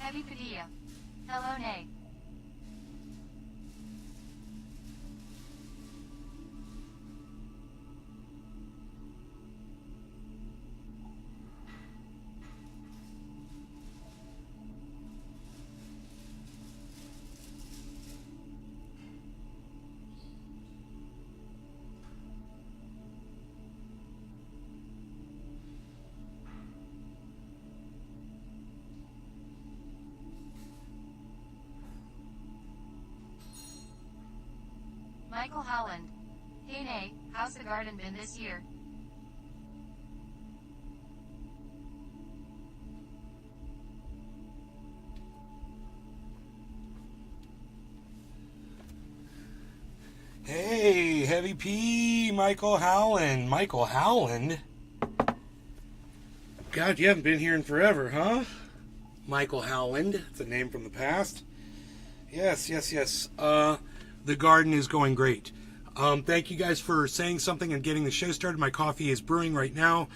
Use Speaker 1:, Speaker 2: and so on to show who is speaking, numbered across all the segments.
Speaker 1: Heavy Padilla. Hello, Nay. Michael Howland. Hey, Nay, how's the garden been this year?
Speaker 2: Hey, Heavy P, Michael Howland. Michael Howland? God, you haven't been here in forever, huh? Michael Howland. It's a name from the past. Yes. The garden is going great. Thank you guys for saying something and getting the show started. My coffee is brewing right now.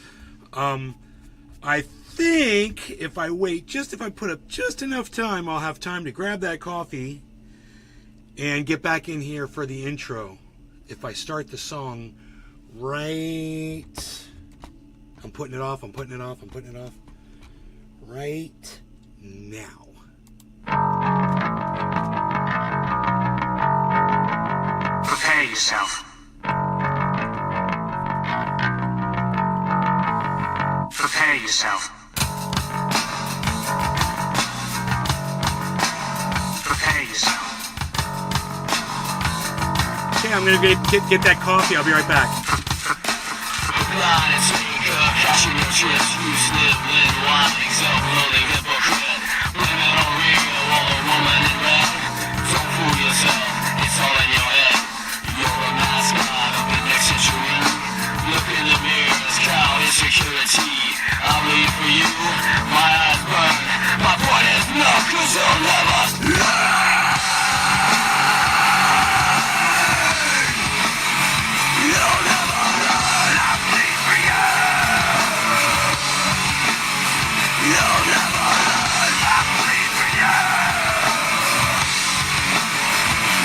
Speaker 2: I think if I wait, if I put up just enough time, I'll have time to grab that coffee and get back in here for the intro. If I start the song right... I'm putting it off right now.
Speaker 3: Prepare yourself. Prepare yourself. Prepare yourself.
Speaker 2: Okay, I'm gonna get that coffee. I'll be right back.
Speaker 4: Cashing your chips, you slip, lit, wine, self-loathing, hypocrite. Women on Rio, all a woman in red. Don't fool yourself, it's all in your head. You're a mascot of the next century. Look in the mirror, it's cow insecurity. I bleed for you, my eyes burn. My point is no, 'cause you'll never learn. You'll never learn, I bleed for you. You'll never learn, I bleed for you.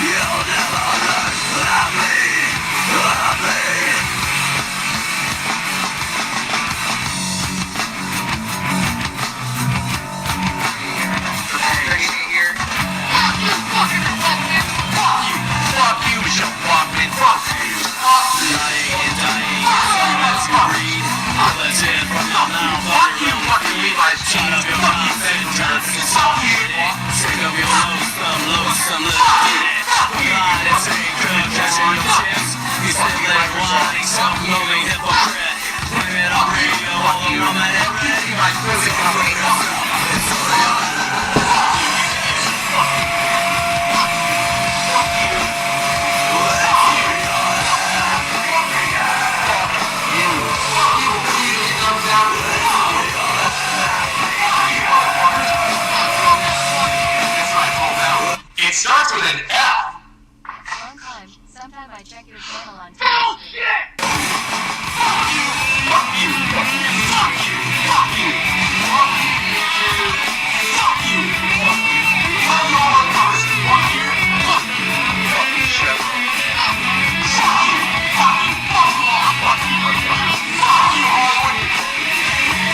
Speaker 4: You'll never learn, I bleed, I bleed. Fuck you, fucking fucking fuck you. Fuck you, you fucking fuck you. Lying and dying, as you breathe. Let's in from your mouth. Fuck you, fucking Levi's jeans. Shut up your mouth and Johnson. Fuck you. Sick of your loathsome little kid. God, it's a good catching your chips. You sit like lying, self-loathing hypocrite. Blame it on radio, all the woman and red. My pussy coming up. It's all your It starts with an F.
Speaker 1: One time, sometime I check your channel on
Speaker 4: Bullshit! Fuck you! Fuck you! Fuck you! Fuck you! Fuck you! Fuck you! Fuck you! Fuck you! Fuck all of us! Fuck you! Fuck you! Fuck you, Chevron! Fuck you! Fuck you! Fuck you! Fuck you, motherfucker! Fuck you, Hollywood!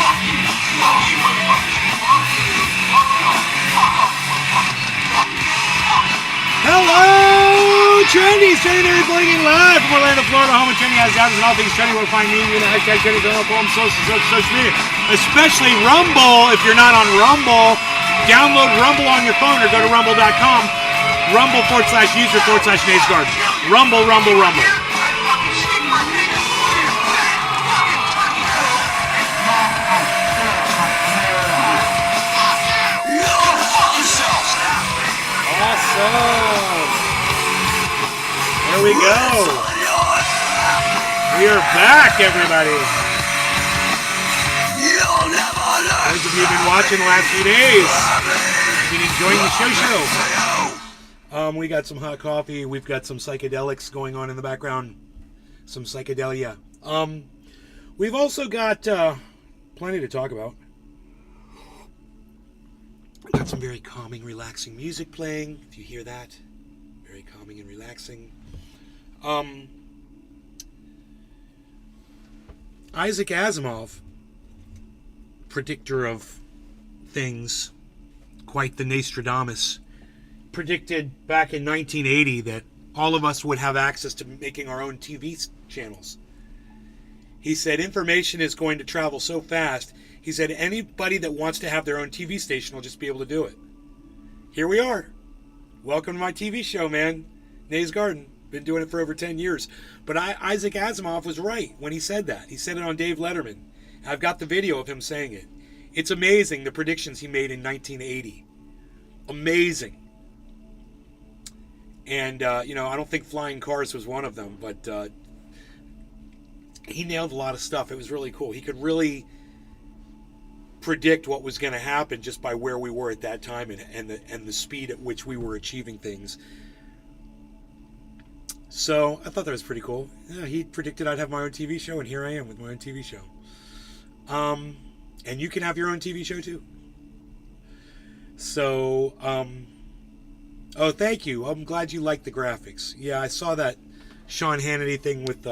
Speaker 4: Fuck you! Fuck you, motherfucker! Fuck you! Fuck you! Fuck off! Fuck you!
Speaker 2: Hello, Trendy! Trendy there reporting live from Orlando, Florida, home of Trendy has doubts and all things trendy. Will find me in the hashtag Trendy on all social media, especially Rumble. If you're not on Rumble, download Rumble on your phone or go to rumble.com. Rumble/user/Nate's Garden. Rumble. Awesome. There we go. We are back, everybody. Those of you who've been watching the last few days, been enjoying the show. We got some hot coffee. We've got some psychedelics going on in the background. Some psychedelia. We've also got plenty to talk about. Got some very calming, relaxing music playing. If you hear that, very calming and relaxing. Isaac Asimov, predictor of things, quite the Nostradamus, predicted back in 1980 that all of us would have access to making our own TV channels. He said information is going to travel so fast. He said anybody that wants to have their own TV station will just be able to do it. Here we are. Welcome to my TV show, man. Nay's Garden. Been doing it for over 10 years. But Isaac Asimov was right when he said that. He said it on Dave Letterman. I've got the video of him saying it. It's amazing the predictions he made in 1980. Amazing. And, I don't think flying cars was one of them, but he nailed a lot of stuff. It was really cool. He could really predict what was going to happen just by where we were at that time and the speed at which we were achieving things. So I thought that was pretty cool. Yeah, he predicted I'd have my own TV show, and here I am with my own TV show. And you can have your own TV show too. So, oh, thank you. I'm glad you liked the graphics. Yeah, I saw that Sean Hannity thing with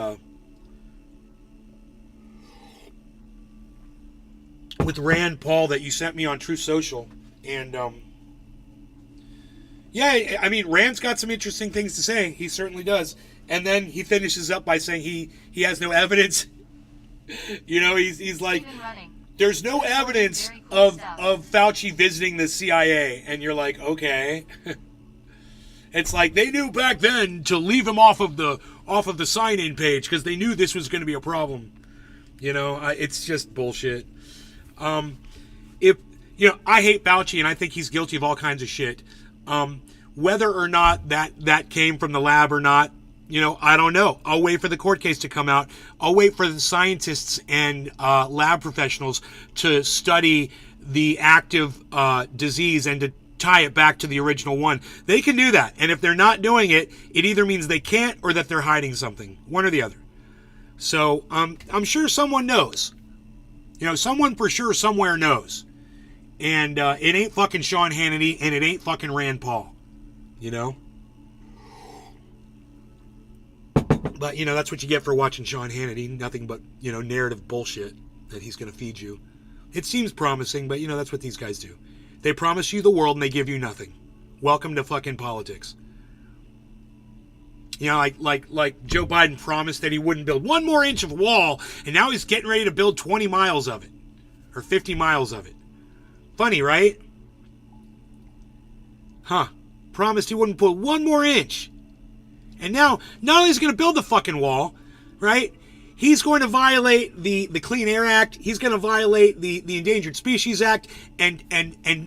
Speaker 2: Rand Paul that you sent me on True Social. And, yeah, I mean, Rand's got some interesting things to say. He certainly does. And then he finishes up by saying he has no evidence. He's like, there's no evidence of Fauci visiting the CIA. And you're like, okay. It's like they knew back then to leave him off of the sign-in page because they knew this was going to be a problem. It's just bullshit. I hate Fauci and I think he's guilty of all kinds of shit. Whether or not that came from the lab or not, I don't know. I'll wait for the court case to come out. I'll wait for the scientists and lab professionals to study the active disease and to tie it back to the original one. They can do that. And if they're not doing it, it either means they can't or that they're hiding something. One or the other. So I'm sure someone knows. Someone for sure somewhere knows. And it ain't fucking Sean Hannity and it ain't fucking Rand Paul. But, that's what you get for watching Sean Hannity. Nothing but, narrative bullshit that he's going to feed you. It seems promising, but, that's what these guys do. They promise you the world and they give you nothing. Welcome to fucking politics. Like Joe Biden promised that he wouldn't build one more inch of wall, and now he's getting ready to build 20 miles of it. Or 50 miles of it. Funny, right? Huh. Promised he wouldn't put one more inch. And now, not only is he going to build the fucking wall, right? He's going to violate the Clean Air Act. He's going to violate the Endangered Species Act and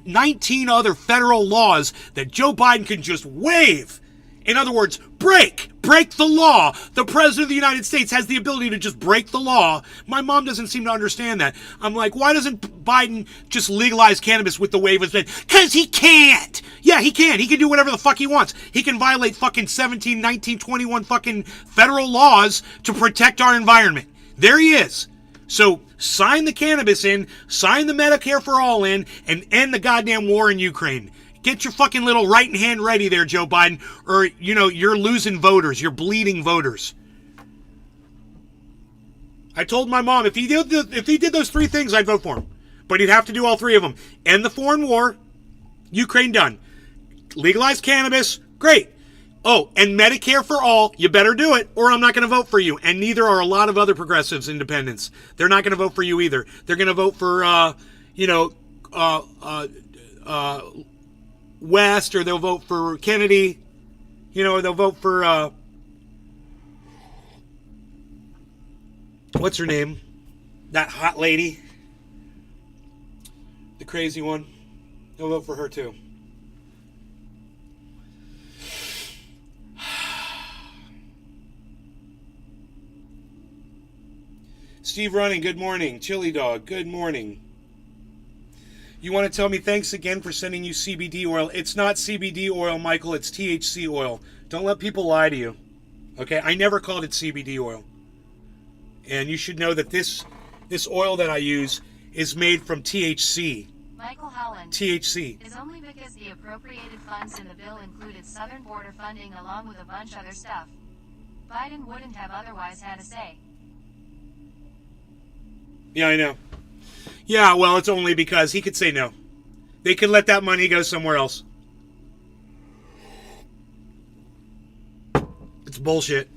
Speaker 2: 19 other federal laws that Joe Biden can just waive. In other words, break the law. The President of the United States has the ability to just break the law. My mom doesn't seem to understand that. I'm like, why doesn't Biden just legalize cannabis with the waive of it? Because he can't. Yeah, he can. He can do whatever the fuck he wants. He can violate fucking 17, 19, 21 fucking federal laws to protect our environment. There he is. So sign the cannabis in, sign the Medicare for all in, and end the goddamn war in Ukraine. Get your fucking little right hand ready there, Joe Biden, or, you're losing voters. You're bleeding voters. I told my mom, if he did those three things, I'd vote for him. But he'd have to do all three of them. End the foreign war. Ukraine done. Legalize cannabis. Great. Oh, and Medicare for all. You better do it, or I'm not going to vote for you. And neither are a lot of other progressives, independents. They're not going to vote for you either. They're going to vote for, West, or they'll vote for Kennedy, or they'll vote for, what's her name? That hot lady. The crazy one. They'll vote for her too. Steve Running, good morning. Chili Dog, good morning. You want to tell me thanks again for sending you CBD oil. It's not CBD oil, Michael. It's THC oil. Don't let people lie to you. Okay? I never called it CBD oil. And you should know that this oil that I use is made from THC.
Speaker 1: Michael Howland.
Speaker 2: THC.
Speaker 1: Is only because the appropriated funds in the bill included southern border funding along with a bunch other stuff. Biden wouldn't have otherwise had a say.
Speaker 2: Yeah, I know. Yeah, well, it's only because he could say no. They could let that money go somewhere else. It's bullshit.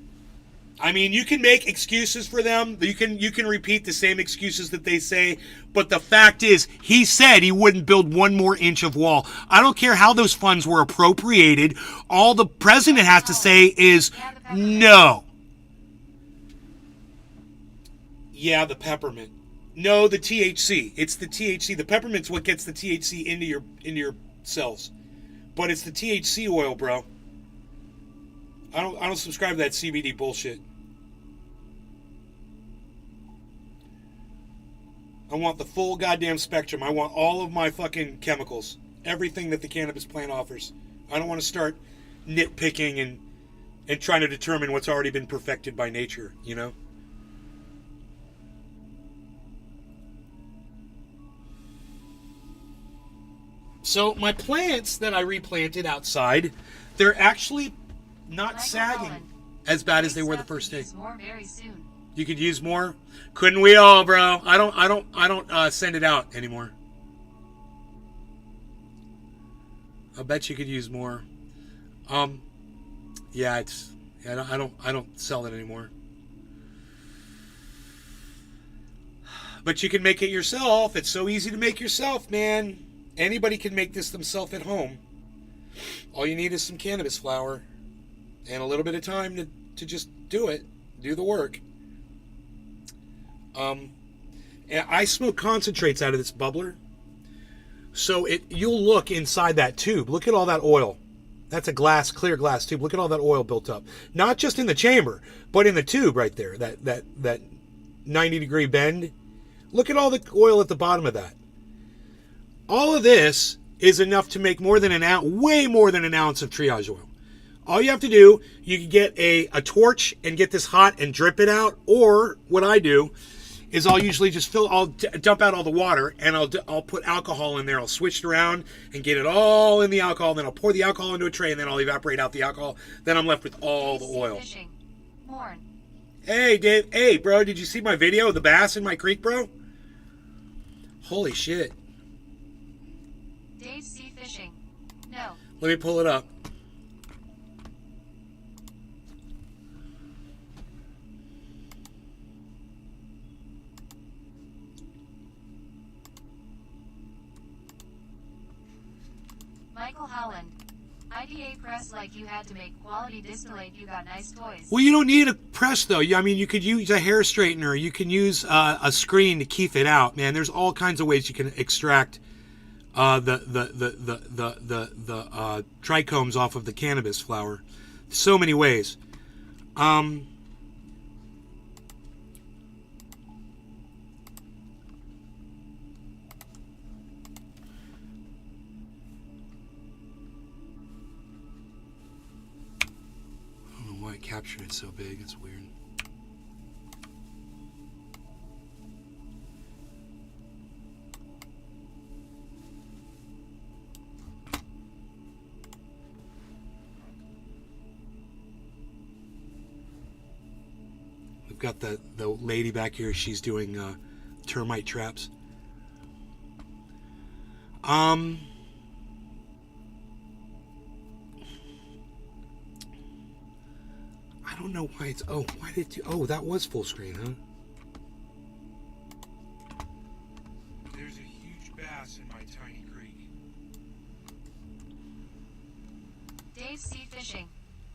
Speaker 2: I mean, you can make excuses for them. You can repeat the same excuses that they say, but the fact is, he said he wouldn't build one more inch of wall. I don't care how those funds were appropriated. All the president has to say is no. Yeah, the peppermint. No, the THC. It's the THC. The peppermint's what gets the THC into your cells. But it's the THC oil, bro. I don't subscribe to that CBD bullshit. I want the full goddamn spectrum. I want all of my fucking chemicals. Everything that the cannabis plant offers. I don't want to start nitpicking and trying to determine what's already been perfected by nature, you know? So my plants that I replanted outside, they're actually not sagging as bad as they were the first day.
Speaker 1: More very soon.
Speaker 2: You could use more. Couldn't we all, bro? I don't send it out anymore. I bet you could use more. Yeah, I don't sell it anymore. But you can make it yourself. It's so easy to make yourself, man. Anybody can make this themselves at home. All you need is some cannabis flower and a little bit of time to just do it. Do the work. I smoke concentrates out of this bubbler. So you'll look inside that tube. Look at all that oil. That's a clear glass tube. Look at all that oil built up. Not just in the chamber, but in the tube right there. That 90-degree bend. Look at all the oil at the bottom of that. All of this is enough to make more than an ounce, way more than an ounce of triage oil. All you have to do, you can get a torch and get this hot and drip it out. Or what I do is I'll usually just dump out all the water and I'll put alcohol in there. I'll switch it around and get it all in the alcohol. Then I'll pour the alcohol into a tray and then I'll evaporate out the alcohol. Then I'm left with all the oil. Hey, Dave. Hey, bro, did you see my video of the bass in my creek, bro? Holy shit.
Speaker 1: Dave's sea fishing. No.
Speaker 2: Let me pull it up.
Speaker 1: Michael Howland. IDA press like you had to make quality distillate. You got nice toys.
Speaker 2: Well, you don't need a press though. I mean, you could use a hair straightener. You can use a screen to keep it out. Man, there's all kinds of ways you can extract the trichomes off of the cannabis flower. So many ways. Captured it so big, it's weird. We've got the lady back here, she's doing termite traps. I don't know why it's... Oh, why did you... Oh, that was full screen, huh? There's a huge bass in my tiny creek.
Speaker 1: Dave's sea fishing.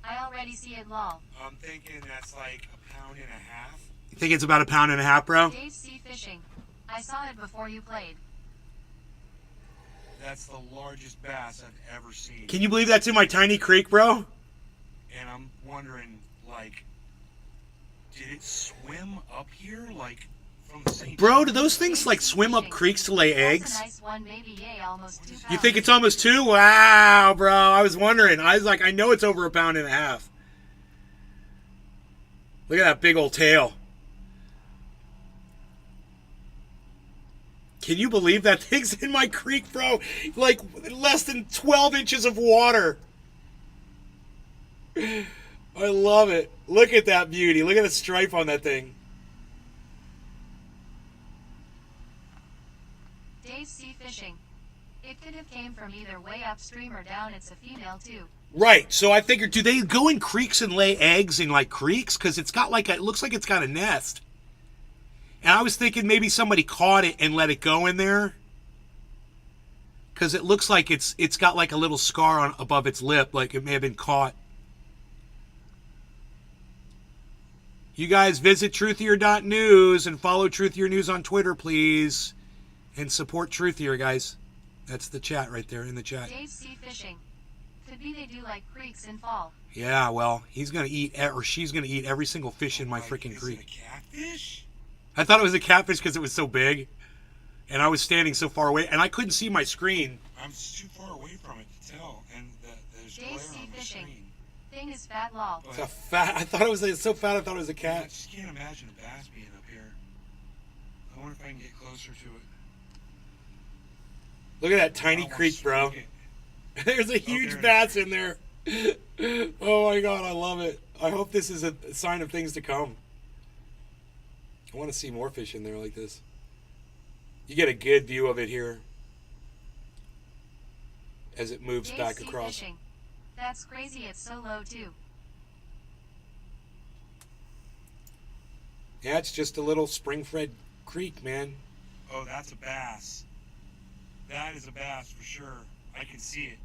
Speaker 1: I already see it, lol.
Speaker 2: I'm thinking that's like 1.5 pounds. You think it's about 1.5 pounds, bro?
Speaker 1: Dave's sea fishing. I saw it before you played.
Speaker 2: That's the largest bass I've ever seen. Can you believe that's in my tiny creek, bro? And I'm wondering... Like, did it swim up here, like, from the same... Bro, do those things, like, swim up creeks to lay eggs?
Speaker 1: That's a nice one, maybe, yay, almost 2 pounds.
Speaker 2: You think it's almost 2? Wow, bro, I was wondering. I was like, I know it's over 1.5 pounds. Look at that big old tail. Can you believe that thing's in my creek, bro? Like less than 12 inches of water. I love it. Look at that beauty. Look at the stripe on that thing.
Speaker 1: Dave's sea fishing. It could have came from either way upstream or down. It's a female too.
Speaker 2: Right. So I figured, do they go in creeks and lay eggs in like creeks? Because it's got like it looks like it's got a nest. And I was thinking maybe somebody caught it and let it go in there. Because it looks like it's got like a little scar on above its lip, like it may have been caught. You guys visit truthier.news and follow Truthier News on Twitter, please. And support Truthier, guys. That's the chat right there in the chat.
Speaker 1: Dave's sea fishing. Could be they do like creeks in fall.
Speaker 2: Yeah, well, he's going to eat, or she's going to eat every single fish in my freaking
Speaker 5: Is
Speaker 2: creek.
Speaker 5: it a catfish?
Speaker 2: I thought it was a catfish because it was so big. And I was standing so far away, and I couldn't see my screen.
Speaker 5: I'm too far away from it to tell, and there's glare
Speaker 1: Dave's sea
Speaker 5: on the
Speaker 1: fishing.
Speaker 5: screen.
Speaker 1: Thing is fat lol.
Speaker 2: It's a fat, I thought it was so fat, I thought it was a
Speaker 5: I
Speaker 2: cat.
Speaker 5: just can't imagine a bass being up here. I wonder if I can get closer to it.
Speaker 2: Look at that tiny
Speaker 5: I wanna
Speaker 2: creek, bro.
Speaker 5: stroke it.
Speaker 2: There's a
Speaker 5: there
Speaker 2: huge
Speaker 5: it
Speaker 2: bass
Speaker 5: is.
Speaker 2: in there. Oh my god, I love it. I hope this is a sign of things to come. I want to see more fish in there like this. You get a good view of it here as it moves
Speaker 1: Dave's
Speaker 2: back
Speaker 1: sea
Speaker 2: across.
Speaker 1: fishing. That's crazy. It's so low too.
Speaker 2: Yeah, it's just a little spring-fed creek, man.
Speaker 5: Oh, that's a bass. That is a bass for sure. I can see it.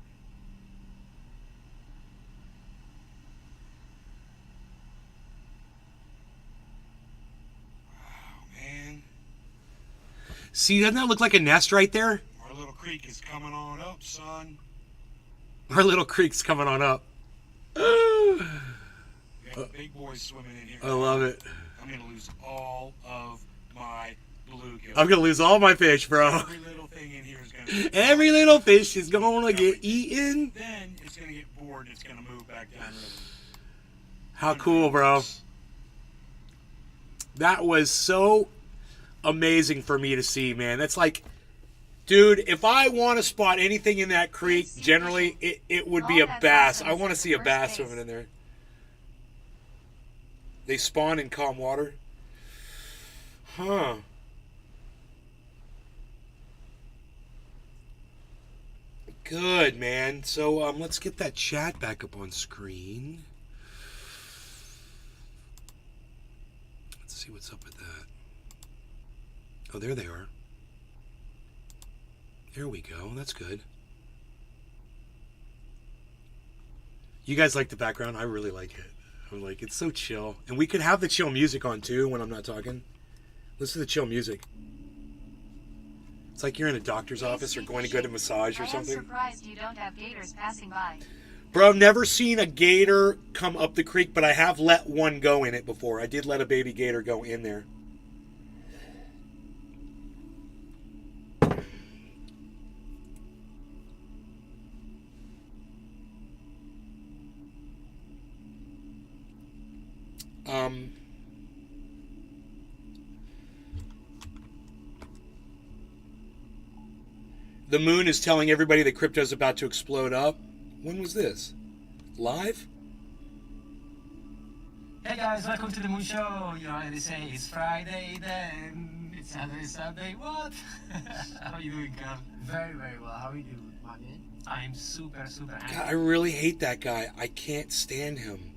Speaker 5: Wow, man.
Speaker 2: See, doesn't that look like a nest right there?
Speaker 5: Our little creek is coming on up, son.
Speaker 2: Our little creek's coming on up.
Speaker 5: We have big boys swimming in here.
Speaker 2: I love it.
Speaker 5: I'm going to lose all of my bluegill.
Speaker 2: I'm gonna lose all my fish, bro.
Speaker 5: Every little thing in here is going to...
Speaker 2: Every little fish is gonna get eaten.
Speaker 5: Then it's going to get bored and it's going to move back downriver.
Speaker 2: How cool, bro. That was so amazing for me to see, man. That's like, dude, if I want to spot anything in that creek, generally, it would be a bass. I want to see a bass swimming in there. They spawn in calm water? Huh. Good, man. So, let's get that chat back up on screen. Let's see what's up with that. Oh, there they are. There we go. That's good. You guys like the background? I really like it. I'm like, it's so chill. And we could have the chill music on, too, when I'm not talking. Listen to the chill music. It's like you're in a doctor's office or going to get a massage or
Speaker 1: I am
Speaker 2: something.
Speaker 1: surprised you don't have gators passing by.
Speaker 2: Bro, I've never seen a gator come up the creek, but I have let one go in it before. I did let a baby gator go in there. The moon is telling everybody that crypto's about to explode up. When was this? Live?
Speaker 6: Hey guys, welcome to the Moon Show. You already say it's Friday, then it's Saturday. What? How are you doing, Carl?
Speaker 7: Very, very well. How are you doing, my man?
Speaker 6: I'm super happy.
Speaker 2: God, I really hate that guy. I can't stand him.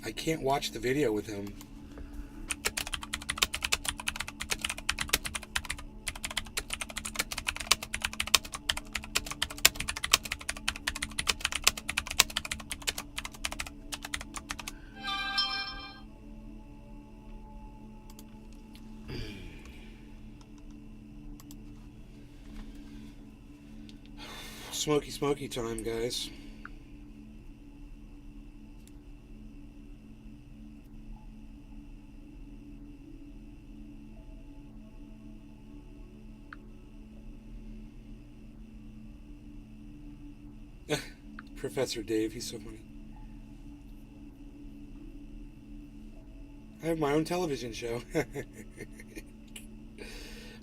Speaker 2: I can't watch the video with him. Smoky time, guys. Professor Dave, he's so funny. I have my own television show.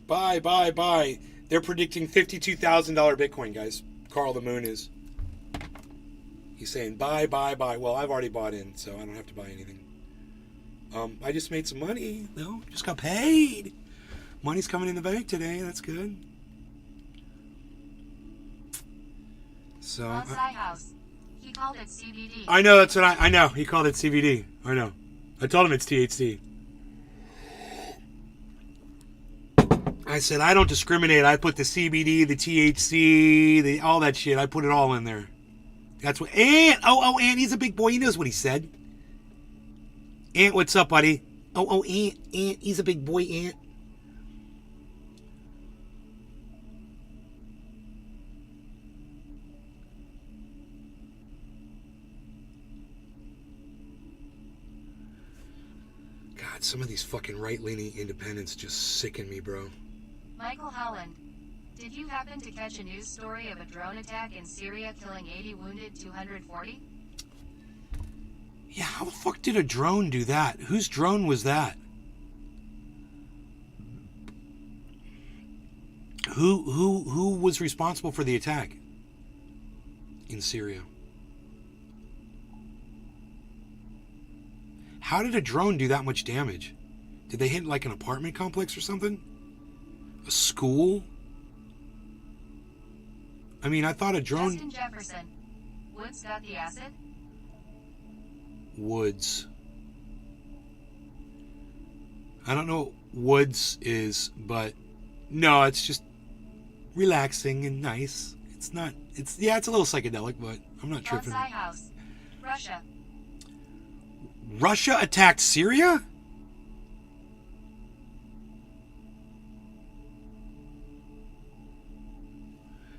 Speaker 2: Buy. They're predicting $52,000 Bitcoin, guys. Carl the Moon is. He's saying buy. Well, I've already bought in, so I don't have to buy anything. I just made some money. No, just got paid. Money's coming in the bank today. That's good. So.
Speaker 1: Bonsai House. He called it CBD.
Speaker 2: I know, that's what I know. He called it CBD. I know. I told him it's THC. I said, I don't discriminate. I put the CBD, the THC, all that shit. I put it all in there. That's what. Ant. Ant. He's a big boy. He knows what he said. Ant, what's up, buddy? Ant. He's a big boy, Ant. God, some of these fucking right-leaning independents just sicken me, bro.
Speaker 1: Michael Howland. Did you happen to catch a news story of a drone attack in Syria killing 80 wounded 240?
Speaker 2: Yeah, how the fuck did a drone do that? Whose drone was that? Who was responsible for the attack in Syria? How did a drone do that much damage? Did they hit like an apartment complex or something? A school? I mean, I thought a drone...
Speaker 1: Justin Jefferson. Woods got the acid?
Speaker 2: Woods. I don't know what Woods is, but no, it's just relaxing and nice. It's not, it's a little psychedelic, but I'm not tripping.
Speaker 1: Bonsai House. Russia.
Speaker 2: Russia attacked Syria?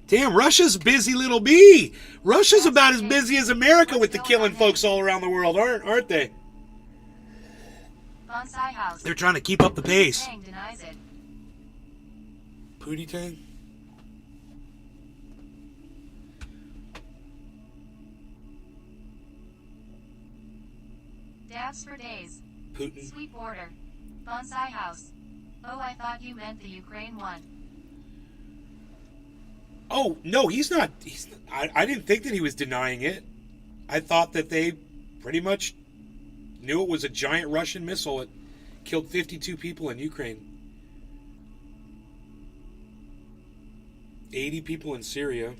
Speaker 2: Damn, Russia's busy little bee. Russia's about as busy as America with the killing folks all around the world, aren't they?
Speaker 1: Bonsai House.
Speaker 2: They're trying to keep up the pace.
Speaker 1: Tang denies it.
Speaker 2: Pootie Tang?
Speaker 1: Dabs for days.
Speaker 2: Putin.
Speaker 1: Sweet border. Bonsai House. Oh, I thought you meant the Ukraine one.
Speaker 2: Oh, no, he's not. I didn't think that he was denying it. I thought that they pretty much knew it was a giant Russian missile. It killed 52 people in Ukraine. 80 people in Syria.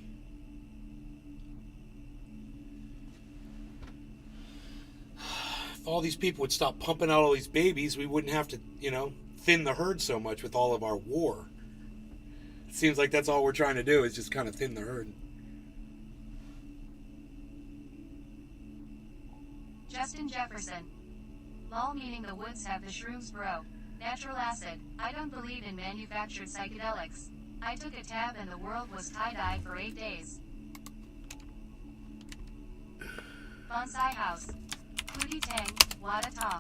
Speaker 2: If all these people would stop pumping out all these babies, we wouldn't have to, thin the herd so much with all of our war. It seems like that's all we're trying to do is just kind of thin the herd.
Speaker 1: Justin Jefferson. Lol, meaning the woods have the shrooms, bro. Natural acid. I don't believe in manufactured psychedelics. I took a tab and the world was tie-dye for 8 days. Bonsai House. Pootie Tang, Wada Tong.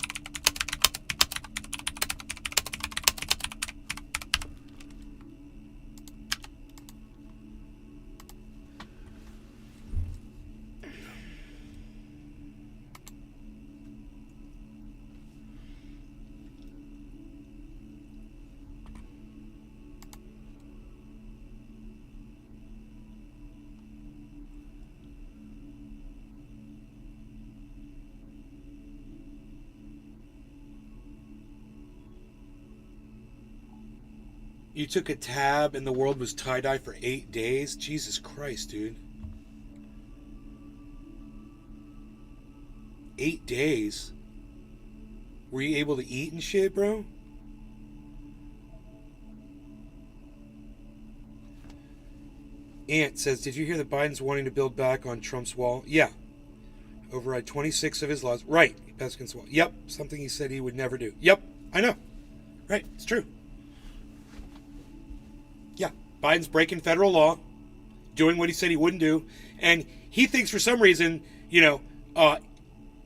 Speaker 2: You took a tab and the world was tie-dye for 8 days? Jesus Christ, dude. 8 days? Were you able to eat and shit, bro? Ant says, did you hear that Biden's wanting to build back on Trump's wall? Yeah. Override 26 of his laws. Right. Peskin's wall. Yep. Something he said he would never do. Yep. I know. Right. It's true. Yeah. Biden's breaking federal law, doing what he said he wouldn't do. And he thinks for some reason, in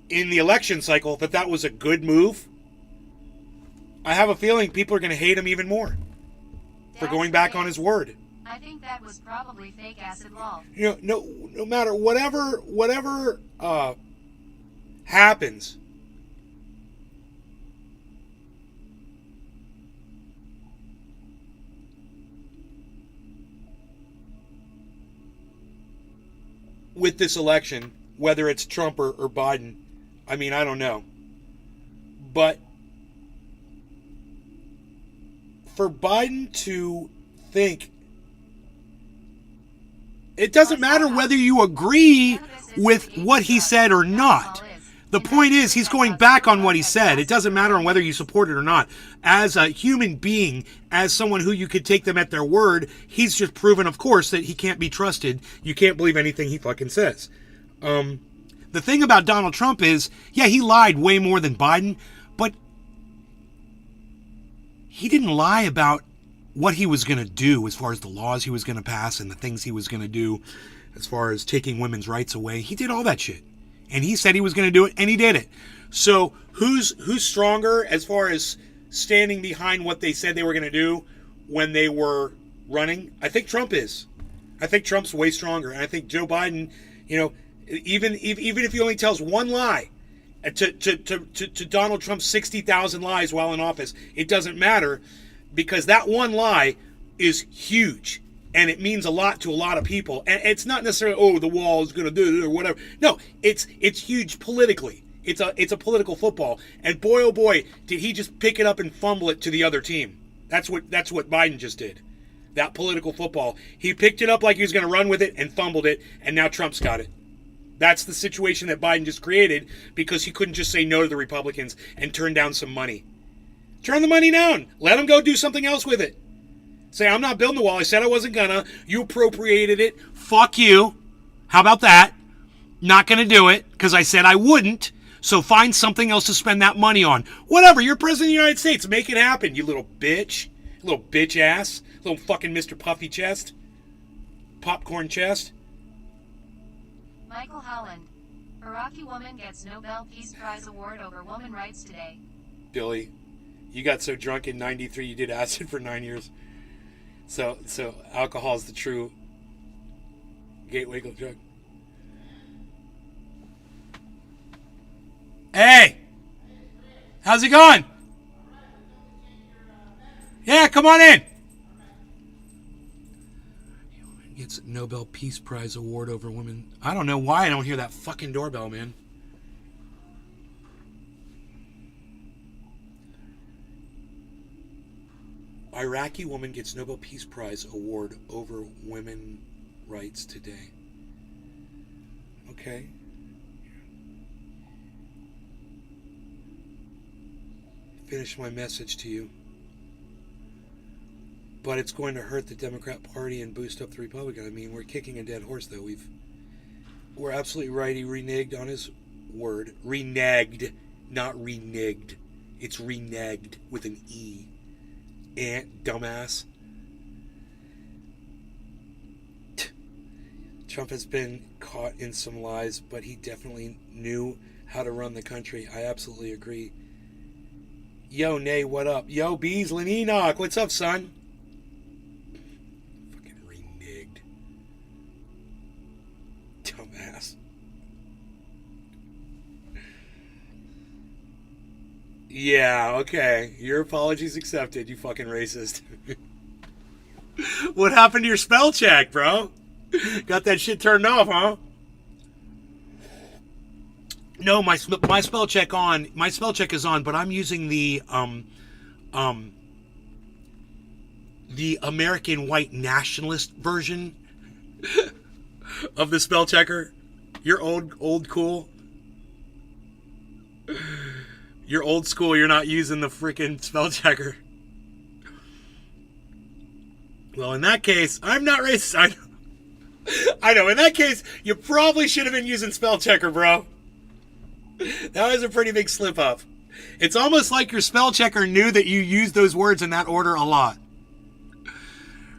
Speaker 2: the election cycle that was a good move. I have a feeling people are going to hate him even more for going back on his word.
Speaker 1: I think that was probably fake acid lol.
Speaker 2: No matter whatever happens, with this election, whether it's Trump or Biden. I mean, I don't know. But for Biden to think, it doesn't matter whether you agree with what he said or not. The point is, he's going back on what he said. It doesn't matter on whether you support it or not. As a human being, as someone who you could take them at their word, he's just proven, of course, that he can't be trusted. You can't believe anything he fucking says. The thing about Donald Trump is, yeah, he lied way more than Biden, but he didn't lie about what he was going to do as far as the laws he was going to pass and the things he was going to do as far as taking women's rights away. He did all that shit. And he said he was going to do it, and he did it. So who's stronger as far as standing behind what they said they were going to do when they were running? I think Trump is. I think Trump's way stronger. And I think Joe Biden, you know, even if he only tells one lie to Donald Trump's 60,000 lies while in office, it doesn't matter, because that one lie is huge. And it means a lot to a lot of people. And it's not necessarily, oh, the wall is going to do it or whatever. No, it's huge politically. It's a political football. And boy, oh boy, did he just pick it up and fumble it to the other team. That's what Biden just did. That political football. He picked it up like he was going to run with it and fumbled it. And now Trump's got it. That's the situation that Biden just created, because he couldn't just say no to the Republicans and turn down some money. Turn the money down. Let them go do something else with it. Say, I'm not building the wall. I said I wasn't gonna. You appropriated it. Fuck you. How about that? Not gonna do it, because I said I wouldn't. So find something else to spend that money on. Whatever. You're president of the United States. Make it happen, you little bitch. Little bitch ass. Little fucking Mr. Puffy chest. Popcorn chest.
Speaker 1: Michael Holland. Iraqi woman gets Nobel Peace Prize award over woman rights today.
Speaker 2: Billy, you got so drunk in 93 you did acid for 9 years. So alcohol is the true gateway drug. Hey! How's it going? Yeah, come on in. Gets Nobel Peace Prize award over women. I don't know why I don't hear that fucking doorbell, man. Iraqi woman gets Nobel Peace Prize award over women rights today. Okay. Finish my message to you. But it's going to hurt the Democrat Party and boost up the Republican. I mean, we're kicking a dead horse, though. We're absolutely right. He reneged on his word. Reneged, not reneged. It's reneged with an E. Dumbass. Trump has been caught in some lies, but he definitely knew how to run the country. I absolutely agree. Yo, Nay, what up? Yo, Beasley Enoch, what's up, son? Fucking reneged. Dumbass. Yeah, okay. Your apologies accepted, you fucking racist. What happened to your spell check, bro? Got that shit turned off, huh? No, my spell check is on, but I'm using the American white nationalist version of the spell checker. You're old cool. You're old school. You're not using the freaking spell checker. Well, in that case, I'm not racist. I know. In that case, you probably should have been using spell checker, bro. That was a pretty big slip up. It's almost like your spell checker knew that you used those words in that order a lot.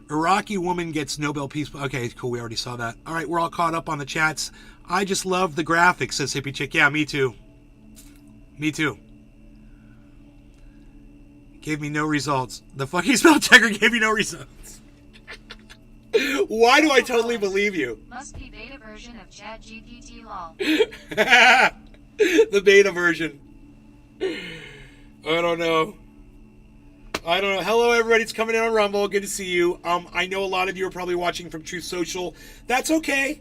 Speaker 2: Iraqi woman gets Nobel Peace. Okay, cool. We already saw that. All right, we're all caught up on the chats. I just love the graphics, says Hippie Chick. Yeah, me too. Me too. Gave me no results. The fucking spell checker gave me no results. Why do I totally believe you?
Speaker 1: Must be beta version of ChatGPT lol.
Speaker 2: The beta version. I don't know. Hello, everybody. It's coming in on Rumble. Good to see you. I know a lot of you are probably watching from Truth Social. That's okay.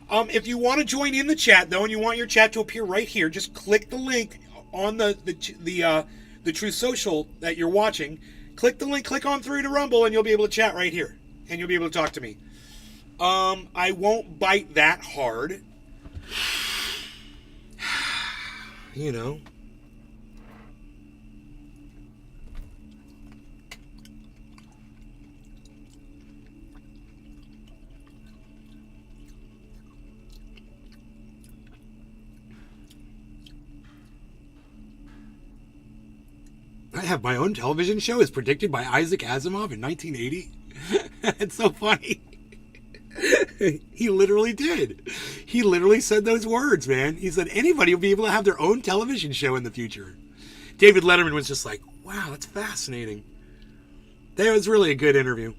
Speaker 2: If you want to join in the chat, though, and you want your chat to appear right here, just click the link on the Truth Social that you're watching. Click the link, click on through to Rumble, and you'll be able to chat right here. And you'll be able to talk to me. I won't bite that hard. You know. I have my own television show as predicted by Isaac Asimov in 1980. It's so funny. He literally did. He literally said those words, man. He said anybody will be able to have their own television show in the future. David Letterman was just like, wow, that's fascinating. That was really a good interview.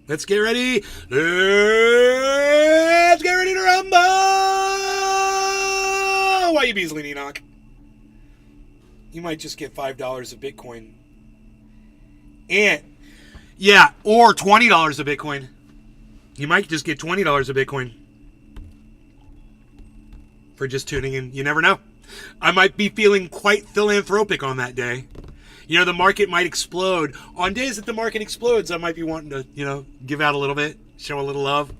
Speaker 2: Let's get ready. Let's get ready to rumble. Why you Beasley, Enoch? You might just get $5 of Bitcoin. And, yeah, or $20 of Bitcoin. You might just get $20 of Bitcoin for just tuning in. You never know. I might be feeling quite philanthropic on that day. You know, the market might explode. On days that the market explodes, I might be wanting to, you know, give out a little bit, show a little love.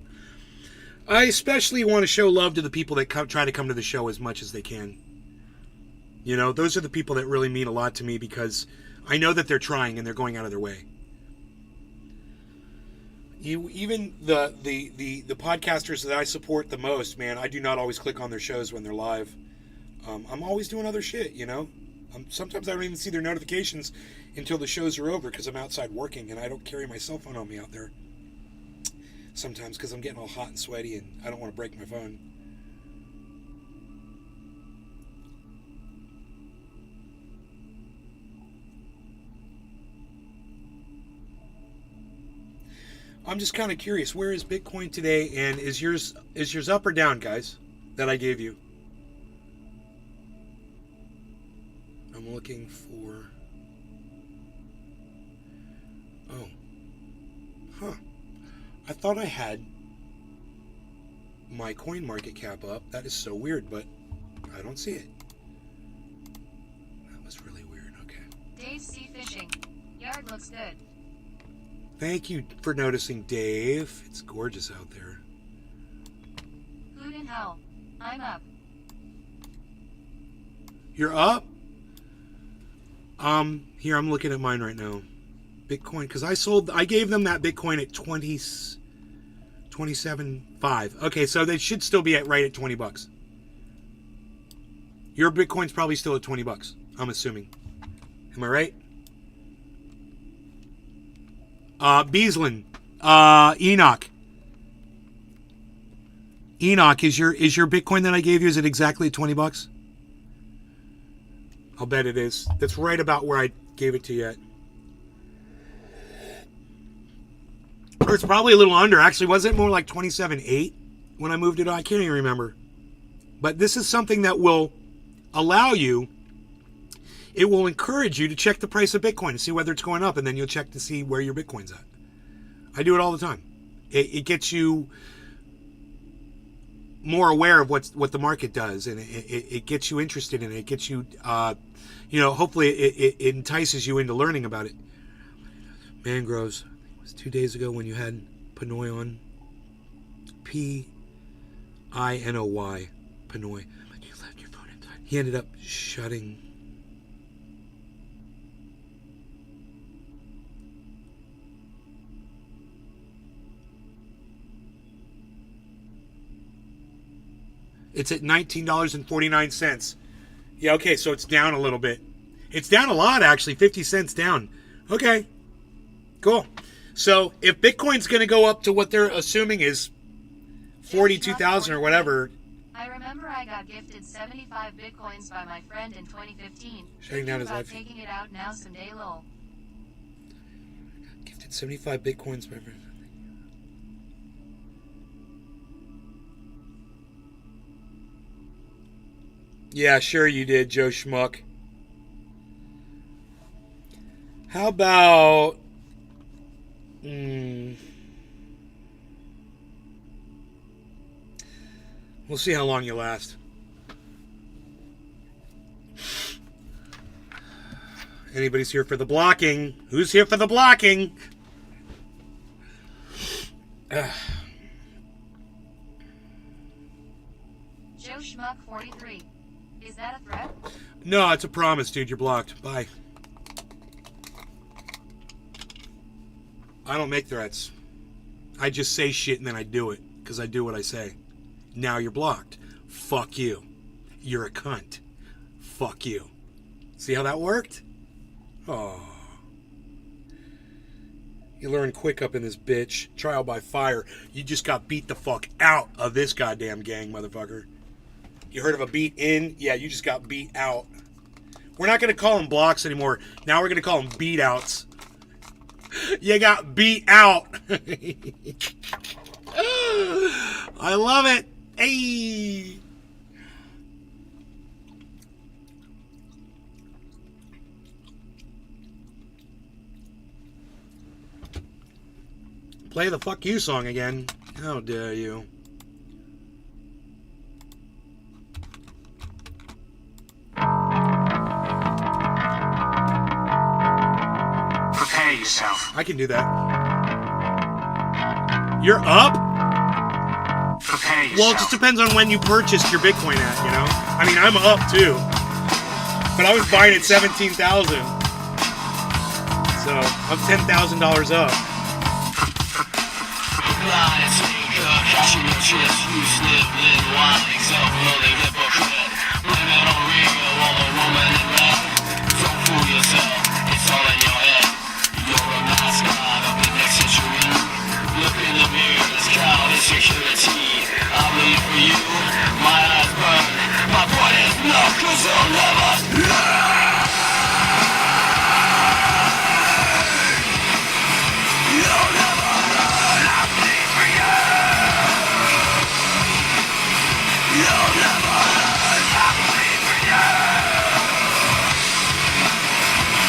Speaker 2: I especially want to show love to the people that try to come to the show as much as they can. You know, those are the people that really mean a lot to me because I know that they're trying and they're going out of their way. Even the podcasters that I support the most, man, I do not always click on their shows when they're live. I'm always doing other shit, you know. Sometimes I don't even see their notifications until the shows are over because I'm outside working and I don't carry my cell phone on me out there. Sometimes because I'm getting all hot and sweaty and I don't want to break my phone. I'm just kind of curious, where is Bitcoin today, and is yours up or down, guys, that I gave you? I'm looking for... Oh. Huh. I thought I had my coin market cap up. That is so weird, but I don't see it. That was really weird. Okay.
Speaker 1: Dave C. Fishing. Yard looks good.
Speaker 2: Thank you for noticing, Dave. It's gorgeous out there.
Speaker 1: Hoot and hell. I'm up.
Speaker 2: You're up? Here, I'm looking at mine right now. Bitcoin, because I gave them that Bitcoin at 27.5. Okay, so they should still be right at $20. Your Bitcoin's probably still at $20, I'm assuming. Am I right? Beaslin, Enoch, is your Bitcoin that I gave you, is it exactly $20? I'll bet it is. That's right about where I gave it to you at. Or it's probably a little under. Actually, was it more like 27.8 when I moved it? I can't even remember. But this is something that will allow you. It will encourage you to check the price of Bitcoin and see whether it's going up, and then you'll check to see where your Bitcoin's at. I do it all the time. It gets you more aware of what the market does, and it gets you interested in it. It gets you, hopefully it entices you into learning about it. Mangroves. It was 2 days ago when you had Pinoy on. Pinoy. Pinoy. But you left your phone inside. He ended up shutting. It's at $19.49. Yeah, okay, so it's down a little bit. It's down a lot, actually. 50 cents down. Okay, cool. So if Bitcoin's going to go up to what they're assuming is 42,000 or whatever.
Speaker 1: I remember I got gifted 75 Bitcoins by my friend in 2015.
Speaker 2: Shutting down his life.
Speaker 1: Taking it out now someday, lol.
Speaker 2: Gifted 75 Bitcoins by my friend. Yeah, sure you did, Joe Schmuck. How about... We'll see how long you last. Anybody's here for the blocking? Who's here for the blocking?
Speaker 1: Joe Schmuck 43. Is that a threat?
Speaker 2: No, it's a promise, dude. You're blocked. Bye. I don't make threats. I just say shit and then I do it. Because I do what I say. Now you're blocked. Fuck you. You're a cunt. Fuck you. See how that worked? Oh. You learn quick up in this bitch. Trial by fire. You just got beat the fuck out of this goddamn gang, motherfucker. You heard of a beat in? Yeah, you just got beat out. We're not going to call them blocks anymore. Now we're going to call them beat outs. You got beat out. I love it. Hey. Play the fuck you song again. How dare you?
Speaker 3: Prepare yourself.
Speaker 2: I can do that. You're up?
Speaker 3: Prepare yourself.
Speaker 2: Well, it just depends on when you purchased your Bitcoin at, you know? I mean, I'm up too. But I was buying at 17,000. So, I'm $10,000 up.
Speaker 4: Blind thinker, cashing your chips, you sniffling, whining, self-loathing hypocrite. Blame it on Ringo or the woman in red. Don't fool yourself, it's all in your head. You're a mascot of the next century. Look in the mirror, it's cloud insecurity. I bleed for you, my eyes burn. My point is no, 'cause you'll never learn. You'll never learn, I bleed for you. You'll never learn, I bleed for you.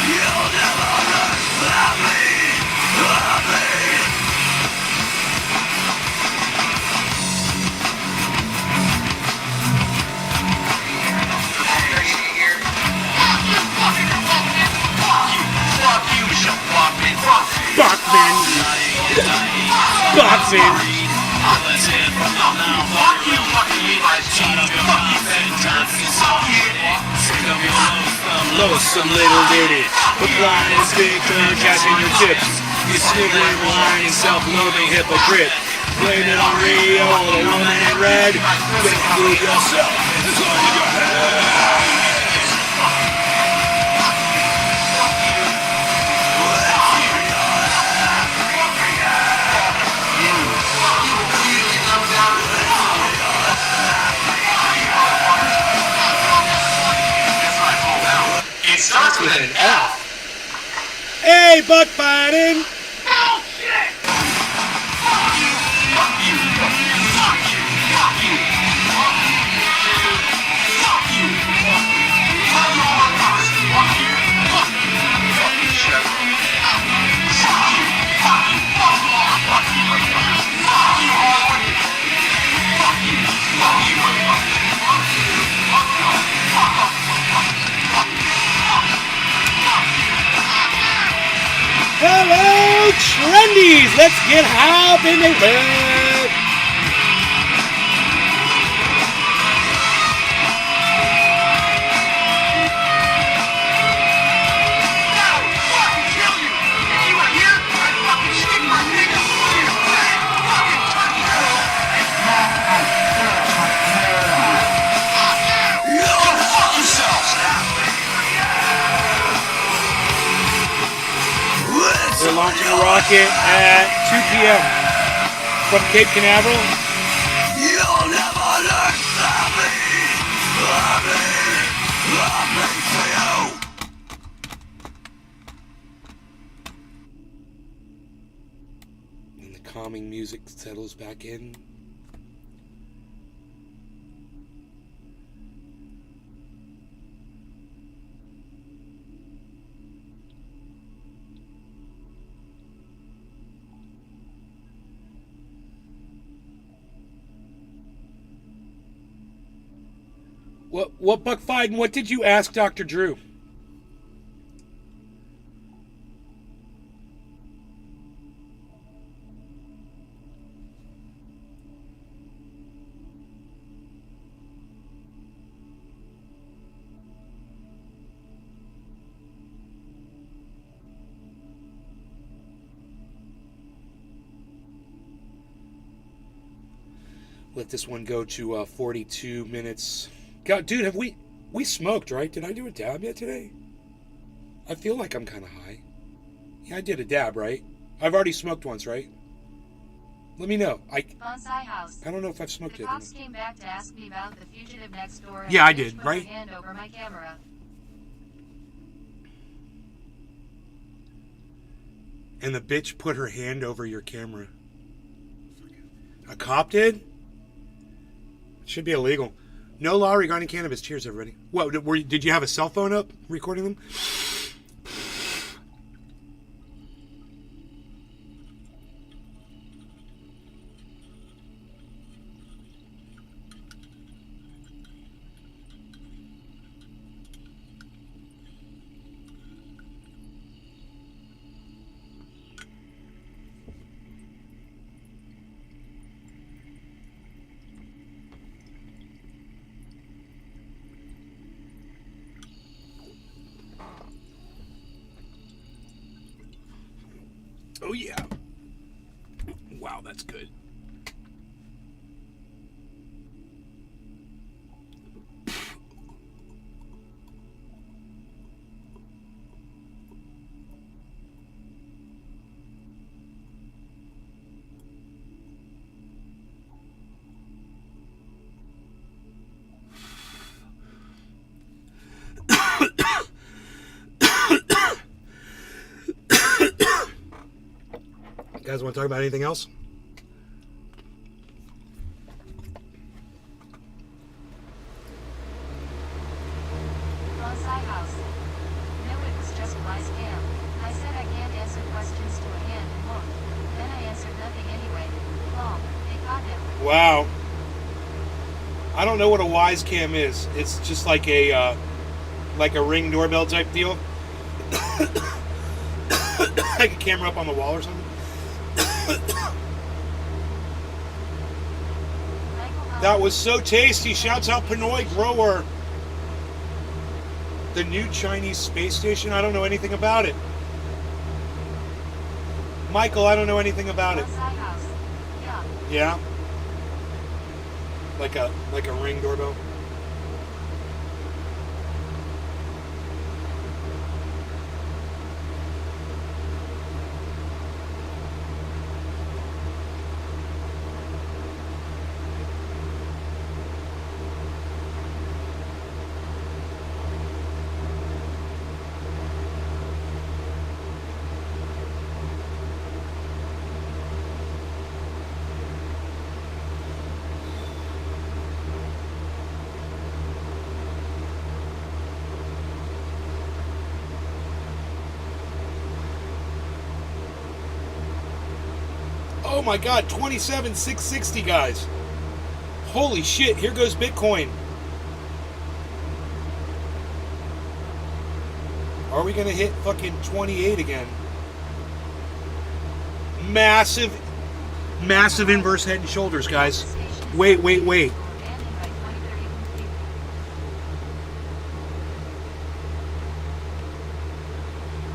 Speaker 4: You'll never learn, I bleed, I bleed. Fuck you, Bachman.
Speaker 2: Bachman! Bachman!
Speaker 4: Fuck you, fucking Levi's jeans. Fuck you,
Speaker 2: Lonesome little lady, with blind and stinker, cashing your chips. You sniggering, whining, self-loathing hypocrite. Blame it on Rio or the woman in red. Think fool yourself, it's all in your head.
Speaker 4: It starts with an F.
Speaker 2: Hey, Buck Biden!
Speaker 4: Oh shit! Fuck you! Fuck you! Fuck you! Fuck you! Fuck you! Fuck you! Fuck you all first. Fuck you! Fuck you! Fuck you, Chef. Fuck you! Fuck you! Fuck you! Fuck you! Fuck you all. Fuck you! Fuck you!
Speaker 2: Hello, Trendies! Let's get hop in the bed! They're launching a rocket at 2 p.m. from Cape Canaveral.
Speaker 4: You'll never learn
Speaker 2: And the calming music settles back in. What Buck Fiden, what did you ask Dr. Drew? Let this one go to 42 minutes. God, dude, have we smoked, right? Did I do a dab yet today? I feel like I'm kind of high. Yeah, I did a dab, right? I've already smoked once, right? Let me know.
Speaker 1: Bonsai House.
Speaker 2: I don't know if I've smoked
Speaker 1: The
Speaker 2: it.
Speaker 1: cops came back to ask me about the fugitive next door. And
Speaker 2: Yeah, I
Speaker 1: the bitch
Speaker 2: did,
Speaker 1: put
Speaker 2: right?
Speaker 1: her hand over my camera.
Speaker 2: And the bitch put her hand over your camera. A cop did? It should be illegal. No law regarding cannabis. Cheers, everybody. What, did you have a cell phone up recording them? Oh, yeah. Wow, that's good. You guys want to talk about anything else?
Speaker 1: Bonsai House. No, it was just a wise scam. I said I can't answer questions to a hand and looked. Then I answered nothing anyway. Long. They caught him.
Speaker 2: Wow. I don't know what a wise cam is. It's just like a Ring doorbell type deal. Like a camera up on the wall or something. That was so tasty. Shouts out Pinoy Grower. The new Chinese space station. I don't know anything about it. Michael, I don't know anything about it.
Speaker 1: Bonsai House. Yeah.
Speaker 2: Yeah? Like a Ring doorbell? Oh my god, 27,660 guys. Holy shit, here goes Bitcoin. Are we gonna hit fucking 28 again? Massive inverse head and shoulders, guys. Wait.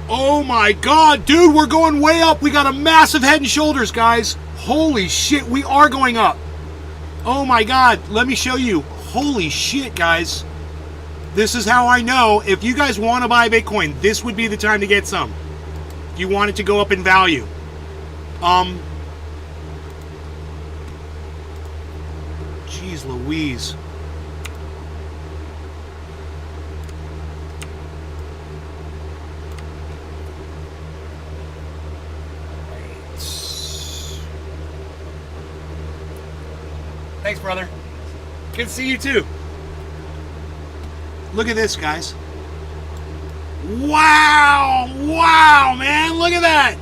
Speaker 2: Oh my god, dude, we're going way up. We got a massive head and shoulders, guys. Holy shit, we are going up. Oh my god, let me show you. Holy shit, guys. This is how I know. If you guys want to buy Bitcoin, this would be the time to get some. If you want it to go up in value. Jeez Louise. Thanks, brother. Good to see you too. Look at this, guys. Wow, man, look at that.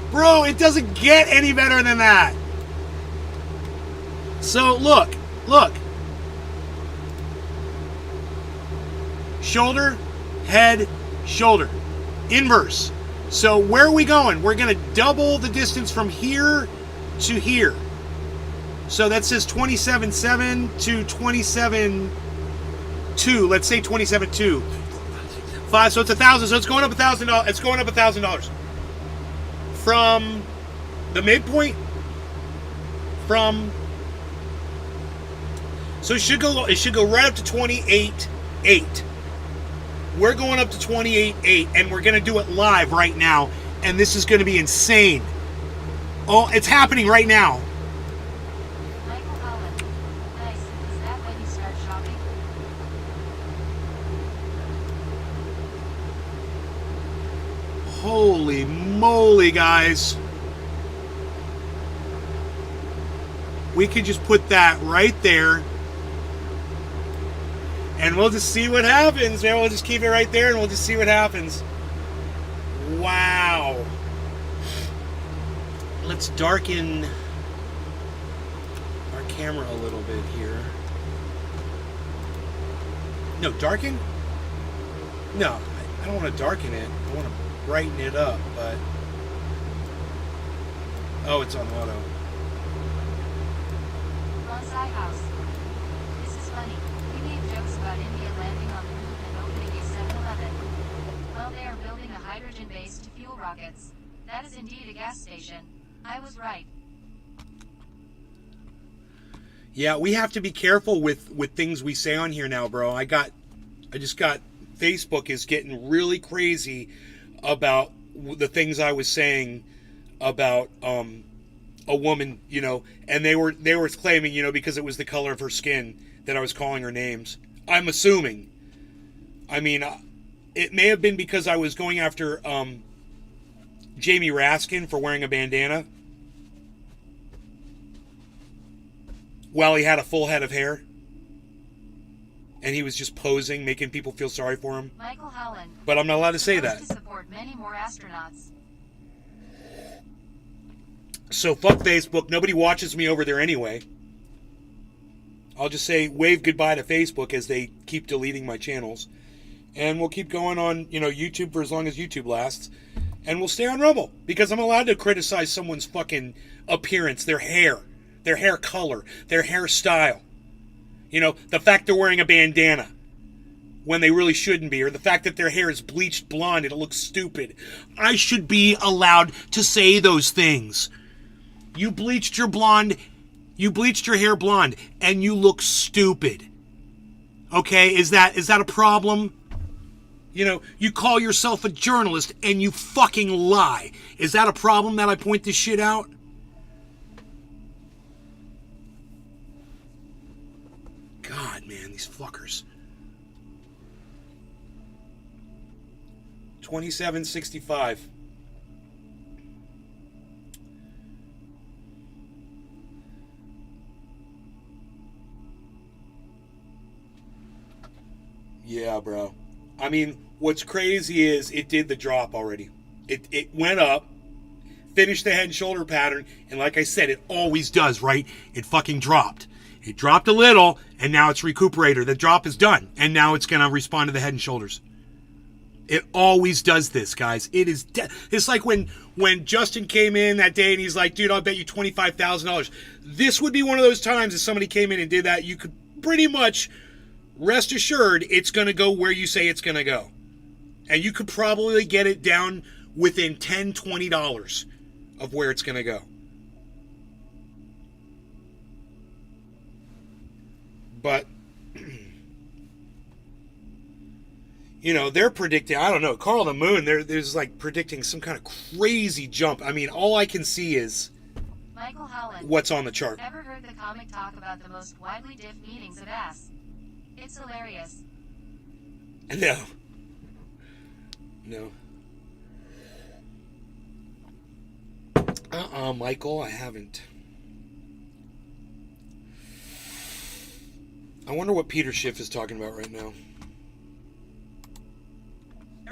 Speaker 2: Bro, it doesn't get any better than that. So, look. shoulder, head, shoulder. Inverse. So where are we going? We're going to double the distance from here to here. So that says 27.7 to 27.2. Let's say 27.2. 5. So it's 1,000. So it's going up $1,000. It's going up $1,000 from the midpoint. So it should go right up to 28.8. We're going up to 28.8, and we're going to do it live right now, and this is going to be insane. Oh, it's happening right now.
Speaker 1: Michael Holland. Nice. Is that when you start shopping?
Speaker 2: Holy moly, guys. We could just put that right there. And we'll just see what happens, man. We'll just keep it right there and we'll just see what happens. Wow. Let's darken our camera a little bit here. No, darken? No, I don't want to darken it. I want to brighten it up, but... Oh, it's on auto.
Speaker 1: Bonsai House. This is funny. We made jokes about India landing on the moon and opening a 7-Eleven. Well, they are building a hydrogen base to fuel rockets. That is indeed a gas station. I was right.
Speaker 2: Yeah, we have to be careful with things we say on here now, bro. I just got Facebook is getting really crazy about the things I was saying about a woman, you know, and they were claiming, you know, because it was the color of her skin that I was calling her names. I'm assuming. I mean, it may have been because I was going after Jamie Raskin for wearing a bandana while he had a full head of hair. And he was just posing, making people feel sorry for him.
Speaker 1: Michael Holland.
Speaker 2: But I'm not allowed to say that.
Speaker 1: To support many more astronauts.
Speaker 2: So fuck Facebook. Nobody watches me over there anyway. I'll just say wave goodbye to Facebook as they keep deleting my channels. And we'll keep going on, you know, YouTube for as long as YouTube lasts. And we'll stay on Rumble because I'm allowed to criticize someone's fucking appearance, their hair color, their hairstyle. You know, the fact they're wearing a bandana when they really shouldn't be, or the fact that their hair is bleached blonde and it looks stupid. I should be allowed to say those things. You bleached your hair blonde and you look stupid. Okay, is that a problem? You know, you call yourself a journalist and you fucking lie. Is that a problem that I point this shit out? God, man, these fuckers. 27.65. Yeah, bro. I mean, what's crazy is it did the drop already. It went up, finished the head and shoulder pattern, and like I said, it always does, right? It fucking dropped. It dropped a little, and now it's recuperator. The drop is done, and now it's going to respond to the head and shoulders. It always does this, guys. It is. It's like when Justin came in that day, and he's like, "Dude, I'll bet you $25,000." This would be one of those times if somebody came in and did that. You could pretty much rest assured it's going to go where you say it's going to go, and you could probably get it down within $10, $20 of where it's going to go. But, you know, they're predicting, I don't know, Carl the Moon, there's like predicting some kind of crazy jump. I mean, all I can see is
Speaker 1: Michael Holland.
Speaker 2: What's on the chart.
Speaker 1: Ever heard the comic talk about the most widely diffed meanings of ass? It's hilarious.
Speaker 2: No. Michael, I haven't. I wonder what Peter Schiff is talking about right now.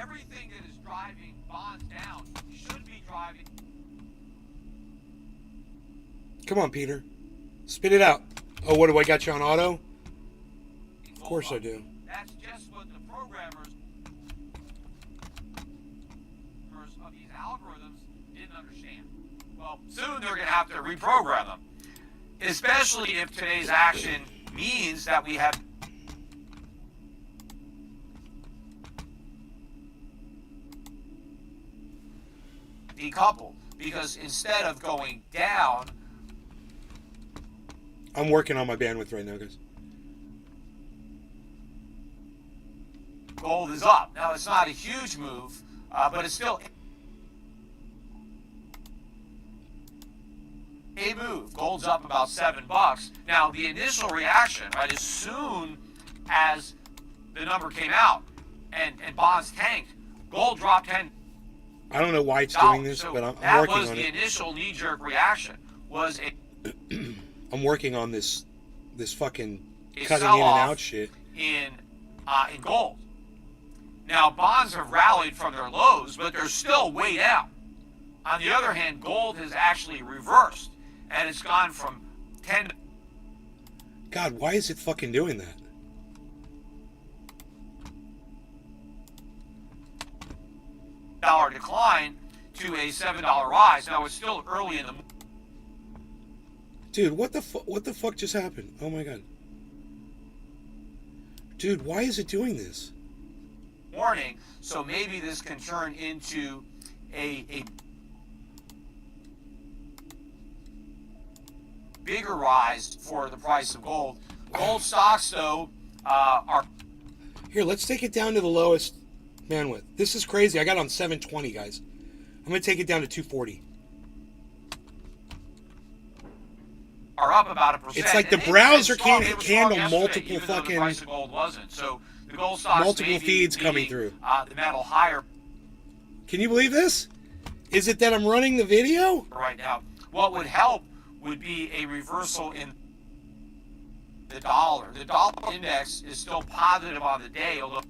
Speaker 4: Everything that is driving bonds down should be driving.
Speaker 2: Come on, Peter. Spit it out. Oh, what do I got you on auto? Of course I do.
Speaker 4: That's just
Speaker 8: what the programmers of these algorithms didn't understand. Well, soon they're going to have to reprogram them, especially if today's action means that we have decoupled, because instead of going down,
Speaker 2: I'm working on my bandwidth right now, guys.
Speaker 8: gold is up. Now, it's not a huge move, but it's still a move. Gold's up about $7. Now, the initial reaction, right, as soon as the number came out and bonds tanked, gold dropped 10.
Speaker 2: I don't know why it's doing this,
Speaker 8: so
Speaker 2: but I'm
Speaker 8: that
Speaker 2: working
Speaker 8: was
Speaker 2: on
Speaker 8: the
Speaker 2: it.
Speaker 8: initial knee-jerk reaction. Was
Speaker 2: I'm working on this fucking
Speaker 8: a
Speaker 2: cutting in and
Speaker 8: sell-off
Speaker 2: out shit.
Speaker 8: in gold. Now, bonds have rallied from their lows, but they're still way down. On the other hand, gold has actually reversed, and it's gone from 10
Speaker 2: God, why is it fucking doing that?
Speaker 8: $1 decline to a $7 rise. Now, it's still early in the
Speaker 2: Dude, what the fuck just happened? Oh my god. Dude, why is it doing this?
Speaker 8: morning, so maybe this can turn into a bigger rise for the price of gold. Gold stocks, though, are
Speaker 2: Here, let's take it down to the lowest bandwidth. This is crazy. I got it on 720, guys. I'm going to take it down to 240.
Speaker 8: up about 1%.
Speaker 2: It's like the
Speaker 8: And they-
Speaker 2: browser
Speaker 8: they strong-
Speaker 2: can't
Speaker 8: they were strong
Speaker 2: handle
Speaker 8: yesterday,
Speaker 2: multiple
Speaker 8: even though the
Speaker 2: fucking-
Speaker 8: price of gold wasn't. So the gold stocks
Speaker 2: multiple
Speaker 8: may be
Speaker 2: feeds coming
Speaker 8: leading,
Speaker 2: through.
Speaker 8: The metal higher
Speaker 2: Can you believe this? Is it that I'm running the video?
Speaker 8: right now. What would help would be a reversal in the dollar. The dollar index is still positive on the day, although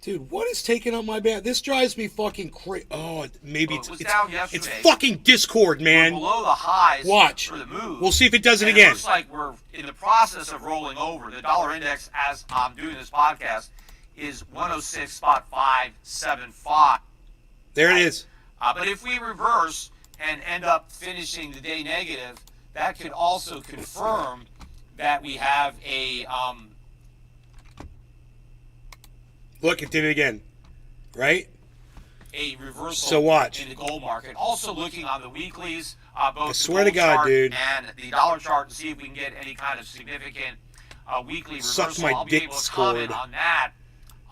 Speaker 2: Dude, what is taking up my band? This drives me fucking crazy. Oh, maybe
Speaker 8: it was down yesterday.
Speaker 2: it's fucking Discord,
Speaker 8: we're
Speaker 2: man.
Speaker 8: below the highs
Speaker 2: Watch.
Speaker 8: for the move.
Speaker 2: We'll see if it does it
Speaker 8: And
Speaker 2: again.
Speaker 8: It looks like we're in the process of rolling over. The dollar index, as I'm doing this podcast, is 106.575.
Speaker 2: There it is.
Speaker 8: But if we reverse and end up finishing the day negative, that could also confirm that we have a
Speaker 2: Look, it did it again. Right?
Speaker 8: reversal
Speaker 2: So watch.
Speaker 8: in the gold market. Also looking on the weeklies, both
Speaker 2: I swear to
Speaker 8: the gold
Speaker 2: God,
Speaker 8: chart
Speaker 2: dude.
Speaker 8: and the dollar chart, to see if we can get any kind of significant weekly
Speaker 2: Suck
Speaker 8: reversal.
Speaker 2: my
Speaker 8: I'll be
Speaker 2: dick
Speaker 8: able to comment
Speaker 2: scored.
Speaker 8: on that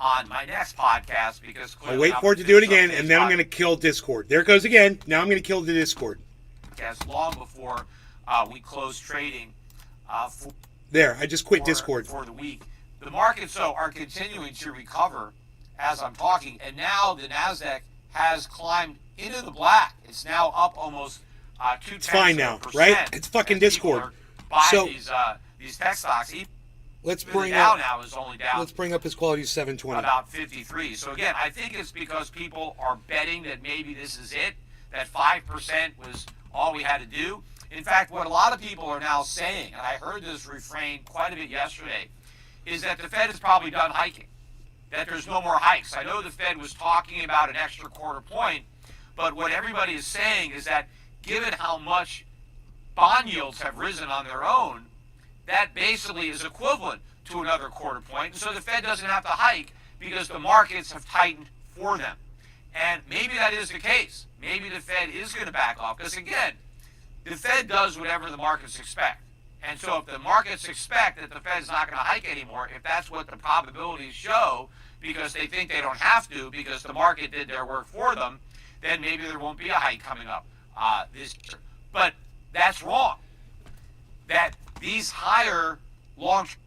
Speaker 8: on my next podcast because
Speaker 2: I'll wait for it to do it again, and then I'm going to kill Discord. There it goes again. Now I'm going to kill the Discord.
Speaker 8: podcast long before we close trading for
Speaker 2: There, I just quit Discord.
Speaker 8: for the week. The markets, though, are continuing to recover as I'm talking, and now the Nasdaq has climbed into the black. It's now up almost 2/10%.
Speaker 2: It's fine now, right? It's fucking
Speaker 8: as people
Speaker 2: Discord.
Speaker 8: are buying
Speaker 2: So-
Speaker 8: these tech stocks. Even
Speaker 2: Let's
Speaker 8: the
Speaker 2: bring
Speaker 8: Dow
Speaker 2: up.
Speaker 8: now is only down
Speaker 2: Let's bring up his quality to 720.
Speaker 8: about 53. So again, I think it's because people are betting that maybe this is it, that 5% was all we had to do. In fact, what a lot of people are now saying, and I heard this refrain quite a bit yesterday, is that the Fed is probably done hiking, that there's no more hikes. I know the Fed was talking about an extra quarter point, but what everybody is saying is that given how much bond yields have risen on their own, that basically is equivalent to another quarter point. And so the Fed doesn't have to hike because the markets have tightened for them. And maybe that is the case. Maybe the Fed is going to back off. Because again, the Fed does whatever the markets expect. And so if the markets expect that the Fed's not going to hike anymore, if that's what the probabilities show, because they think they don't have to, because the market did their work for them, then maybe there won't be a hike coming up this year. But that's wrong. That these higher long-term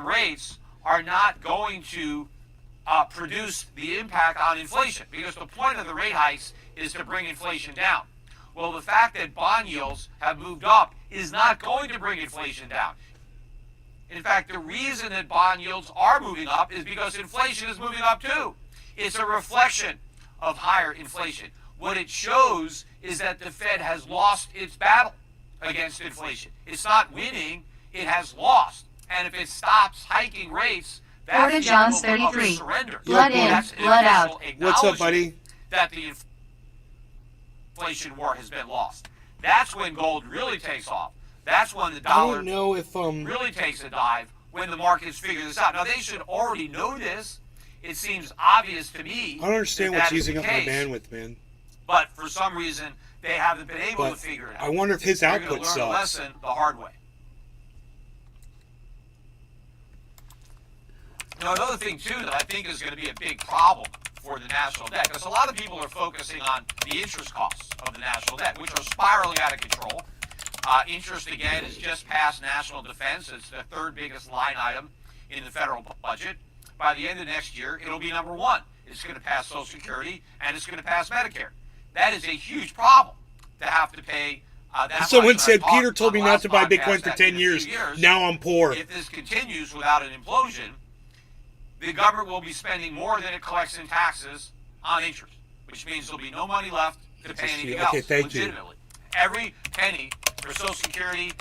Speaker 8: rates are not going to produce the impact on inflation, because the point of the rate hikes is to bring inflation down. Well, the fact that bond yields have moved up is not going to bring inflation down. In fact, the reason that bond yields are moving up is because inflation is moving up too. It's a reflection of higher inflation. What it shows is that the Fed has lost its battle. against inflation. It's not winning, it has lost. And if it stops hiking rates, that's
Speaker 1: Porta
Speaker 8: the
Speaker 1: Johns
Speaker 8: equivalent of a
Speaker 1: 33.
Speaker 8: surrender.
Speaker 1: Blood in,
Speaker 8: That's an
Speaker 1: blood out.
Speaker 8: official
Speaker 2: What's up, buddy?
Speaker 8: acknowledgement that the inflation war has been lost. That's when gold really takes off. That's when the
Speaker 2: I
Speaker 8: dollar
Speaker 2: don't know if
Speaker 8: really takes a dive, when the markets figure this out. Now, they should already know this. It seems obvious to me.
Speaker 2: I don't understand
Speaker 8: that
Speaker 2: what's
Speaker 8: that is
Speaker 2: using
Speaker 8: the
Speaker 2: up my
Speaker 8: case,
Speaker 2: bandwidth, man.
Speaker 8: But for some reason, they haven't been able
Speaker 2: But
Speaker 8: to figure it out.
Speaker 2: I wonder if his
Speaker 8: They're gonna
Speaker 2: output
Speaker 8: learn a
Speaker 2: sucks.
Speaker 8: lesson the hard way. Now, another thing, too, that I think is going to be a big problem for the national debt, because a lot of people are focusing on the interest costs of the national debt, which are spiraling out of control. Interest, again, is just past national defense. It's the third biggest line item in the federal budget. By the end of next year, it'll be number one. It's going to pass Social Security, and it's going to pass Medicare. That is a huge problem to have to pay that much.
Speaker 2: Someone
Speaker 8: And I
Speaker 2: said,
Speaker 8: talked
Speaker 2: Peter
Speaker 8: on
Speaker 2: told
Speaker 8: the
Speaker 2: me not
Speaker 8: last
Speaker 2: to buy
Speaker 8: podcast
Speaker 2: Bitcoin for
Speaker 8: that
Speaker 2: 10
Speaker 8: in a
Speaker 2: years.
Speaker 8: few years,
Speaker 2: Now I'm poor.
Speaker 8: if this continues without an implosion, the government will be spending more than it collects in taxes on interest, which means there'll be no money left to pay anything
Speaker 2: Okay,
Speaker 8: else,
Speaker 2: thank you.
Speaker 8: legitimately. Every penny for Social Security,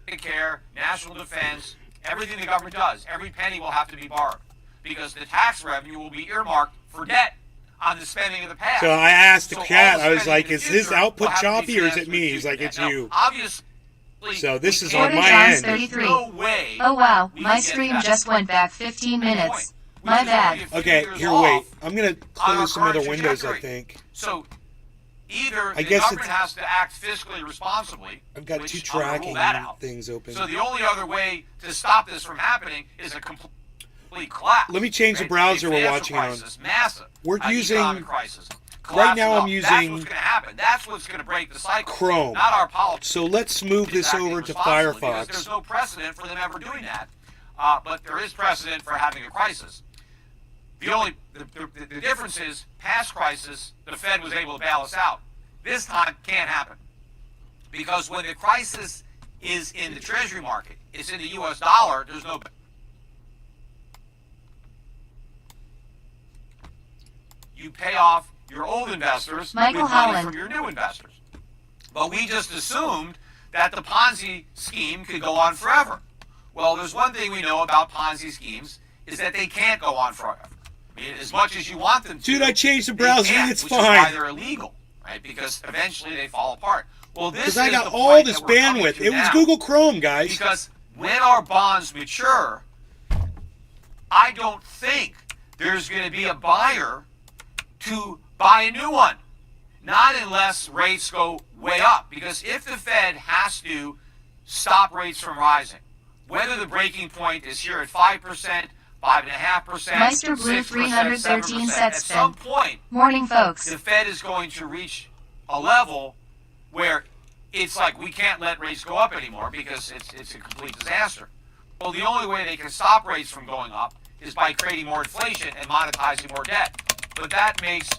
Speaker 8: Medicare, national defense, everything the government does, every penny will have to be borrowed, because the tax revenue will be earmarked for debt on the spending of the past.
Speaker 2: So I asked the
Speaker 8: So all
Speaker 2: cat,
Speaker 8: the
Speaker 2: I was
Speaker 8: spending
Speaker 2: like,
Speaker 8: in the
Speaker 2: is his
Speaker 8: future will
Speaker 2: output
Speaker 8: have to be
Speaker 2: choppy or is it
Speaker 8: financed
Speaker 2: me?
Speaker 8: with
Speaker 2: He's like,
Speaker 8: debt.
Speaker 2: it's
Speaker 8: Now,
Speaker 2: you.
Speaker 8: obviously,
Speaker 2: So this
Speaker 8: we
Speaker 2: is
Speaker 8: can't-
Speaker 2: on my
Speaker 1: Johns
Speaker 2: end.
Speaker 1: 33.
Speaker 8: no way
Speaker 1: Oh wow,
Speaker 8: we
Speaker 1: my
Speaker 8: can get
Speaker 1: stream
Speaker 8: that
Speaker 1: just went back 15 minutes.
Speaker 8: which
Speaker 1: My
Speaker 8: is
Speaker 1: bad.
Speaker 8: only a few
Speaker 2: Okay,
Speaker 8: years
Speaker 2: here,
Speaker 8: off.
Speaker 2: wait. I'm going to
Speaker 8: on our
Speaker 2: close some other
Speaker 8: current
Speaker 2: windows, I
Speaker 8: trajectory.
Speaker 2: think.
Speaker 8: So either
Speaker 2: I
Speaker 8: the
Speaker 2: guess
Speaker 8: government
Speaker 2: it's-
Speaker 8: has to act fiscally responsibly,
Speaker 2: I've got
Speaker 8: which
Speaker 2: two
Speaker 8: I'm gonna rule
Speaker 2: tracking
Speaker 8: that out.
Speaker 2: things open.
Speaker 8: So the only other way to stop this from happening is a complete collapse.
Speaker 2: Let me change the
Speaker 8: right?
Speaker 2: browser
Speaker 8: A
Speaker 2: we're
Speaker 8: financial
Speaker 2: watching on.
Speaker 8: crisis, massive.
Speaker 2: We're using-
Speaker 8: economic crisis.
Speaker 2: right now I'm
Speaker 8: collapse it up.
Speaker 2: using
Speaker 8: That's what's going to happen. That's what's going to break the cycle.
Speaker 2: Chrome.
Speaker 8: Not our politics.
Speaker 2: So let's move this
Speaker 8: acting
Speaker 2: over to
Speaker 8: responsibly, because
Speaker 2: Firefox.
Speaker 8: there's no precedent for them ever doing that, but there is precedent for having a crisis. The difference is, past crisis, the Fed was able to bail us out. This time can't happen, because when the crisis is in the Treasury market, it's in the U.S. dollar. There's no. You pay off your old investors
Speaker 1: Michael
Speaker 8: with money
Speaker 1: Holland.
Speaker 8: from your new investors. But we just assumed that the Ponzi scheme could go on forever. Well, there's one thing we know about Ponzi schemes, is that they can't go on forever. I mean, as much as you want them to.
Speaker 2: Dude, I changed the
Speaker 8: they
Speaker 2: browser
Speaker 8: can't,
Speaker 2: and it's
Speaker 8: which is why
Speaker 2: fine.
Speaker 8: they're illegal, right? Because eventually they fall apart. Well, this
Speaker 2: Because
Speaker 8: is
Speaker 2: I got
Speaker 8: the
Speaker 2: all
Speaker 8: point
Speaker 2: this
Speaker 8: that we're coming
Speaker 2: bandwidth.
Speaker 8: to
Speaker 2: It was
Speaker 8: now.
Speaker 2: Google Chrome, guys.
Speaker 8: Because when our bonds mature, I don't think there's going to be a buyer to buy a new one. Not unless rates go way up. Because if the Fed has to stop rates from rising, whether the breaking point is here at 5%, 5.5%,
Speaker 1: Meister Blue
Speaker 8: 6%,
Speaker 1: 313
Speaker 8: 7%,
Speaker 1: sets
Speaker 8: at some
Speaker 1: spin.
Speaker 8: point,
Speaker 1: Morning, folks.
Speaker 8: the Fed is going to reach a level where it's like we can't let rates go up anymore because it's a complete disaster. Well, the only way they can stop rates from going up is by creating more inflation and monetizing more debt. But that makes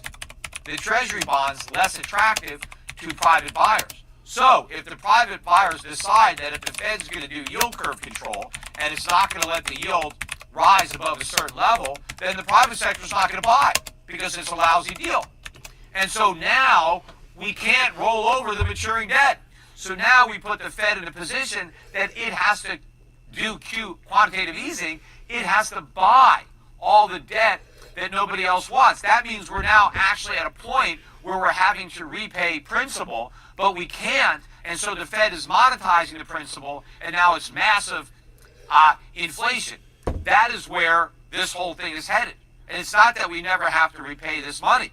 Speaker 8: the Treasury bonds less attractive to private buyers. So if the private buyers decide that if the Fed's going to do yield curve control and it's not going to let the yield rise above a certain level, then the private sector's not going to buy because it's a lousy deal. And so now we can't roll over the maturing debt. So now we put the Fed in a position that it has to do quantitative easing. It has to buy all the debt that nobody else wants. That means we're now actually at a point where we're having to repay principal, but we can't. And so the Fed is monetizing the principal, and now it's massive inflation. That is where this whole thing is headed. And it's not that we never have to repay this money.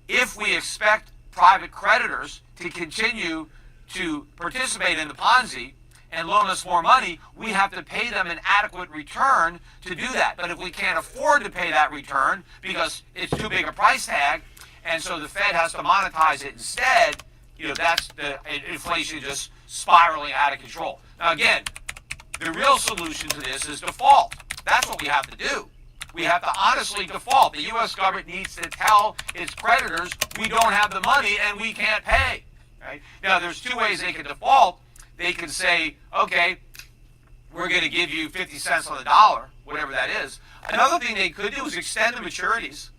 Speaker 8: If we expect private creditors to continue to participate in the Ponzi and loan us more money, we have to pay them an adequate return to do that. But if we can't afford to pay that return because it's too big a price tag, and so the Fed has to monetize it instead, that's the inflation just spiraling out of control. Now again, the real solution to this is default. That's what we have to do. We have to honestly default. The U.S. government needs to tell its creditors, we don't have the money and we can't pay. Right? Now, there's two ways they can default. They can say, okay, we're going to give you 50 cents on the dollar, whatever that is. Another thing they could do is extend the maturities.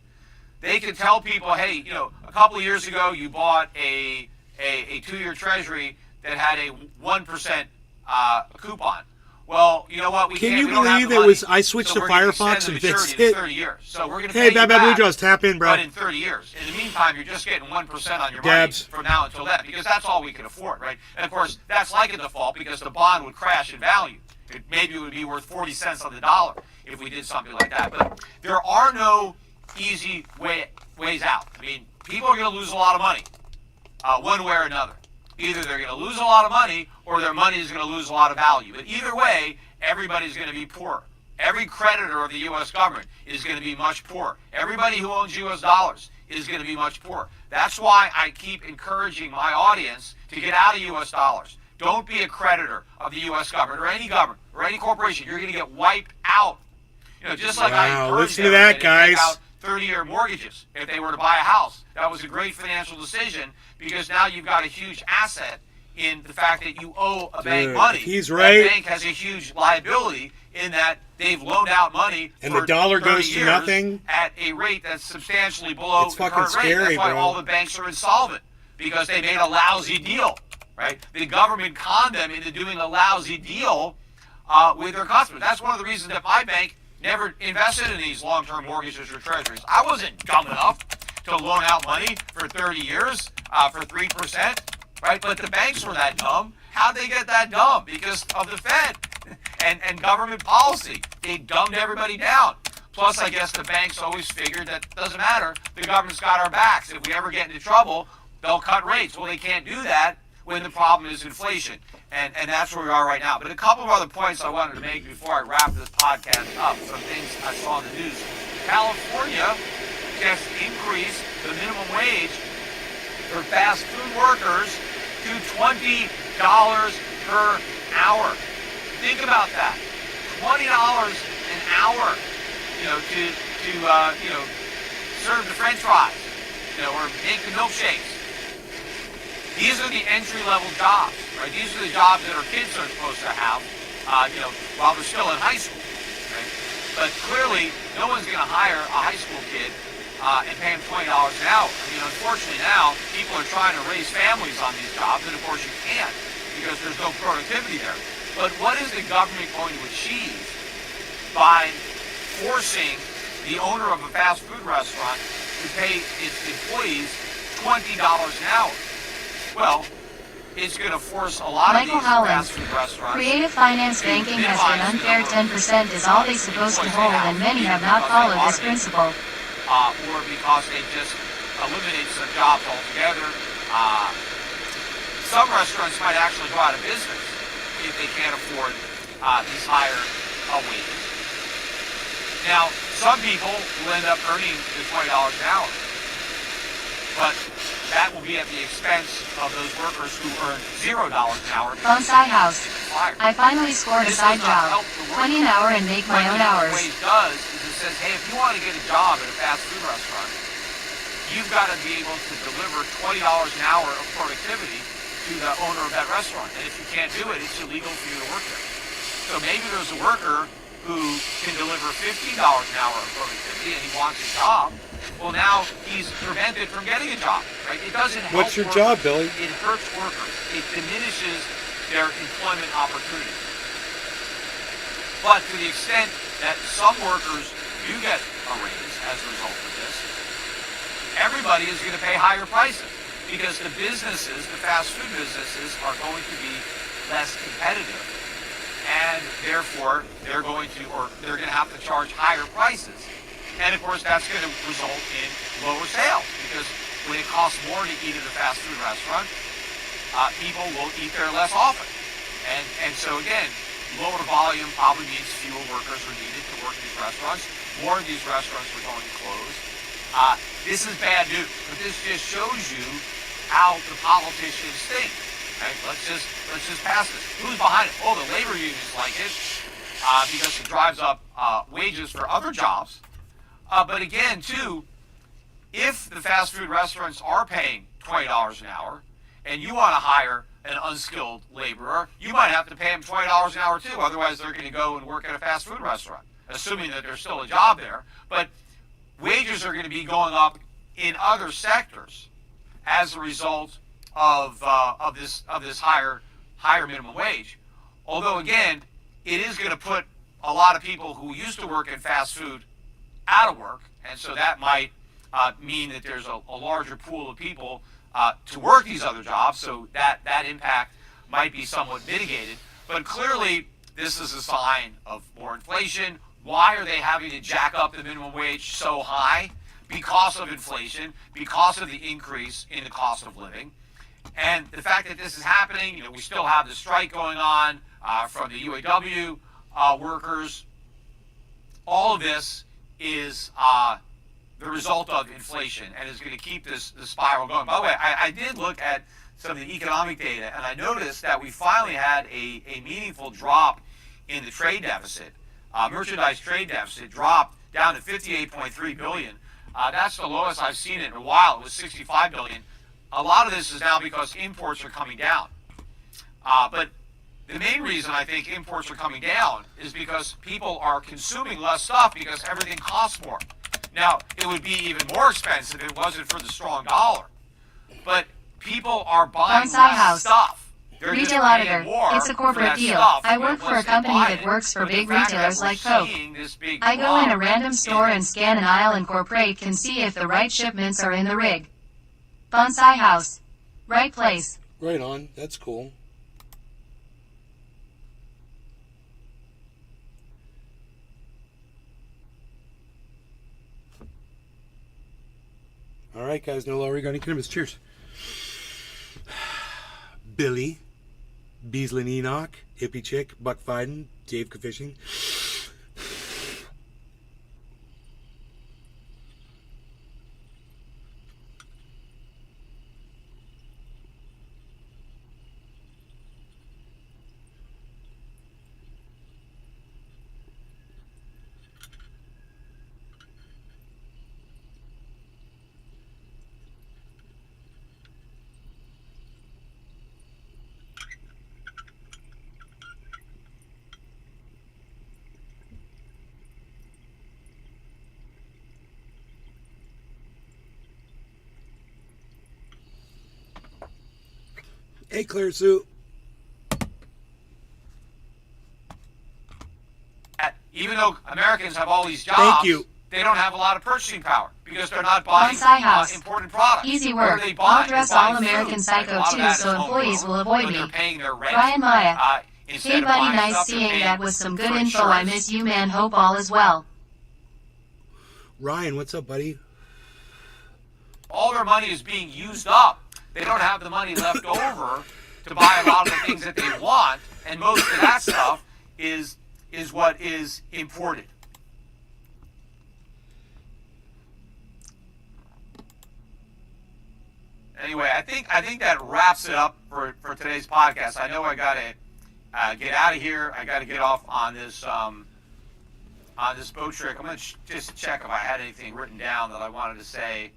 Speaker 8: They could tell people, hey, a couple of years ago you bought a a 2-year Treasury that had a 1% coupon. Well, you know what? We
Speaker 2: Can
Speaker 8: can't,
Speaker 2: you
Speaker 8: we don't have
Speaker 2: believe
Speaker 8: the
Speaker 2: it
Speaker 8: money,
Speaker 2: was? I switched
Speaker 8: so
Speaker 2: to
Speaker 8: we're gonna
Speaker 2: Firefox
Speaker 8: extend
Speaker 2: and
Speaker 8: the
Speaker 2: fixed
Speaker 8: maturity
Speaker 2: it.
Speaker 8: to 30 years. So we're going to
Speaker 2: Hey,
Speaker 8: pay you
Speaker 2: Bad
Speaker 8: back,
Speaker 2: Blue Jaws, tap in, bro.
Speaker 8: but in 30 years. In the meantime, you're just getting 1% on your
Speaker 2: Dabs.
Speaker 8: money from now until then, because that's all we can afford, right? And of course, that's like a default because the bond would crash in value. Maybe it would be worth 40 cents on the dollar if we did something like that. But there are no easy ways out. I mean, people are going to lose a lot of money, one way or another. Either they're going to lose a lot of money or their money is going to lose a lot of value. But either way, everybody's going to be poor. Every creditor of the U.S. government is going to be much poorer. Everybody who owns U.S. dollars is going to be much poorer. That's why I keep encouraging my audience to get out of U.S. dollars. Don't be a creditor of the U.S. government or any corporation. You're going to get wiped out. You know, just like I
Speaker 2: Wow,
Speaker 8: encourage
Speaker 2: listen to
Speaker 8: them
Speaker 2: that,
Speaker 8: take
Speaker 2: guys.
Speaker 8: out 30-year mortgages if they were to buy a house. That was a great financial decision because now you've got a huge asset in the fact that you owe a bank money.
Speaker 2: He's right.
Speaker 8: That bank has a huge liability in that they've loaned out money
Speaker 2: And
Speaker 8: for
Speaker 2: the dollar
Speaker 8: 30
Speaker 2: goes to
Speaker 8: years
Speaker 2: nothing.
Speaker 8: at a rate that's substantially below
Speaker 2: It's
Speaker 8: the
Speaker 2: fucking
Speaker 8: current rate.
Speaker 2: scary,
Speaker 8: That's why
Speaker 2: bro.
Speaker 8: all the banks are insolvent because they made a lousy deal, right? The government conned them into doing a lousy deal with their customers. That's one of the reasons that my bank never invested in these long-term mortgages or treasuries. I wasn't dumb enough to loan out money for 30 years for 3%, right? But the banks were that dumb. How'd they get that dumb? Because of the Fed and government policy. They dumbed everybody down. Plus, I guess the banks always figured that it doesn't matter. The government's got our backs. If we ever get into trouble, they'll cut rates. Well, they can't do that when the problem is inflation. And that's where we are right now. But a couple of other points I wanted to make before I wrap this podcast up. Some things I saw in the news. California just increased the minimum wage for fast food workers to $20 per hour. Think about that. $20 an hour, to serve the French fries, or make the milkshakes. These are the entry-level jobs, right? These are the jobs that our kids are supposed to have, while they're still in high school, right? But clearly, no one's going to hire a high school kid and pay him $20 an hour. I mean, unfortunately now, people are trying to raise families on these jobs, and of course you can't because there's no productivity there. But what is the government going to achieve by forcing the owner of a fast food restaurant to pay its employees $20 an hour? Well, it's going to force a lot
Speaker 1: Michael
Speaker 8: of these
Speaker 1: Howland.
Speaker 8: fast food restaurants.
Speaker 1: Creative finance banking has been unfair. 10% is all they supposed to hold, and many have not followed this principle.
Speaker 8: Or because they just eliminate some jobs altogether. Some restaurants might actually go out of business if they can't afford these higher wages. Now, some people will end up earning the $20 an hour, but that will be at the expense of those workers who earn $0 an hour.
Speaker 1: Bonsai house.
Speaker 8: Fired.
Speaker 1: I finally scored a
Speaker 8: This
Speaker 1: side
Speaker 8: does not
Speaker 1: job.
Speaker 8: help the workers.
Speaker 1: 20 an hour and make my own hours.
Speaker 8: What the wage does is it says, hey, if you want to get a job at a fast food restaurant, you've got to be able to deliver $20 an hour of productivity to the owner of that restaurant. And if you can't do it, it's illegal for you to work there. So maybe there's a worker who can deliver $15 an hour of productivity and he wants a job. Well, now he's prevented from getting a job, right? It doesn't help.
Speaker 2: What's your
Speaker 8: workers.
Speaker 2: job, Billy?
Speaker 8: It hurts workers. It diminishes their employment opportunities. But to the extent that some workers do get a raise as a result of this, everybody is going to pay higher prices because the businesses, the fast food businesses, are going to be less competitive, and therefore they're going to have to charge higher prices. And of course, that's going to result in lower sales because when it costs more to eat at a fast food restaurant, people will eat there less often. And so again, lower volume probably means fewer workers are needed to work these restaurants. More of these restaurants are going to close. This is bad news, but this just shows you how the politicians think. Right? Let's just pass this. Who's behind it? Oh, the labor unions like it because it drives up wages for other jobs. But again, too, if the fast food restaurants are paying $20 an hour and you want to hire an unskilled laborer, you might have to pay them $20 an hour too. Otherwise, they're going to go and work at a fast food restaurant, assuming that there's still a job there. But wages are going to be going up in other sectors as a result of this higher minimum wage. Although again, it is going to put a lot of people who used to work in fast food out of work, and so that might mean that there's a larger pool of people to work these other jobs. So that impact might be somewhat mitigated. But clearly, this is a sign of more inflation. Why are they having to jack up the minimum wage so high? Because of inflation, because of the increase in the cost of living. And the fact that this is happening, we still have the strike going on from the UAW workers. All of this is the result of inflation and is going to keep this spiral going. By the way, I did look at some of the economic data, and I noticed that we finally had a meaningful drop in the trade deficit. Merchandise trade deficit dropped down to $58.3 billion. That's the lowest I've seen it in a while. It was $65 billion. A lot of this is now because imports are coming down. But the main reason I think imports are coming down is because people are consuming less stuff because everything costs more. Now, it would be even more expensive if it wasn't for the strong dollar. But people are buying less stuff. They're
Speaker 1: Retail auditor. It's a corporate deal. I work for a company that works for big retailers like Coke. I go in a random store and scan an aisle, and corporate can see if the right shipments are in the rig. Bonsai house. Right place.
Speaker 2: Right on. That's cool. All right, guys. No lower regarding cannabis. Cheers. Billy, Beaslin Enoch, Hippie Chick, Buck Fiden, Dave Fishing. Hey, Clear Sue.
Speaker 8: Even though Americans have all these jobs,
Speaker 2: Thank you.
Speaker 8: They don't have a lot of purchasing power because they're not buying
Speaker 1: Bonsai house.
Speaker 8: important products.
Speaker 1: Easy
Speaker 8: What
Speaker 1: work.
Speaker 8: are they buying?
Speaker 1: I'll dress
Speaker 8: They're buying
Speaker 1: all American
Speaker 8: food.
Speaker 1: Psycho
Speaker 8: A lot of
Speaker 1: too,
Speaker 8: that
Speaker 1: so
Speaker 8: is
Speaker 1: employees
Speaker 8: homegrown.
Speaker 1: will avoid
Speaker 8: When
Speaker 1: me.
Speaker 8: they're paying their rent,
Speaker 1: Brian Maya.
Speaker 8: instead
Speaker 1: Hey
Speaker 8: of
Speaker 1: buddy,
Speaker 8: buying
Speaker 1: nice
Speaker 8: stuff, they're
Speaker 1: seeing
Speaker 8: paying
Speaker 1: that was some good
Speaker 8: for
Speaker 1: info. I
Speaker 8: insurance.
Speaker 1: miss you, man. Hope all is well.
Speaker 2: Ryan, what's up, buddy?
Speaker 8: All their money is being used up. They don't have the money left over to buy a lot of the things that they want, and most of that stuff is what is imported. Anyway, I think that wraps it up for today's podcast. I know I gotta get out of here. I gotta get off on this boat trick. I'm gonna just check if I had anything written down that I wanted to say.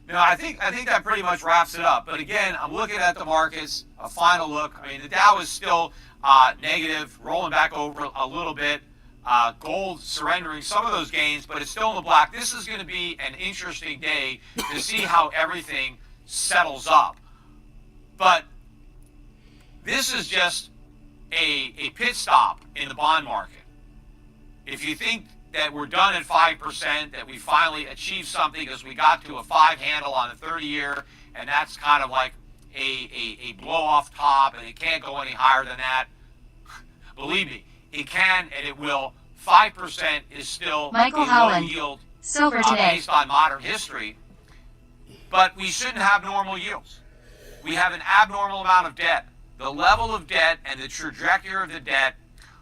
Speaker 8: No, I think that pretty much wraps it up. But again, I'm looking at the markets. A final look. I mean, the Dow is still negative, rolling back over a little bit. Gold surrendering some of those gains, but it's still in the black. This is going to be an interesting day to see how everything settles up. But this is just a pit stop in the bond market. If you think that we're done at 5%, that we finally achieved something because we got to a 5 handle on the 30-year, and that's kind of like a blow-off top, and it can't go any higher than that. Believe me, it can and it will. 5% is still
Speaker 1: Michael
Speaker 8: a low
Speaker 1: Howland.
Speaker 8: yield
Speaker 1: Silver today.
Speaker 8: based on modern history. But we shouldn't have normal yields. We have an abnormal amount of debt. The level of debt and the trajectory of the debt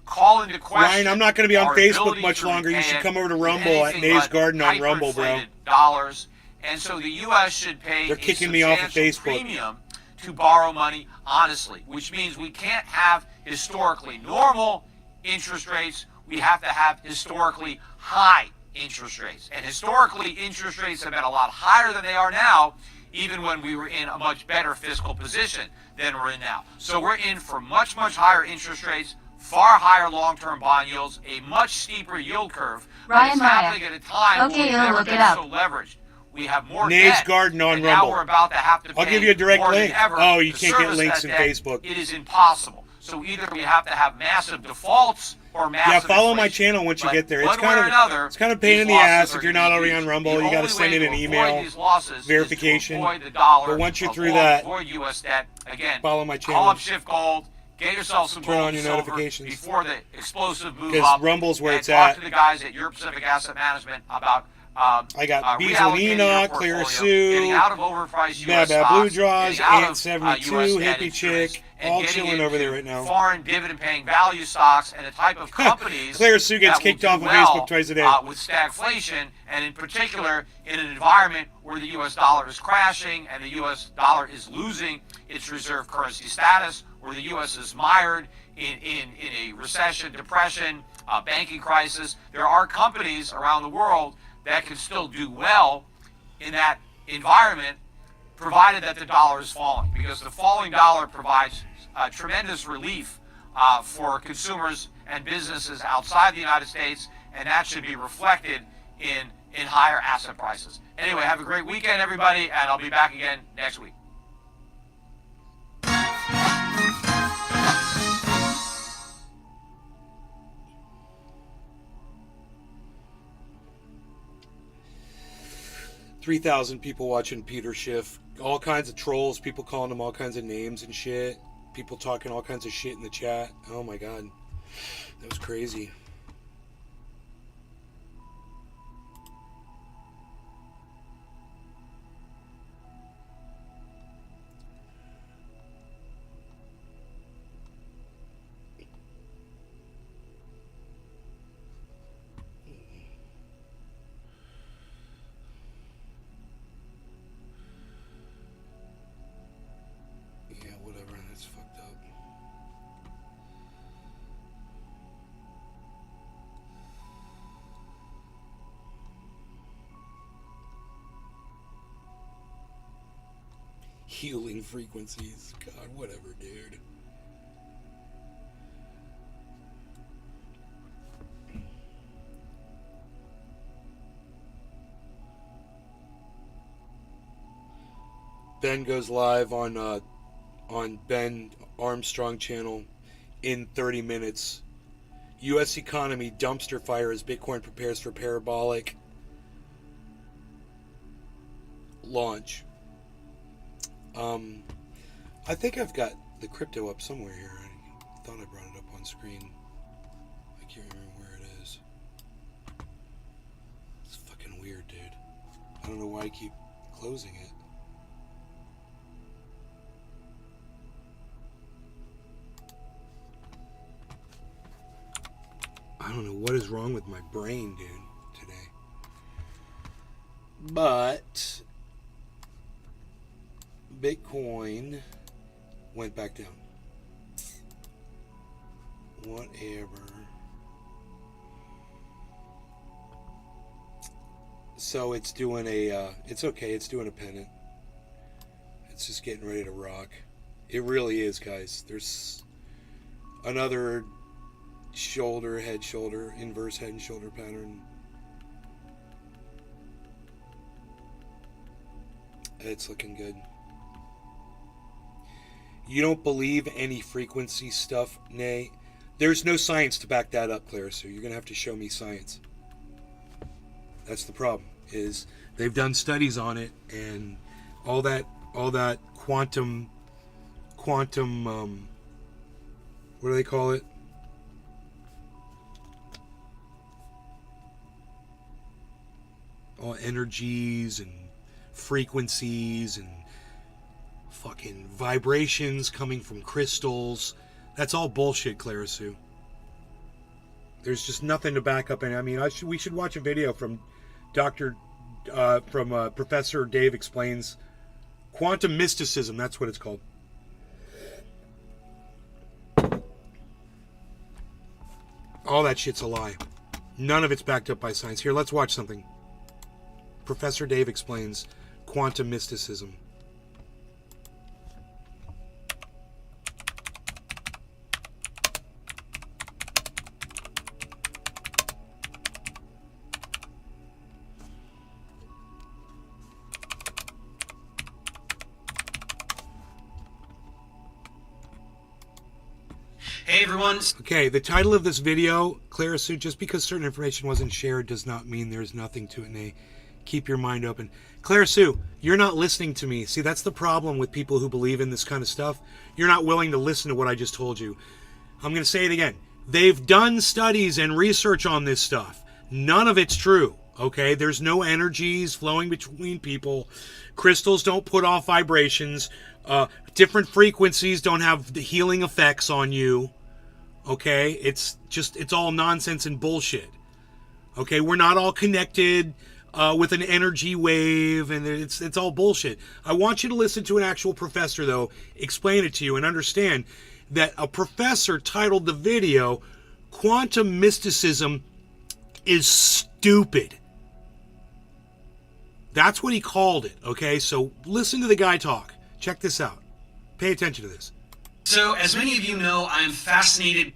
Speaker 8: call into question.
Speaker 2: Ryan, I'm not going to be on
Speaker 8: our
Speaker 2: Facebook
Speaker 8: ability
Speaker 2: much
Speaker 8: to
Speaker 2: longer. You
Speaker 8: repay
Speaker 2: should
Speaker 8: it
Speaker 2: come over to
Speaker 8: with
Speaker 2: Rumble at
Speaker 8: anything
Speaker 2: Nays
Speaker 8: but
Speaker 2: Garden on Rumble, bro.
Speaker 8: hyperinflated dollars. And so the U.S. should pay
Speaker 2: They're
Speaker 8: a
Speaker 2: kicking me off of
Speaker 8: substantial
Speaker 2: Facebook.
Speaker 8: premium to borrow money honestly, which means we can't have historically normal interest rates. We have to have historically high interest rates. And historically, interest rates have been a lot higher than they are now, even when we were in a much better fiscal position than we're in now. So we're in for much, much higher interest rates far higher long-term bond yields, a much steeper yield curve. But
Speaker 1: Ryan
Speaker 8: it's
Speaker 1: Maya.
Speaker 8: happening at a time
Speaker 1: Okay,
Speaker 8: when we've
Speaker 1: you'll
Speaker 8: never
Speaker 1: look
Speaker 8: been
Speaker 1: it up.
Speaker 8: so leveraged. We have more
Speaker 2: Nate's
Speaker 8: debt,
Speaker 2: Garden on
Speaker 8: and
Speaker 2: Rumble.
Speaker 8: now we're about to have to pay
Speaker 2: I'll give you a direct
Speaker 8: more than
Speaker 2: link.
Speaker 8: ever
Speaker 2: Oh, you
Speaker 8: to
Speaker 2: can't get
Speaker 8: service
Speaker 2: links
Speaker 8: that
Speaker 2: in
Speaker 8: debt.
Speaker 2: Facebook.
Speaker 8: It is impossible. So either we have to have massive defaults or massive
Speaker 2: Yeah, follow my
Speaker 8: inflation.
Speaker 2: channel once you
Speaker 8: But
Speaker 2: get there. It's
Speaker 8: one
Speaker 2: kind
Speaker 8: way or
Speaker 2: of
Speaker 8: another,
Speaker 2: it's kind of a pain
Speaker 8: these
Speaker 2: in the
Speaker 8: losses
Speaker 2: ass
Speaker 8: are
Speaker 2: if you're
Speaker 8: gonna
Speaker 2: not
Speaker 8: be
Speaker 2: already
Speaker 8: huge.
Speaker 2: on Rumble.
Speaker 8: The
Speaker 2: You got to
Speaker 8: only
Speaker 2: send
Speaker 8: way
Speaker 2: in
Speaker 8: to
Speaker 2: an
Speaker 8: avoid
Speaker 2: email
Speaker 8: these losses
Speaker 2: verification.
Speaker 8: is to avoid the dollar,
Speaker 2: But once you're through
Speaker 8: avoid-
Speaker 2: that,
Speaker 8: avoid U.S. debt. Again,
Speaker 2: follow my
Speaker 8: call
Speaker 2: channel.
Speaker 8: up Shift Gold, get yourself some
Speaker 2: Turn
Speaker 8: gold
Speaker 2: on
Speaker 8: and
Speaker 2: your
Speaker 8: silver
Speaker 2: notifications.
Speaker 8: before the explosive move
Speaker 2: 'Cause
Speaker 8: up.
Speaker 2: Rumble's where
Speaker 8: and
Speaker 2: it's
Speaker 8: talk
Speaker 2: at.
Speaker 8: to the guys at Your Pacific Asset Management about
Speaker 2: I got Beazle and
Speaker 8: reallocating your
Speaker 2: Enoch,
Speaker 8: portfolio,
Speaker 2: Clear Sue,
Speaker 8: getting out of overpriced
Speaker 2: Bad
Speaker 8: U.S.
Speaker 2: Bad
Speaker 8: stocks,
Speaker 2: Blue Draws,
Speaker 8: getting out
Speaker 2: Ant
Speaker 8: of
Speaker 2: 72,
Speaker 8: U.S. debt
Speaker 2: Hippie
Speaker 8: instruments,
Speaker 2: Chick,
Speaker 8: and
Speaker 2: all
Speaker 8: getting
Speaker 2: chilling over there
Speaker 8: into
Speaker 2: right now.
Speaker 8: Foreign dividend-paying value stocks and the type of companies
Speaker 2: Clear Sue gets
Speaker 8: that will
Speaker 2: kicked
Speaker 8: do
Speaker 2: off of
Speaker 8: well,
Speaker 2: Facebook twice a day.
Speaker 8: with stagflation, and in particular in an environment where the U.S. dollar is crashing and the U.S. dollar is losing its reserve currency status, where the U.S. is mired in a recession, depression, banking crisis. There are companies around the world that can still do well in that environment, provided that the dollar is falling, because the falling dollar provides tremendous relief for consumers and businesses outside the United States, and that should be reflected in higher asset prices. Anyway, have a great weekend, everybody, and I'll be back again next week.
Speaker 2: $3,000 people watching Peter Schiff. All kinds of trolls, people calling him all kinds of names and shit. People talking all kinds of shit in the chat. Oh my god. That was crazy. Yeah, whatever. That's fucked up. Healing frequencies. God, whatever, dude. Ben goes live on Ben Armstrong channel in 30 minutes. U.S. economy dumpster fire as Bitcoin prepares for parabolic launch. I think I've got the crypto up somewhere here. I thought I brought it up on screen. I can't remember where it is. It's fucking weird, dude. I don't know why I keep closing it. I don't know what is wrong with my brain, dude, today. But Bitcoin went back down. Whatever. So it's doing a, it's okay, it's doing a pennant. It's just getting ready to rock. It really is, guys. There's another shoulder, head, shoulder, inverse head and shoulder pattern. It's looking good. You don't believe any frequency stuff, Nay? There's no science to back that up, Claire, so you're going to have to show me science. That's the problem, is they've done studies on it, and all that quantum, what do they call it? All energies and frequencies and fucking vibrations coming from crystals. That's all bullshit, Clara Sue. There's just nothing to back up. And I mean, we should watch a video from Professor Dave Explains Quantum Mysticism. That's what it's called. All that shit's a lie. None of it's backed up by science. Here, let's watch something. Professor Dave Explains Quantum Mysticism.
Speaker 9: Hey everyone.
Speaker 2: Okay, the title of this video, Clara Sue, just because certain information wasn't shared does not mean there's nothing to it, Nay. Keep your mind open. Clara Sue, you're not listening to me. See, that's the problem with people who believe in this kind of stuff. You're not willing to listen to what I just told you. I'm going to say it again. They've done studies and research on this stuff. None of it's true, okay? There's no energies flowing between people. Crystals don't put off vibrations. Different frequencies don't have the healing effects on you, okay? It's all nonsense and bullshit, okay? We're not all connected with an energy wave, and it's all bullshit. I want you to listen to an actual professor, though, explain it to you and understand that a professor titled the video, Quantum Mysticism is Stupid. That's what he called it, okay? So listen to the guy talk. Check this out. Pay attention to this.
Speaker 9: So, as many of you know, I'm fascinated.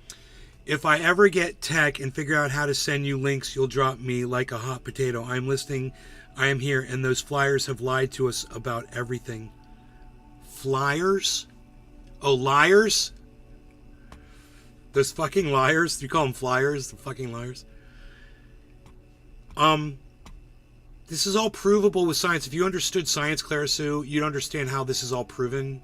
Speaker 2: If I ever get tech and figure out how to send you links, you'll drop me like a hot potato. I'm listening. I am here, and those flyers have lied to us about everything. Flyers? Oh, liars? Those fucking liars? Do you call them flyers? The fucking liars? This is all provable with science. If you understood science, Clara Sue, you'd understand how this is all proven.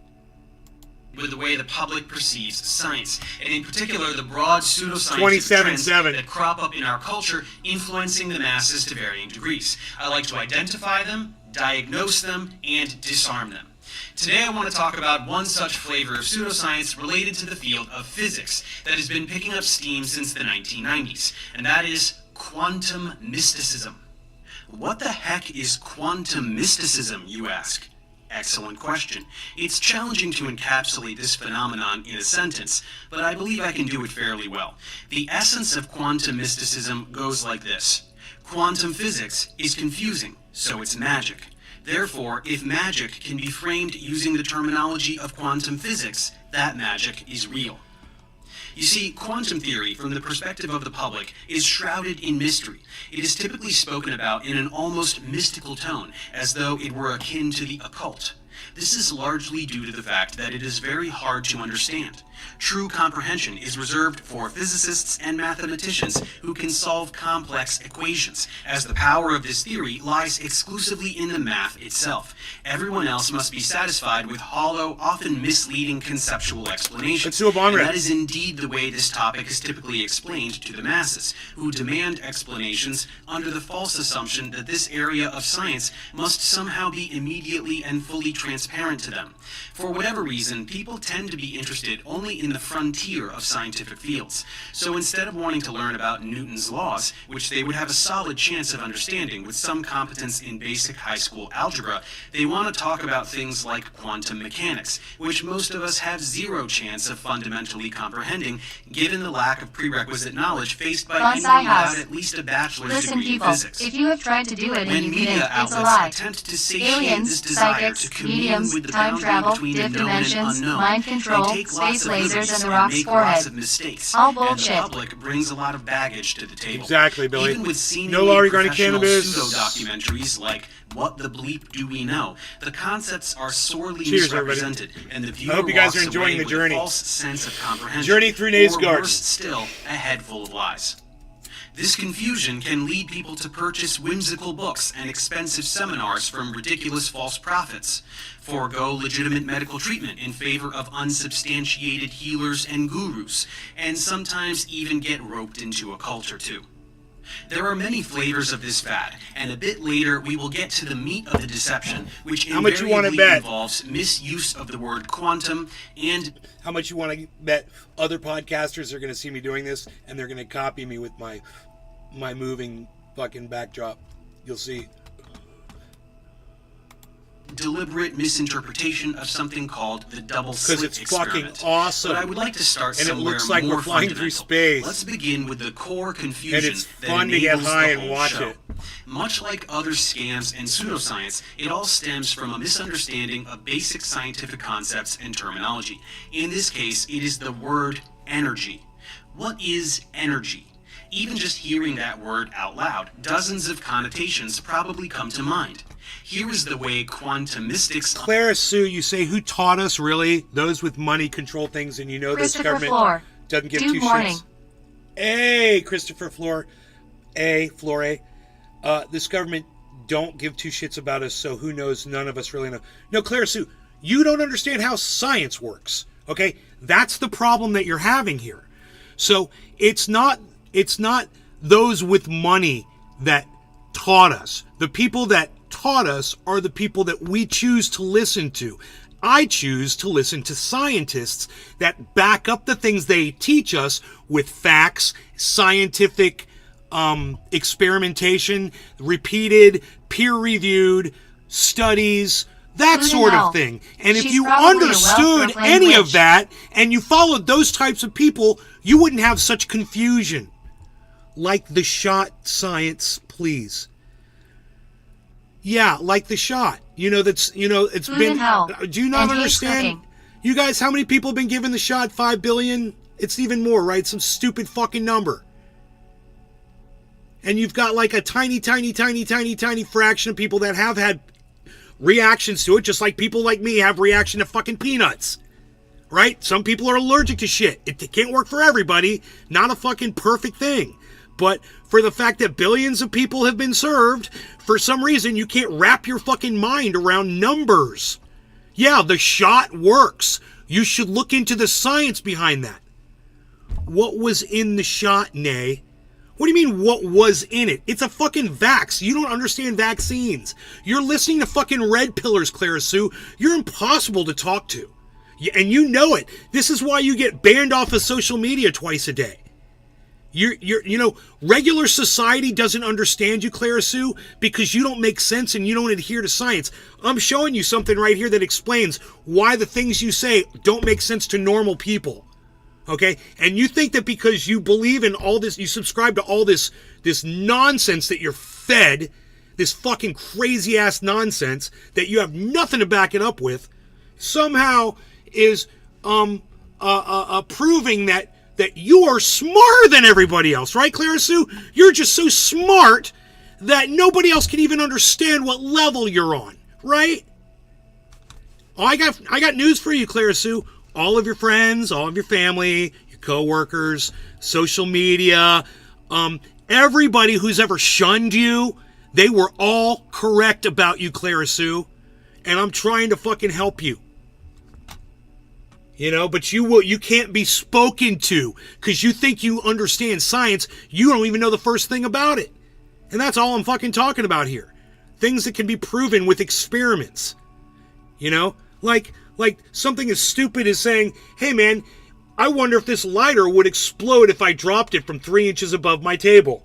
Speaker 9: With the way the public perceives science, and in particular the broad pseudoscientific trends that crop up in our culture, influencing the masses to varying degrees. I like to identify them, diagnose them, and disarm them. Today I want to talk about one such flavor of pseudoscience related to the field of physics that has been picking up steam since the 1990s, and that is quantum mysticism. What the heck is quantum mysticism, you ask? Excellent question. It's challenging to encapsulate this phenomenon in a sentence, but I believe I can do it fairly well. The essence of quantum mysticism goes like this. Quantum physics is confusing, so it's magic. Therefore, if magic can be framed using the terminology of quantum physics, that magic is real. You see, quantum theory, from the perspective of the public, is shrouded in mystery. It is typically spoken about in an almost mystical tone, as though it were akin to the occult. This is largely due to the fact that it is very hard to understand. True comprehension is reserved for physicists and mathematicians who can solve complex equations, as the power of this theory lies exclusively in the math itself. Everyone else must be satisfied with hollow, often misleading conceptual explanations.
Speaker 2: Let's do a bong
Speaker 9: rip.
Speaker 2: rip.
Speaker 9: That is indeed the way this topic is typically explained to the masses, who demand explanations under the false assumption that this area of science must somehow be immediately and fully transparent to them. For whatever reason, people tend to be interested only in the frontier of scientific fields. So instead of wanting to learn about Newton's laws, which they would have a solid chance of understanding with some competence in basic high school algebra, they want to talk about things like quantum mechanics, which most of us have zero chance of fundamentally comprehending, given the lack of prerequisite knowledge faced by anyone without at least a bachelor's degree in physics.
Speaker 1: If you have tried to do it
Speaker 9: When
Speaker 1: and you
Speaker 9: media
Speaker 1: couldn't, it's a
Speaker 9: outlets
Speaker 1: lie.
Speaker 9: attempt to satiate
Speaker 1: Aliens,
Speaker 9: this desire
Speaker 1: psychics,
Speaker 9: to commune
Speaker 1: mediums,
Speaker 9: with the
Speaker 1: time
Speaker 9: boundary
Speaker 1: travel,
Speaker 9: between the
Speaker 1: diff
Speaker 9: known and
Speaker 1: dimensions,
Speaker 9: unknown,
Speaker 1: mind control,
Speaker 9: they take lots
Speaker 1: space
Speaker 9: of
Speaker 1: lasers,
Speaker 9: liberties
Speaker 1: and the
Speaker 9: and
Speaker 1: rock's
Speaker 9: make
Speaker 1: forehead.
Speaker 9: lots of mistakes.
Speaker 1: All
Speaker 9: And the
Speaker 1: bullshit.
Speaker 9: public brings a lot of baggage to the table.
Speaker 2: Exactly, Billy.
Speaker 9: Even with seemingly
Speaker 2: No law regarding
Speaker 9: professional
Speaker 2: cannabis.
Speaker 9: pseudo-documentaries like What the Bleep Do We Know, the concepts are sorely
Speaker 2: Cheers, everybody.
Speaker 9: misrepresented, and the viewer
Speaker 2: I hope you guys are
Speaker 9: walks
Speaker 2: enjoying
Speaker 9: away
Speaker 2: the
Speaker 9: with
Speaker 2: journey.
Speaker 9: a false sense of comprehension.
Speaker 2: Journey through Nate's
Speaker 9: or
Speaker 2: garden.
Speaker 9: worse still, a head full of lies. This confusion can lead people to purchase whimsical books and expensive seminars from ridiculous false prophets, forego legitimate medical treatment in favor of unsubstantiated healers and gurus, and sometimes even get roped into a cult or two. There are many flavors of this fad, and a bit later we will get to the meat of the deception, which
Speaker 2: How much you wanna
Speaker 9: invariably
Speaker 2: bet?
Speaker 9: involves misuse of the word quantum and
Speaker 2: How much you want to bet other podcasters are going to see me doing this, and they're going to copy me with my moving fucking backdrop? You'll see.
Speaker 9: deliberate misinterpretation of something called the double slit
Speaker 2: Because it's
Speaker 9: experiment.
Speaker 2: fucking awesome.
Speaker 9: But I would like to start
Speaker 2: And it
Speaker 9: somewhere
Speaker 2: looks like
Speaker 9: more
Speaker 2: we're flying through
Speaker 9: fundamental.
Speaker 2: space.
Speaker 9: Let's begin with the core confusion
Speaker 2: And it's
Speaker 9: that
Speaker 2: fun to get
Speaker 9: enables
Speaker 2: high
Speaker 9: the
Speaker 2: and
Speaker 9: whole
Speaker 2: watch
Speaker 9: show.
Speaker 2: it.
Speaker 9: Much like other scams and pseudoscience, it all stems from a misunderstanding of basic scientific concepts and terminology. In this case, it is the word energy. What is energy? Even just hearing that word out loud, dozens of connotations probably come to mind. Here is the way quantum mystics...
Speaker 2: Clara Sue, you say, who taught us, really? Those with money control things, and you know this
Speaker 1: Christopher
Speaker 2: government...
Speaker 1: Floor.
Speaker 2: doesn't give
Speaker 1: Dude
Speaker 2: two
Speaker 1: morning.
Speaker 2: shits. Hey, Christopher Flore. This government don't give two shits about us, so who knows? None of us really know. No, Clara Sue, you don't understand how science works. Okay? That's the problem that you're having here. So it's not those with money that taught us. The people that taught us are the people that we choose to listen to. I choose to listen to scientists that back up the things they teach us with facts, scientific experimentation, repeated, peer-reviewed studies, that
Speaker 1: Food
Speaker 2: sort
Speaker 1: and
Speaker 2: of
Speaker 1: health.
Speaker 2: thing. And if
Speaker 1: She's
Speaker 2: you
Speaker 1: probably a
Speaker 2: understood
Speaker 1: well-proclaimed
Speaker 2: any of
Speaker 1: witch.
Speaker 2: that and you followed those types of people, you wouldn't have such confusion. Like the shot science, please. Yeah, like the shot. It's
Speaker 1: Food
Speaker 2: been.
Speaker 1: and health.
Speaker 2: Do you not
Speaker 1: And hates
Speaker 2: understand?
Speaker 1: cooking.
Speaker 2: You guys, how many people have been given the shot? 5 billion? It's even more, right? Some stupid fucking number. And you've got like a tiny fraction of people that have had reactions to it, just like people like me have reaction to fucking peanuts. Right? Some people are allergic to shit. It can't work for everybody. Not a fucking perfect thing. But for the fact that billions of people have been served, for some reason you can't wrap your fucking mind around numbers. Yeah, the shot works. You should look into the science behind that. What was in the shot, Nay? What do you mean, what was in it? It's a fucking vax. You don't understand vaccines. You're listening to fucking red pillars, Clara Sue. You're impossible to talk to. And you know it. This is why you get banned off of social media twice a day. Regular society doesn't understand you, Clara Sue, because you don't make sense and you don't adhere to science. I'm showing you something right here that explains why the things you say don't make sense to normal people. Okay? And you think that because you believe in all this, you subscribe to all this nonsense that you're fed, this fucking crazy ass nonsense that you have nothing to back it up with, somehow is proving that you are smarter than everybody else, right, Clara Sue? You're just so smart that nobody else can even understand what level you're on, right? Oh, I got news for you, Clara Sue. All of your friends, all of your family, your coworkers, social media, everybody who's ever shunned you, they were all correct about you, Clara Sue. And I'm trying to fucking help you. But you can't be spoken to because you think you understand science. You don't even know the first thing about it. And that's all I'm fucking talking about here. Things that can be proven with experiments. Like something as stupid as saying, hey man, I wonder if this lighter would explode if I dropped it from 3 inches above my table.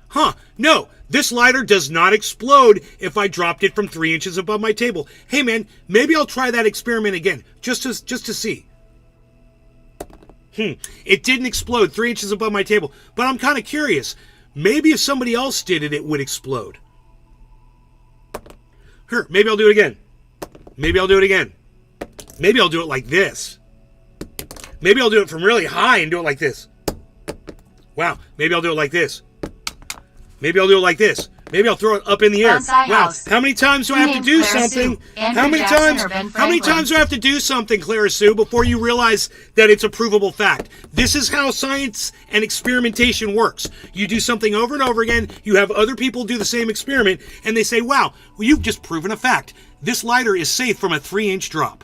Speaker 2: Huh, no, this lighter does not explode if I dropped it from 3 inches above my table. Hey man, maybe I'll try that experiment again, just to see. It didn't explode 3 inches above my table, but I'm kind of curious. Maybe if somebody else did it, it would explode. Here, maybe I'll do it again. Maybe I'll do it again. Maybe I'll do it like this. Maybe I'll do it from really high and do it like this. Wow, maybe I'll do it like this. Maybe I'll do it like this. Maybe I'll throw it up in the air.
Speaker 1: Bonsai
Speaker 2: Wow,
Speaker 1: house.
Speaker 2: how many times do I have to do
Speaker 1: Clara
Speaker 2: something?
Speaker 1: Sue, Andrew
Speaker 2: How many
Speaker 1: Jackson,
Speaker 2: times?
Speaker 1: or Ben
Speaker 2: How many
Speaker 1: Franklin?
Speaker 2: times do I have to do something, Clara Sue, before you realize that it's a provable fact? This is how science and experimentation works. You do something over and over again. You have other people do the same experiment, and they say, "Wow, well, you've just proven a fact. This lighter is safe from a 3-inch drop."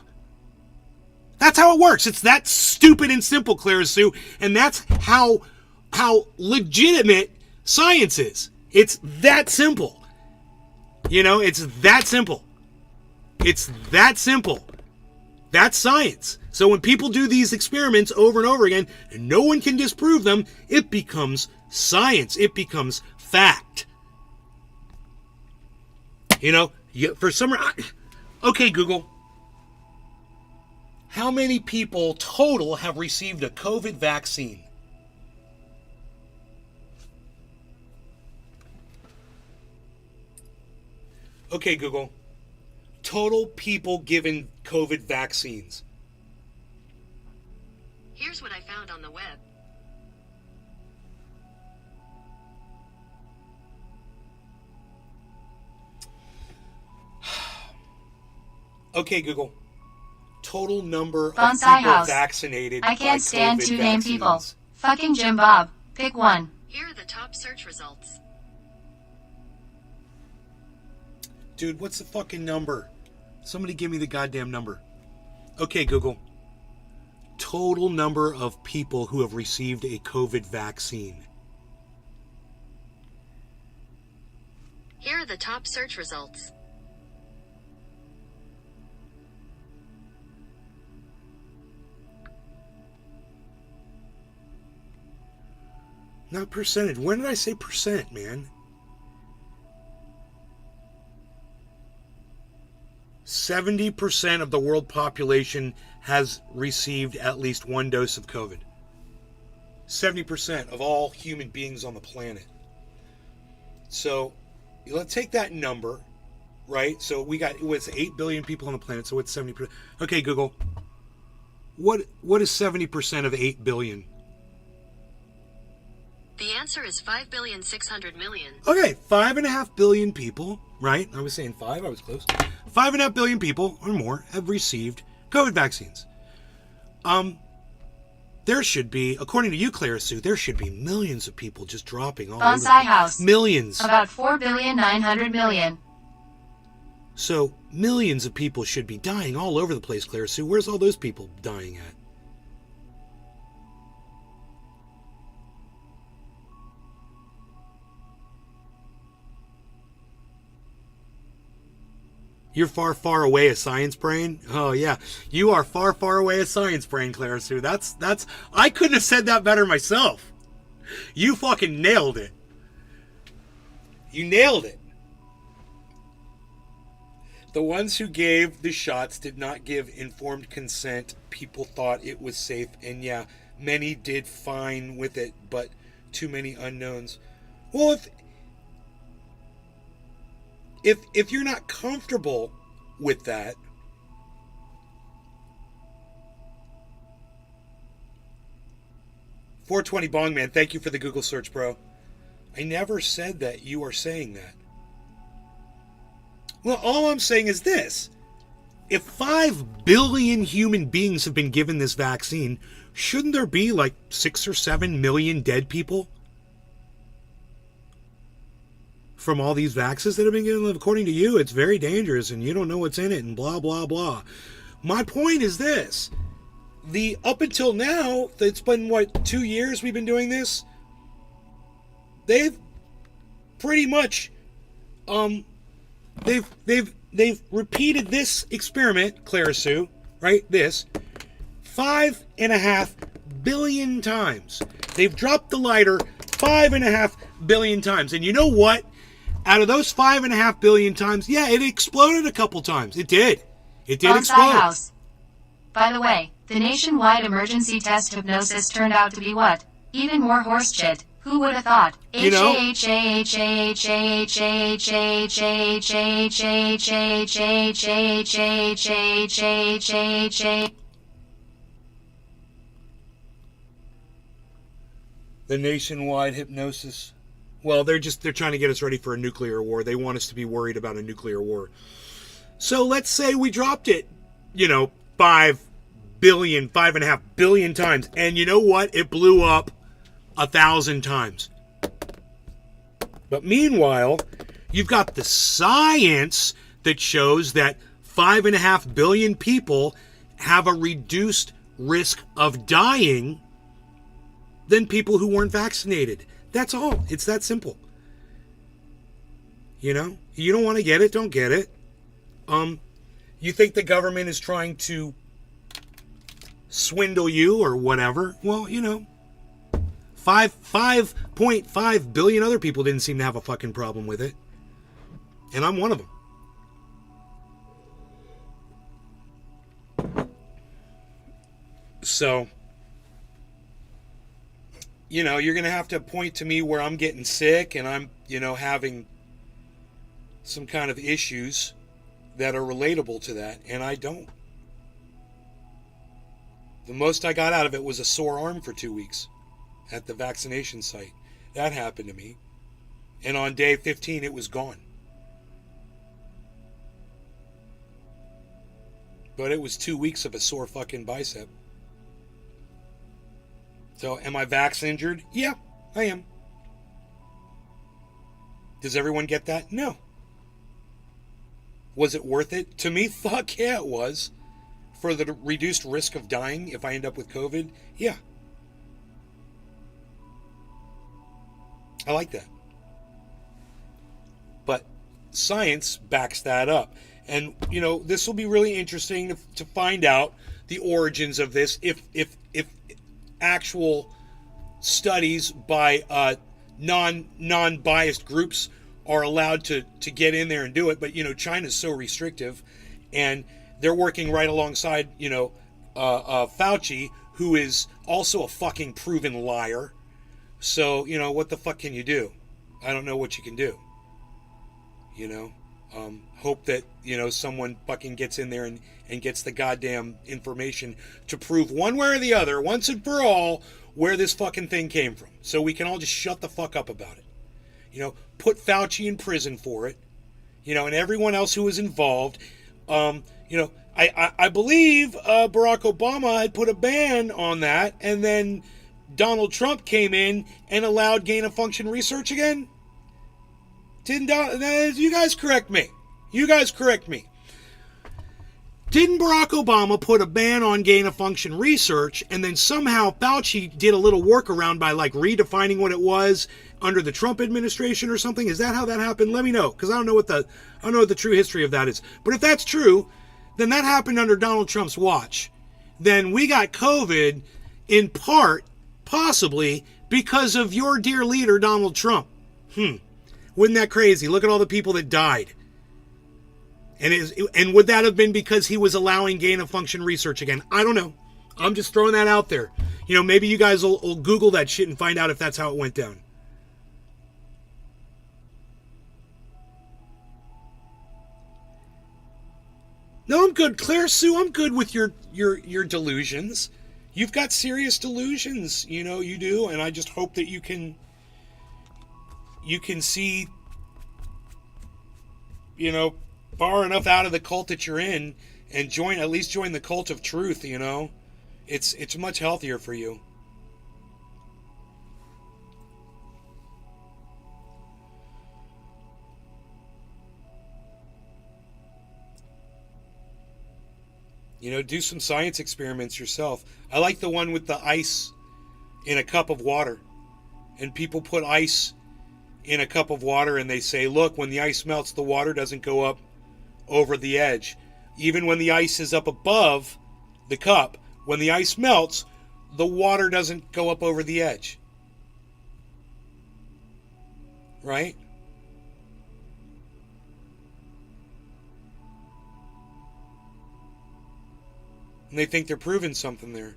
Speaker 2: That's how it works. It's that stupid and simple, Clara Sue, and that's how legitimate science is. It's that simple. It's that simple. It's that simple. That's science. So when people do these experiments over and over again, and no one can disprove them, it becomes science. It becomes fact. For some reason... Okay, Google. How many people total have received a COVID vaccine? Okay, Google. Total people given COVID vaccines.
Speaker 10: Here's what I found on the web.
Speaker 2: Okay, Google. total number of
Speaker 1: Bonsai
Speaker 2: people
Speaker 1: house.
Speaker 2: vaccinated
Speaker 1: I can't
Speaker 2: by
Speaker 1: stand
Speaker 2: COVID
Speaker 1: two name people.
Speaker 2: vaccines.
Speaker 1: Fucking Jim Bob. Pick one.
Speaker 10: Here are the top search results.
Speaker 2: Dude, what's the fucking number? Somebody give me the goddamn number. Okay, Google. Total number of people who have received a COVID vaccine.
Speaker 10: Here are the top search results.
Speaker 2: Not percentage. When did I say percent, man? 70% of the world population has received at least one dose of COVID. 70% of all human beings on the planet. So, let's take that number, right? So it was 8 billion people on the planet, so it's 70%. Okay, Google. What is 70% of 8 billion?
Speaker 10: The answer is 5,600,000,000.
Speaker 2: Okay, 5.5 billion people, right? I was saying 5, I was close. 5.5 billion people or more have received COVID vaccines. There should be, according to you, Clara Sue, there should be millions of people just dropping all over.
Speaker 1: Bonsai house.
Speaker 2: Millions.
Speaker 1: About 4,900,000,000.
Speaker 2: So millions of people should be dying all over the place, Clara Sue. Where's all those people dying at? You're far, far away, a science brain? Oh, yeah. You are far, far away, a science brain, Clara Sue. That's, I couldn't have said that better myself. You fucking nailed it. You nailed it. The ones who gave the shots did not give informed consent. People thought it was safe. And yeah, many did fine with it, but too many unknowns. Well, if you're not comfortable with that, $420 Bong Man, thank you for the Google search, bro. I never said that you are saying that. Well, all I'm saying is this. If 5 billion human beings have been given this vaccine, shouldn't there be like 6 or 7 million dead people from all these vaccines that have been given? According to you, it's very dangerous and you don't know what's in it and blah, blah, blah. My point is this. Up until now, it's been, 2 years we've been doing this? They've pretty much, they've repeated this experiment, Clara Sue, right? This 5.5 billion times. They've dropped the lighter 5.5 billion times. And you know what? Out of those 5.5 billion times, yeah, it exploded a couple times. It did. It did explode.
Speaker 1: House. By the way, the nationwide emergency test hypnosis turned out to be what? Even more horse shit. Who would have thought?
Speaker 2: You know? The nationwide hypnosis. Well, they're trying to get us ready for a nuclear war. They want us to be worried about a nuclear war. So let's say we dropped it, 5.5 billion times. And you know what? It blew up 1,000 times. But meanwhile, you've got the science that shows that 5.5 billion people have a reduced risk of dying than people who weren't vaccinated. That's all. It's that simple. You don't want to get it, don't get it. You think the government is trying to swindle you or whatever? Well, 5.5 billion other people didn't seem to have a fucking problem with it. And I'm one of them. So, you're going to have to point to me where I'm getting sick and I'm, having some kind of issues that are relatable to that. And I don't. The most I got out of it was a sore arm for 2 weeks at the vaccination site. That happened to me. And on day 15, it was gone. But it was 2 weeks of a sore fucking bicep. So, am I vax injured? Yeah, I am. Does everyone get that? No. Was it worth it? To me, fuck yeah, it was. For the reduced risk of dying if I end up with COVID, yeah. I like that. But science backs that up. And, you know, this will be really interesting to find out the origins of this if actual studies by non-biased groups are allowed to get in there and do it. But, you know, China's so restrictive, and they're working right alongside, you know, Fauci, who is also a fucking proven liar. So, you know, what the fuck can you do? I don't know what you can do. You know? Hope that, you know, someone fucking gets in there and gets the goddamn information to prove one way or the other, once and for all, where this fucking thing came from. So we can all just shut the fuck up about it. You know, put Fauci in prison for it. You know, and everyone else who was involved. You know, I believe Barack Obama had put a ban on that, and then Donald Trump came in and allowed gain-of-function research again. You guys correct me. You guys correct me. Didn't Barack Obama put a ban on gain-of-function research, and then somehow Fauci did a little workaround by like redefining what it was under the Trump administration or something? Is that how that happened? Let me know, because I don't know what the true history of that is. But if that's true, then that happened under Donald Trump's watch. Then we got COVID in part, possibly, because of your dear leader, Donald Trump. Wouldn't that crazy? Look at all the people that died. And would that have been because he was allowing gain-of-function research again? I don't know. I'm just throwing that out there. You know, maybe you guys will Google that shit and find out if that's how it went down. No, I'm good. Claire Sue, I'm good with your delusions. You've got serious delusions, you know, you do, and I just hope that you can see, you know, far enough out of the cult that you're in and at least join the cult of truth, you know. It's much healthier for you. You know, do some science experiments yourself. I like the one with the ice in a cup of water. And people put ice in a cup of water and they say, look, when the ice melts, the water doesn't go up over the edge. Even when the ice is up above the cup, when the ice melts, the water doesn't go up over the edge. Right? And they think they're proving something there.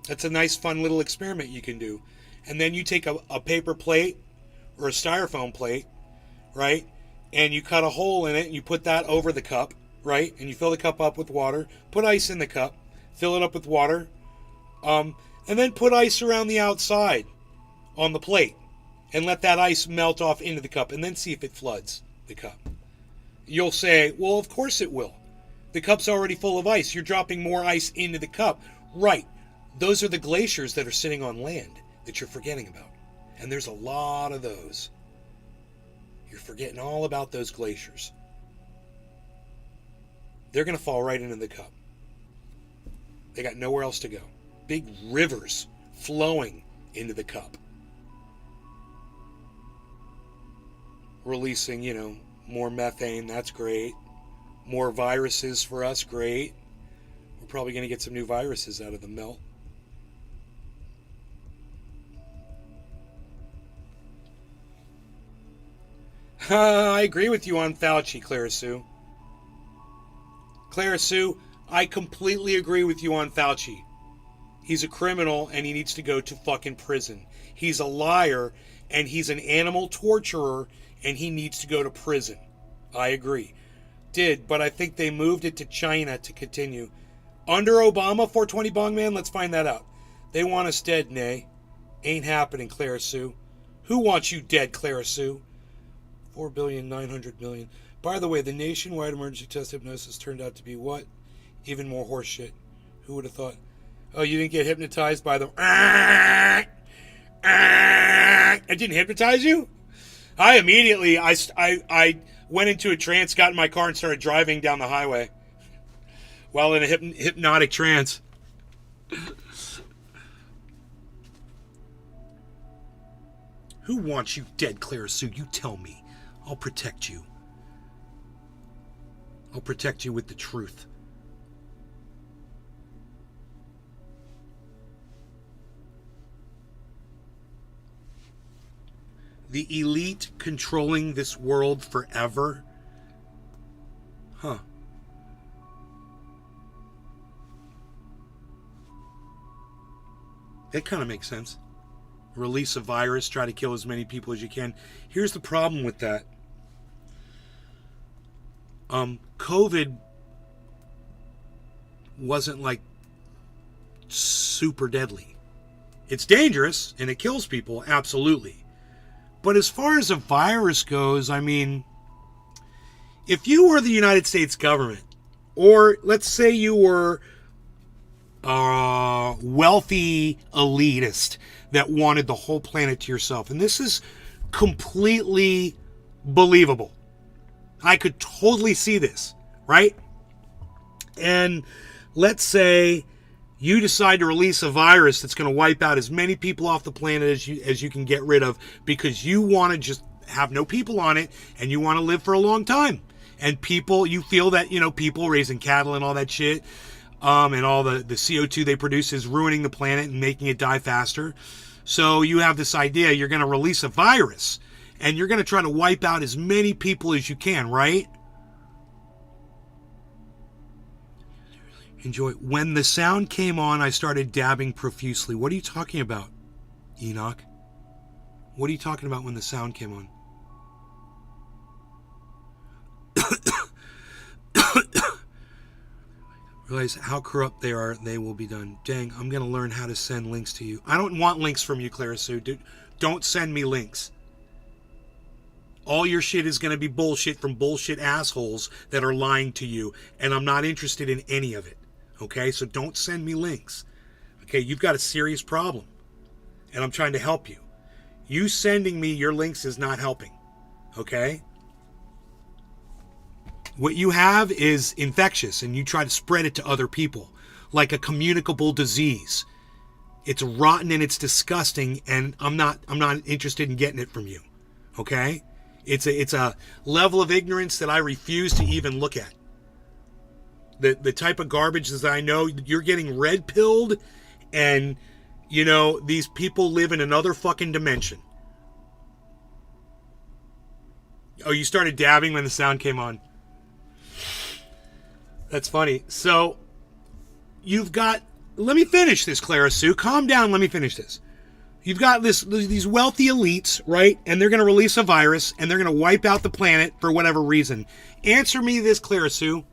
Speaker 2: That's a nice, fun little experiment you can do. And then you take a paper plate or a styrofoam plate, right? And you cut a hole in it and you put that over the cup, right? And you fill the cup up with water. Put ice in the cup. Fill it up with water. And then put ice around the outside on the plate. And let that ice melt off into the cup. And then see if it floods the cup. You'll say, well, of course it will. The cup's already full of ice. You're dropping more ice into the cup. Right. Those are the glaciers that are sitting on land that you're forgetting about. And there's a lot of those. You're forgetting all about those glaciers. They're going to fall right into the cup. They got nowhere else to go. Big rivers flowing into the cup. Releasing, you know, more methane. That's great. More viruses for us. Great. We're probably going to get some new viruses out of the melt. I agree with you on Fauci, Clara Sue. Clara Sue, I completely agree with you on Fauci. He's a criminal and he needs to go to fucking prison. He's a liar and he's an animal torturer and he needs to go to prison. I agree. But I think they moved it to China to continue. Under Obama, 420 Bong Man, let's find that out. They want us dead, nay. Ain't happening, Clara Sue. Who wants you dead, Clara Sue? 4,900,000,000. By the way, the nationwide emergency test hypnosis turned out to be what? Even more horseshit. Who would have thought? Oh, you didn't get hypnotized by the... It didn't hypnotize you? I immediately, I went into a trance, got in my car, and started driving down the highway while in a hypnotic trance. Who wants you dead, Clara Sue? You tell me. I'll protect you. I'll protect you with the truth. The elite controlling this world forever? Huh. That kind of makes sense. Release a virus, try to kill as many people as you can. Here's the problem with that. COVID wasn't like super deadly. It's dangerous and it kills people, absolutely. But as far as a virus goes, I mean, if you were the United States government, or let's say you were a wealthy elitist that wanted the whole planet to yourself, and this is completely believable. I could totally see this, right? And let's say you decide to release a virus that's going to wipe out as many people off the planet as you can get rid of, because you want to just have no people on it and you want to live for a long time. And people, you feel that, you know, people raising cattle and all that shit, and all the CO2 they produce is ruining the planet and making it die faster. So you have this idea, you're going to release a virus and you're going to try to wipe out as many people as you can, right? Enjoy. When the sound came on, I started dabbing profusely. What are you talking about, Enoch? What are you talking about when the sound came on? Realize how corrupt they are, they will be done. Dang, I'm going to learn how to send links to you. I don't want links from you, Clara Sue. Dude, don't send me links. All your shit is going to be bullshit from bullshit assholes that are lying to you, and I'm not interested in any of it. Okay, so don't send me links. Okay, you've got a serious problem, and I'm trying to help you. You sending me your links is not helping. Okay? What you have is infectious, and you try to spread it to other people like a communicable disease. It's rotten and it's disgusting, and I'm not interested in getting it from you. Okay? It's a level of ignorance that I refuse to even look at. The type of garbage that I know, you're getting red pilled, and you know these people live in another fucking dimension. Oh, you started dabbing when the sound came on. That's funny. So you've got, let me finish this, Clara Sue. Calm down, let me finish this. You've got these wealthy elites, right? And they're going to release a virus, and they're going to wipe out the planet for whatever reason. Answer me this, Clara Sue.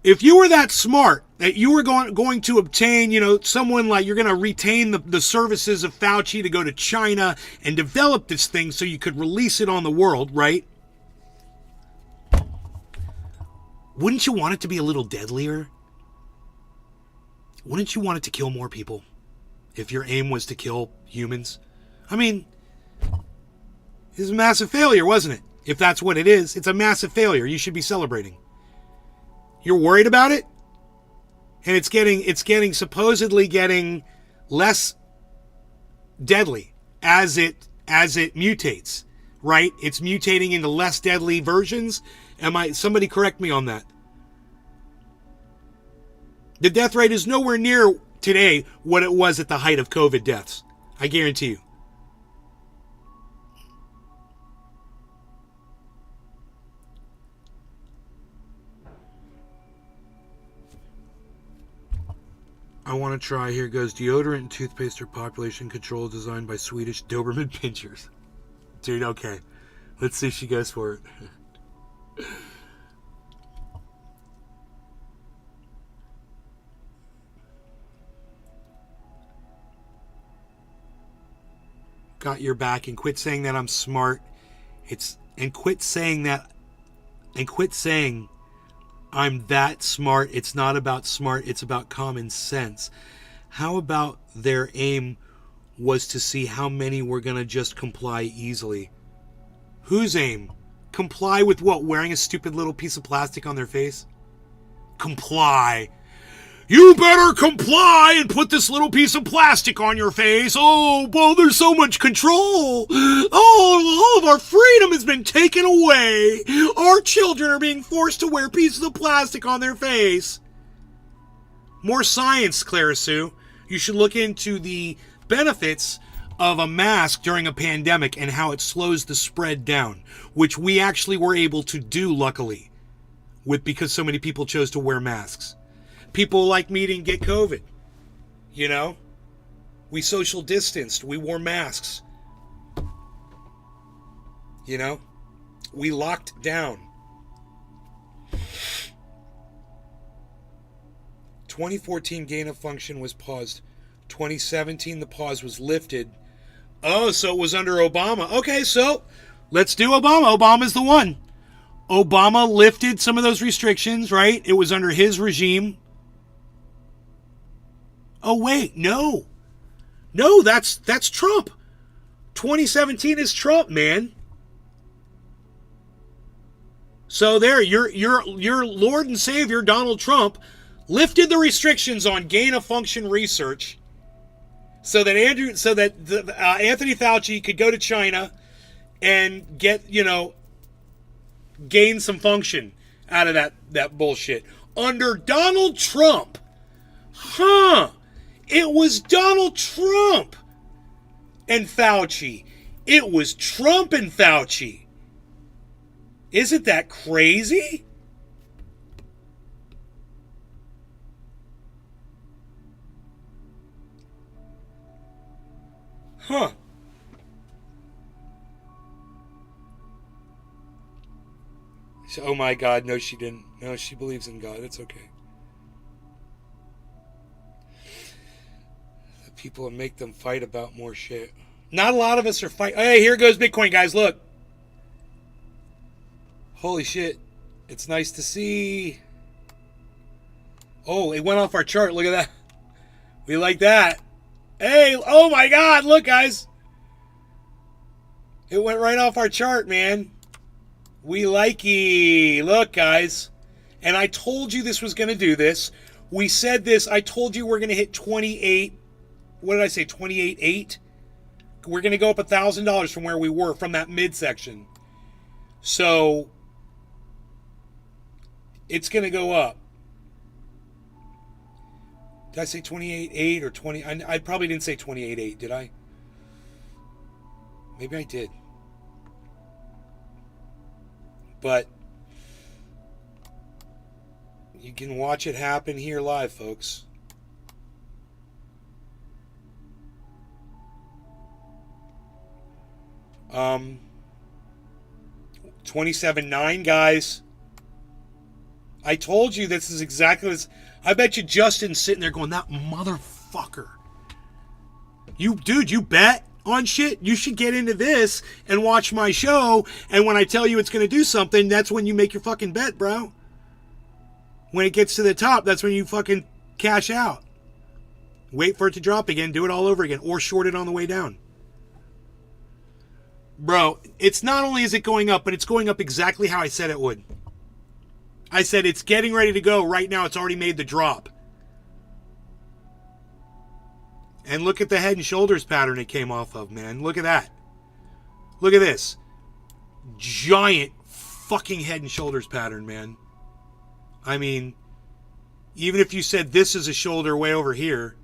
Speaker 2: If you were that smart, that you were going to obtain, you know, someone like, you're going to retain the services of Fauci to go to China and develop this thing so you could release it on the world, right? Wouldn't you want it to be a little deadlier? Wouldn't you want it to kill more people? If your aim was to kill humans? I mean, it's a massive failure, wasn't it? If that's what it is, it's a massive failure. You should be celebrating. You're worried about it? And it's supposedly getting less deadly as it mutates, right? It's mutating into less deadly versions. Somebody correct me on that. The death rate is nowhere near today what it was at the height of COVID deaths. I guarantee you. I want to try. Here goes. Deodorant and toothpaste are population control designed by Swedish Doberman pinchers. Dude, okay. Let's see if she goes for it. Got your back, and quit saying that I'm smart And quit saying that, and quit saying I'm that smart. It's not about smart, it's about common sense. How about their aim was to see how many were going to just comply easily? Whose aim? Comply with what? Wearing a stupid little piece of plastic on their face? Comply. You better comply and put this little piece of plastic on your face. Oh, well, there's so much control. Oh, all of our freedom has been taken away. Our children are being forced to wear pieces of plastic on their face. More science, Clara Sue. You should look into the benefits of a mask during a pandemic and how it slows the spread down, which we actually were able to do, luckily, because so many people chose to wear masks. People like me didn't get COVID. You know? We social distanced. We wore masks. You know? We locked down. 2014 gain of function was paused. 2017 the pause was lifted. Oh, so it was under Obama. Okay, so let's do Obama. Obama's the one. Obama lifted some of those restrictions, right? It was under his regime. Oh, wait, no. No, that's Trump. 2017 is Trump, man. So there, your Lord and Savior, Donald Trump, lifted the restrictions on gain-of-function research so that Anthony Fauci could go to China and get, gain some function out of that bullshit. Under Donald Trump. Huh. It was Donald Trump and Fauci. It was Trump and Fauci. Isn't that crazy? Huh. Oh my God, no, she didn't. No, she believes in God. It's okay. The people that make them fight about more shit. Not a lot of us are fighting. Hey, here goes Bitcoin, guys. Look. Holy shit. It's nice to see. Oh, it went off our chart. Look at that. We like that. Hey, oh my God. Look, guys. It went right off our chart, man. We likey. Look, guys. And I told you this was going to do this. We said this. I told you we're going to hit 28. What did I say? 28.8? We're going to go up $1,000 from where we were, from that midsection. So it's going to go up. Did I say 28.8 or 20? I probably didn't say 28.8, did I? Maybe I did. But you can watch it happen here live, folks. Um, 27.9, guys. I told you this is exactly this. I bet you Justin's sitting there going, that motherfucker. You bet on shit. You should get into this and watch my show. And when I tell you it's going to do something, that's when you make your fucking bet, bro. When it gets to the top, that's when you fucking cash out. Wait for it to drop again. Do it all over again. Or short it on the way down. Bro, it's not only is it going up, but it's going up exactly how I said it would. I said it's getting ready to go. Right now, it's already made the drop. And look at the head and shoulders pattern it came off of, man. Look at that. Look at this. Giant fucking head and shoulders pattern, man. I mean, even if you said this is a shoulder way over here.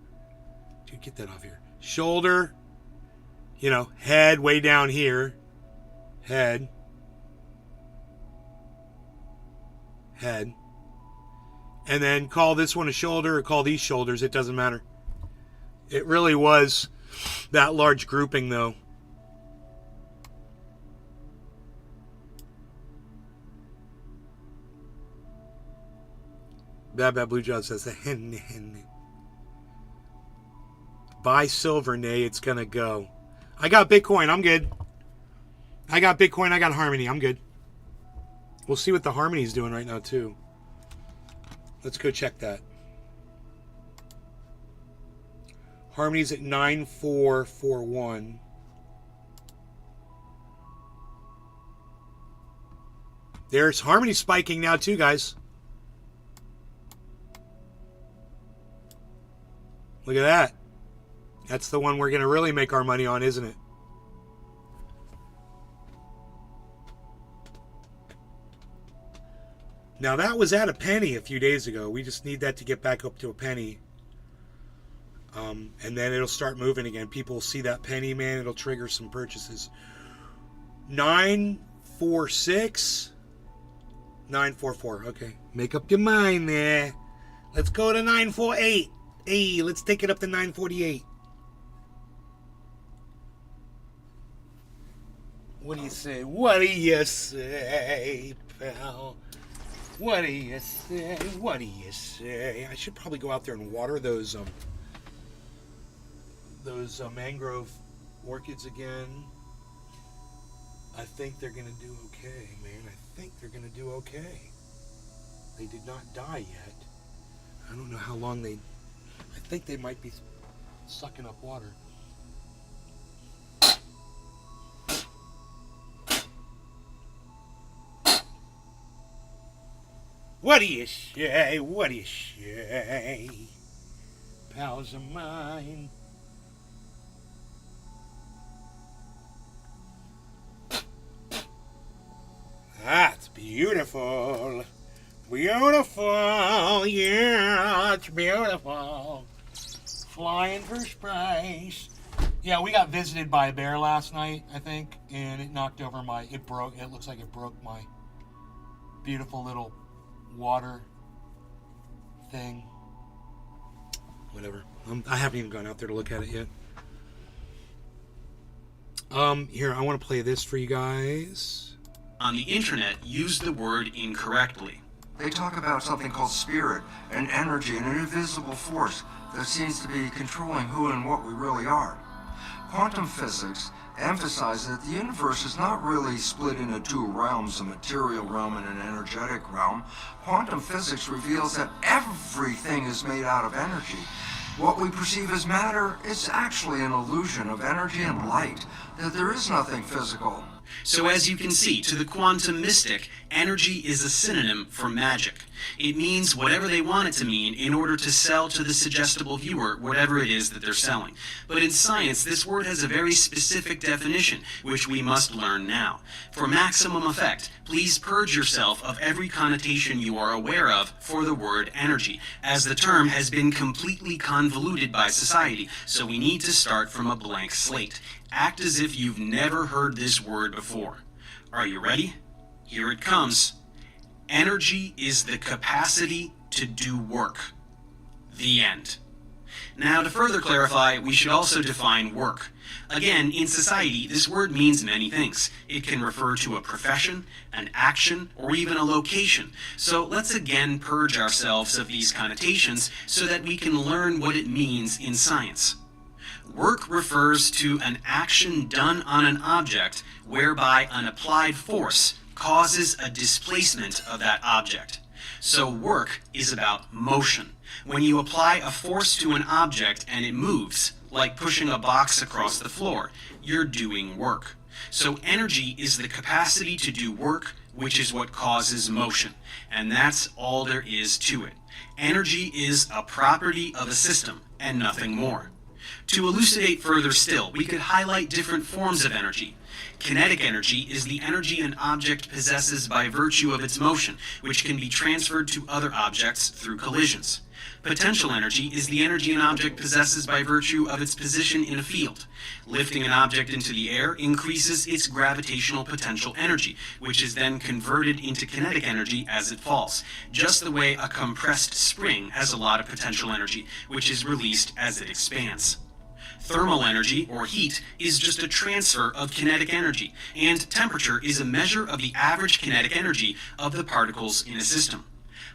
Speaker 2: Dude, get that off here. Shoulder. Head way down here. Head. Head. And then call this one a shoulder or call these shoulders. It doesn't matter. It really was that large grouping, though. Bad Blue John says, buy silver, nay, it's going to go. I got Bitcoin. I'm good. I got Bitcoin, I got Harmony. I'm good. We'll see what the Harmony's doing right now, too. Let's go check that. Harmony's at 9441. There's Harmony spiking now, too, guys. Look at that. That's the one we're going to really make our money on, isn't it? Now, that was at a penny a few days ago. We just need that to get back up to a penny. And then it'll start moving again. People will see that penny, man. It'll trigger some purchases. 946. 944. Okay. Make up your mind there. Let's go to 948. Hey, let's take it up to 948. What do you say? What do you say, pal? What do you say? What do you say? I should probably go out there and water those mangrove orchids again. I think they're gonna do okay, man. I think they're gonna do okay. They did not die yet. I don't know how long I think they might be sucking up water. What do you say? What do you say? Pals of mine. That's beautiful. Beautiful. Yeah, it's beautiful. Flying for space. Yeah, we got visited by a bear last night, I think, and it knocked over it looks like it broke my beautiful little water thing. Whatever. I haven't even gone out there to look at it yet. Here, I want to play this for you guys.
Speaker 9: On the internet, use the word incorrectly.
Speaker 11: They talk about something called spirit and energy and an invisible force that seems to be controlling who and what we really are. Quantum physics emphasizes that the universe is not really split into two realms, a material realm and an energetic realm. Quantum physics reveals that everything is made out of energy. What we perceive as matter is actually an illusion of energy and light, that there is nothing physical.
Speaker 9: So as you can see, to the quantum mystic, energy is a synonym for magic. It means whatever they want it to mean in order to sell to the suggestible viewer whatever it is that they're selling. But in science, this word has a very specific definition, which we must learn now. For maximum effect, please purge yourself of every connotation you are aware of for the word energy, as the term has been completely convoluted by society, so we need to start from a blank slate. Act as if you've never heard this word before. Are you ready? Here it comes. Energy is the capacity to do work. The end. Now, to further clarify, we should also define work. Again, in society, this word means many things. It can refer to a profession, an action, or even a location. So let's again purge ourselves of these connotations so that we can learn what it means in science. Work refers to an action done on an object whereby an applied force causes a displacement of that object. So work is about motion. When you apply a force to an object and it moves, like pushing a box across the floor, you're doing work. So energy is the capacity to do work, which is what causes motion. And that's all there is to it. Energy is a property of a system and nothing more. To elucidate further still, we could highlight different forms of energy. Kinetic energy is the energy an object possesses by virtue of its motion, which can be transferred to other objects through collisions. Potential energy is the energy an object possesses by virtue of its position in a field. Lifting an object into the air increases its gravitational potential energy, which is then converted into kinetic energy as it falls, just the way a compressed spring has a lot of potential energy, which is released as it expands. Thermal energy, or heat, is just a transfer of kinetic energy, and temperature is a measure of the average kinetic energy of the particles in a system.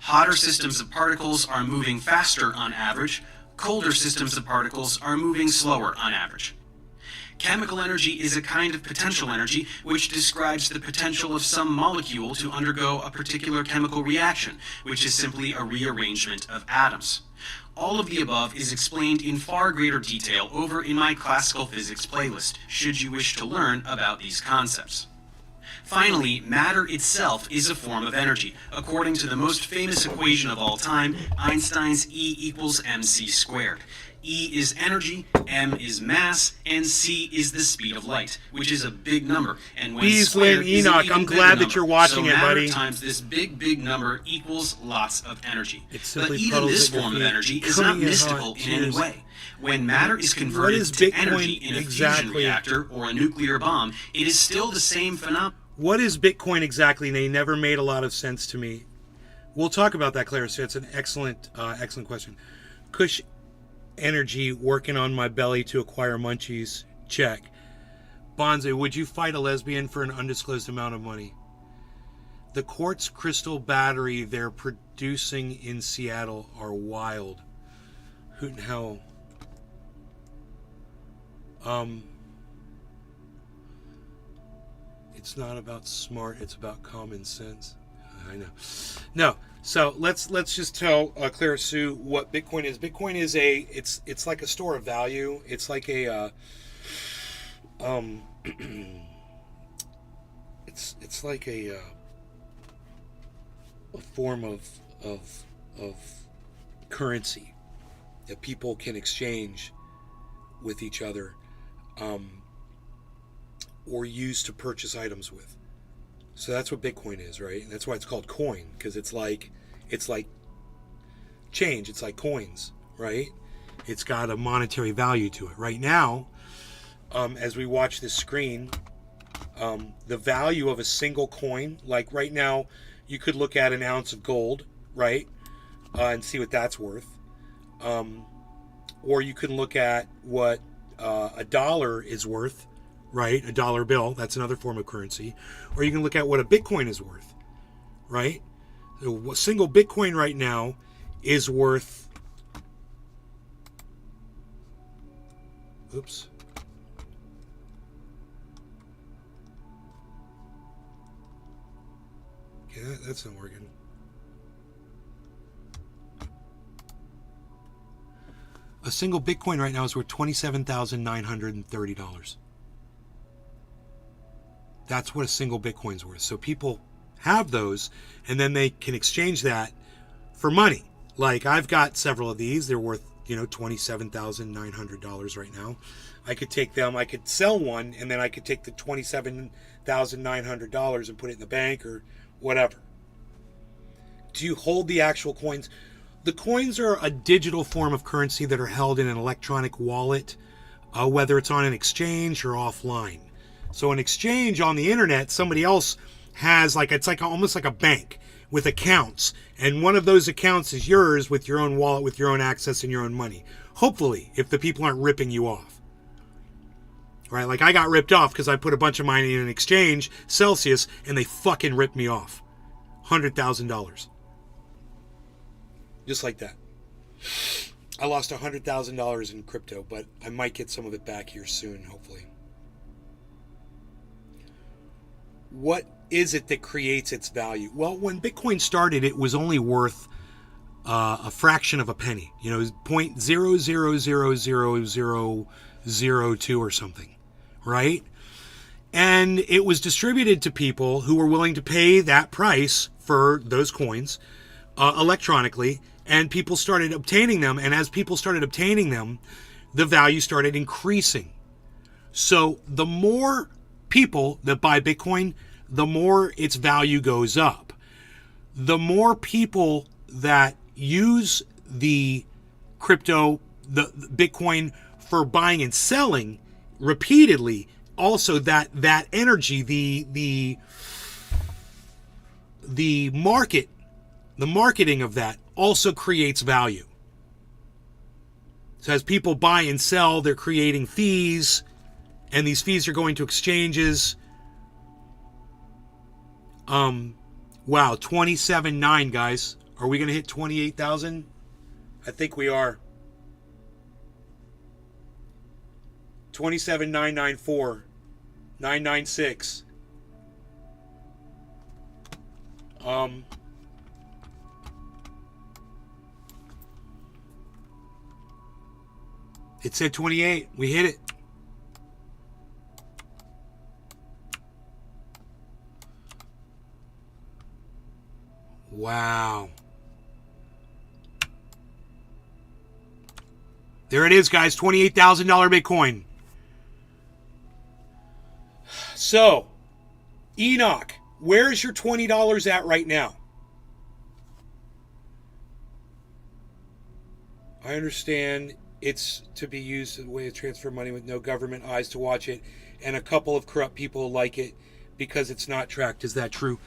Speaker 9: Hotter systems of particles are moving faster on average, colder systems of particles are moving slower on average. Chemical energy is a kind of potential energy which describes the potential of some molecule to undergo a particular chemical reaction, which is simply a rearrangement of atoms. All of the above is explained in far greater detail over in my classical physics playlist, should you wish to learn about these concepts. Finally, matter itself is a form of energy, according to the most famous equation of all time, Einstein's E equals mc squared. E is energy, m is mass, and c is the speed of light, which is a big number. And when squared is an
Speaker 2: Enoch,
Speaker 9: even
Speaker 2: I'm
Speaker 9: bigger
Speaker 2: glad
Speaker 9: number.
Speaker 2: that you're watching
Speaker 9: so
Speaker 2: it,
Speaker 9: matter
Speaker 2: buddy.
Speaker 9: times this big number equals lots of energy.
Speaker 2: It's
Speaker 9: But
Speaker 2: simply
Speaker 9: even
Speaker 2: puddles
Speaker 9: this
Speaker 2: at your
Speaker 9: form of
Speaker 2: feet,
Speaker 9: energy is
Speaker 2: coming
Speaker 9: not
Speaker 2: in
Speaker 9: mystical
Speaker 2: hot.
Speaker 9: in any
Speaker 2: Cheers.
Speaker 9: way. When matter is
Speaker 2: What
Speaker 9: converted
Speaker 2: is
Speaker 9: to
Speaker 2: Bitcoin
Speaker 9: energy in a
Speaker 2: exactly?
Speaker 9: fusion reactor or a nuclear bomb, it is still the same phenomenon.
Speaker 2: What is Bitcoin exactly? They never made a lot of sense to me. We'll talk about that, Claire. So it's an excellent question. Kush energy working on my belly to acquire munchies. Check. Bonze, would you fight a lesbian for an undisclosed amount of money? The quartz crystal battery they're producing in Seattle are wild. Hoot and hell. It's not about smart, it's about common sense. I know. No. So let's just tell Clara Sue what Bitcoin is. Bitcoin is it's like a store of value. It's like a it's like a form of currency that people can exchange with each other, or use to purchase items with. So that's what Bitcoin is, right? And that's why it's called coin, because it's like change. It's like coins, right? It's got a monetary value to it. Right now, as we watch this screen, the value of a single coin, like right now, you could look at an ounce of gold, right? And see what that's worth. Or you can look at what a dollar is worth, right? A dollar bill, that's another form of currency. Or you can look at what a Bitcoin is worth, right? So a single Bitcoin right now is worth, oops. Okay, that's not working. A single Bitcoin right now is worth $27,930. That's what a single Bitcoin's worth. So people have those, and then they can exchange that for money. Like I've got several of these. They're worth, $27,900 right now. I could take them. I could sell one, and then I could take the $27,900 and put it in the bank or whatever. Do you hold the actual coins? The coins are a digital form of currency that are held in an electronic wallet, whether it's on an exchange or offline. So an exchange on the internet, somebody else has it's almost like a bank with accounts. And one of those accounts is yours with your own wallet, with your own access and your own money. Hopefully, if the people aren't ripping you off. Right? Like I got ripped off because I put a bunch of mine in an exchange, Celsius, and they fucking ripped me off. $100,000. Just like that. I lost $100,000 in crypto, but I might get some of it back here soon, hopefully. What is it that creates its value? Well, when Bitcoin started, it was only worth a fraction of a penny. It was 0.00000002 or something, right? And it was distributed to people who were willing to pay that price for those coins electronically, and people started obtaining them. And as people started obtaining them, the value started increasing. So the more people that buy Bitcoin, the more its value goes up. The more people that use the crypto, the Bitcoin, for buying and selling repeatedly, also that energy, the marketing of that also creates value. So as people buy and sell, they're creating fees, and these fees are going to exchanges. Wow, 27.9, guys. Are we going to hit 28,000? I think we are. 27,994. 996. It said 28. We hit it. Wow. There it is, guys. $28,000 Bitcoin. So, Enoch, where's your $20 at right now? I understand it's to be used as a way to transfer money with no government eyes to watch it, and a couple of corrupt people like it because it's not tracked. Is that true?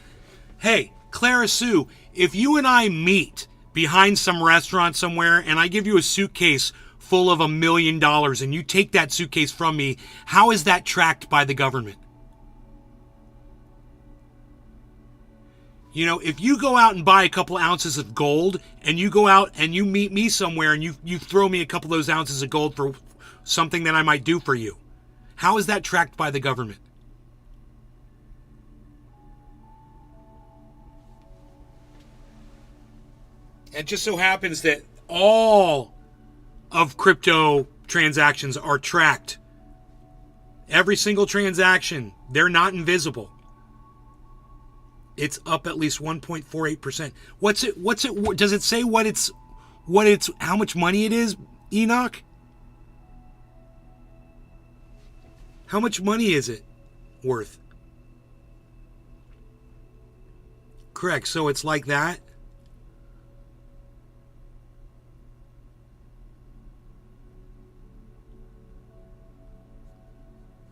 Speaker 2: Hey, Clara Sue, if you and I meet behind some restaurant somewhere and I give you a suitcase full of $1 million and you take that suitcase from me, how is that tracked by the government? You know, if you go out and buy a couple ounces of gold and you go out and you meet me somewhere and you throw me a couple of those ounces of gold for something that I might do for you, how is that tracked by the government? It just so happens that all of crypto transactions are tracked. Every single transaction, they're not invisible. It's up at least 1.48%. What's it? Does it say how much money it is, Enoch? How much money is it worth? Correct. So it's like that.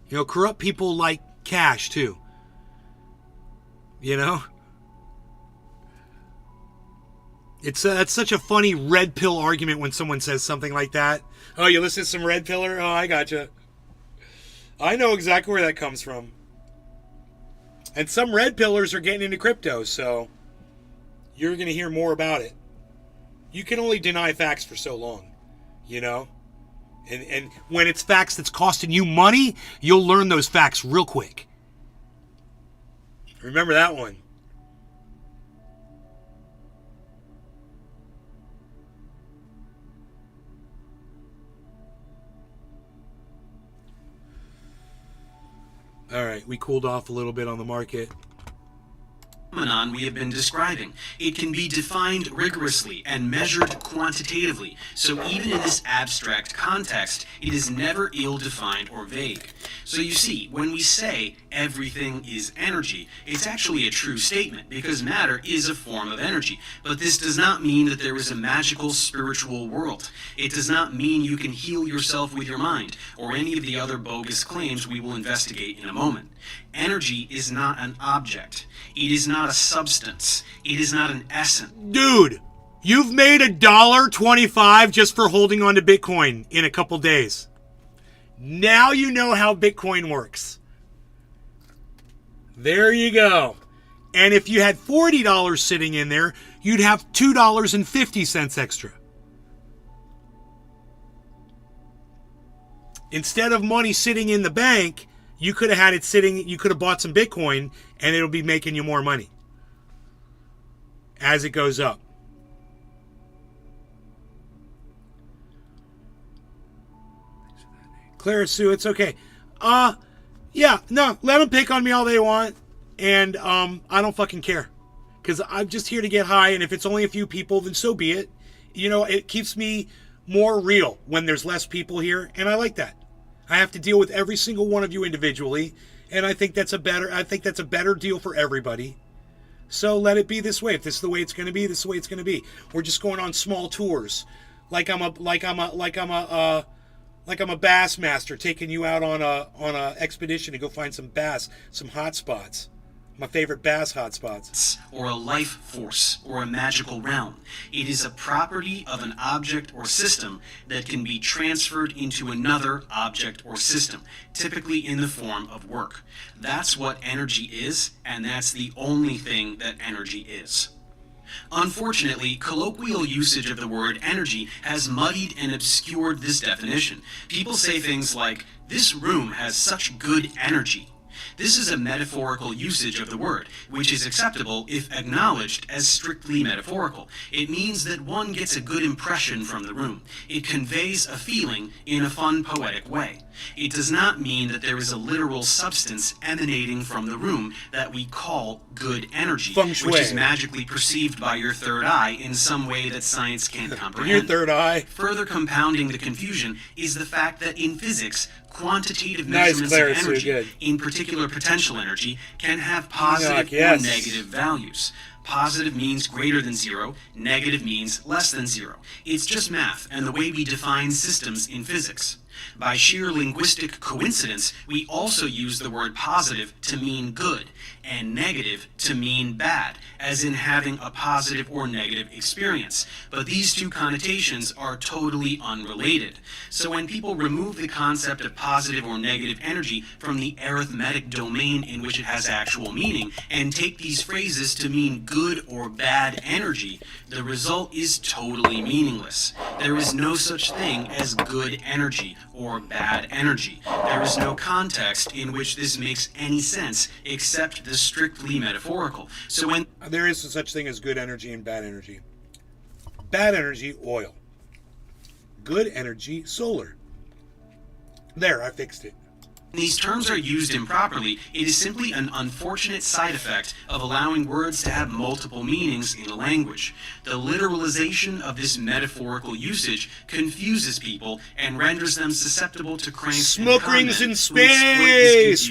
Speaker 2: You know, corrupt people like cash too. You know? That's such a funny red pill argument when someone says something like that. Oh, you listen to some red pillar? Oh, I gotcha. I know exactly where that comes from. And some red pillars are getting into crypto, so you're going to hear more about it. You can only deny facts for so long, you know? And when it's facts that's costing you money, you'll learn those facts real quick. Remember that one. All right, we cooled off a little bit on the market.
Speaker 9: Phenomenon we have been describing. It can be defined rigorously and measured quantitatively, so even in this abstract context, it is never ill-defined or vague. So you see, when we say everything is energy, it's actually a true statement, because matter is a form of energy. But this does not mean that there is a magical spiritual world. It does not mean you can heal yourself with your mind, or any of the other bogus claims we will investigate in a moment. Energy is not an object. It is not a substance. It is not an essence.
Speaker 2: Dude, you've made $1.25 just for holding on to Bitcoin in a couple days. Now you know how Bitcoin works. There you go. And if you had $40 sitting in there, you'd have $2.50 extra. Instead of money sitting in the bank, you could have had it sitting, you could have bought some Bitcoin, and it'll be making you more money as it goes up. Clara Sue, it's okay. Yeah, no, let them pick on me all they want, and I don't fucking care. Because I'm just here to get high, and if it's only a few people, then so be it. You know, it keeps me more real when there's less people here, and I like that. I have to deal with every single one of you individually, and I think that's a better deal for everybody. So let it be this way. If this is the way it's going to be, this is the way it's going to be. We're just going on small tours, like I'm a bass master taking you out on a expedition to go find some bass, some hot spots. My favorite bass hot spots.
Speaker 9: Or a life force, or a magical realm. It is a property of an object or system that can be transferred into another object or system, typically in the form of work. That's what energy is, and that's the only thing that energy is. Unfortunately, colloquial usage of the word energy has muddied and obscured this definition. People say things like, "This room has such good energy." This is a metaphorical usage of the word, which is acceptable if acknowledged as strictly metaphorical. It means that one gets a good impression from the room. It conveys a feeling in a fun, poetic way. It does not mean that there is a literal substance emanating from the room that we call good energy, which is magically perceived by your third eye in some way that science can't comprehend.
Speaker 2: Your third eye.
Speaker 9: Further compounding the confusion is the fact that in physics, quantitative measurements of energy, in particular potential energy, can have positive or negative values. Positive means greater than zero, negative means less than zero. It's just math and the way we define systems in physics. By sheer linguistic coincidence, we also use the word positive to mean good, and negative to mean bad, as in having a positive or negative experience. But these two connotations are totally unrelated. So when people remove the concept of positive or negative energy from the arithmetic domain in which it has actual meaning, and take these phrases to mean good or bad energy, the result is totally meaningless. There is no such thing as good energy or bad energy. There is no context in which this makes any sense except the strictly metaphorical. So when
Speaker 2: there is such thing as good energy and bad energy. Bad energy, oil. Good energy, solar. There, I fixed it.
Speaker 9: these terms are used improperly, it is simply an unfortunate side effect of allowing words to have multiple meanings in a language. The literalization of this metaphorical usage confuses people and renders them susceptible to cranks
Speaker 2: smoke
Speaker 9: and
Speaker 2: rings in
Speaker 9: space.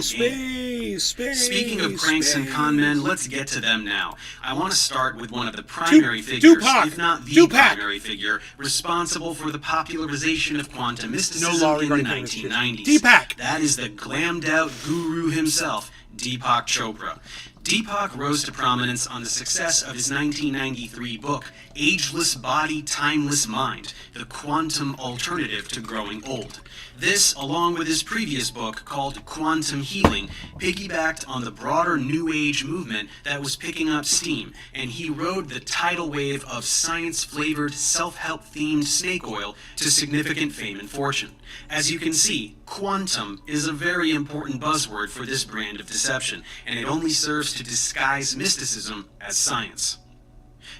Speaker 2: Space.
Speaker 9: Speaking of cranks and con men, let's get to them now. I want to start with one of the primary figures, if not the primary figure, responsible for the popularization of quantum mysticism in the 1990s. That is the glammed out guru himself, Deepak Chopra. Deepak rose to prominence on the success of his 1993 book, Ageless Body, Timeless Mind, The Quantum Alternative to Growing Old. This, along with his previous book called Quantum Healing, piggybacked on the broader New Age movement that was picking up steam, and he rode the tidal wave of science-flavored, self-help themed snake oil to significant fame and fortune. As you can see, quantum is a very important buzzword for this brand of deception, and it only serves to disguise mysticism as science.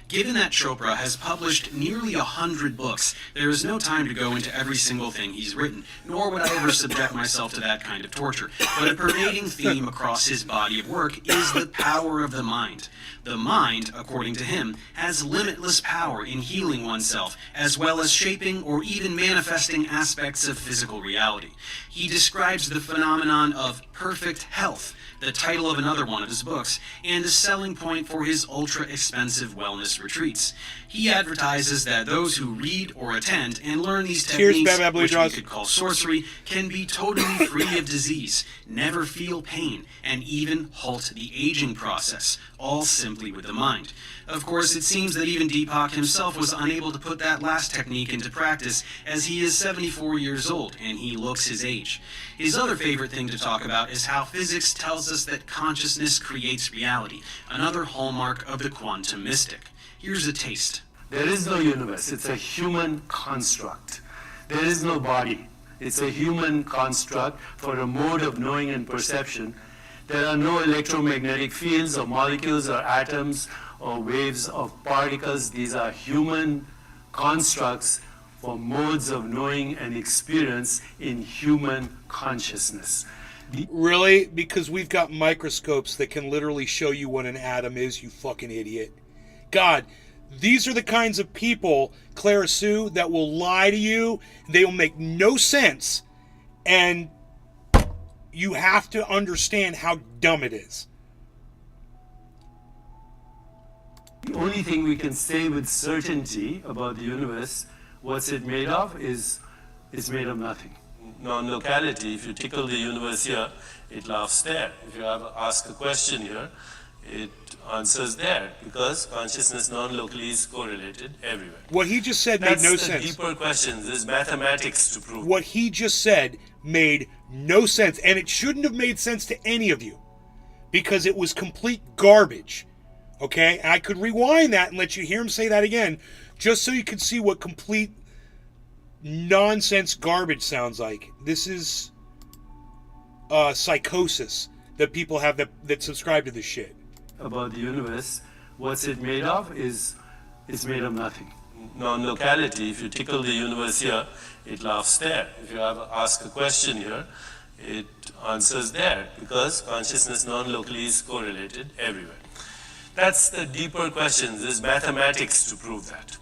Speaker 9: Given that Chopra has published nearly 100 books, there is no time to go into every single thing he's written, nor would I ever subject myself to that kind of torture. But a pervading theme across his body of work is the power of the mind. The mind, according to him, has limitless power in healing oneself, as well as shaping or even manifesting aspects of physical reality. He describes the phenomenon of perfect health, the title of another one of his books, and a selling point for his ultra-expensive wellness retreats. He advertises that those who read or attend and learn these techniques, which we could call sorcery, can be totally free of disease, never feel pain, and even halt the aging process, all simply with the mind. Of course, it seems that even Deepak himself was unable to put that last technique into practice, as he is 74 years old, and he looks his age. His other favorite thing to talk about is how physics tells us that consciousness creates reality, another hallmark of the quantum mystic. Here's a taste.
Speaker 12: There is no universe. It's a human construct. There is no body. It's a human construct for a mode of knowing and perception. There are no electromagnetic fields or molecules or atoms or waves of particles. These are human constructs for modes of knowing and experience in human consciousness.
Speaker 2: Really? Because we've got microscopes that can literally show you what an atom is, you fucking idiot. God, these are the kinds of people, Clara Sue, that will lie to you. They will make no sense. And you have to understand how dumb it is.
Speaker 12: The only thing we can say with certainty about the universe, what's it made of, is it's made of nothing.
Speaker 13: Non-locality, if you tickle the universe here, it laughs there. If you ask a question here, it answers there, because consciousness non-locally is correlated everywhere.
Speaker 2: What he just said made no sense.
Speaker 13: That's the deeper question. There's mathematics to prove.
Speaker 2: What he just said made no sense, and it shouldn't have made sense to any of you, because it was complete garbage. Okay? And I could rewind that and let you hear him say that again, just so you can see what complete nonsense garbage sounds like. This is psychosis that people have that subscribe to this shit.
Speaker 12: About the universe, what's it made of is it's made of nothing.
Speaker 13: Non-locality, if you tickle the universe here, it laughs there. If you ask a question here, it answers there, because consciousness non-locally is correlated everywhere. That's the deeper questions. There's mathematics to prove that.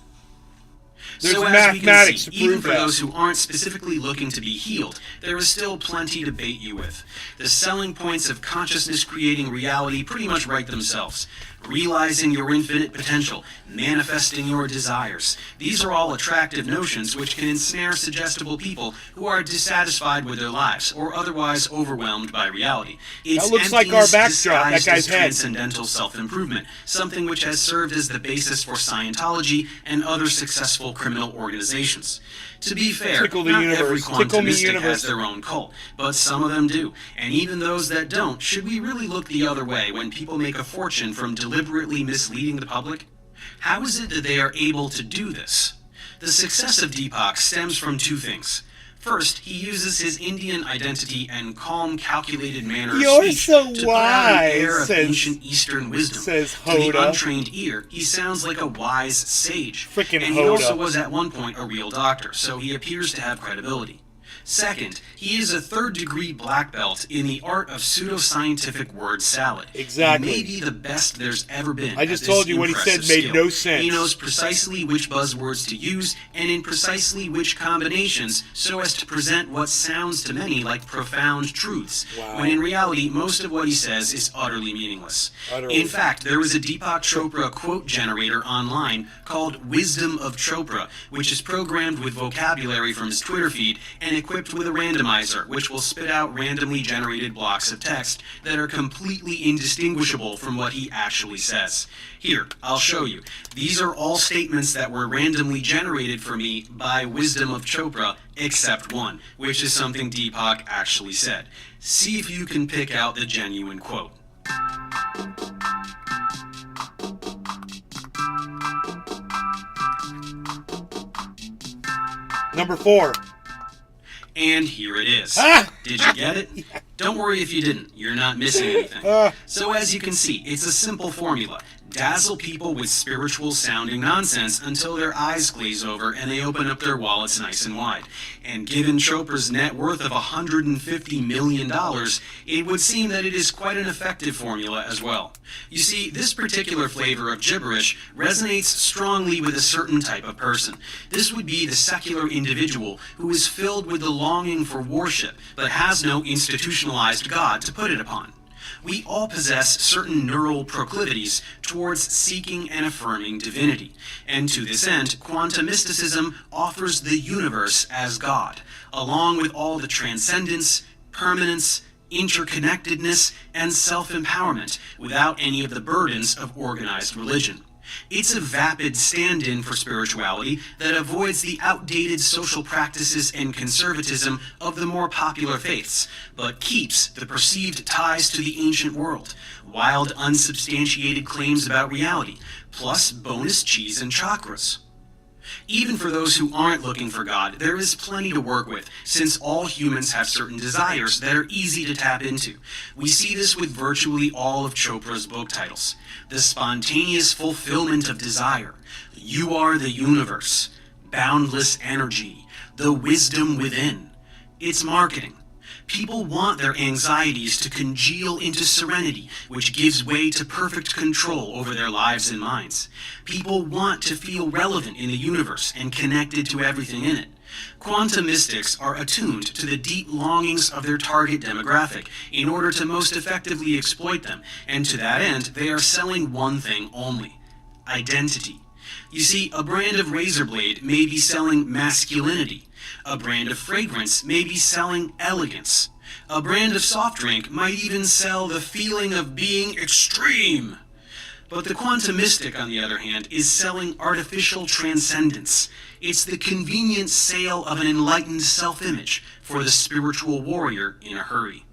Speaker 2: There's
Speaker 9: so
Speaker 2: mathematics
Speaker 9: see,
Speaker 2: to
Speaker 9: even
Speaker 2: prove
Speaker 9: for
Speaker 2: that.
Speaker 9: those who aren't specifically looking to be healed, there is still plenty to bait you with. The selling points of consciousness creating reality pretty much write themselves. Realizing your infinite potential, manifesting your desires. These are all attractive notions which can ensnare suggestible people who are dissatisfied with their lives or otherwise overwhelmed by reality. It's
Speaker 2: That looks like our
Speaker 9: emptiness
Speaker 2: backdrop, that
Speaker 9: disguised
Speaker 2: guy's
Speaker 9: as
Speaker 2: head.
Speaker 9: transcendental self-improvement, something which has served as the basis for Scientology and other successful criminal organizations. To be fair,
Speaker 2: Tickle the
Speaker 9: not
Speaker 2: universe.
Speaker 9: every
Speaker 2: Tickle me
Speaker 9: quantumistic
Speaker 2: universe.
Speaker 9: has their own cult, but some of them do. And even those that don't, should we really look the other way when people make a fortune from deliberately misleading the public? How is it that they are able to do this? The success of Deepak stems from two things. First, he uses his Indian identity and calm, calculated manner of
Speaker 2: You're
Speaker 9: speech
Speaker 2: so
Speaker 9: to put out an air
Speaker 2: wise,
Speaker 9: of
Speaker 2: says-
Speaker 9: ancient Eastern wisdom.
Speaker 2: says
Speaker 9: To the
Speaker 2: Hoda.
Speaker 9: untrained ear, he sounds like a wise sage.
Speaker 2: Frickin'
Speaker 9: And he
Speaker 2: Hoda.
Speaker 9: also was at one point a real doctor, so he appears to have credibility. Second, he is a third-degree black belt in the art of pseudoscientific word salad.
Speaker 2: Exactly.
Speaker 9: He may be the best there's ever been.
Speaker 2: I just
Speaker 9: at this
Speaker 2: told you what he said
Speaker 9: impressive
Speaker 2: made
Speaker 9: skill.
Speaker 2: no sense.
Speaker 9: He knows precisely which buzzwords to use and in precisely which combinations so as to present what sounds to many like profound truths,
Speaker 2: Wow.
Speaker 9: when in reality most of what he says is utterly meaningless.
Speaker 2: Utterly.
Speaker 9: In fact, there is a Deepak Chopra quote generator online called Wisdom of Chopra, which is programmed with vocabulary from his Twitter feed and equipped with a randomizer, which will spit out randomly generated blocks of text that are completely indistinguishable from what he actually says. Here, I'll show you. These are all statements that were randomly generated for me by Wisdom of Chopra, except one, which is something Deepak actually said. See if you can pick out the genuine quote.
Speaker 2: Number 4.
Speaker 9: And here it is.
Speaker 2: Ah!
Speaker 9: Did you get it? Don't worry if you didn't. You're not missing anything. So as you can see, it's a simple formula. Dazzle people with spiritual sounding nonsense until their eyes glaze over and they open up their wallets nice and wide. And given Chopra's net worth of $150 million, it would seem that it is quite an effective formula as well. You see, this particular flavor of gibberish resonates strongly with a certain type of person. This would be the secular individual who is filled with the longing for worship, but has no institutionalized God to put it upon. We all possess certain neural proclivities towards seeking and affirming divinity, and to this end, quantum mysticism offers the universe as God, along with all the transcendence, permanence, interconnectedness, and self-empowerment, without any of the burdens of organized religion. It's a vapid stand-in for spirituality that avoids the outdated social practices and conservatism of the more popular faiths, but keeps the perceived ties to the ancient world, wild unsubstantiated claims about reality, plus bonus cheese and chakras. Even for those who aren't looking for God, there is plenty to work with, since all humans have certain desires that are easy to tap into. We see this with virtually all of Chopra's book titles. The spontaneous fulfillment of desire, You Are the Universe, Boundless Energy, The Wisdom Within. It's marketing. People want their anxieties to congeal into serenity, which gives way to perfect control over their lives and minds. People want to feel relevant in the universe and connected to everything in it. Quantum mystics are attuned to the deep longings of their target demographic in order to most effectively exploit them, and to that end, they are selling one thing only: identity. You see, a brand of razor blade may be selling masculinity. A brand of fragrance may be selling elegance. A brand of soft drink might even sell the feeling of being extreme. But the quantum mystic, on the other hand, is selling artificial transcendence. It's the convenient sale of an enlightened self-image for the spiritual warrior in a hurry.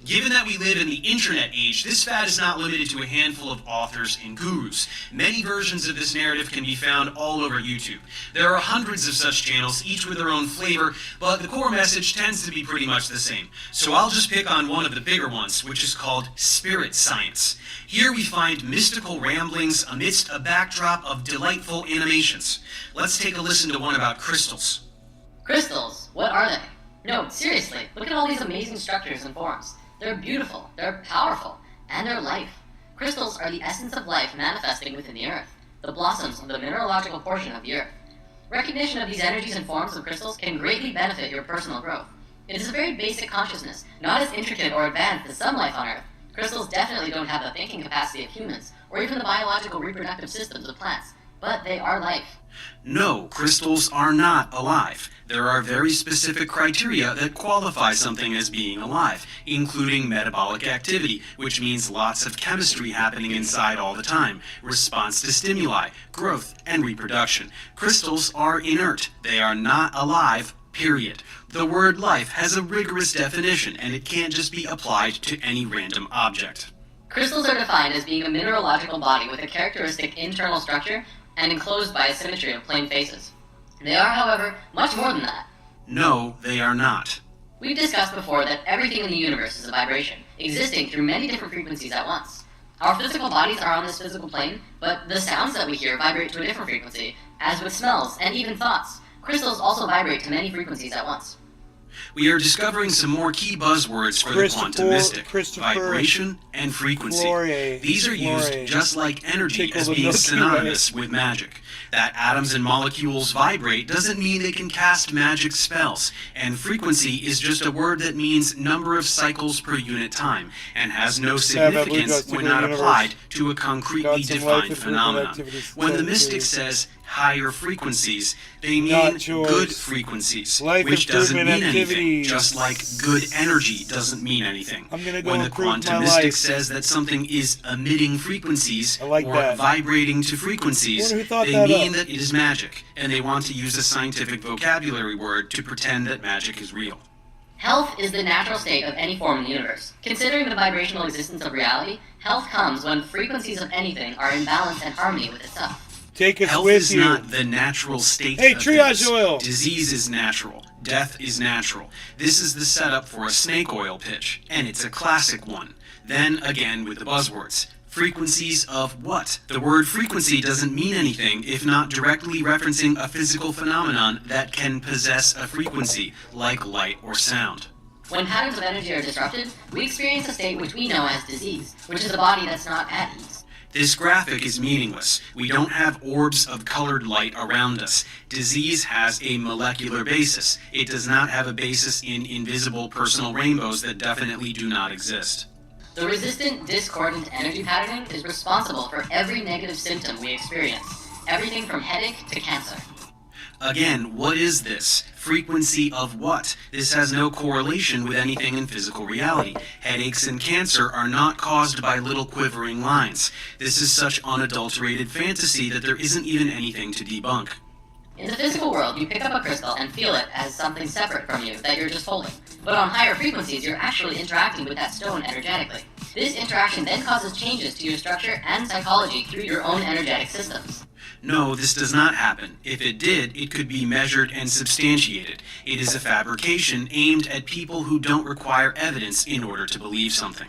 Speaker 9: Given that we live in the internet age, this fad is not limited to a handful of authors and gurus. Many versions of this narrative can be found all over YouTube. There are hundreds of such channels, each with their own flavor, but the core message tends to be pretty much the same. So I'll just pick on one of the bigger ones, which is called Spirit Science. Here we find mystical ramblings amidst a backdrop of delightful animations. Let's take a listen to one about crystals.
Speaker 14: Crystals? What are they? No, seriously, look at all these amazing structures and forms. They're beautiful, they're powerful, and they're life. Crystals are the essence of life manifesting within the earth, the blossoms of the mineralogical portion of the earth. Recognition of these energies and forms of crystals can greatly benefit your personal growth. It is a very basic consciousness, not as intricate or advanced as some life on earth. Crystals definitely don't have the thinking capacity of humans, or even the biological reproductive systems of plants, but they are life.
Speaker 9: No, crystals are not alive. There are very specific criteria that qualify something as being alive, including metabolic activity, which means lots of chemistry happening inside all the time, response to stimuli, growth, and reproduction. Crystals are inert. They are not alive, period. The word life has a rigorous definition, and it can't just be applied to any random object.
Speaker 14: Crystals are defined as being a mineralogical body with a characteristic internal structure and enclosed by a symmetry of plane faces. They are, however, much more than that.
Speaker 9: No, they are not.
Speaker 14: We've discussed before that everything in the universe is a vibration, existing through many different frequencies at once. Our physical bodies are on this physical plane, but the sounds that we hear vibrate to a different frequency, as with smells and even thoughts. Crystals also vibrate to many frequencies at once.
Speaker 9: We are discovering some more key buzzwords for the quantum mystic: vibration and frequency. These are used just like energy as being synonymous with magic. That atoms and molecules vibrate doesn't mean they can cast magic spells, and frequency is just a word that means number of cycles per unit time, and has no significance when not applied to a concretely defined phenomenon. When the mystic says higher frequencies, they mean good frequencies, which doesn't mean anything, just like good energy doesn't mean anything. When the quantum mystic says that something is emitting frequencies or vibrating to frequencies, they mean that it is magic, and they want to use a scientific vocabulary word to pretend that magic is real.
Speaker 14: Health is the natural state of any form in the universe. Considering the vibrational existence of reality, health comes when frequencies of anything are in balance and harmony with itself.
Speaker 2: Take us
Speaker 9: Health
Speaker 2: with
Speaker 9: is
Speaker 2: you.
Speaker 9: not the natural state
Speaker 2: Hey,
Speaker 9: of
Speaker 2: triage
Speaker 9: things.
Speaker 2: oil.
Speaker 9: Disease is natural. Death is natural. This is the setup for a snake oil pitch, and it's a classic one. Then again with the buzzwords. Frequencies of what? The word frequency doesn't mean anything if not directly referencing a physical phenomenon that can possess a frequency, like light or sound.
Speaker 14: When patterns of energy are disrupted, we experience a state which we know as disease, which is a body that's not at ease.
Speaker 9: This graphic is meaningless. We don't have orbs of colored light around us. Disease has a molecular basis. It does not have a basis in invisible personal rainbows that definitely do not exist.
Speaker 14: The resistant, discordant energy patterning is responsible for every negative symptom we experience, everything from headache to cancer.
Speaker 9: Again, what is this? Frequency of what? This has no correlation with anything in physical reality. Headaches and cancer are not caused by little quivering lines. This is such unadulterated fantasy that there isn't even anything to debunk.
Speaker 14: In the physical world, you pick up a crystal and feel it as something separate from you that you're just holding. But on higher frequencies, you're actually interacting with that stone energetically. This interaction then causes changes to your structure and psychology through your own energetic systems.
Speaker 9: No, this does not happen. If it did, it could be measured and substantiated. It is a fabrication aimed at people who don't require evidence in order to believe something.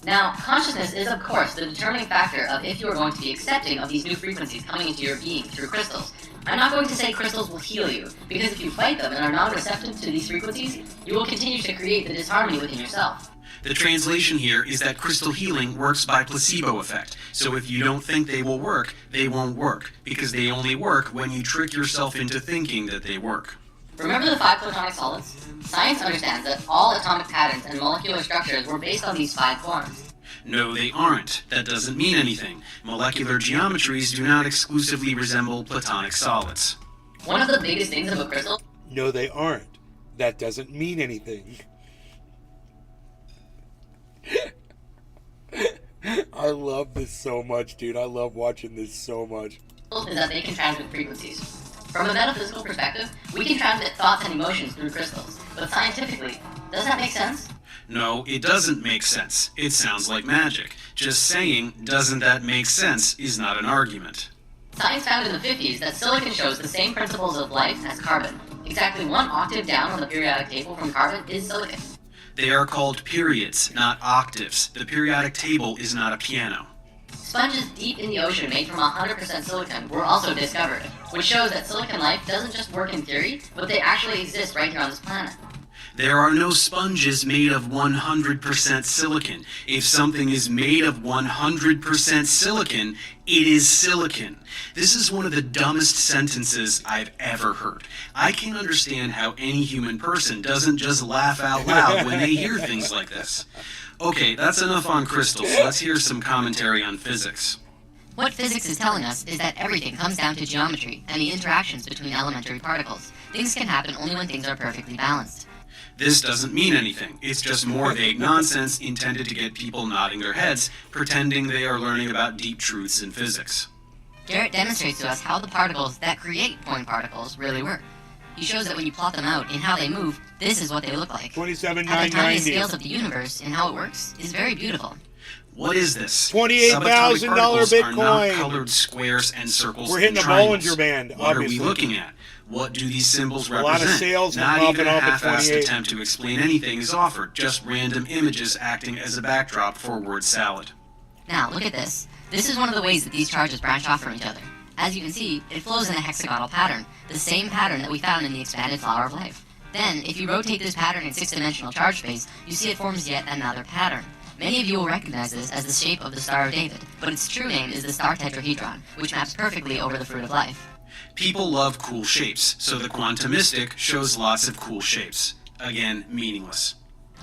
Speaker 14: Now, consciousness is, of course, the determining factor of if you are going to be accepting of these new frequencies coming into your being through crystals. I'm not going to say crystals will heal you, because if you fight them and are non-receptive to these frequencies, you will continue to create the disharmony within yourself.
Speaker 9: The translation here is that crystal healing works by placebo effect. So if you don't think they will work, they won't work, because they only work when you trick yourself into thinking that they work.
Speaker 14: Remember the 5 platonic solids? Science understands that all atomic patterns and molecular structures were based on these 5 forms.
Speaker 9: No, they aren't. That doesn't mean anything. Molecular geometries do not exclusively resemble platonic solids.
Speaker 14: One of the biggest things of a crystal...
Speaker 2: No, they aren't. That doesn't mean anything. I love this so much, dude. I love watching this so much.
Speaker 14: ...is that they can transmit frequencies. From a metaphysical perspective, we can transmit thoughts and emotions through crystals. But scientifically, does that make sense?
Speaker 9: No, it doesn't make sense. It sounds like magic. Just saying, doesn't that make sense, is not an argument.
Speaker 14: Science found in the 50s that silicon shows the same principles of life as carbon. Exactly 1 octave down on the periodic table from carbon is silicon.
Speaker 9: They are called periods, not octaves. The periodic table is not a piano.
Speaker 14: Sponges deep in the ocean made from 100% silicon were also discovered, which shows that silicon life doesn't just work in theory, but they actually exist right here on this planet.
Speaker 9: There are no sponges made of 100% silicon. If something is made of 100% silicon, it is silicon. This is one of the dumbest sentences I've ever heard. I can't understand how any human person doesn't just laugh out loud when they hear things like this. Okay, that's enough on crystals. Let's hear some commentary on physics.
Speaker 14: What physics is telling us is that everything comes down to geometry and the interactions between elementary particles. Things can happen only when things are perfectly balanced.
Speaker 9: This doesn't mean anything. It's just more vague nonsense intended to get people nodding their heads, pretending they are learning about deep truths in physics.
Speaker 14: Garrett demonstrates to us how the particles that create point particles really work. He shows that when you plot them out in how they move, this is what they look like.
Speaker 2: 27,990.
Speaker 14: At the tiniest scales of the universe and how it works is very beautiful.
Speaker 9: What is this?
Speaker 2: $28,000
Speaker 9: Bitcoin. Are not
Speaker 2: Bitcoin.
Speaker 9: colored squares and circles.
Speaker 2: We're hitting
Speaker 9: and
Speaker 2: the Bollinger
Speaker 9: triangles.
Speaker 2: Band,
Speaker 9: What
Speaker 2: obviously.
Speaker 9: are we looking at? What do these symbols
Speaker 2: A
Speaker 9: represent?
Speaker 2: lot of sales
Speaker 9: Not
Speaker 2: popping
Speaker 9: even a
Speaker 2: off at
Speaker 9: half-assed
Speaker 2: 28.
Speaker 9: attempt to explain anything is offered. Just random images acting as a backdrop for word salad.
Speaker 14: Now, look at this. This is one of the ways that these charges branch off from each other. As you can see, it flows in a hexagonal pattern, the same pattern that we found in the expanded flower of life. Then, if you rotate this pattern in 6-dimensional charge space, you see it forms yet another pattern. Many of you will recognize this as the shape of the Star of David, but its true name is the star tetrahedron, which maps perfectly over the fruit of life.
Speaker 9: People love cool shapes, so the quantumistic shows lots of cool shapes. Again, meaningless.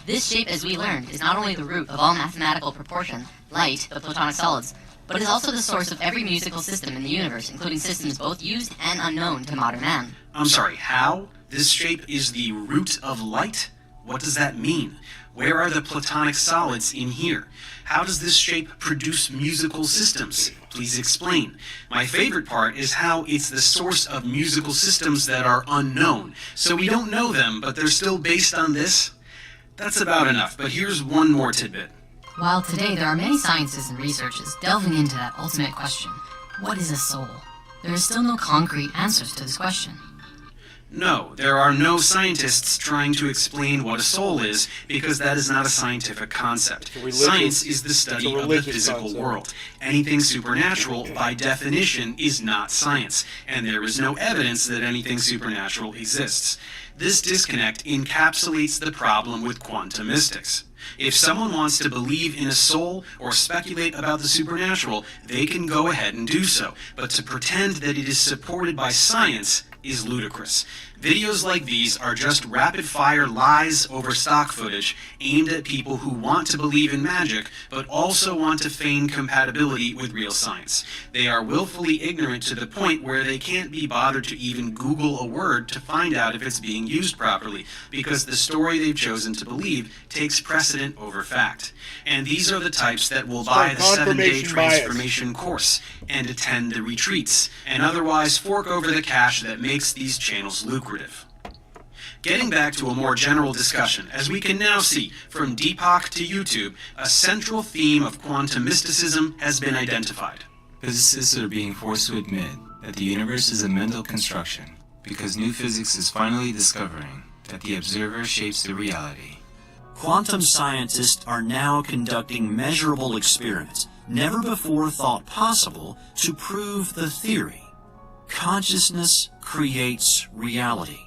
Speaker 14: This shape, as we learned, is not only the root of all mathematical proportion, light, the platonic solids, but is also the source of every musical system in the universe, including systems both used and unknown to modern man.
Speaker 9: I'm sorry, how? This shape is the root of light? What does that mean? Where are the platonic solids in here? How does this shape produce musical systems? Please explain. My favorite part is how it's the source of musical systems that are unknown. So we don't know them, but they're still based on this? That's about enough, but here's one more tidbit.
Speaker 15: While today there are many scientists and researchers delving into that ultimate question, what is a soul? There is still no concrete answers to this question.
Speaker 9: No, there are no scientists trying to explain what a soul is, because that is not a scientific concept. Science is the study of the physical world. Anything supernatural, by definition, is not science, and there is no evidence that anything supernatural exists. This disconnect encapsulates the problem with quantumistics. If someone wants to believe in a soul or speculate about the supernatural, they can go ahead and do so, but to pretend that it is supported by science is ludicrous. Videos like these are just rapid-fire lies over stock footage aimed at people who want to believe in magic, but also want to feign compatibility with real science. They are willfully ignorant to the point where they can't be bothered to even Google a word to find out if it's being used properly, because the story they've chosen to believe takes precedent over fact. And these are the types that will buy the 7-day transformation course and attend the retreats, and otherwise fork over the cash that makes these channels lucrative. Getting back to a more general discussion, as we can now see, from Deepak to YouTube, a central theme of quantum mysticism has been identified.
Speaker 16: Physicists are being forced to admit that the universe is a mental construction, because new physics is finally discovering that the observer shapes the reality.
Speaker 17: Quantum scientists are now conducting measurable experiments, never before thought possible, to prove the theory. Consciousness creates reality.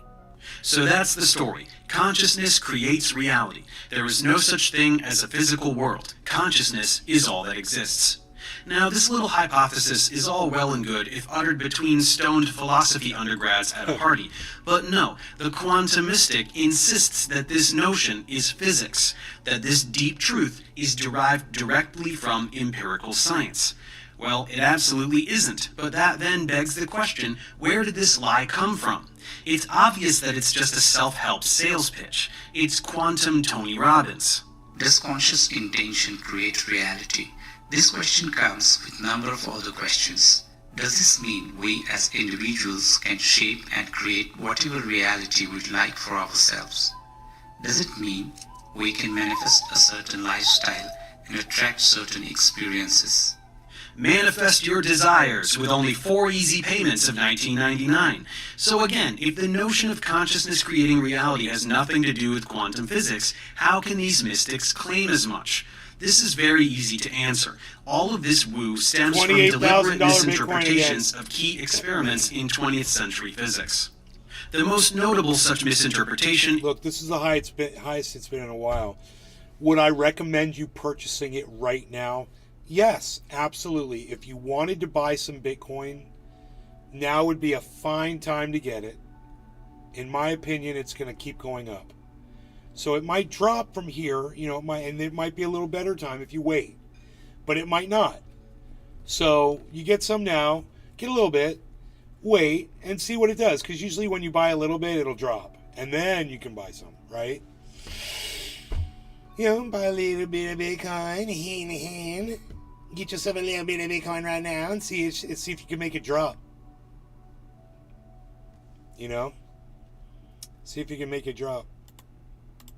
Speaker 9: So that's the story. Consciousness creates reality. There is no such thing as a physical world. Consciousness is all that exists. Now, this little hypothesis is all well and good if uttered between stoned philosophy undergrads at a party. But no, the quantumistic insists that this notion is physics, that this deep truth is derived directly from empirical science. Well, it absolutely isn't, but that then begs the question, where did this lie come from? It's obvious that it's just a self-help sales pitch. It's quantum Tony Robbins.
Speaker 18: Does conscious intention create reality? This question comes with a number of other questions. Does this mean we as individuals can shape and create whatever reality we'd like for ourselves? Does it mean we can manifest a certain lifestyle and attract certain experiences.
Speaker 9: Manifest your desires with only 4 easy payments of $19.99. So again, if the notion of consciousness creating reality has nothing to do with quantum physics, how can these mystics claim as much? This is very easy to answer. All of this woo stems from deliberate misinterpretations of key experiments in 20th century physics. The most notable such misinterpretation...
Speaker 2: Look, this is the highest it's been in a while. Would I recommend you purchasing it right now? Yes, absolutely. If you wanted to buy some Bitcoin, now would be a fine time to get it. In my opinion, it's going to keep going up. So it might drop from here, and it might be a little better time if you wait. But it might not. So you get some now, get a little bit, wait, and see what it does. Because usually when you buy a little bit, it'll drop. And then you can buy some, right? Buy a little bit of Bitcoin. Get yourself a little bit of Bitcoin right now and see if you can make it drop. See if you can make it drop.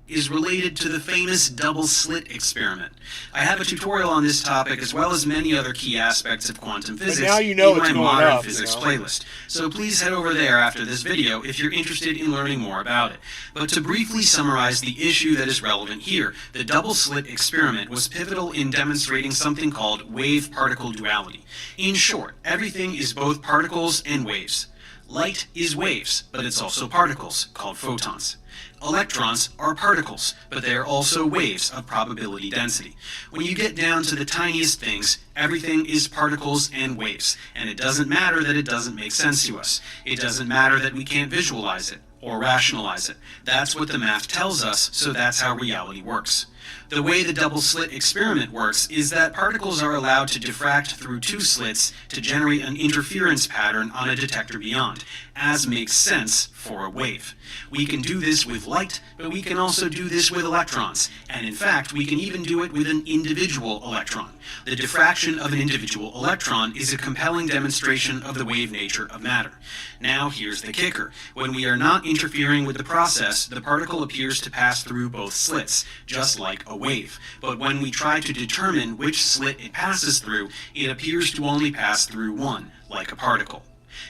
Speaker 9: Is related to the famous double slit experiment. I have a tutorial on this topic as well as many other key aspects of quantum physics in my Modern Physics playlist. So please head over there after this video if you're interested in learning more about it. But to briefly summarize the issue that is relevant here, the double slit experiment was pivotal in demonstrating something called wave-particle duality. In short, everything is both particles and waves. Light is waves, but it's also particles, called photons. Electrons are particles, but they are also waves of probability density. When you get down to the tiniest things, everything is particles and waves, and it doesn't matter that it doesn't make sense to us. It doesn't matter that we can't visualize it or rationalize it. That's what the math tells us, so that's how reality works. The way the double slit experiment works is that particles are allowed to diffract through 2 slits to generate an interference pattern on a detector beyond, as makes sense for a wave. We can do this with light, but we can also do this with electrons, and in fact we can even do it with an individual electron. The diffraction of an individual electron is a compelling demonstration of the wave nature of matter. Now here's the kicker. When we are not interfering with the process, the particle appears to pass through both slits, just like a wave. But when we try to determine which slit it passes through, it appears to only pass through one, like a particle.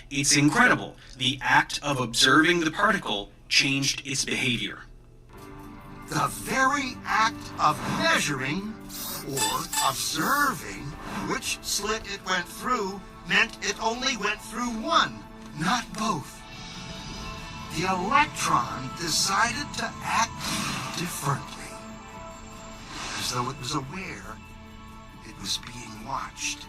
Speaker 9: It's incredible. The act of observing the particle changed its behavior.
Speaker 19: The very act of measuring or observing which slit it went through meant it only went through one, not both. The electron decided to act differently, as though it was aware it was being watched.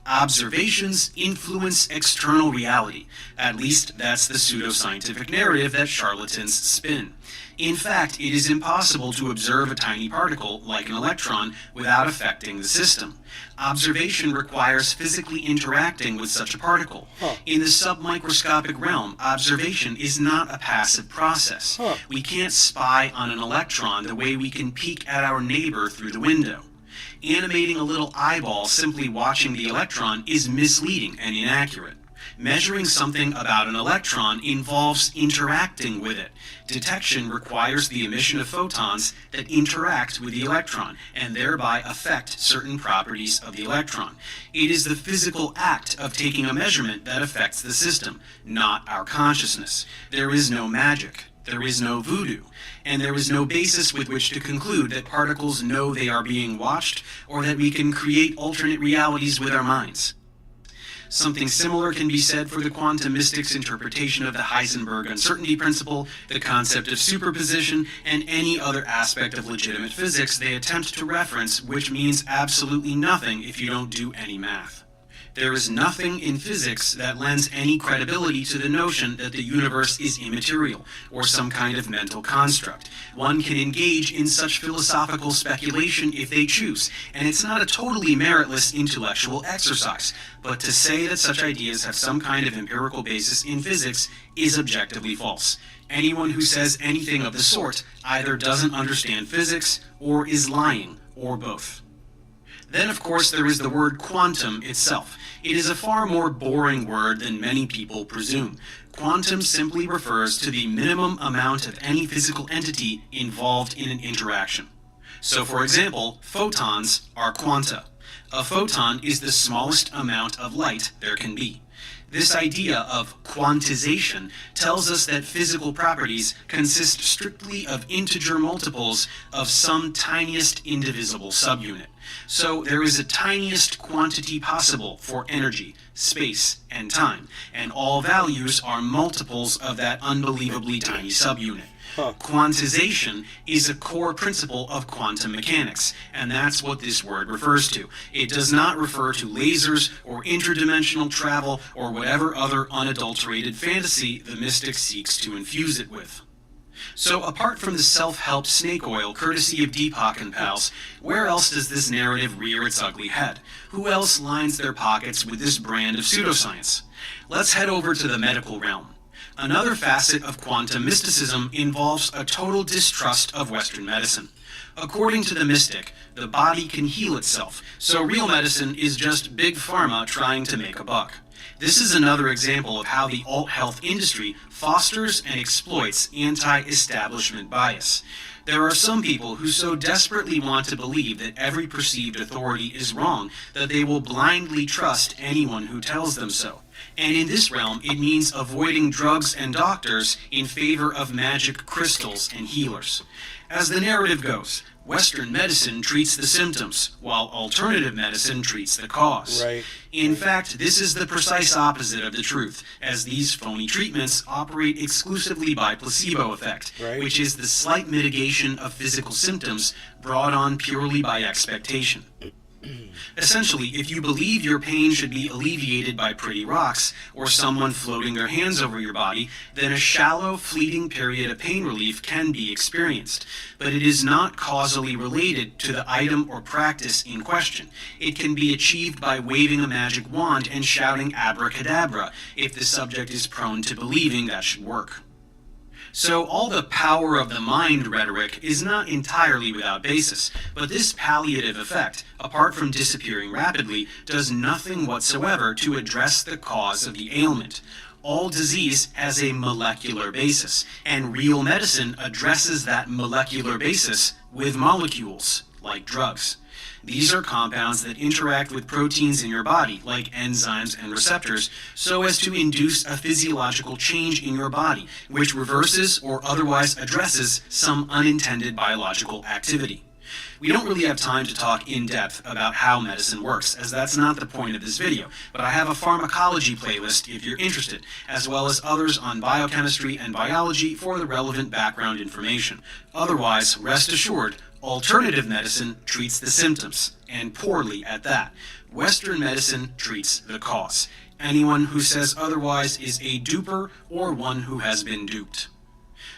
Speaker 9: Observations influence external reality. At least that's the pseudoscientific narrative that charlatans spin. In fact, it is impossible to observe a tiny particle, like an electron, without affecting the system. Observation requires physically interacting with such a particle. In the submicroscopic realm, observation is not a passive process. We can't spy on an electron the way we can peek at our neighbor through the window. Animating a little eyeball simply watching the electron is misleading and inaccurate. Measuring something about an electron involves interacting with it. Detection requires the emission of photons that interact with the electron and thereby affect certain properties of the electron. It is the physical act of taking a measurement that affects the system, not our consciousness. There is no magic. There is no voodoo, and there is no basis with which to conclude that particles know they are being watched or that we can create alternate realities with our minds. Something similar can be said for the quantum mystics' interpretation of the Heisenberg uncertainty principle, the concept of superposition, and any other aspect of legitimate physics they attempt to reference, which means absolutely nothing if you don't do any math. There is nothing in physics that lends any credibility to the notion that the universe is immaterial, or some kind of mental construct. One can engage in such philosophical speculation if they choose, and it's not a totally meritless intellectual exercise. But to say that such ideas have some kind of empirical basis in physics is objectively false. Anyone who says anything of the sort either doesn't understand physics, or is lying, or both. Then, of course, there is the word quantum itself. It is a far more boring word than many people presume. Quantum simply refers to the minimum amount of any physical entity involved in an interaction. So, for example, photons are quanta. A photon is the smallest amount of light there can be. This idea of quantization tells us that physical properties consist strictly of integer multiples of some tiniest indivisible subunit. So there is a tiniest quantity possible for energy, space, and time, and all values are multiples of that unbelievably tiny subunit. Quantization is a core principle of quantum mechanics, and that's what this word refers to. It does not refer to lasers or interdimensional travel or whatever other unadulterated fantasy the mystic seeks to infuse it with. So apart from the self-help snake oil courtesy of Deepak and pals, where else does this narrative rear its ugly head? Who else lines their pockets with this brand of pseudoscience? Let's head over to the medical realm. Another facet of quantum mysticism involves a total distrust of Western medicine. According to the mystic, the body can heal itself, so real medicine is just big pharma trying to make a buck. This is another example of how the alt-health industry fosters and exploits anti-establishment bias. There are some people who so desperately want to believe that every perceived authority is wrong that they will blindly trust anyone who tells them so. And in this realm, it means avoiding drugs and doctors in favor of magic crystals and healers. As the narrative goes, Western medicine treats the symptoms, while alternative medicine treats the cause.
Speaker 2: Right.
Speaker 9: In fact, this is the precise opposite of the truth, as these phony treatments operate exclusively by placebo effect, which is the slight mitigation of physical symptoms brought on purely by expectation. Essentially, if you believe your pain should be alleviated by pretty rocks or someone floating their hands over your body, then a shallow, fleeting period of pain relief can be experienced. But it is not causally related to the item or practice in question. It can be achieved by waving a magic wand and shouting abracadabra if the subject is prone to believing that should work. So all the power of the mind rhetoric is not entirely without basis, but this palliative effect, apart from disappearing rapidly, does nothing whatsoever to address the cause of the ailment. All disease has a molecular basis, and real medicine addresses that molecular basis with molecules, like drugs. These are compounds that interact with proteins in your body, like enzymes and receptors, so as to induce a physiological change in your body, which reverses or otherwise addresses some unintended biological activity. We don't really have time to talk in depth about how medicine works, as that's not the point of this video, but I have a pharmacology playlist if you're interested, as well as others on biochemistry and biology for the relevant background information. Otherwise, rest assured, alternative medicine treats the symptoms, and poorly at that. Western medicine treats the cause. Anyone who says otherwise is a duper or one who has been duped.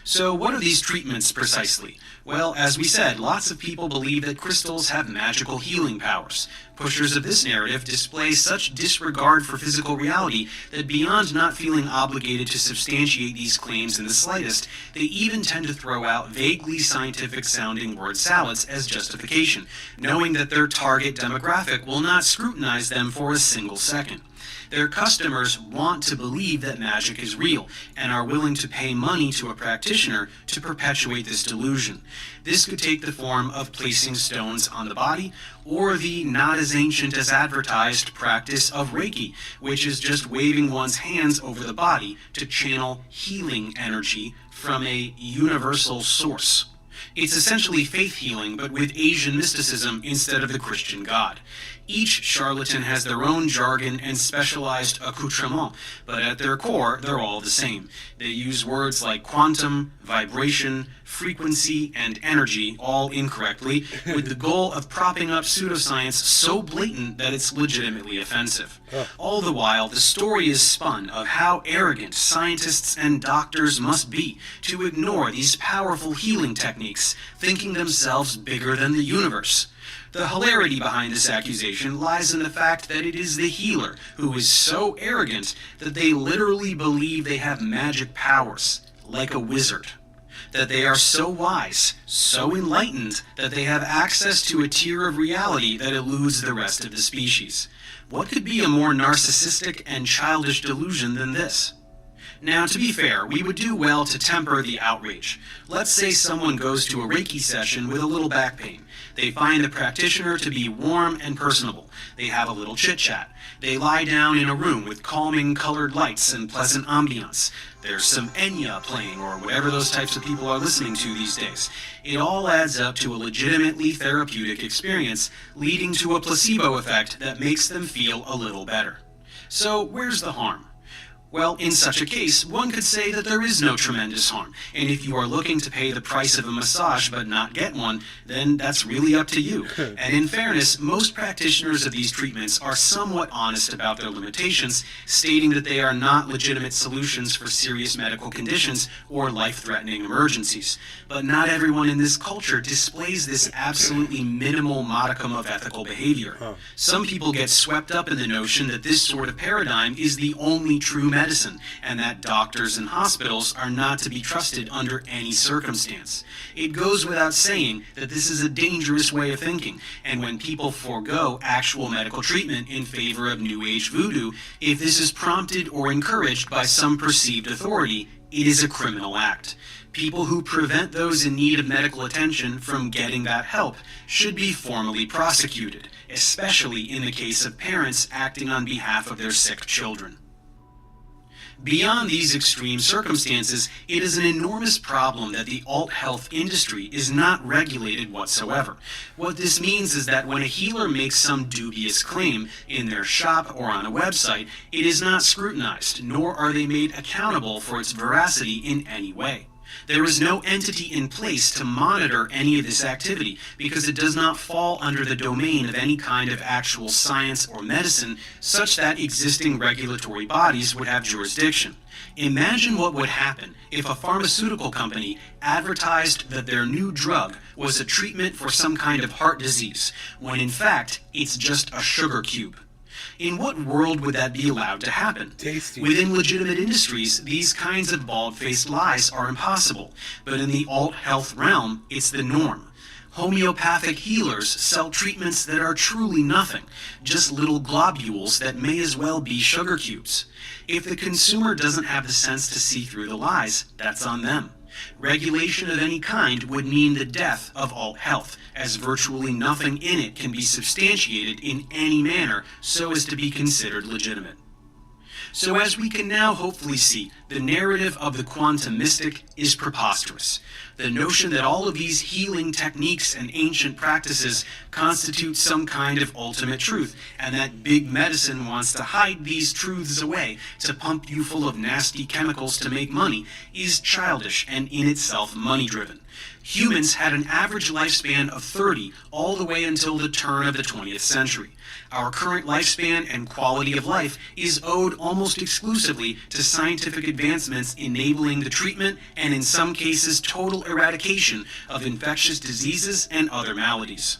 Speaker 9: So what are these treatments precisely? Well, as we said, lots of people believe that crystals have magical healing powers. Pushers of this narrative display such disregard for physical reality that beyond not feeling obligated to substantiate these claims in the slightest, they even tend to throw out vaguely scientific-sounding word salads as justification, knowing that their target demographic will not scrutinize them for a single second. Their customers want to believe that magic is real and are willing to pay money to a practitioner to perpetuate this delusion. This could take the form of placing stones on the body or the not as ancient as advertised practice of Reiki, which is just waving one's hands over the body to channel healing energy from a universal source. It's essentially faith healing, but with Asian mysticism instead of the Christian God. Each charlatan has their own jargon and specialized accoutrement, but at their core, they're all the same. They use words like quantum, vibration, frequency, and energy, all incorrectly, with the goal of propping up pseudoscience so blatant that it's legitimately offensive. All the while, the story is spun of how arrogant scientists and doctors must be to ignore these powerful healing techniques, thinking themselves bigger than the universe. The hilarity behind this accusation lies in the fact that it is the healer who is so arrogant that they literally believe they have magic powers, like a wizard. that they are so wise, so enlightened, that they have access to a tier of reality that eludes the rest of the species. What could be a more narcissistic and childish delusion than this? Now, to be fair, we would do well to temper the outrage. Let's say someone goes to a Reiki session with a little back pain. They find the practitioner to be warm and personable. They have a little chit-chat. They lie down in a room with calming colored lights and pleasant ambiance. There's some Enya playing, or whatever those types of people are listening to these days. It all adds up to a legitimately therapeutic experience, leading to a placebo effect that makes them feel a little better. So, where's the harm? Well, in such a case, one could say that there is no tremendous harm, and if you are looking to pay the price of a massage but not get one, then that's really up to you. And in fairness, most practitioners of these treatments are somewhat honest about their limitations, stating that they are not legitimate solutions for serious medical conditions or life-threatening emergencies. But not everyone in this culture displays this absolutely minimal modicum of ethical behavior. Some people get swept up in the notion that this sort of paradigm is the only true medicine, and that doctors and hospitals are not to be trusted under any circumstance. It goes without saying that this is a dangerous way of thinking, and when people forego actual medical treatment in favor of New Age voodoo, if this is prompted or encouraged by some perceived authority, it is a criminal act. People who prevent those in need of medical attention from getting that help should be formally prosecuted, especially in the case of parents acting on behalf of their sick children. Beyond these extreme circumstances, it is an enormous problem that the alt-health industry is not regulated whatsoever. What this means is that when a healer makes some dubious claim in their shop or on a website, it is not scrutinized, nor are they made accountable for its veracity in any way. There is no entity in place to monitor any of this activity because it does not fall under the domain of any kind of actual science or medicine such that existing regulatory bodies would have jurisdiction. Imagine what would happen if a pharmaceutical company advertised that their new drug was a treatment for some kind of heart disease, when in fact it's just a sugar cube. In what world would that be allowed to happen?
Speaker 2: Tasty.
Speaker 9: Within legitimate industries, these kinds of bald-faced lies are impossible, but in the alt-health realm, it's the norm. Homeopathic healers sell treatments that are truly nothing, just little globules that may as well be sugar cubes. If the consumer doesn't have the sense to see through the lies, that's on them. Regulation of any kind would mean the death of alt-health, as virtually nothing in it can be substantiated in any manner so as to be considered legitimate. So as we can now hopefully see, the narrative of the quantum mystic is preposterous. The notion that all of these healing techniques and ancient practices constitute some kind of ultimate truth, and that big medicine wants to hide these truths away to pump you full of nasty chemicals to make money, is childish and in itself money-driven. Humans had an average lifespan of 30 all the way until the turn of the 20th century. Our current lifespan and quality of life is owed almost exclusively to scientific advancements enabling the treatment and in some cases total eradication of infectious diseases and other maladies.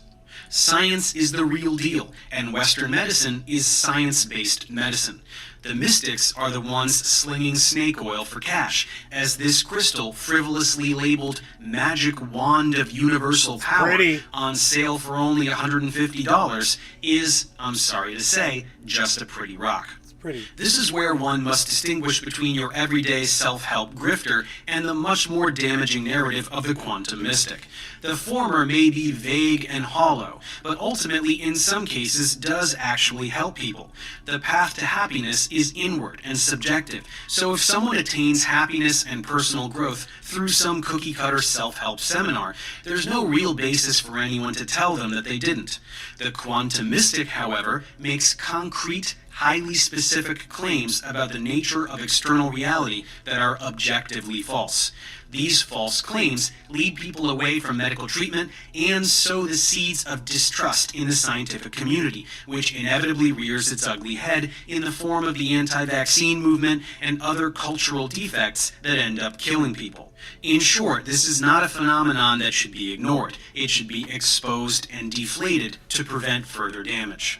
Speaker 9: Science is the real deal, and Western medicine is science-based medicine. The mystics are the ones slinging snake oil for cash, as this crystal frivolously labeled Magic Wand of Universal Power on sale for only $150 is, I'm sorry to say, just a pretty rock.
Speaker 2: Pretty.
Speaker 9: This is where one must distinguish between your everyday self-help grifter and the much more damaging narrative of the quantum mystic. The former may be vague and hollow, but ultimately in some cases does actually help people. The path to happiness is inward and subjective, so if someone attains happiness and personal growth through some cookie-cutter self-help seminar, there's no real basis for anyone to tell them that they didn't. The quantum mystic, however, makes concrete, highly specific claims about the nature of external reality that are objectively false. These false claims lead people away from medical treatment and sow the seeds of distrust in the scientific community, which inevitably rears its ugly head in the form of the anti-vaccine movement and other cultural defects that end up killing people. In short, this is not a phenomenon that should be ignored. It should be exposed and deflated to prevent further damage.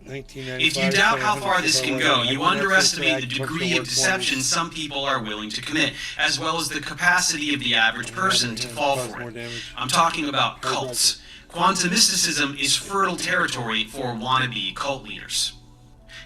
Speaker 9: If you doubt how far this can go, you underestimate the degree of deception some people are willing to commit, as well as the capacity of the average person to fall for it. I'm talking about cults. Quantum mysticism is fertile territory for wannabe cult leaders.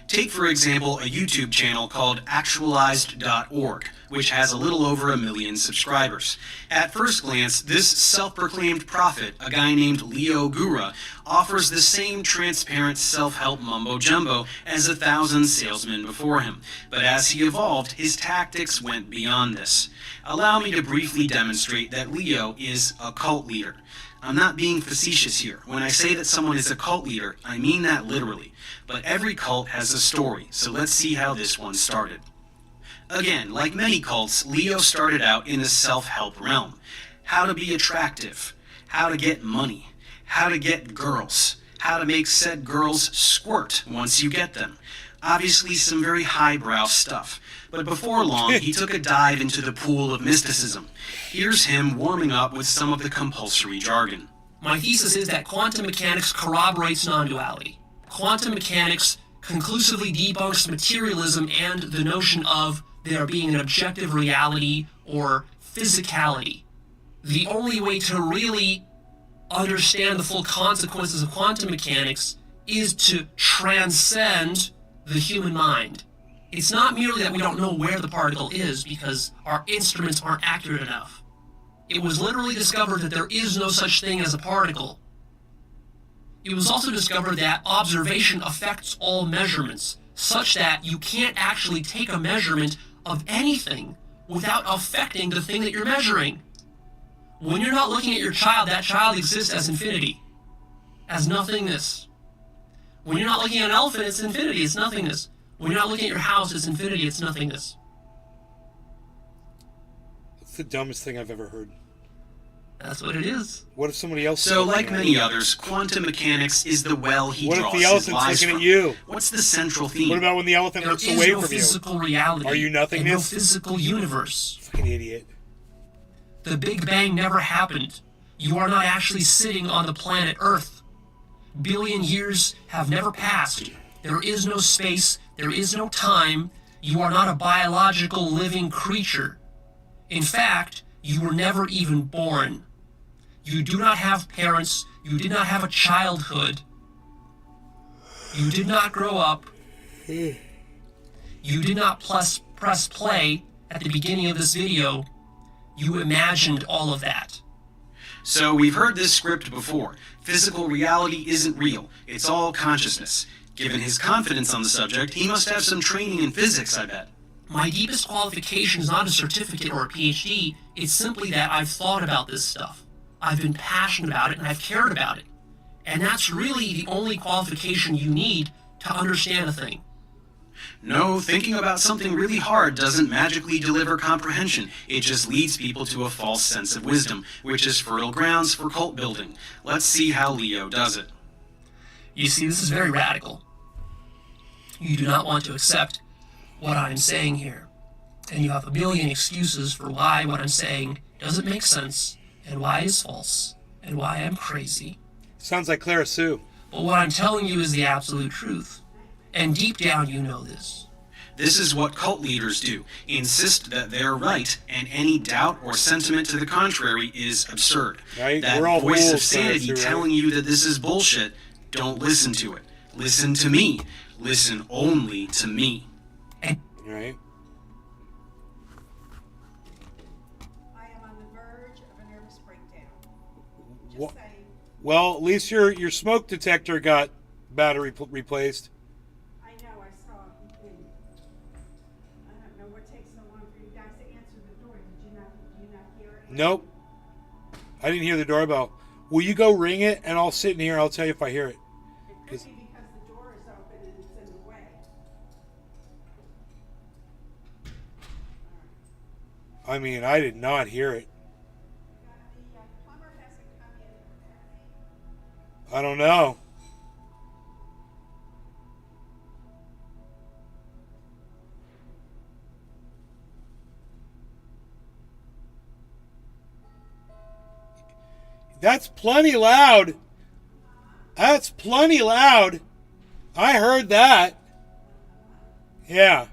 Speaker 9: Take, for example, a YouTube channel called actualized.org, which has a little over 1 million subscribers. At first glance, this self-proclaimed prophet, a guy named Leo Gura, offers the same transparent self-help mumbo-jumbo as 1,000 salesmen before him. But as he evolved, his tactics went beyond this. Allow me to briefly demonstrate that Leo is a cult leader. I'm not being facetious here. When I say that someone is a cult leader, I mean that literally. But every cult has a story, so let's see how this one started. Again, like many cults, Leo started out in the self-help realm. How to be attractive, how to get money, how to get girls, how to make said girls squirt once you get them. Obviously some very highbrow stuff. But before long, he took a dive into the pool of mysticism. Here's him warming up with some of the compulsory jargon.
Speaker 20: My thesis is that quantum mechanics corroborates non-duality. Quantum mechanics conclusively debunks materialism and the notion of there being an objective reality or physicality. The only way to really understand the full consequences of quantum mechanics is to transcend the human mind. It's not merely that we don't know where the particle is because our instruments aren't accurate enough. It was literally discovered that there is no such thing as a particle. It was also discovered that observation affects all measurements, such that you can't actually take a measurement of anything without affecting the thing that you're measuring. When you're not looking at your child, that child exists as infinity, as nothingness. When you're not looking at an elephant, it's infinity, it's nothingness. When you're not looking at your house, it's infinity, it's nothingness.
Speaker 2: It's the dumbest thing I've ever heard.
Speaker 20: That's what it is.
Speaker 2: What if somebody else...
Speaker 9: So, like many others, quantum mechanics is the well he
Speaker 2: what
Speaker 9: draws
Speaker 2: if the
Speaker 9: his
Speaker 2: elephant's
Speaker 9: lies
Speaker 2: looking
Speaker 9: from.
Speaker 2: at you?
Speaker 9: What's the central theme?
Speaker 2: What about when the elephant looks away from you?
Speaker 20: There is no physical reality.
Speaker 2: Are you nothingness?
Speaker 20: And no physical universe.
Speaker 2: Fucking idiot.
Speaker 20: The Big Bang never happened. You are not actually sitting on the planet Earth. Billion years have never passed. There is no space. There is no time. You are not a biological living creature. In fact, you were never even born. You do not have parents. You did not have a childhood. You did not grow up. You did not press play at the beginning of this video. You imagined all of that.
Speaker 9: So we've heard this script before. Physical reality isn't real. It's all consciousness. Given his confidence on the subject, he must have some training in physics, I bet.
Speaker 20: My deepest qualification is not a certificate or a PhD. It's simply that I've thought about this stuff. I've been passionate about it and I've cared about it. And that's really the only qualification you need to understand a thing.
Speaker 9: No, thinking about something really hard doesn't magically deliver comprehension. It just leads people to a false sense of wisdom, which is fertile grounds for cult building. Let's see how Leo does it.
Speaker 20: You see, this is very radical. You do not want to accept what I'm saying here. And you have a million excuses for why what I'm saying doesn't make sense, and why it's false, and why I'm crazy.
Speaker 2: Sounds like Clara Sue.
Speaker 20: But what I'm telling you is the absolute truth. And deep down you know this.
Speaker 9: This is what cult leaders do. Insist that they're right, and any doubt or sentiment to the contrary is absurd.
Speaker 2: Right?
Speaker 9: That
Speaker 2: We're all
Speaker 9: voice of
Speaker 2: fools,
Speaker 9: sanity
Speaker 2: right?
Speaker 9: telling you that this is bullshit, don't listen to it. Listen to me. Listen only to me.
Speaker 2: Right?
Speaker 21: I am on the verge of a nervous breakdown.
Speaker 2: Well, well, at least your smoke detector got battery replaced.
Speaker 21: I know, I saw it. I don't know what takes so long for you guys to answer the door. Did you not hear it?
Speaker 2: Nope. I didn't hear the doorbell. Will you go ring it, and I'll sit in here. I'll tell you if I hear it.
Speaker 21: It could be because the door is open and it's in the way.
Speaker 2: I mean, I did not hear it.
Speaker 21: The plumber hasn't come in.
Speaker 2: I don't know. That's plenty loud. That's plenty loud. I heard that. Yeah.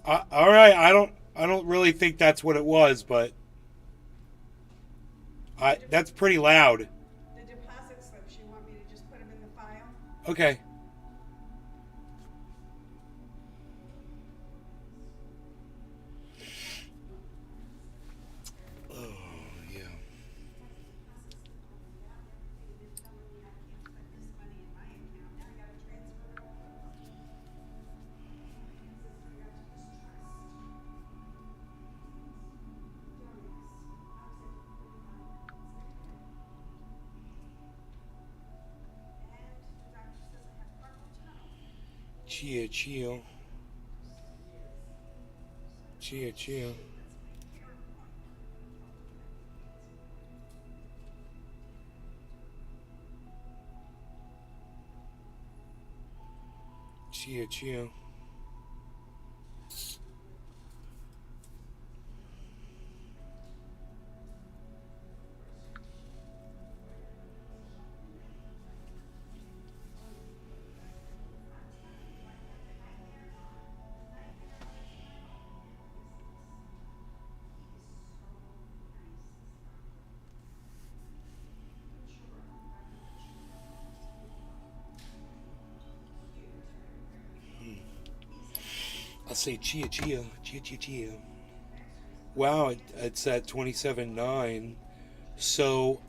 Speaker 2: All right. I don't really think that's what it was, but that's pretty loud.
Speaker 21: The deposit slips, you want me to just put them in the file?
Speaker 2: Okay. Chill. Chill. Chill. I'll say chia. Wow, it's at 27.9. So,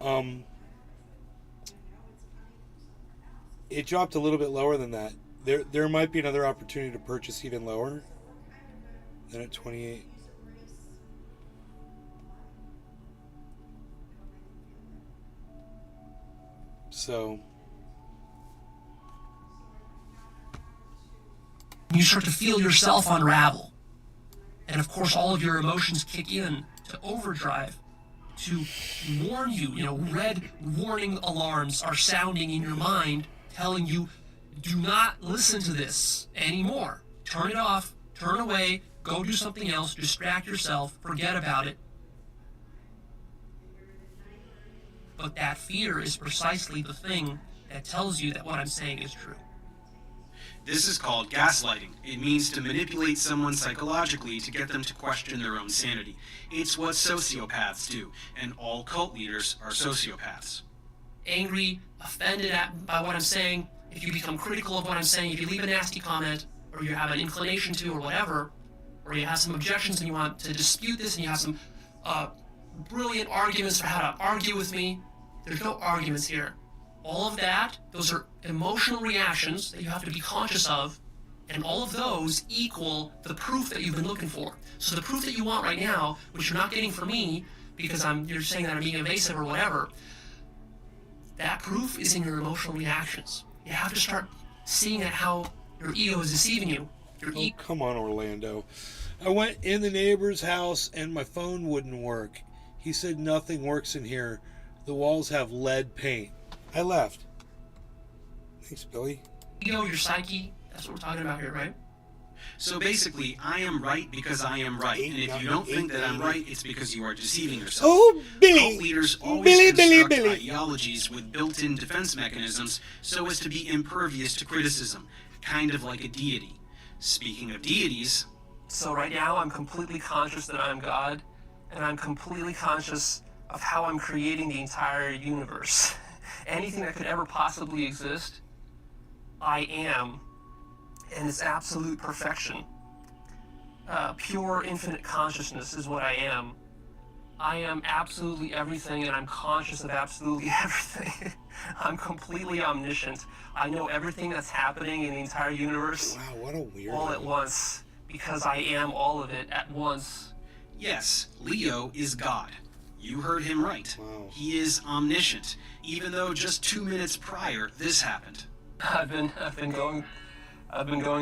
Speaker 2: it dropped a little bit lower than that. There might be another opportunity to purchase even lower than at 28. So,
Speaker 20: you start to feel yourself unravel. And of course, all of your emotions kick in to overdrive to warn you. Red warning alarms are sounding in your mind, telling you, do not listen to this anymore. Turn it off, turn away, go do something else, distract yourself, forget about it. But that fear is precisely the thing that tells you that what I'm saying is true.
Speaker 9: This is called gaslighting. It means to manipulate someone psychologically to get them to question their own sanity. It's what sociopaths do, and all cult leaders are sociopaths.
Speaker 20: Angry, offended by what I'm saying, if you become critical of what I'm saying, if you leave a nasty comment, or you have an inclination to, or whatever, or you have some objections and you want to dispute this, and you have some brilliant arguments for how to argue with me, there's no arguments here. All of that, those are emotional reactions that you have to be conscious of, and all of those equal the proof that you've been looking for. So the proof that you want right now, which you're not getting from me, because you're saying that I'm being evasive or whatever, that proof is in your emotional reactions. You have to start seeing at how your ego is deceiving you.
Speaker 2: Come on, Orlando. I went in the neighbor's house and my phone wouldn't work. He said nothing works in here. The walls have lead paint. I left. Thanks, Billy.
Speaker 20: Ego, your psyche, that's what we're talking about here, right?
Speaker 9: So basically, I am right because I am right, and if you don't think that I'm right, it's because you are deceiving yourself.
Speaker 2: Oh, Billy!
Speaker 9: Cult leaders always construct ideologies with built-in defense mechanisms so as to be impervious to criticism, kind of like a deity. Speaking of deities...
Speaker 20: So right now, I'm completely conscious that I'm God, and I'm completely conscious of how I'm creating the entire universe. Anything that could ever possibly exist, I am, and it's absolute perfection. Pure infinite consciousness is what I am. I am absolutely everything, and I'm conscious of absolutely everything. I'm completely omniscient. I know everything that's happening in the entire universe.
Speaker 2: Wow, what a weird
Speaker 20: all at once, because I am all of it at once.
Speaker 9: Yes, Leo is God. You heard him right. Wow. He is omniscient, even though just 2 minutes prior this happened.
Speaker 20: I've been going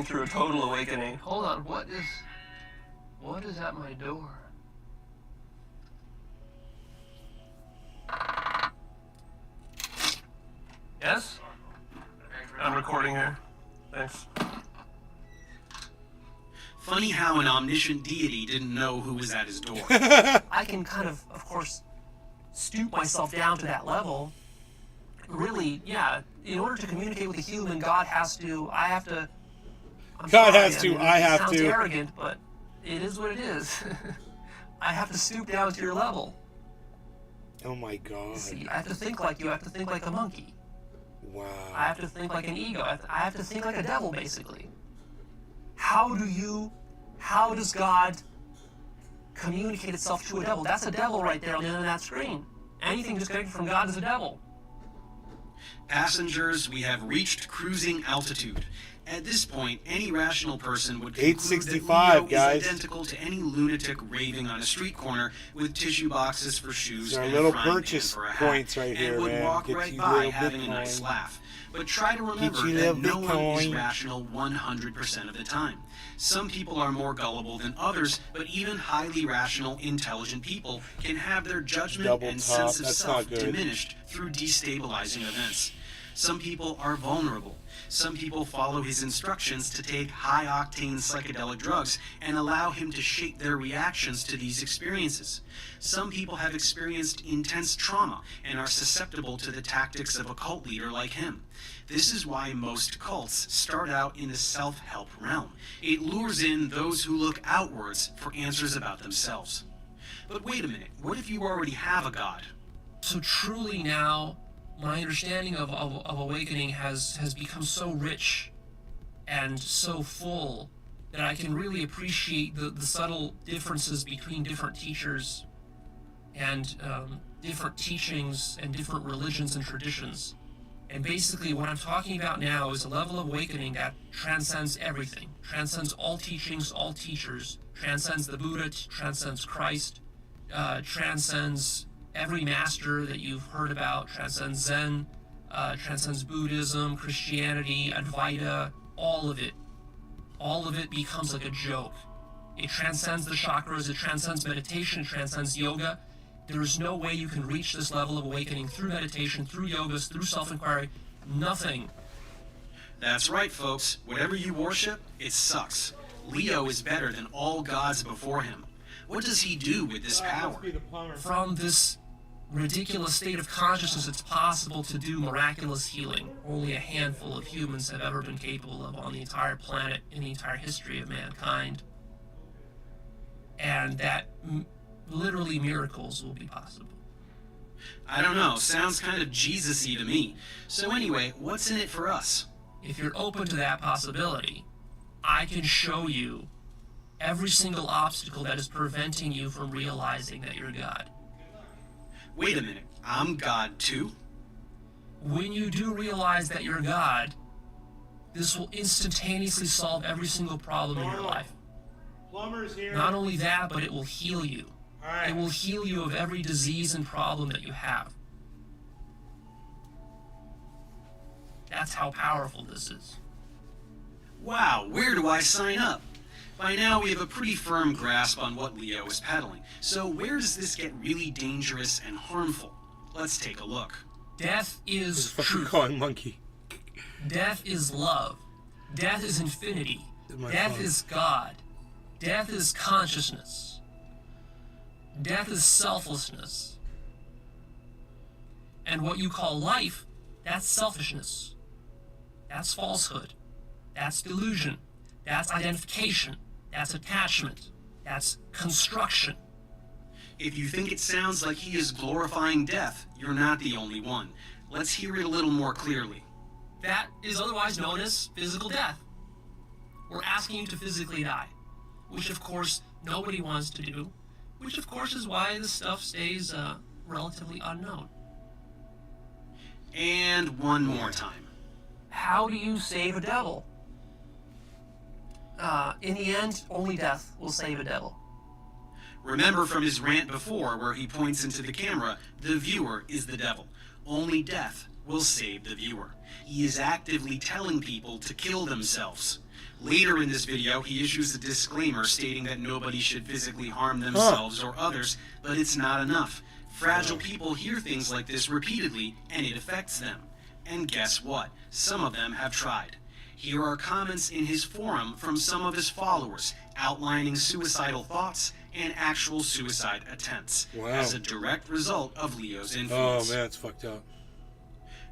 Speaker 20: through a total awakening. Hold on, what is at my door? Yes? I'm recording here. Thanks.
Speaker 9: Funny how an omniscient deity didn't know who was at his door.
Speaker 20: I can kind of course, stoop myself down to that level. Really, yeah, in order to communicate with a human, God has to, I have to, I'm
Speaker 2: God
Speaker 20: sorry,
Speaker 2: has to, I
Speaker 20: it
Speaker 2: have
Speaker 20: sounds
Speaker 2: to.
Speaker 20: arrogant, but it is what it is. I have to stoop down to your level.
Speaker 2: Oh my God.
Speaker 20: See, I have to think like you, I have to think like a monkey.
Speaker 2: Wow.
Speaker 20: I have to think like an ego. I have to think like a devil, basically. How does God communicate itself to a devil? That's a devil right there on the end of that screen. Anything disconnected from God is a devil.
Speaker 9: Passengers, we have reached cruising altitude. At this point, any rational person would conclude that
Speaker 2: 865,
Speaker 9: Leo
Speaker 2: guys.
Speaker 9: is identical to any lunatic raving on a street corner with tissue boxes for shoes
Speaker 2: These are
Speaker 9: and
Speaker 2: little
Speaker 9: a frying
Speaker 2: purchase
Speaker 9: pan for a hat,
Speaker 2: points right
Speaker 9: and
Speaker 2: here,
Speaker 9: would
Speaker 2: man.
Speaker 9: walk
Speaker 2: Get
Speaker 9: right
Speaker 2: you
Speaker 9: by
Speaker 2: little
Speaker 9: having a
Speaker 2: Bitcoin.
Speaker 9: nice laugh. But try to remember
Speaker 2: you
Speaker 9: that
Speaker 2: little
Speaker 9: no one is
Speaker 2: Bitcoin.
Speaker 9: rational 100% of the time. Some people are more gullible than others, but even highly rational, intelligent people can have their judgment
Speaker 2: Double
Speaker 9: and
Speaker 2: top,
Speaker 9: sense of
Speaker 2: that's
Speaker 9: self
Speaker 2: not good.
Speaker 9: diminished through destabilizing events. Some people are vulnerable. Some people follow his instructions to take high-octane psychedelic drugs and allow him to shape their reactions to these experiences. Some people have experienced intense trauma and are susceptible to the tactics of a cult leader like him. This is why most cults start out in the self-help realm. It lures in those who look outwards for answers about themselves. But wait a minute, what if you already have a god?
Speaker 20: So truly now, my understanding of awakening has become so rich and so full that I can really appreciate the subtle differences between different teachers and different teachings and different religions and traditions. And basically what I'm talking about now is a level of awakening that transcends everything, transcends all teachings, all teachers, transcends the Buddha, transcends Christ, transcends every master that you've heard about, transcends Zen, transcends Buddhism, Christianity, Advaita, all of it becomes like a joke. It transcends the chakras, it transcends meditation, it transcends yoga. There is no way you can reach this level of awakening through meditation, through yogas, through self-inquiry, nothing.
Speaker 9: That's right, folks. Whatever you worship, it sucks. Leo is better than all gods before him. What does he do with this power?
Speaker 20: From this ridiculous state of consciousness, it's possible to do miraculous healing. Only a handful of humans have ever been capable of on the entire planet in the entire history of mankind. And that literally miracles will be possible.
Speaker 9: I don't know, sounds kind of Jesus-y to me. So anyway, what's in it for us?
Speaker 20: If you're open to that possibility, I can show you every single obstacle that is preventing you from realizing that you're God.
Speaker 9: Wait a minute, I'm God too?
Speaker 20: When you do realize that you're God, this will instantaneously solve every single problem in your life.
Speaker 2: Plumber's here.
Speaker 20: Not only that, but it will heal you. It will heal you of every disease and problem that you have. That's how powerful this is.
Speaker 9: Wow, where do I sign up? By now we have a pretty firm grasp on what Leo is peddling. So where does this get really dangerous and harmful? Let's take a look.
Speaker 20: Death is
Speaker 2: What you
Speaker 20: truth.
Speaker 2: calling monkey?
Speaker 20: Death is love. Death is infinity. Death is God. Death is consciousness. Death is selflessness. And what you call life, that's selfishness. That's falsehood. That's delusion. That's identification. That's attachment. That's construction.
Speaker 9: If you think it sounds like he is glorifying death, you're not the only one. Let's hear it a little more clearly.
Speaker 20: That is otherwise known as physical death. We're asking you to physically die, which of course nobody wants to do, which of course is why this stuff stays relatively unknown.
Speaker 9: And one more time.
Speaker 20: How do you save a devil? In the end, only death will save a devil.
Speaker 9: Remember from his rant before where he points into the camera, the viewer is the devil. Only death will save the viewer. He is actively telling people to kill themselves. Later in this video, he issues a disclaimer stating that nobody should physically harm themselves or others, but it's not enough. Fragile people hear things like this repeatedly, and it affects them. And guess what? Some of them have tried. Here are comments in his forum from some of his followers, outlining suicidal thoughts and actual suicide attempts
Speaker 2: Wow.
Speaker 9: as a direct result of Leo's influence.
Speaker 2: Oh man, it's fucked up.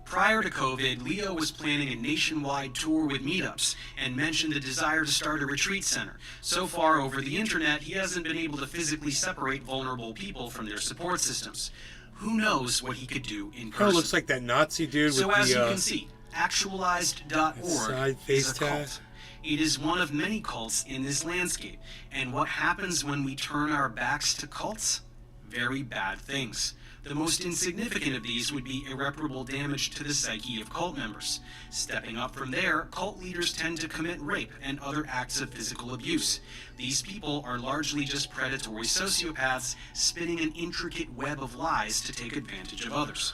Speaker 9: Prior to COVID, Leo was planning a nationwide tour with meetups and mentioned a desire to start a retreat center. So far over the internet, he hasn't been able to physically separate vulnerable people from their support systems. Who knows what he could do in
Speaker 2: Kind of
Speaker 9: person?
Speaker 2: looks like that Nazi dude
Speaker 9: So
Speaker 2: with
Speaker 9: as
Speaker 2: the
Speaker 9: you can see, actualized.org
Speaker 2: side face
Speaker 9: is a cult.
Speaker 2: tat.
Speaker 9: It is one of many cults in this landscape. And what happens when we turn our backs to cults? Very bad things. The most insignificant of these would be irreparable damage to the psyche of cult members. Stepping up from there, cult leaders tend to commit rape and other acts of physical abuse. These people are largely just predatory sociopaths spinning an intricate web of lies to take advantage of others.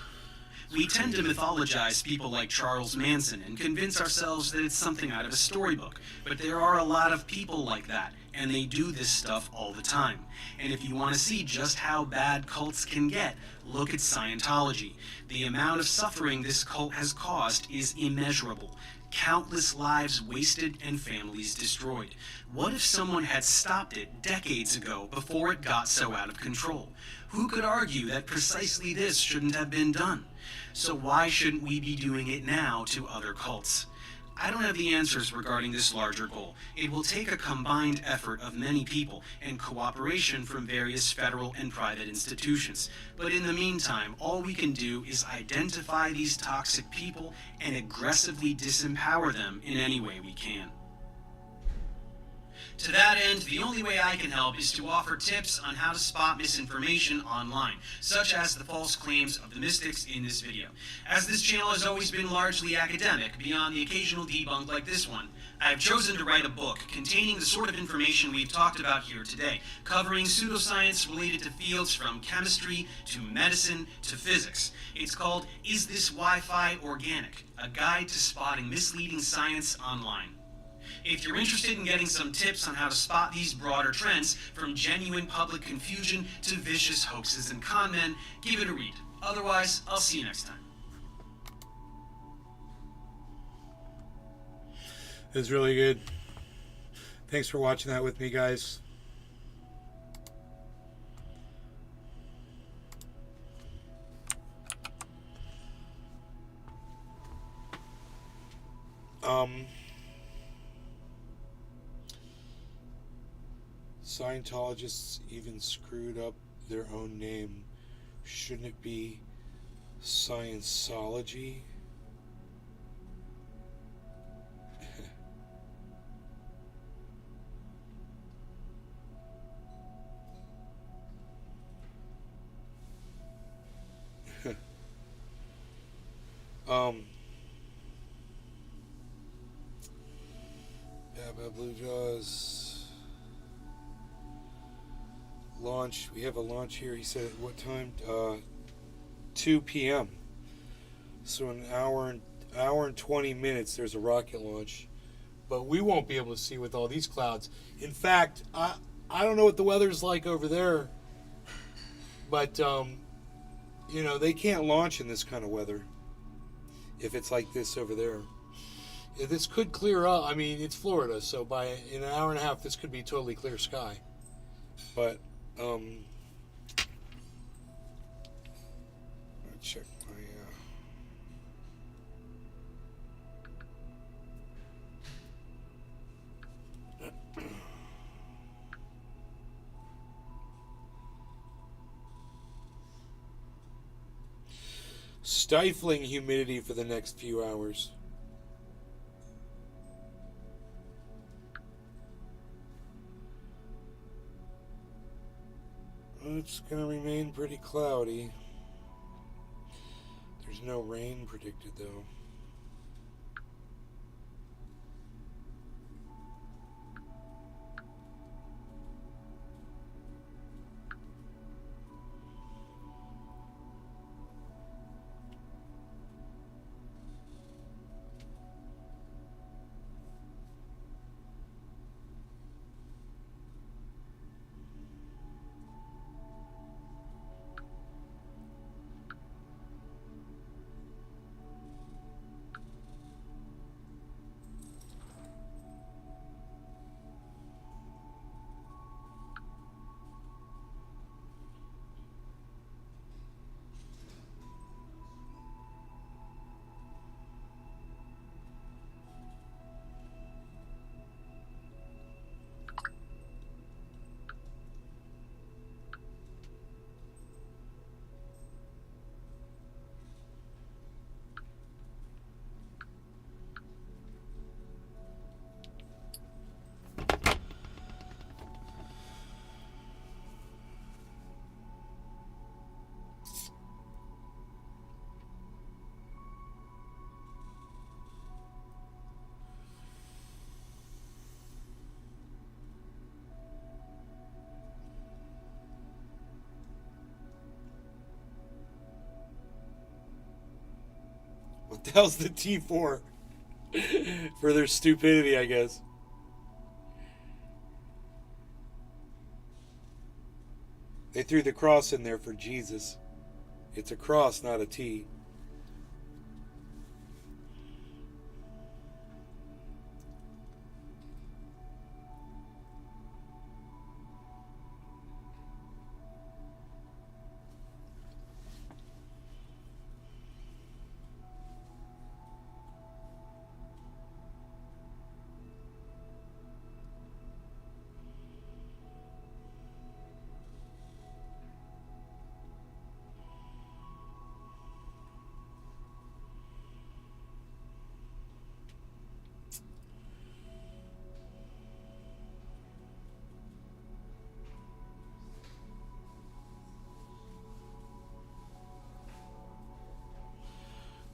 Speaker 9: We tend to mythologize people like Charles Manson and convince ourselves that it's something out of a storybook, but there are a lot of people like that, and they do this stuff all the time. And if you want to see just how bad cults can get, look at Scientology. The amount of suffering this cult has caused is immeasurable. Countless lives wasted and families destroyed. What if someone had stopped it decades ago before it got so out of control? Who could argue that precisely this shouldn't have been done? So why shouldn't we be doing it now to other cults? I don't have the answers regarding this larger goal. It will take a combined effort of many people and cooperation from various federal and private institutions. But in the meantime, all we can do is identify these toxic people and aggressively disempower them in any way we can. To that end, the only way I can help is to offer tips on how to spot misinformation online, such as the false claims of the mystics in this video. As this channel has always been largely academic, beyond the occasional debunk like this one, I have chosen to write a book containing the sort of information we've talked about here today, covering pseudoscience related to fields from chemistry to medicine to physics. It's called Is This Wi-Fi Organic? A Guide to Spotting Misleading Science Online. If you're interested in getting some tips on how to spot these broader trends, from genuine public confusion to vicious hoaxes and con men, give it a read. Otherwise, I'll see you next time.
Speaker 2: It was really good. Thanks for watching that with me, guys. Scientologists even screwed up their own name. Shouldn't it be Scienceology? Baba Blue Jaws launch. We have a launch here. He said at what time? 2 p.m. So an hour and 20 minutes. There's a rocket launch, but we won't be able to see with all these clouds. In fact, I don't know what the weather's like over there, but you know, they can't launch in this kind of weather if it's like this over there. If this could clear up. I mean, it's Florida, so in an hour and a half, this could be totally clear sky. But I'll check my stifling humidity for the next few hours. It's going to remain pretty cloudy. There's no rain predicted, though. How's the T4? For their stupidity, I guess. They threw the cross in there for Jesus. It's a cross, not a T.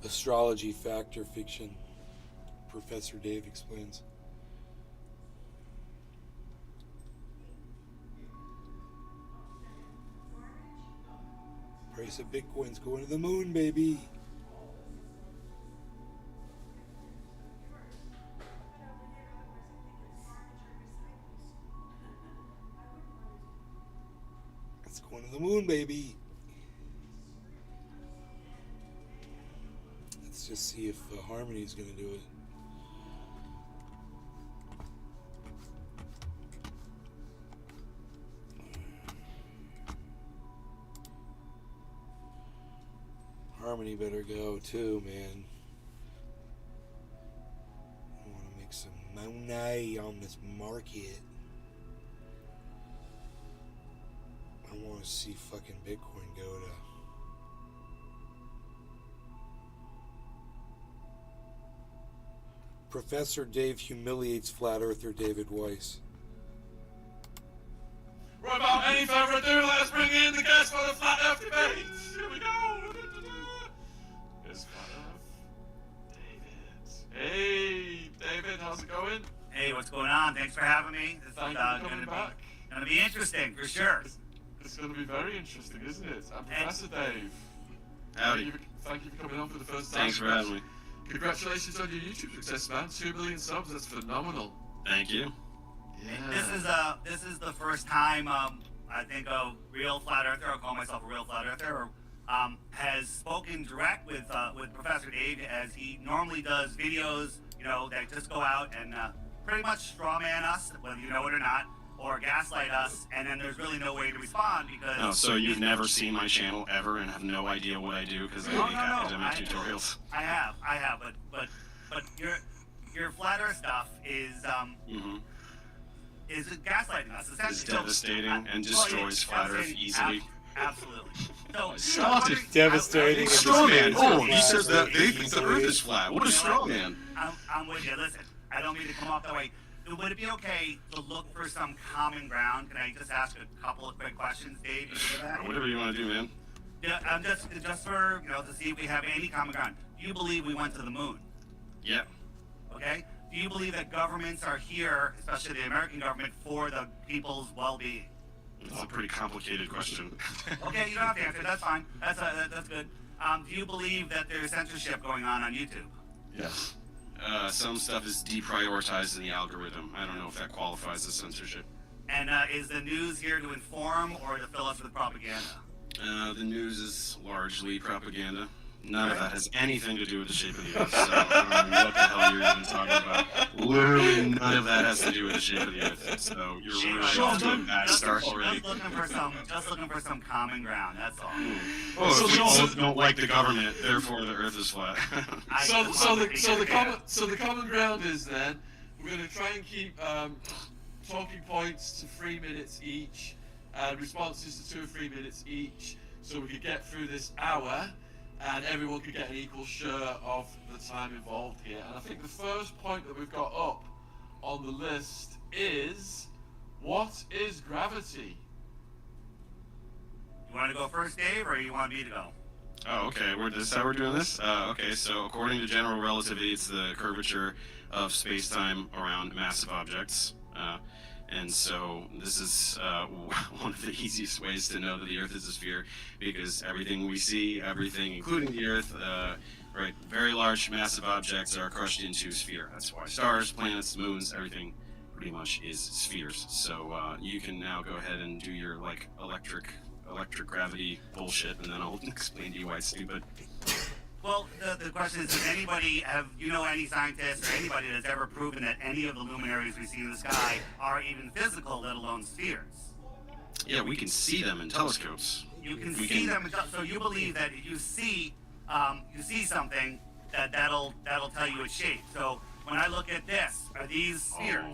Speaker 2: Astrology, fact or fiction? Professor Dave explains. Price of Bitcoin's going to the moon, baby. It's going to the moon, baby. Let's just see if Harmony's going to do it. Harmony better go too, man. I want to make some money on this market. I want to see fucking Bitcoin go to... Professor Dave humiliates flat earther David Weiss.
Speaker 5: Without any further ado, let's bring in the guest for the Flat Earth debate. Here we go. It's Flat Earth David. Hey, David, how's it going?
Speaker 22: Hey, what's going on? Thanks for having me. This is
Speaker 5: Thank you for coming back.
Speaker 22: Gonna be interesting for sure.
Speaker 5: It's going to be very interesting, isn't it? I'm Professor Dave.
Speaker 13: Howdy.
Speaker 5: Thank you for coming on for the first time.
Speaker 13: Thanks for having me.
Speaker 5: Congratulations on your YouTube success, man. 2 million subs, that's phenomenal.
Speaker 13: Thank you.
Speaker 5: Yeah.
Speaker 22: This is the first time I think a real flat earther, I'll call myself a real flat earther, has spoken direct with Professor Dave, as he normally does videos, you know, that just go out and pretty much straw man us, whether you know it or not, or gaslight us, and then there's really no way to respond because...
Speaker 13: Oh, so you've never seen my channel ever and have no idea what I do because I make academic tutorials?
Speaker 22: I have, but your flat earth stuff is is gaslighting us, essentially.
Speaker 13: It's devastating and destroys flat earth easily.
Speaker 22: Absolutely.
Speaker 13: It's devastating. Straw man. Oh, he says that they think the earth is flat. What a straw man.
Speaker 22: I'm with you. Listen, I don't mean to come off that way. Would it be okay to look for some common ground? Can I just ask a couple of quick questions, Dave?
Speaker 13: Whatever you want to do, man.
Speaker 22: Yeah, just for, you know, to see if we have any common ground. Do you believe we went to the moon?
Speaker 13: Yeah.
Speaker 22: Okay. Do you believe that governments are here, especially the American government, for the people's well-being?
Speaker 13: That's a pretty complicated question.
Speaker 22: Okay, you don't have to answer. That's fine. That's good. Do you believe that there's censorship going on YouTube?
Speaker 13: Yes. Some stuff is deprioritized in the algorithm. I don't know if that qualifies as censorship.
Speaker 22: And is the news here to inform or to fill us with propaganda?
Speaker 13: The news is largely propaganda. None of that has anything to do with the shape of the earth, so I don't know what the hell you're even talking about. Literally none of that has to do with the shape of the earth, so you're really off to a bad start already.
Speaker 22: Just looking for some common ground, that's all.
Speaker 13: Oh, if we both don't like the government, therefore the earth is flat.
Speaker 5: So the common ground is then, we're going to try and keep talking points to 3 minutes each, and responses to 2 or 3 minutes each, so we could get through this hour, and everyone could get an equal share of the time involved here. And I think the first point that we've got up on the list is, what is gravity?
Speaker 22: You want to go first, Dave, or you want me to go?
Speaker 13: Oh, okay. This is how we're doing this? Okay, so according to general relativity, it's the curvature of space-time around massive objects. And so this is one of the easiest ways to know that the Earth is a sphere, because everything we see, everything including the Earth,
Speaker 6: right? Very large, massive objects are crushed into a sphere. That's why stars, planets, moons, everything pretty much is spheres. So you can now go ahead and do your like electric gravity bullshit, and then I'll explain to you why it's stupid.
Speaker 22: Well, the question is, does anybody any scientist or anybody that's ever proven that any of the luminaries we see in the sky are even physical, let alone spheres?
Speaker 6: Yeah, we can see them in telescopes.
Speaker 22: You can see them, so you believe that if you see something, that'll tell you its shape. So when I look at this, are these spheres?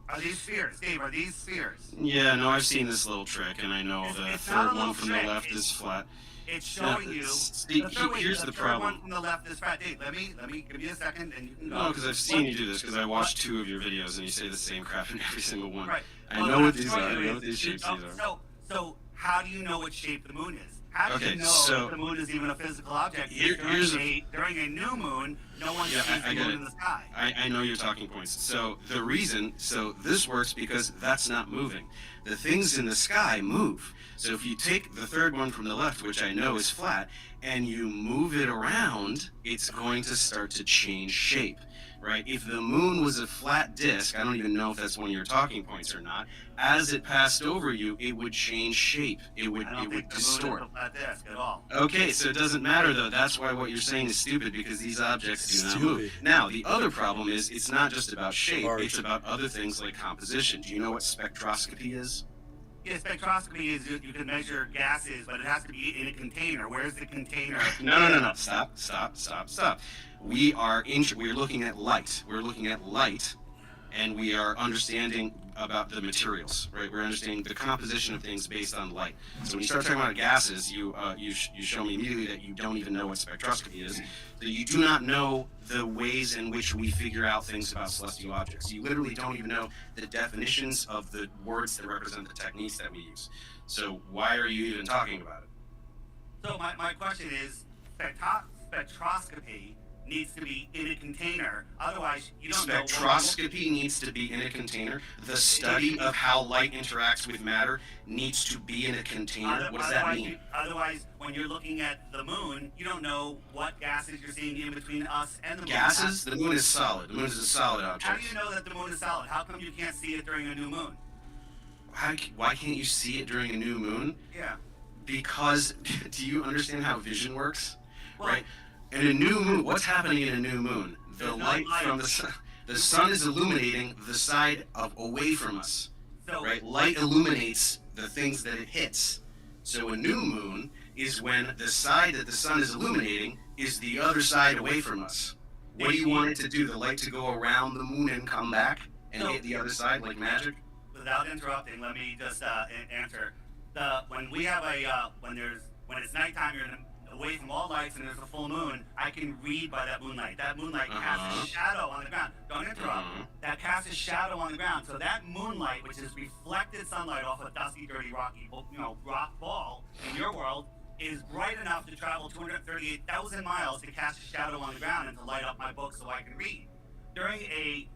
Speaker 22: Are these spheres, Dave? Are these spheres?
Speaker 6: Yeah, no, I've seen this little trick, and I know the third one from the left is flat.
Speaker 22: It's showing you.
Speaker 6: Here's the problem.
Speaker 22: One from the left is flat. Dave, let me give you a second, and you can go.
Speaker 6: No, because I've seen you do this. Because I watched 2 of your videos, and you say the same crap in every single one.
Speaker 22: Right.
Speaker 6: I know what these are. I know what these shapes are.
Speaker 22: So how do you know what shape the moon is? How do you know if the moon is even a physical object? During a new moon, no one sees the moon in the sky.
Speaker 6: I know your talking points. So the reason, this works because that's not moving. The things in the sky move. So if you take the third one from the left, which I know is flat, and you move it around, it's going to start to change shape, right? If the moon was a flat disk, I don't even know if that's one of your talking points or not, as it passed over you, it would change shape. It would distort.
Speaker 22: I don't think the moon is a flat disk at all.
Speaker 6: Okay, so it doesn't matter though. That's why what you're saying is stupid, because these objects do not move. Now, the other problem is it's not just about shape, it's about other things like composition. Do you know what spectroscopy is?
Speaker 22: Yeah, spectroscopy is you can measure gases, but it has to be in a container. Where's the container?
Speaker 6: No. Stop. We're looking at light. We're looking at light, and we are understanding about the materials, right? We're understanding the composition of things based on light. So when you start talking about gases, you show me immediately that you don't even know what spectroscopy is. That you do not know the ways in which we figure out things about celestial objects. You literally don't even know the definitions of the words that represent the techniques that we use. So why are you even talking about it?
Speaker 22: So my question is, spectroscopy needs to be in a container. Otherwise, you don't know.
Speaker 6: Spectroscopy needs to be in a container. The study of how light interacts with matter needs to be in a container. What does that mean?
Speaker 22: Otherwise, when you're looking at the moon, you don't know what gases you're seeing in between us and the moon.
Speaker 6: Gases? The moon is solid. The moon is a solid object.
Speaker 22: How do you know that the moon is solid? How come you can't see it during a new moon?
Speaker 6: Why can't you see it during a new moon?
Speaker 22: Yeah.
Speaker 6: Because, do you understand how vision works? Right? In a new moon, what's happening in a new moon? The light from the sun is illuminating the side away from us, right? Light illuminates the things that it hits. So a new moon is when the side that the sun is illuminating is the other side away from us. What do you want it to do? The light to go around the moon and come back and hit the other side like magic?
Speaker 22: Without interrupting, let me just answer. When it's nighttime, you're away from all lights and there's a full moon, I can read by that moonlight. That moonlight casts a shadow on the ground. Don't interrupt. That casts a shadow on the ground. So that moonlight, which is reflected sunlight off a dusty, dirty, rocky, rock ball in your world, is bright enough to travel 238,000 miles to cast a shadow on the ground and to light up my book so I can read. During a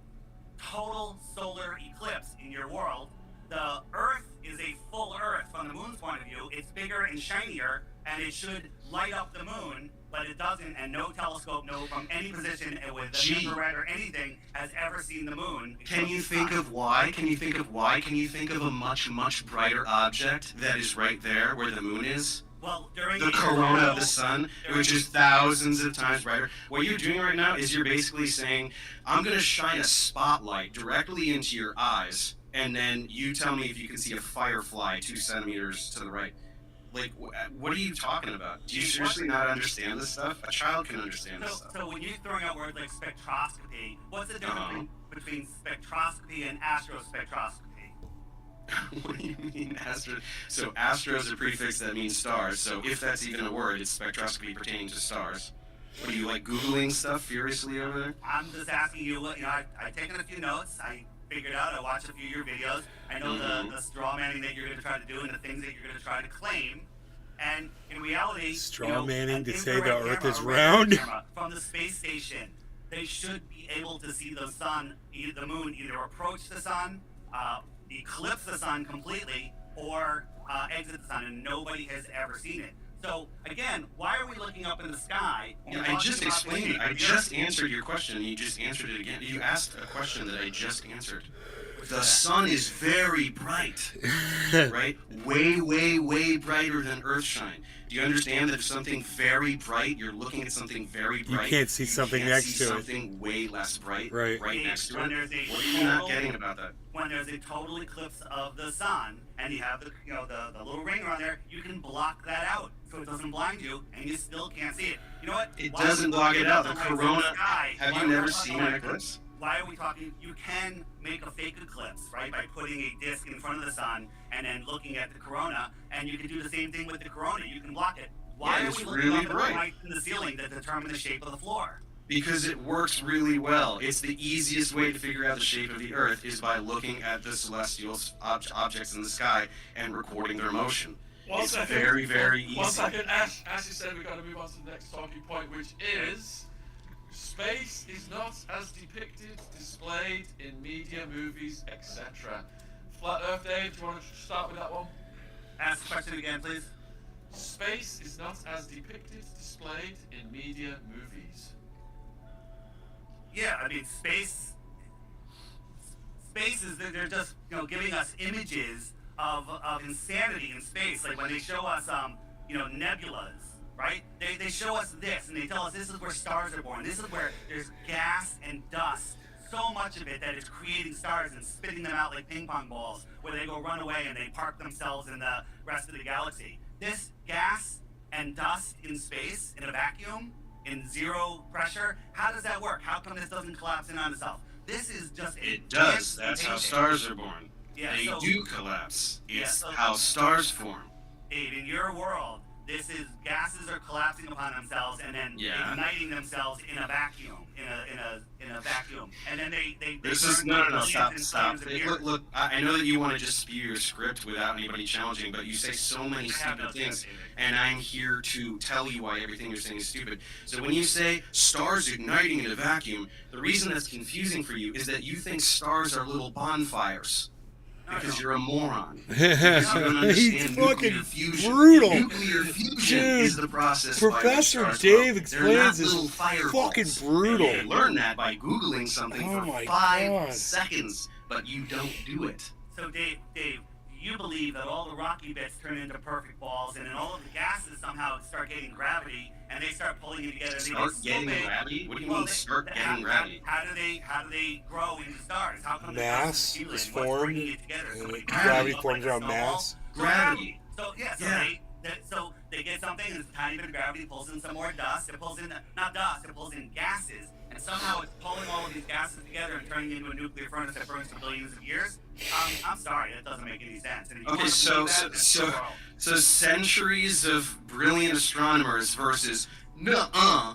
Speaker 22: total solar eclipse in your world, the Earth is a full Earth from the moon's point of view. It's bigger and shinier, and it should light up the moon, but it doesn't, and no telescope, from any position with an infrared or anything has ever seen the moon.
Speaker 6: Can you think of why? Can you think of a much, much brighter object that is right there where the moon is?
Speaker 22: Well, during
Speaker 6: the corona of the sun, which is thousands of times brighter. What you're doing right now is you're basically saying, I'm going to shine a spotlight directly into your eyes, and then you tell me if you can see a firefly 2 centimeters to the right. Like, what are you talking about? Do you seriously not understand this stuff? A child can understand this stuff.
Speaker 22: So when you're throwing out words like spectroscopy, what's the difference between spectroscopy and astrospectroscopy?
Speaker 6: What do you mean, astro? So astro is a prefix that means stars. So if that's even a word, it's spectroscopy pertaining to stars. What are you, like, Googling stuff furiously over there?
Speaker 22: I'm just asking you, I've taken a few notes. I figured out, I watched a few of your videos. I know the straw manning that you're going to try to do and the things that you're going to try to claim. And in reality,
Speaker 2: straw manning to say the Earth is round?
Speaker 22: From the space station, they should be able to see the sun, the moon, either approach the sun, eclipse the sun completely, or exit the sun, and nobody has ever seen it. So again, why are we looking up in the sky? when we're
Speaker 6: I
Speaker 22: talking
Speaker 6: just
Speaker 22: about
Speaker 6: explained
Speaker 22: the
Speaker 6: it. I
Speaker 22: Earth?
Speaker 6: just answered your question, and you just answered it again. You asked a question that I just answered. The sun is very bright, right? Way, way, way brighter than Earthshine. Do you understand that if something very bright, you're looking at something very bright,
Speaker 2: can't see something next to it.
Speaker 6: something way less bright
Speaker 2: Right
Speaker 6: next to
Speaker 22: When
Speaker 6: it?
Speaker 22: there's a
Speaker 6: What are you not
Speaker 22: total-
Speaker 6: getting about that?
Speaker 22: When there's a total eclipse of the sun, and you have the the little ring around there, you can block that out so it doesn't blind you, and you still can't see it. You know what?
Speaker 6: It
Speaker 22: Why
Speaker 6: doesn't
Speaker 22: are we
Speaker 6: block
Speaker 22: looking
Speaker 6: it out.
Speaker 22: at
Speaker 6: The
Speaker 22: lights in
Speaker 6: corona.
Speaker 22: sky?
Speaker 6: Have
Speaker 22: Why
Speaker 6: you
Speaker 22: are we
Speaker 6: never
Speaker 22: talking
Speaker 6: seen
Speaker 22: about
Speaker 6: an
Speaker 22: lights?
Speaker 6: eclipse?
Speaker 22: Why are we talking? You can make a fake eclipse, right? By putting a disc in front of the sun and then looking at the corona, and you can do the same thing with the corona. You can block it. Why
Speaker 6: Yeah,
Speaker 22: are
Speaker 6: it's
Speaker 22: we looking
Speaker 6: really
Speaker 22: up at the
Speaker 6: bright.
Speaker 22: lights in the ceiling that determine the shape of the floor?
Speaker 6: Because it works really well. It's the easiest way to figure out the shape of the Earth is by looking at the celestial objects in the sky and recording their motion. It's very, very easy.
Speaker 5: 1 second, Ash has said we've got to move on to the next talking point, which is space is not as depicted, displayed in media, movies, etc. Flat Earth, Dave, do you want to start with that one?
Speaker 22: Ask the question again, please.
Speaker 5: Space is not as depicted, displayed in media, movies.
Speaker 22: Yeah, I mean, space is, they're just, giving us images of insanity in space. Like when they show us, nebulas, right? They show us this, and they tell us this is where stars are born. This is where there's gas and dust, so much of it that is creating stars and spitting them out like ping pong balls, where they go run away and they park themselves in the rest of the galaxy. This gas and dust in space, in a vacuum, in zero pressure, how does that work? How come this doesn't collapse in on itself? This is just
Speaker 6: It does. That's how stars are born.
Speaker 22: Yeah,
Speaker 6: They
Speaker 22: so-
Speaker 6: do collapse. It's
Speaker 22: so-
Speaker 6: how stars form.
Speaker 22: Dave, in your world, this is gases are collapsing upon themselves and then
Speaker 6: Yeah.
Speaker 22: igniting themselves in a vacuum, in a vacuum, and then they
Speaker 6: This is
Speaker 22: burn
Speaker 6: no.
Speaker 22: millions
Speaker 6: Stop.
Speaker 22: and
Speaker 6: Stop.
Speaker 22: billions of years.
Speaker 6: Look. I know that you want to just spew your script without anybody challenging, but you say so many
Speaker 22: I have no
Speaker 6: stupid things,
Speaker 22: script, David.
Speaker 6: and I'm here to tell you why everything you're saying is stupid. So when you say stars igniting in a vacuum, the reason that's confusing for you is that you think stars are little bonfires. Because you're a moron. Because you don't understand
Speaker 2: He's
Speaker 6: nuclear
Speaker 2: fucking
Speaker 6: fusion.
Speaker 2: brutal.
Speaker 6: Nuclear fusion
Speaker 2: Dude,
Speaker 6: is the process by which
Speaker 2: Professor
Speaker 6: stars
Speaker 2: Dave
Speaker 6: grow.
Speaker 2: explains
Speaker 6: They're not
Speaker 2: this
Speaker 6: little fireballs.
Speaker 2: fucking brutal.
Speaker 6: You learn that by Googling something
Speaker 2: Oh
Speaker 6: for
Speaker 2: my
Speaker 6: 5
Speaker 2: God.
Speaker 6: seconds, but you don't do it.
Speaker 22: So Dave, you believe that all the rocky bits turn into perfect balls, and then all of the gases somehow start getting gravity, and they start pulling it together. And they
Speaker 6: Start
Speaker 22: get so
Speaker 6: getting
Speaker 22: big.
Speaker 6: gravity? What do you
Speaker 22: Well,
Speaker 6: mean start getting
Speaker 22: how-
Speaker 6: gravity?
Speaker 22: How do they grow into stars? How come
Speaker 2: Mass
Speaker 22: the
Speaker 2: is
Speaker 22: what's
Speaker 2: formed,
Speaker 22: bringing it together?
Speaker 2: and
Speaker 22: Somebody
Speaker 2: gravity
Speaker 22: up
Speaker 2: forms
Speaker 22: like a
Speaker 2: around
Speaker 22: snowball?
Speaker 2: mass.
Speaker 6: Gravity.
Speaker 22: So yeah, so they get something, and it's a tiny bit of gravity pulls in some more dust. It pulls in not dust, it pulls in gases, and somehow it's pulling all of these gases together and turning into a nuclear furnace that burns for billions of years. I'm sorry, that doesn't make any sense. And if you
Speaker 6: Okay,
Speaker 22: want to
Speaker 6: so
Speaker 22: believe that, that's your world.
Speaker 6: centuries of brilliant astronomers versus nuh-uh.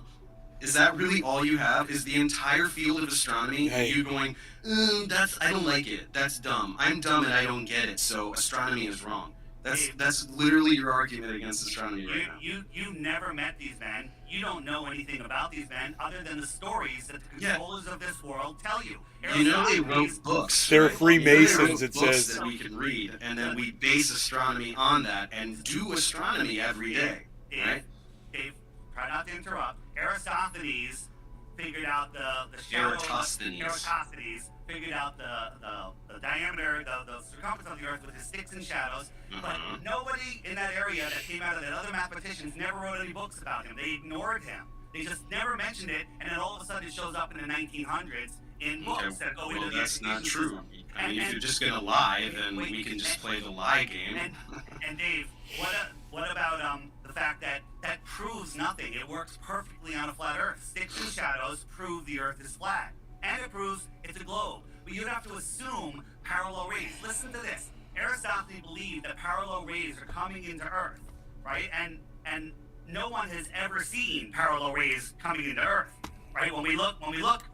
Speaker 6: Is that really all you have? Is the entire field of astronomy you going, I don't like it. That's dumb. I'm dumb and I don't get it. So astronomy is wrong. That's literally your argument against astronomy right now.
Speaker 22: You never met these men. You don't know anything about these men other than the stories that the controllers of this world tell you.
Speaker 6: You know they wrote books.
Speaker 2: They're
Speaker 6: right?
Speaker 2: Freemasons,
Speaker 6: You know they wrote
Speaker 2: it
Speaker 6: books
Speaker 2: says.
Speaker 6: that we can read, and then we base astronomy on that and do astronomy every day, right?
Speaker 22: Dave, try not to interrupt. Aristophanes figured out the shadow. Eratosthenes figured out the diameter, the circumference of the Earth with his sticks and shadows. But nobody in that area that came out of that other mathematicians never wrote any books about him. They ignored him. They just never mentioned it, and then all of a sudden it shows up in the 1900s in books that go into the
Speaker 6: that's not
Speaker 22: education
Speaker 6: true.
Speaker 22: system.
Speaker 6: I mean, if you're just gonna lie, then we can just play the lie game.
Speaker 22: And Dave, what about the fact that that proves nothing? It works perfectly on a flat Earth. Sticks and shadows prove the Earth is flat, and it proves it's a globe. But you'd have to assume parallel rays. Listen to this. Aristophanes believed that parallel rays are coming into Earth, right? And no one has ever seen parallel rays coming into Earth, right? When we look,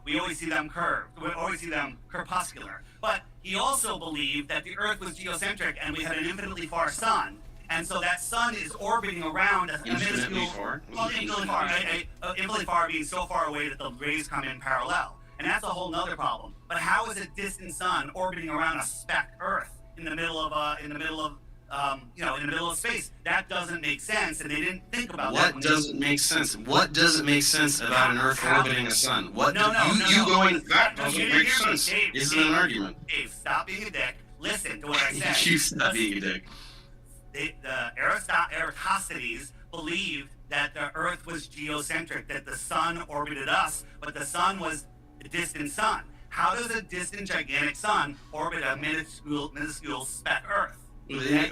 Speaker 22: we always see them curved. We always see them corpuscular. But he also believed that the Earth was geocentric and we had an infinitely far sun. And so that sun is orbiting around a minuscule, infinitely far being so far away that the rays come in parallel. And that's a whole nother problem. But how is a distant sun orbiting around a speck Earth in the middle of in the middle of space. That doesn't make sense, and they didn't think about
Speaker 6: What
Speaker 22: that.
Speaker 6: doesn't make sense? What doesn't make sense about an Earth orbiting a sun? What
Speaker 22: No,
Speaker 6: you going? That
Speaker 22: No,
Speaker 6: doesn't
Speaker 22: you
Speaker 6: make
Speaker 22: didn't hear me,
Speaker 6: sense.
Speaker 22: Dave,
Speaker 6: Isn't
Speaker 22: Dave,
Speaker 6: an argument.
Speaker 22: Dave, stop being a dick. Listen to what I said.
Speaker 6: You stop being a dick.
Speaker 22: The Eratosthenes believed that the Earth was geocentric, that the sun orbited us, but the sun was a distant sun. How does a distant, gigantic sun orbit a minuscule speck Earth? Yeah,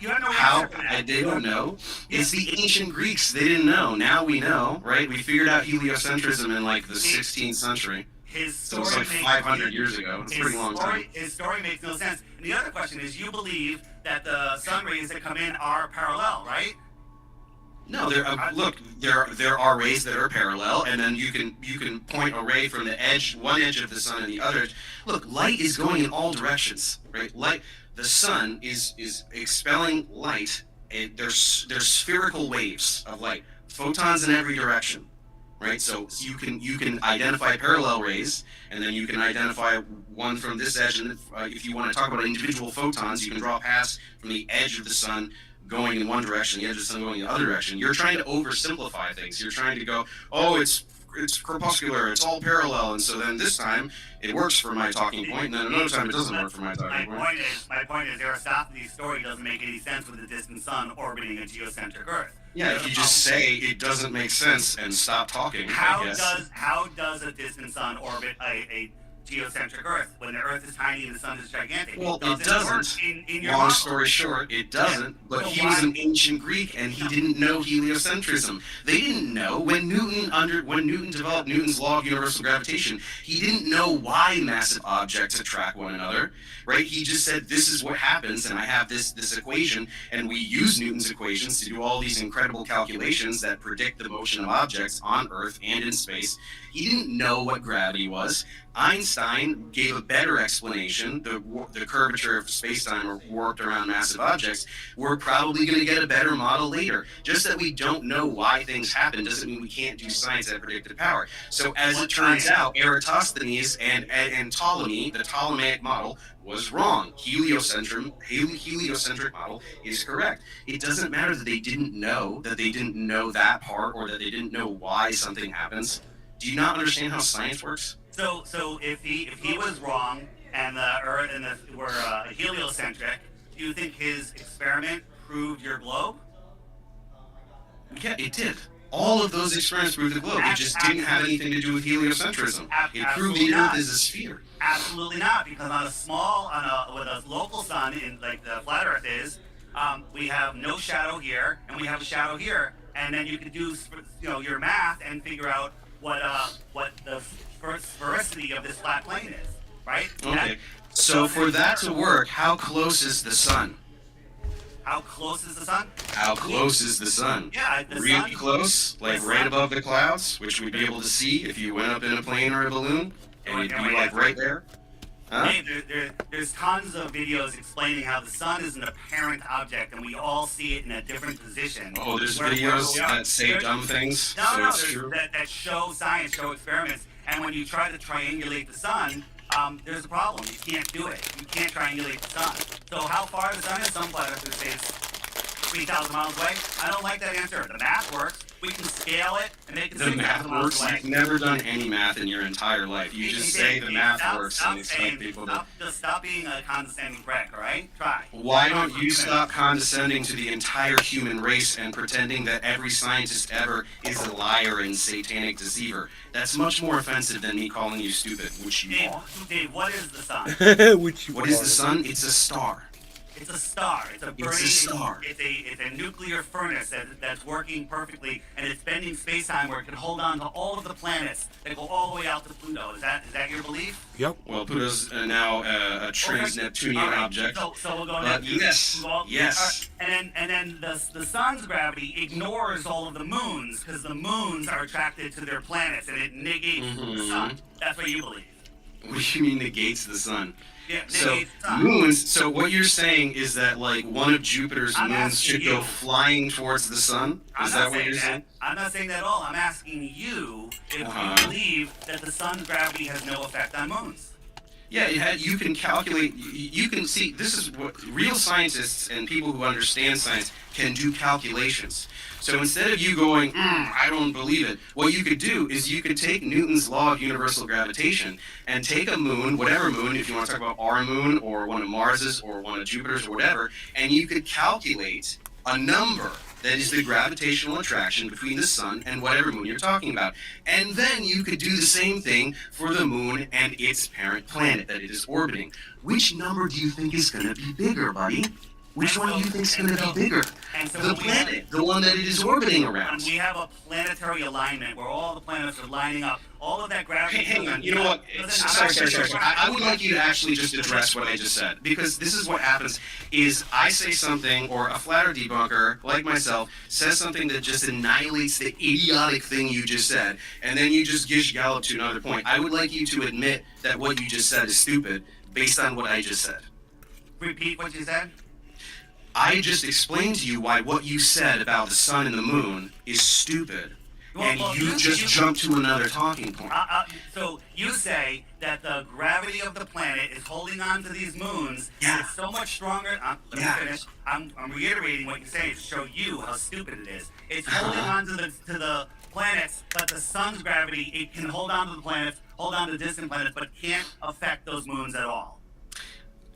Speaker 22: you have no
Speaker 6: How?
Speaker 22: answer for that.
Speaker 6: They don't know. It's the ancient Greeks. They didn't know. Now we know, right? We figured out heliocentrism in like the 16th century. So it's like 500 years ago. It's a pretty long time.
Speaker 22: His story makes no sense. And the other question is, you believe that the sun rays that come in are parallel, right?
Speaker 6: No, there are rays that are parallel, and then you can point a ray from the edge, one edge of the sun, and the other. Look, light is going in all directions, right? The sun is expelling light. There's spherical waves of light, photons in every direction, right? So you can identify parallel rays, and then you can identify one from this edge. And if you want to talk about individual photons, you can draw paths from the edge of the sun going in one direction, the edge of the sun going in the other direction. You're trying to oversimplify things. You're trying to go, oh, it's corpuscular, it's all parallel, and so then this time it works for my talking point, and then another time it doesn't work for my talking point.
Speaker 22: My point is Aristophanes' story doesn't make any sense with a distant sun orbiting a geocentric Earth.
Speaker 6: Yeah, if you just say it doesn't make sense and stop talking, I guess.
Speaker 22: How does a distant sun orbit a geocentric Earth when the Earth is tiny and the sun is gigantic?
Speaker 6: Well, it doesn't. Long story short, it doesn't. But he was an ancient Greek, and he didn't know heliocentrism. They didn't know when Newton developed Newton's law of universal gravitation. He didn't know why massive objects attract one another, right? He just said, "This is what happens," and I have this equation, and we use Newton's equations to do all these incredible calculations that predict the motion of objects on Earth and in space. He didn't know what gravity was. Einstein gave a better explanation. The curvature of space-time warped around massive objects. We're probably going to get a better model later. Just that we don't know why things happen doesn't mean we can't do science at predictive power. So as it turns out, Eratosthenes and Ptolemy, the Ptolemaic model, was wrong. Heliocentric model is correct. It doesn't matter that they didn't know that part, or that they didn't know why something happens. Do you not understand how science works?
Speaker 22: So if he was wrong and the Earth and were heliocentric, do you think his experiment proved your globe?
Speaker 6: Yeah, it did. All of those experiments proved the globe. It just didn't have anything to do with heliocentrism. It proved the Earth is a sphere.
Speaker 22: Absolutely not, because with a local sun, in like the flat Earth is, we have no shadow here and we have a shadow here, and then you can do your math and figure out what the sphericity of this flat plane is, right?
Speaker 6: Okay. So for that to work, how close is the sun?
Speaker 22: How close is the sun?
Speaker 6: How close is the sun?
Speaker 22: Yeah, the
Speaker 6: really
Speaker 22: sun,
Speaker 6: close, like right above the clouds, which we'd be able to see if you went up in a plane or a balloon, and you'd be like right there. Huh?
Speaker 22: Hey, there's tons of videos explaining how the sun is an apparent object, and we all see it in a different position.
Speaker 6: Oh, there's videos that say dumb things.
Speaker 22: That show science, show experiments, and when you try to triangulate the sun, there's a problem. You can't do it. You can't triangulate the sun. So how far the sun is? Some flat earthers say it's 3,000 miles away. I don't like that answer. The math works. We can scale it and make it 6,000 miles away.
Speaker 6: You've never done any math in your entire life. You just say the math works and expect people to...
Speaker 22: Stop being a condescending prick, all right? Try.
Speaker 6: Why don't you stop condescending to the entire human race and pretending that every scientist ever is a liar and satanic deceiver? That's much more offensive than me calling you stupid, which you are.
Speaker 22: Dave, what is the sun?
Speaker 6: What is the sun? It's a star.
Speaker 22: It's a star. It's a burning.
Speaker 6: It's a star.
Speaker 22: It's a nuclear furnace that's working perfectly, and it's bending space-time where it can hold on to all of the planets that go all the way out to Pluto. Is that your belief?
Speaker 2: Yep.
Speaker 6: Well, Pluto's now a trans-Neptunian object.
Speaker 22: So we'll go
Speaker 6: but yes. Yes.
Speaker 22: And then the sun's gravity ignores all of the moons because the moons are attracted to their planets, and it negates the sun. That's what you believe.
Speaker 6: What do you mean negates the sun?
Speaker 22: Yeah,
Speaker 6: so moons. So what you're saying is that like one of Jupiter's moons should go flying towards the sun? Is that what you're saying?
Speaker 22: I'm not saying that at all. I'm asking you if you believe that the sun's gravity has no effect on moons.
Speaker 6: Yeah, you can calculate, you can see, this is what real scientists and people who understand science can do calculations. So instead of you going, I don't believe it, what you could do is you could take Newton's law of universal gravitation and take a moon, whatever moon, if you want to talk about our moon or one of Mars's or one of Jupiter's or whatever, and you could calculate a number that is the gravitational attraction between the sun and whatever moon you're talking about. And then you could do the same thing for the moon and its parent planet that it is orbiting. Which number do you think is going to be bigger, buddy? Which one do you think is going to be bigger? The planet, the one that it is orbiting around.
Speaker 22: When we have a planetary alignment where all the planets are lining up, all of that gravity...
Speaker 6: Hang on, you know what? Sorry. I would like you to actually just address what I just said, because this is what happens, is I say something, or a flat earth debunker, like myself, says something that just annihilates the idiotic thing you just said, and then you just gish gallop to another point. I would like you to admit that what you just said is stupid, based on what I just said.
Speaker 22: Repeat what you said?
Speaker 6: I just explained to you why what you said about the sun and the moon is stupid, and you just jumped to another talking point.
Speaker 22: So you say that the gravity of the planet is holding on to these moons.
Speaker 6: Yeah.
Speaker 22: It's so much stronger. Let me finish. I'm reiterating what you're saying to show you how stupid it is. It's holding on to the planets, but the sun's gravity, it can hold on to the planets, hold on to distant planets, but can't affect those moons at all.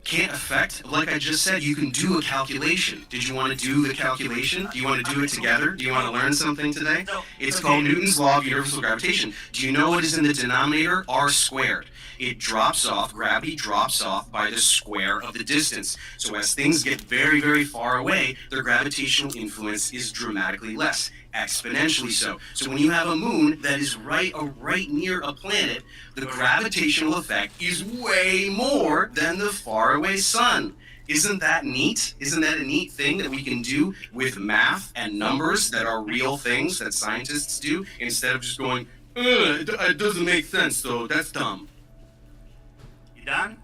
Speaker 6: Can't affect? Like I just said, you can do a calculation. Did you want to do the calculation? Do you want to do it together? Do you want to learn something today? It's called Newton's law of universal gravitation. Do you know what is in the denominator? R squared. It drops off, gravity drops off by the square of the distance. So as things get very, very far away, their gravitational influence is dramatically less, exponentially so. So when you have a moon that is right near a planet, the gravitational effect is way more than the faraway sun. Isn't that neat? Isn't that a neat thing that we can do with math and numbers that are real things that scientists do, instead of just going, it doesn't make sense, though, that's dumb.
Speaker 22: You done?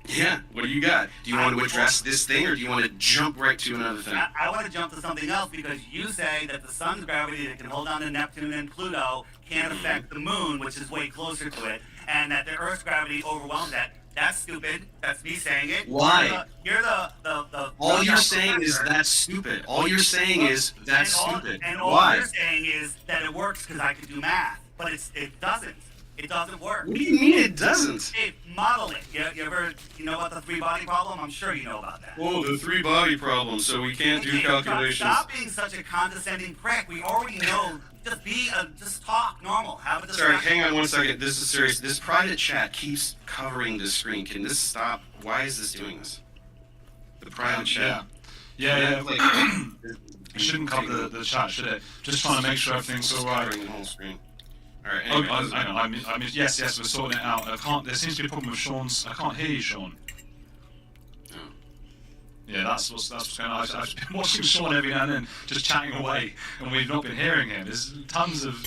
Speaker 6: Yeah, what do you got? Do you want to address this thing, or do you want to jump right to another thing?
Speaker 22: I want to jump to something else, because you say that the sun's gravity that can hold on to Neptune and Pluto can't affect the moon, which is way closer to it, and that the Earth's gravity overwhelms that. That's stupid. That's me saying it.
Speaker 6: Why?
Speaker 22: You're the
Speaker 6: all you're saying is that's stupid. All you're saying is that's stupid.
Speaker 22: And all you're saying is that it works because I can do math, but it doesn't. It doesn't work.
Speaker 6: What do you mean it doesn't?
Speaker 22: Hey, model it. You know about the three-body problem? I'm sure you know about that.
Speaker 6: Oh, the three-body problem, so we can't do calculations.
Speaker 22: Stop being such a condescending prick. We already know. Just talk normal. Have a discussion.
Speaker 6: Sorry, hang on one second. This is serious. This private chat keeps covering the screen. Can this stop? Why is this doing this? The private chat.
Speaker 3: Yeah. It shouldn't cover the chat, should it? Just trying to make sure everything's all right.
Speaker 6: Covering the whole screen. All right.
Speaker 3: Oh,
Speaker 6: Anyway,
Speaker 3: I mean, yes, we're sorting it out. There seems to be a problem with Sean's. I can't hear you, Sean. Yeah, that's what's going on. I've been watching Sean every now and then, just chatting away, and we've not been hearing him. There's tons of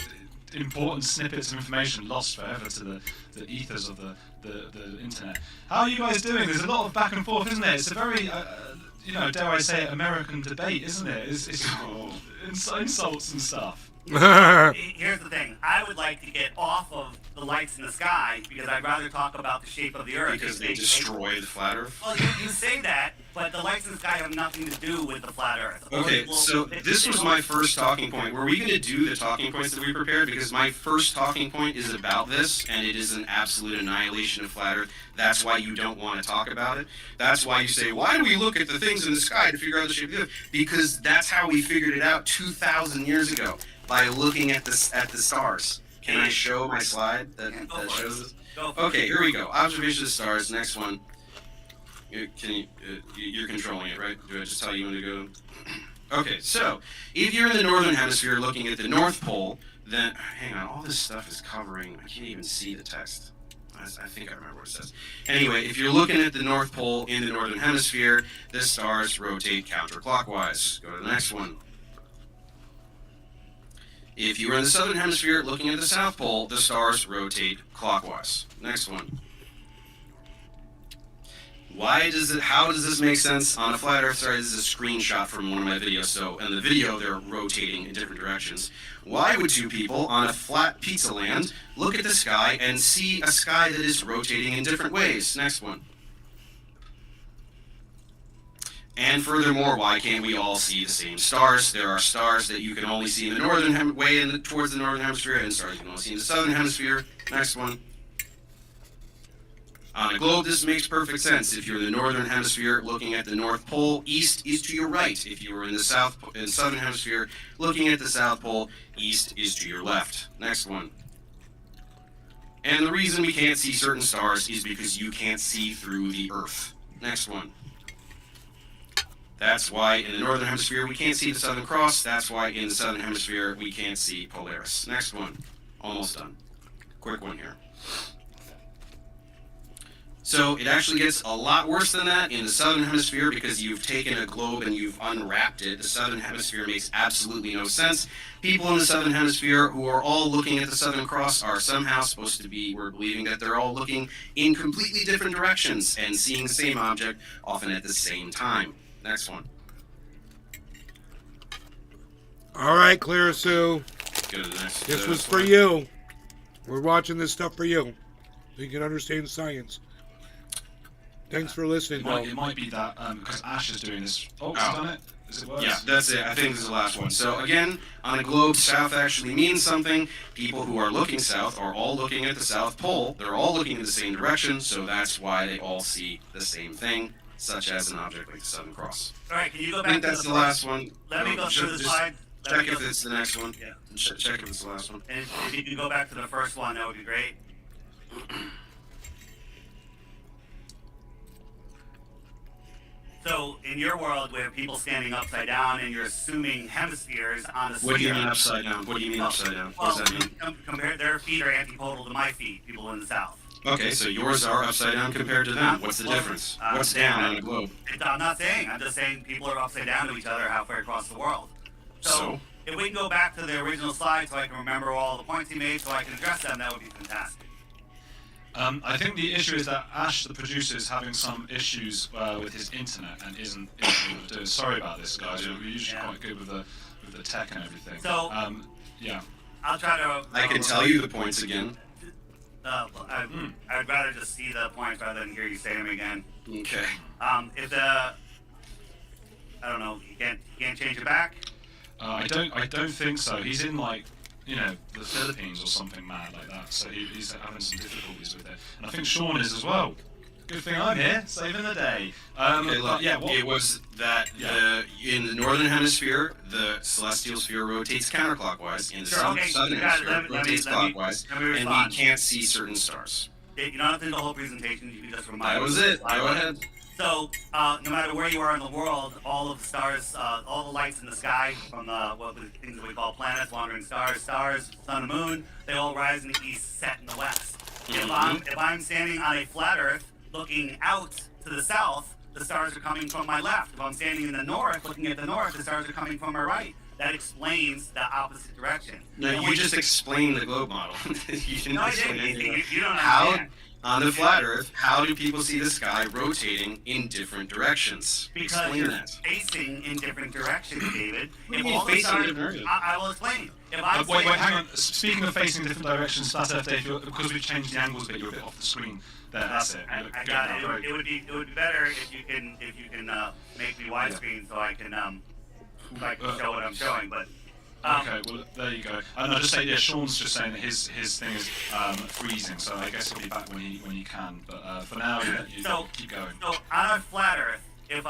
Speaker 3: important snippets of information lost forever to the ethers of the internet. How are you guys doing? There's a lot of back and forth, isn't it? It's a very, dare I say it, American debate, isn't it? It's insults and stuff.
Speaker 22: Here's the thing. I would like to get off of the lights in the sky, because I'd rather talk about the shape of the Earth.
Speaker 6: Because they destroy the flat Earth?
Speaker 22: Well, you say that, but the lights in the sky have nothing to do with the flat Earth.
Speaker 6: Okay, so this was my first talking point. Were we going to do the talking points that we prepared? Because my first talking point is about this, and it is an absolute annihilation of flat Earth. That's why you don't want to talk about it. That's why you say, why do we look at the things in the sky to figure out the shape of the Earth? Because that's how we figured it out 2,000 years ago, by looking at the stars. Can I show my slide that shows this? Okay, here we go. Observation of the stars. Next one. You're controlling it, right? Do I just tell you when to go? Okay, so if you're in the northern hemisphere looking at the North Pole, then hang on. All this stuff is covering. I can't even see the text. I think I remember what it says. Anyway, if you're looking at the North Pole in the northern hemisphere, the stars rotate counterclockwise. Go to the next one. If you are in the southern hemisphere looking at the South Pole, the stars rotate clockwise. Next one. How does this make sense on a flat Earth? Sorry, this is a screenshot from one of my videos. So in the video, they're rotating in different directions. Why would two people on a flat pizza land look at the sky and see a sky that is rotating in different ways? Next one. And furthermore, why can't we all see the same stars? There are stars that you can only see in the northern towards the northern hemisphere, and stars you can only see in the southern hemisphere. Next one. On a globe, this makes perfect sense. If you're in the northern hemisphere looking at the North Pole, east is to your right. If you were in the southern hemisphere looking at the South Pole, east is to your left. Next one. And the reason we can't see certain stars is because you can't see through the Earth. Next one. That's why in the northern hemisphere we can't see the Southern Cross. That's why in the southern hemisphere we can't see Polaris. Next one. Almost done. Quick one here. So it actually gets a lot worse than that in the southern hemisphere because you've taken a globe and you've unwrapped it. The southern hemisphere makes absolutely no sense. People in the southern hemisphere who are all looking at the Southern Cross are somehow supposed to be, we're believing that they're all looking in completely different directions and seeing the same object often at the same time. Next one.
Speaker 2: All right, Clara Sue.
Speaker 6: Go to the next.
Speaker 2: This was for you. We're watching this stuff for you. So you can understand science. Thanks for listening.
Speaker 3: It might be that because Ash is doing this. Oh, he's done it. Is it worse?
Speaker 6: Yeah, that's it. I think this is the last one. So again, on a globe, south actually means something. People who are looking south are all looking at the South Pole. They're all looking in the same direction, so that's why they all see the same thing, such as an object like the Southern Cross.
Speaker 22: All right, can you go back
Speaker 6: I think
Speaker 22: to
Speaker 6: that's the last one.
Speaker 22: Let me go through the slide.
Speaker 6: Check if it's the next one.
Speaker 22: Yeah.
Speaker 6: Check if it's the last one.
Speaker 22: And if you can go back to the first one, that would be great. So, in your world, we have people standing upside down, and you're assuming hemispheres on a sphere.
Speaker 6: What do you mean upside down? What do you mean upside down? What does that mean?
Speaker 22: Compare their feet are antipodal to my feet, people in the south.
Speaker 6: Okay, so yours are upside down compared to them. What's the difference? What's down on a globe?
Speaker 22: I'm not saying. I'm just saying people are upside down to each other halfway across the world. So, if we can go back to the original slide so I can remember all the points he made so I can address them, that would be fantastic.
Speaker 3: I think the issue is that Ash, the producer, is having some issues with his internet and isn't able to do it. Sorry about this, guys. We're usually quite good with the tech and everything.
Speaker 22: So,
Speaker 3: yeah.
Speaker 22: I'll try to.
Speaker 6: I can tell you the points again.
Speaker 22: I'd rather just see the points rather than hear you say them again.
Speaker 6: Okay.
Speaker 22: If I don't know, you can't change it back.
Speaker 3: I don't think so. He's in the Philippines or something mad like that, so he's having some difficulties with it. And I think Sean is as well. Good thing I'm here, saving the day.
Speaker 6: It was that in the northern hemisphere, the celestial sphere rotates counterclockwise. In the southern hemisphere, it rotates clockwise, and we can't see certain stars.
Speaker 22: You don't have to do the whole presentation. You can just remind.
Speaker 6: That was it. Go ahead.
Speaker 22: So, no matter where you are in the world, all of the stars, all the lights in the sky, from the things that we call planets, wandering stars, sun and moon, they all rise in the east, set in the west. If I'm standing on a flat Earth, looking out to the south, the stars are coming from my left. If I'm standing in the north, looking at the north, the stars are coming from my right. That explains the opposite direction.
Speaker 6: No, you just explained the globe model. You didn't explain anything.
Speaker 22: You don't understand.
Speaker 6: On the flat Earth, how do people see the sky rotating in different directions?
Speaker 22: Because
Speaker 6: Explain
Speaker 22: you're
Speaker 6: that.
Speaker 22: facing in different directions, David.
Speaker 6: What do you mean facing in different directions?
Speaker 22: I will explain.
Speaker 3: Wait, hang on. Speaking of facing different directions, Flat Earth Day, because we've changed the angles a bit, you're a bit off the screen. There, that's it.
Speaker 22: I got it. It would be better if you can make me widescreen so I can show what I'm showing. But
Speaker 3: okay, well there you go. And I'll just say, Sean's just saying that his thing is freezing, so I guess he'll be back when he can. But for now, you keep going.
Speaker 22: So on a flat Earth, if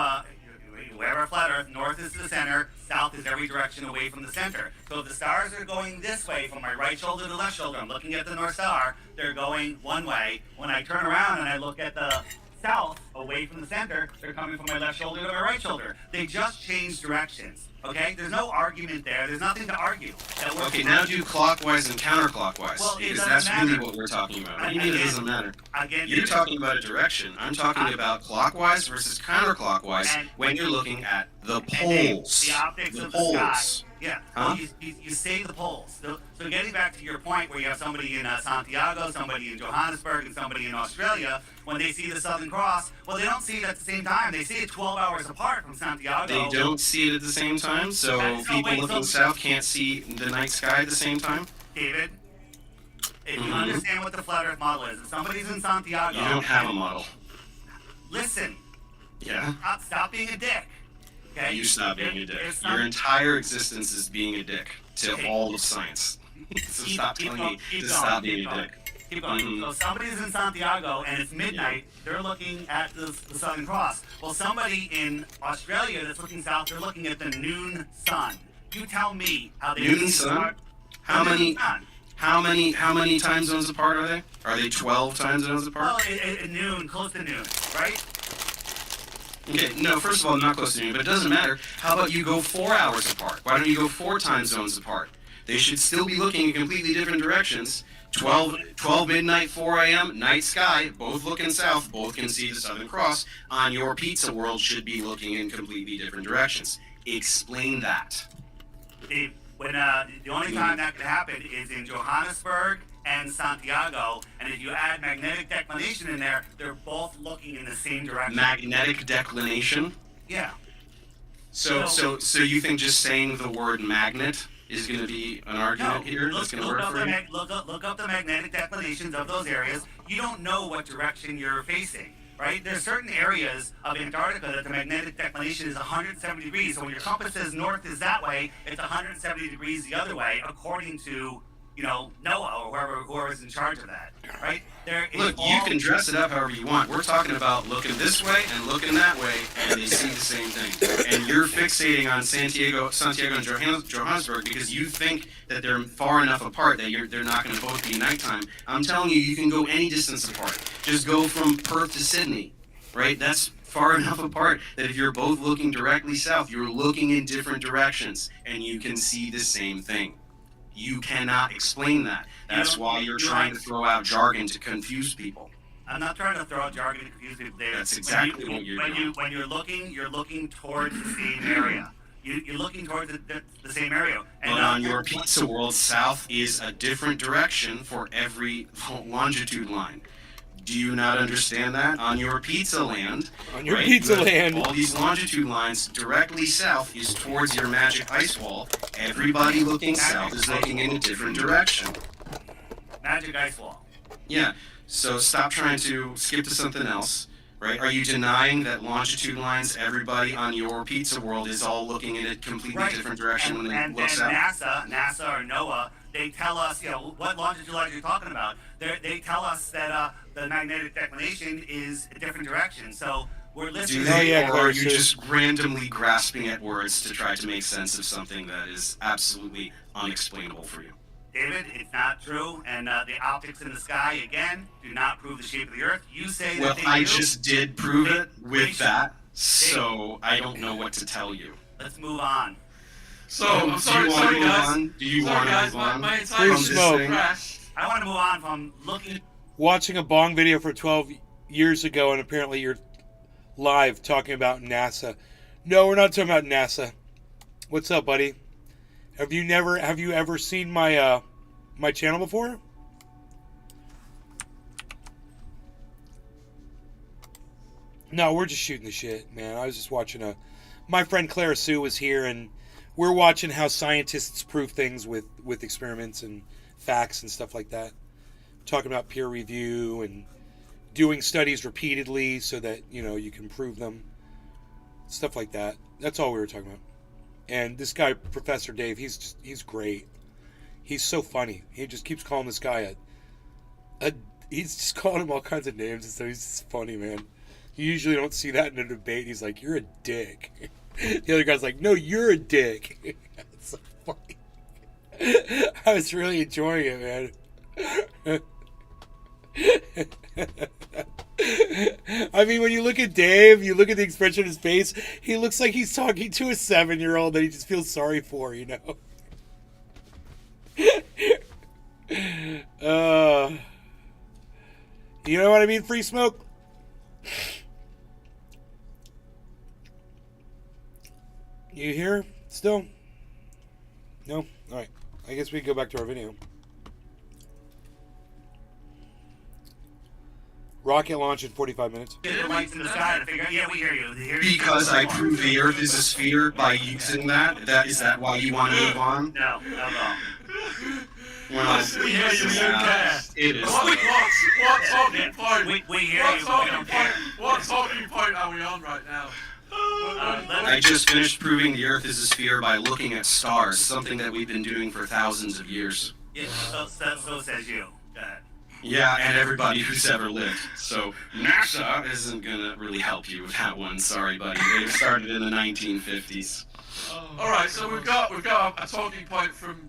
Speaker 22: we have our flat Earth, north is the center, south is every direction away from the center. So if the stars are going this way from my right shoulder to the left shoulder, I'm looking at the North Star, they're going one way. When I turn around and I look at the south, away from the center, they're coming from my left shoulder to my right shoulder. They just changed directions. Okay? There's no argument there. There's nothing to argue.
Speaker 6: Okay, now do clockwise and counterclockwise,
Speaker 22: Well, it
Speaker 6: because
Speaker 22: doesn't
Speaker 6: that's
Speaker 22: matter.
Speaker 6: really what we're talking about. What do you mean it doesn't matter?
Speaker 22: Again,
Speaker 6: You're talking about a direction. I'm talking about clockwise versus counterclockwise when you're looking at the poles.
Speaker 22: The optics of the sky. Yeah.
Speaker 6: Huh?
Speaker 22: Well, you say the poles. So getting back to your point where you have somebody in Santiago, somebody in Johannesburg, and somebody in Australia, when they see the Southern Cross, well, they don't see it at the same time. They see it 12 hours apart from Santiago.
Speaker 6: They don't see it at the same time, so people looking south can't see the night sky at the same time?
Speaker 22: David, if you understand what the flat Earth model is, if somebody's in Santiago...
Speaker 6: You don't have a model.
Speaker 22: Listen.
Speaker 6: Yeah?
Speaker 22: Stop being a dick. Okay?
Speaker 6: You stop being a dick. Your entire existence is being a dick to
Speaker 22: Okay.
Speaker 6: all of science. So stop telling me to stop being a dick.
Speaker 22: Keep going. So somebody's in Santiago and it's midnight. They're looking at the Southern Cross. Well, somebody in Australia that's looking south, they're looking at the noon sun. You tell me how they
Speaker 6: Noon sun? How many time zones apart are they? Are they 12 time zones apart?
Speaker 22: Well, at noon, close to noon, right?
Speaker 6: Okay, no, first of all, not close to noon, but it doesn't matter. How about you go 4 hours apart? Why don't you go 4 time zones apart? They should still be looking in completely different directions. 12 midnight, 4 a.m., night sky, both looking south, both can see the Southern Cross. On your pizza world should be looking in completely different directions. Explain that.
Speaker 22: Steve, when the only time that could happen is in Johannesburg and Santiago, and if you add magnetic declination in there, they're both looking in the same direction.
Speaker 6: Magnetic declination?
Speaker 22: Yeah.
Speaker 6: So you think just saying the word magnet is going to be an argument here that's going to work for you?
Speaker 22: Look up the magnetic declinations of those areas. You don't know what direction you're facing, right? There's certain areas of Antarctica that the magnetic declination is 170 degrees. So when your compass says north is that way, it's 170 degrees the other way, according to, NOAA or whoever's in charge of that, right?
Speaker 6: Look, you can dress it up however you want. We're talking about looking this way and looking that way, and they see the same thing. And you're fixating on Santiago and Johannesburg because you think that they're far enough apart that they're not going to both be nighttime. I'm telling you, you can go any distance apart. Just go from Perth to Sydney, right? That's far enough apart that if you're both looking directly south, you're looking in different directions, and you can see the same thing. You cannot explain that. That's why you're trying to throw out jargon to confuse people.
Speaker 22: I'm not trying to throw out jargon to confuse people, David.
Speaker 6: That's exactly what you're doing.
Speaker 22: When you're looking towards the same area. You're looking towards the same area. And
Speaker 6: But on your pizza world, south is a different direction for every longitude line. Do you not understand that? On your pizza land, all these longitude lines directly south is towards your magic ice wall. Everybody looking south is looking in a different direction.
Speaker 22: Magic ice wall.
Speaker 6: Yeah, so stop trying to skip to something else, right? Are you denying that longitude lines, everybody on your pizza world is all looking in a completely different direction when they look south?
Speaker 22: NASA or NOAA, they tell us, what longitude lines you're talking about. They tell us that the magnetic declination is a different direction. So we're listening.
Speaker 6: Do they, or are you just randomly grasping at words to try to make sense of something that is absolutely unexplainable for you?
Speaker 22: David, it's not true, and the optics in the sky, again, do not prove the shape of the Earth. You say that they do.
Speaker 6: Well, I just did prove it with that, so I don't know what to tell you.
Speaker 22: Let's move on.
Speaker 5: So, I'm sorry, guys.
Speaker 6: Do you want to move on?
Speaker 5: My entire system crashed.
Speaker 22: I want to move on from looking...
Speaker 2: Watching a Bong video for 12 years ago, and apparently you're live talking about NASA. No, we're not talking about NASA. What's up, buddy? Have you ever seen my my channel before? No, we're just shooting the shit, man. I was just watching my friend Clara Sue was here, and we're watching how scientists prove things with experiments and facts and stuff like that. Talking about peer review and doing studies repeatedly so that, you can prove them. Stuff like that. That's all we were talking about. And this guy, Professor Dave, he's great. He's so funny. He just keeps calling this guy he's just calling him all kinds of names and so he's just funny, man. You usually don't see that in a debate. He's like, "You're a dick." The other guy's like, "No, you're a dick." It's so funny. I was really enjoying it, man. I mean, when you look at Dave, you look at the expression on his face, he looks like he's talking to a 7-year-old that he just feels sorry for, You know what I mean? Free smoke? You here? Still? No? All right. I guess we can go back to our video. Rocket launch in 45 minutes.
Speaker 22: Get the lights in the sky to figure out. Yeah, we hear you.
Speaker 6: Because I proved the Earth is a sphere by using that. Is that why you want to move on?
Speaker 22: No, not at all.
Speaker 6: Well,
Speaker 5: we hear you,
Speaker 6: it is.
Speaker 5: What talking point?
Speaker 22: We hear you, but we don't care.
Speaker 5: What talking point are we on right now?
Speaker 6: I just finished proving the Earth is a sphere by looking at stars, something that we've been doing for thousands of years.
Speaker 22: Yeah, so says you. Go ahead.
Speaker 6: Yeah, and everybody who's ever lived. So NASA isn't gonna really help you with that one. Sorry, buddy. They started in the 1950s.
Speaker 5: All right, so we've got a talking point from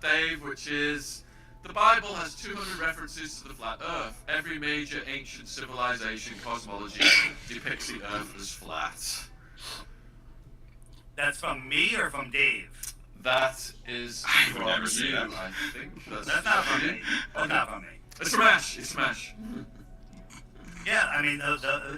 Speaker 5: Dave, which is the Bible has 200 references to the flat Earth. Every major ancient civilization cosmology depicts the Earth as flat.
Speaker 22: That's from me or from Dave?
Speaker 5: That is
Speaker 6: I would
Speaker 5: from
Speaker 6: never say
Speaker 5: you,
Speaker 6: that.
Speaker 5: I think.
Speaker 22: That's not from me. That's not from me.
Speaker 5: It's Smash. It's Smash.
Speaker 22: Yeah, I mean,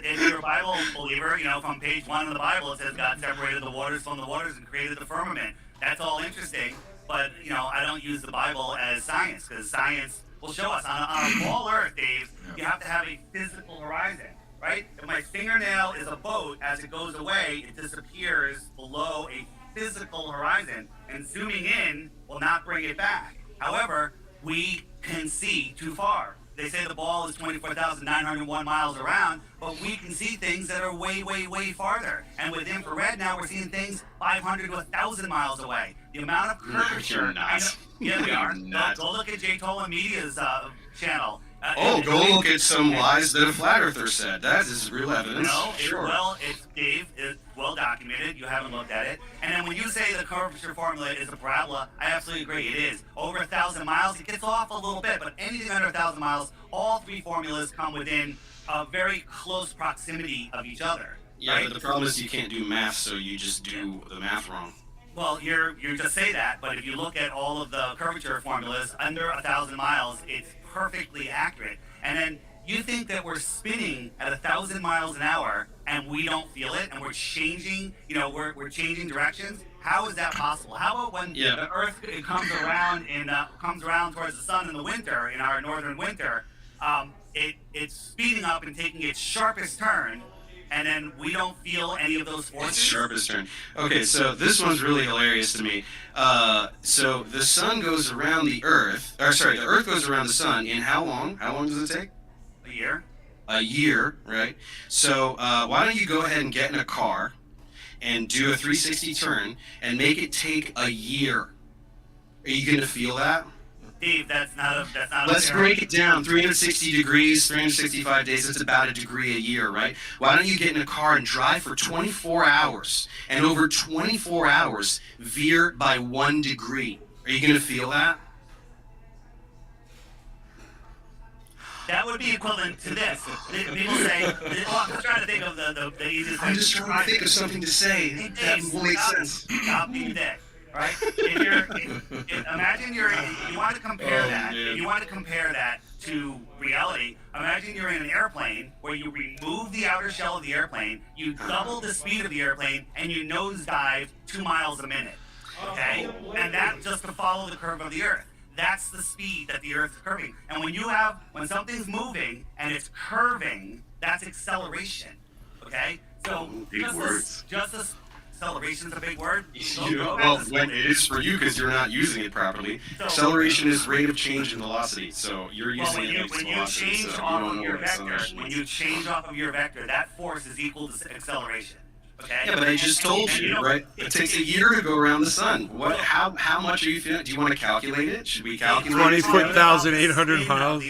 Speaker 22: if you're a Bible believer, from page 1 of the Bible, it says God separated the waters from the waters and created the firmament. That's all interesting, but, I don't use the Bible as science, because science will show us. On a small Earth, Dave, you have to have a physical horizon, right? If my fingernail is a boat, as it goes away, it disappears below a physical horizon, and zooming in will not bring it back. However, we can see too far. They say the ball is 24,901 miles around, but we can see things that are way, way, way farther. And with infrared now, we're seeing things 500 to 1,000 miles away. The amount of curvature.
Speaker 6: You're not.
Speaker 22: Yeah, we are.
Speaker 6: Not.
Speaker 22: Go look at Jay Tolan Media's channel.
Speaker 6: Go look at some lies that a flat earther said. That is real evidence.
Speaker 22: No,
Speaker 6: sure.
Speaker 22: it's Dave. It's well documented. You haven't looked at it. And then when you say the curvature formula is a parabola, I absolutely agree. It is. Over 1,000 miles, it gets off a little bit, but anything under 1,000 miles, all three formulas come within a very close proximity of each other.
Speaker 6: Yeah,
Speaker 22: right?
Speaker 6: but the problem is you can't do math, so you just do the math wrong.
Speaker 22: Well, you just say that, but if you look at all of the curvature formulas under 1,000 miles, it's perfectly accurate. And then you think that we're spinning at 1,000 miles an hour and we don't feel it, and we're changing, we're changing directions? How is that possible? How about when the Earth comes around towards the sun in the winter, in our northern winter, it's speeding up and taking its sharpest turn, and then we don't feel any of those forces?
Speaker 6: It's sharpest turn. Okay, so this one's really hilarious to me. So the sun goes around the Earth, the Earth goes around the sun in how long? How long does it take?
Speaker 22: A year.
Speaker 6: A year, right? So why don't you go ahead and get in a car and do a 360 turn and make it take a year? Are you going to feel that?
Speaker 22: Steve, that's not
Speaker 6: Let's break it down. 360 degrees, 365 days, that's about a degree a year, right? Why don't you get in a car and drive for 24 hours, and over 24 hours, veer by 1 degree? Are you going to feel that?
Speaker 22: That would be equivalent to this. People say, I'm just trying to think of the easiest thing.
Speaker 6: I'm just trying to think of something to say that will make sense.
Speaker 22: Stop being dick. Right? Imagine you want to compare that. If you want to compare that to reality, imagine you're in an airplane where you remove the outer shell of the airplane, you double the speed of the airplane, and you nosedive 2 miles a minute. Okay? And that's just to follow the curve of the Earth. That's the speed that the Earth is curving. And when something's moving and it's curving, that's acceleration. Okay? So acceleration's a big word.
Speaker 6: Well, it is for you because you're not using it properly. Acceleration is rate of change in velocity, so you're using it as velocity, so you don't know what acceleration is.
Speaker 22: When you change off of your vector, that force is equal to acceleration. Okay?
Speaker 6: Yeah, but I just told you, right? It takes a year to go around the sun. How much are you feeling? Do you want to calculate it? Should we calculate it?
Speaker 2: 20,800 miles.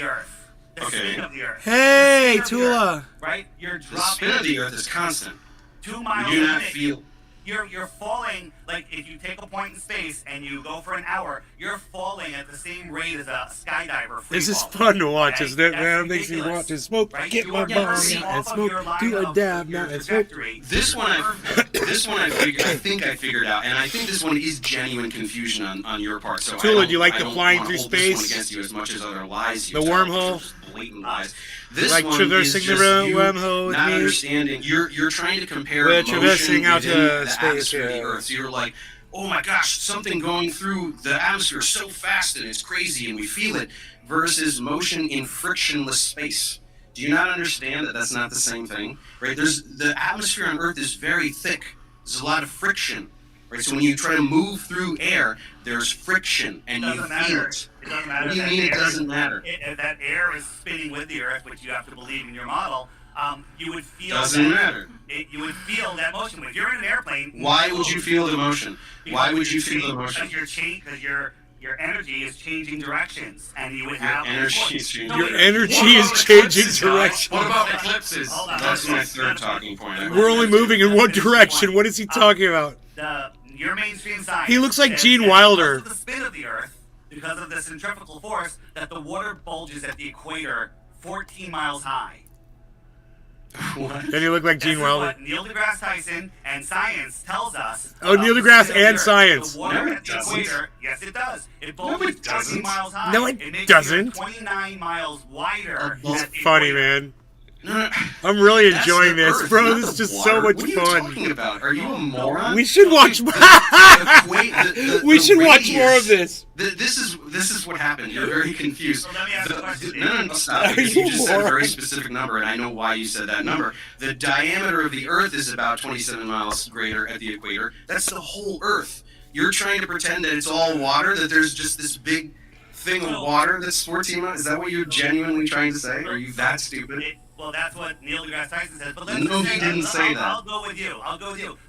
Speaker 6: Okay.
Speaker 2: Hey, Tula.
Speaker 22: Right? You're
Speaker 6: The spin of the Earth is constant.
Speaker 22: 2 miles
Speaker 6: You do
Speaker 22: a
Speaker 6: not
Speaker 22: minute.
Speaker 6: feel.
Speaker 22: You're falling, like if you take a point in space and you go for an hour, you're falling at the same rate as a skydiver.
Speaker 2: This is fun to watch, isn't it, man? It makes me want to smoke, get my bomb out, and smoke, do a dab now, and smoke.
Speaker 6: This one I think I figured out, and I think this one is genuine confusion on your part. So
Speaker 2: Tula, do you like
Speaker 6: I
Speaker 2: the
Speaker 6: don't
Speaker 2: flying
Speaker 6: wanna
Speaker 2: through
Speaker 6: hold this one
Speaker 2: space?
Speaker 6: against you as much as other lies you
Speaker 2: The
Speaker 6: tell,
Speaker 2: wormhole?
Speaker 6: which are just blatant lies. This
Speaker 2: Like
Speaker 6: one
Speaker 2: traversing
Speaker 6: is
Speaker 2: the
Speaker 6: just you
Speaker 2: wormhole with
Speaker 6: not
Speaker 2: me?
Speaker 6: understanding. You're trying to compare
Speaker 2: We're
Speaker 6: motion
Speaker 2: traversing out
Speaker 6: within
Speaker 2: to
Speaker 6: the
Speaker 2: space,
Speaker 6: atmosphere of
Speaker 2: yeah.
Speaker 6: the Earth. So you're like, oh my gosh, something going through the atmosphere so fast and it's crazy and we feel it, versus motion in frictionless space. Do you not understand that that's not the same thing? Right? The atmosphere on Earth is very thick. There's a lot of friction. Right? So when you try to move through air, there's friction and you feel it.
Speaker 22: It doesn't matter.
Speaker 6: What do you mean it doesn't matter?
Speaker 22: If that air is spinning with the Earth, which you have to believe in your model, you would feel
Speaker 6: Doesn't matter.
Speaker 22: You would feel that motion. If you're in an airplane,
Speaker 6: Why would you feel the motion? Why would you feel the motion?
Speaker 22: Because your energy is changing directions, and you would have
Speaker 6: energy is changing.
Speaker 2: Your energy is changing direction.
Speaker 6: What about eclipses? That's my third talking point.
Speaker 2: We're only moving in one direction. What is he talking about?
Speaker 22: Your mainstream science.
Speaker 2: He looks like
Speaker 22: says
Speaker 2: Gene
Speaker 22: that
Speaker 2: Wilder.
Speaker 22: Because of the spin of the Earth, because of the centrifugal force, that the water bulges at the equator 14 miles high.
Speaker 6: What?
Speaker 2: Does he look like Gene Wilder?
Speaker 22: What Neil deGrasse Tyson and science tells us.
Speaker 2: Oh, Neil deGrasse and science.
Speaker 22: The water
Speaker 6: No,
Speaker 22: at
Speaker 6: it
Speaker 22: the
Speaker 6: doesn't.
Speaker 22: equator, yes, it does. It
Speaker 6: No,
Speaker 22: bulges
Speaker 6: it doesn't.
Speaker 22: 14 miles high.
Speaker 2: No, it
Speaker 22: makes
Speaker 2: doesn't.
Speaker 22: The Earth 29 miles wider.
Speaker 2: It's
Speaker 22: at the
Speaker 2: funny,
Speaker 22: equator.
Speaker 2: man. I'm really
Speaker 6: That's
Speaker 2: enjoying
Speaker 6: the
Speaker 2: this,
Speaker 6: Earth,
Speaker 2: bro.
Speaker 6: not
Speaker 2: This
Speaker 6: the
Speaker 2: is just
Speaker 6: water.
Speaker 2: so much
Speaker 6: What are you
Speaker 2: fun.
Speaker 6: talking about? Are you a moron?
Speaker 2: We should watch. We should watch more of this.
Speaker 6: This is what happened. You're very confused.
Speaker 22: So let me ask you a question.
Speaker 6: No, stop.
Speaker 2: Are
Speaker 6: Because
Speaker 2: you
Speaker 6: you just said a
Speaker 2: moron?
Speaker 6: very specific number, and I know why you said that number. The diameter of the Earth is about 27 miles greater at the equator. That's the whole Earth. You're trying to pretend that it's all water, that there's just this big thing of water that's 14 miles? Is that what you're genuinely trying to say? Are you that stupid?
Speaker 22: Well, that's what Neil deGrasse Tyson says. But let's
Speaker 6: No,
Speaker 22: just
Speaker 6: he
Speaker 22: say
Speaker 6: didn't say that.
Speaker 22: I'll go with you.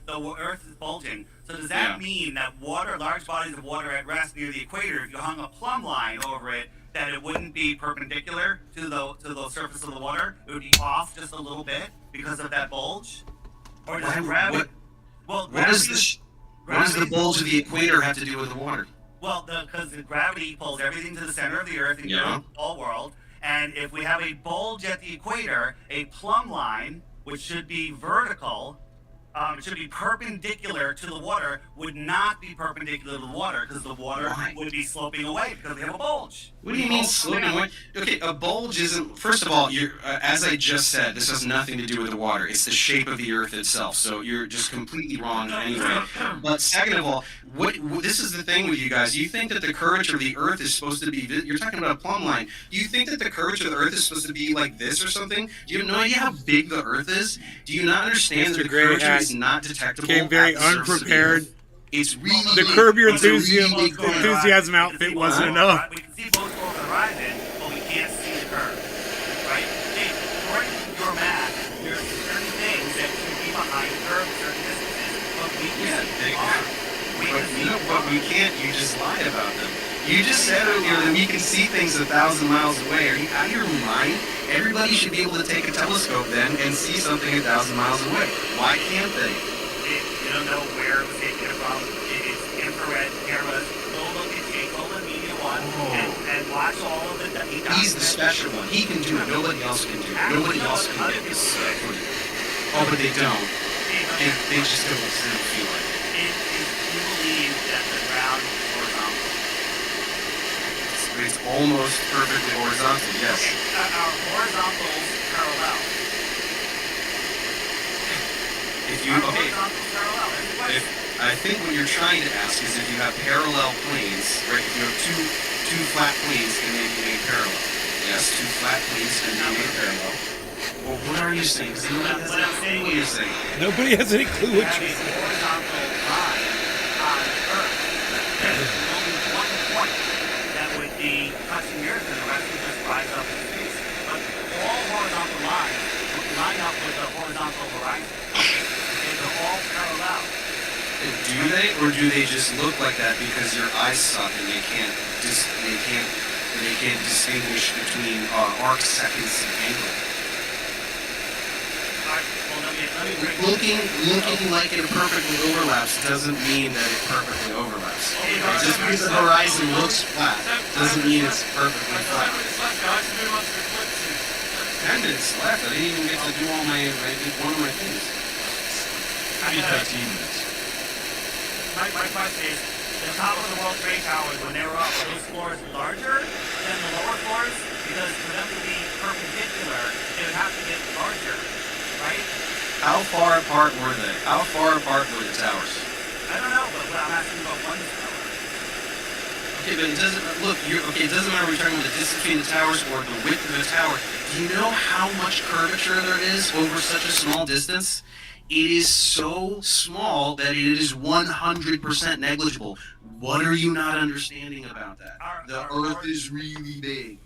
Speaker 22: The Earth is bulging. So does that mean that large bodies of water at rest near the equator, if you hung a plumb line over it, that it wouldn't be perpendicular to the surface of the water? It would be off just a little bit because of that bulge? Or does gravity?
Speaker 6: What does the bulge of the equator have to do with the water?
Speaker 22: Well, because the gravity pulls everything to the center of the Earth and the whole world. And if we have a bulge at the equator, a plumb line, which should be vertical, it should be perpendicular to the water, would not be perpendicular to the water because the water would be sloping away because we have a bulge.
Speaker 6: What do you mean sloping away? Okay, a bulge isn't. First of all, as I just said, this has nothing to do with the water. It's the shape of the Earth itself. So you're just completely wrong anyway. But second of all, this is the thing with you guys. You think that the curvature of the Earth is supposed to be? You're talking about a plumb line. Do you think that the curvature of the Earth is supposed to be like this or something? Do you have no idea how big the Earth is? Do you not understand that the curvature is not detectable?
Speaker 2: Came very
Speaker 6: at the surface of the
Speaker 2: unprepared.
Speaker 6: Earth? It's really
Speaker 2: The Curb Your
Speaker 6: it's a really
Speaker 2: Enthusiasm outfit wasn't enough.
Speaker 22: We can see both over the horizon, but we can't see the curve. Right? Hey, according to your math, there's certain things that should be behind the curve, certain distances, but we can see bars.
Speaker 6: But we can't. You just lied about them. You just said earlier that we can see things 1,000 miles away. Are you out of your mind? Everybody should be able to take a telescope then and see something 1,000 miles away. Why can't they?
Speaker 22: You don't know where it was taken from. It's infrared cameras. Go look at Jake Olin Media One and watch all of the.
Speaker 6: He's the special one. He can do it. Nobody else can do it. Nobody else can get this footage. Oh, but they don't. They just don't feel like it.
Speaker 22: You believe that the ground is horizontal.
Speaker 6: It's almost perfectly horizontal, yes.
Speaker 22: Our horizontals parallel.
Speaker 6: I think what you're trying to ask is if you have parallel planes, right? If you have two flat planes, can they be made parallel? Yes, two flat planes can be made parallel. Well, what are you saying? Nobody has any clue what you're saying.
Speaker 2: Nobody has any clue what you're saying.
Speaker 22: Horizontal line on Earth. There's only one point that would be touching the Earth, and the rest would just rise up in space. But all horizontal lines would line up with the horizontal horizon. They're all parallel.
Speaker 6: Do they, or do they just look like that because your eyes suck and they can't distinguish between arc seconds and angle? Looking like it perfectly overlaps doesn't mean that it perfectly overlaps. Just because the horizon looks flat doesn't mean it's perfectly flat. 10 minutes left. I didn't even get to do one of my things.
Speaker 3: 15 minutes.
Speaker 22: My question is, the top of the World Trade Towers, when they were up, were those floors larger than the lower floors? Because for them to be perpendicular, they would have to get larger, right?
Speaker 6: How far apart were they? How far apart were the towers?
Speaker 22: I don't know, but I'm asking about one tower.
Speaker 6: Okay, but it doesn't it doesn't matter if you're talking about the distance between the towers or the width of the tower. Do you know how much curvature there is over such a small distance? It is so small that it is 100% negligible. What are you not understanding about that? The Earth is really big.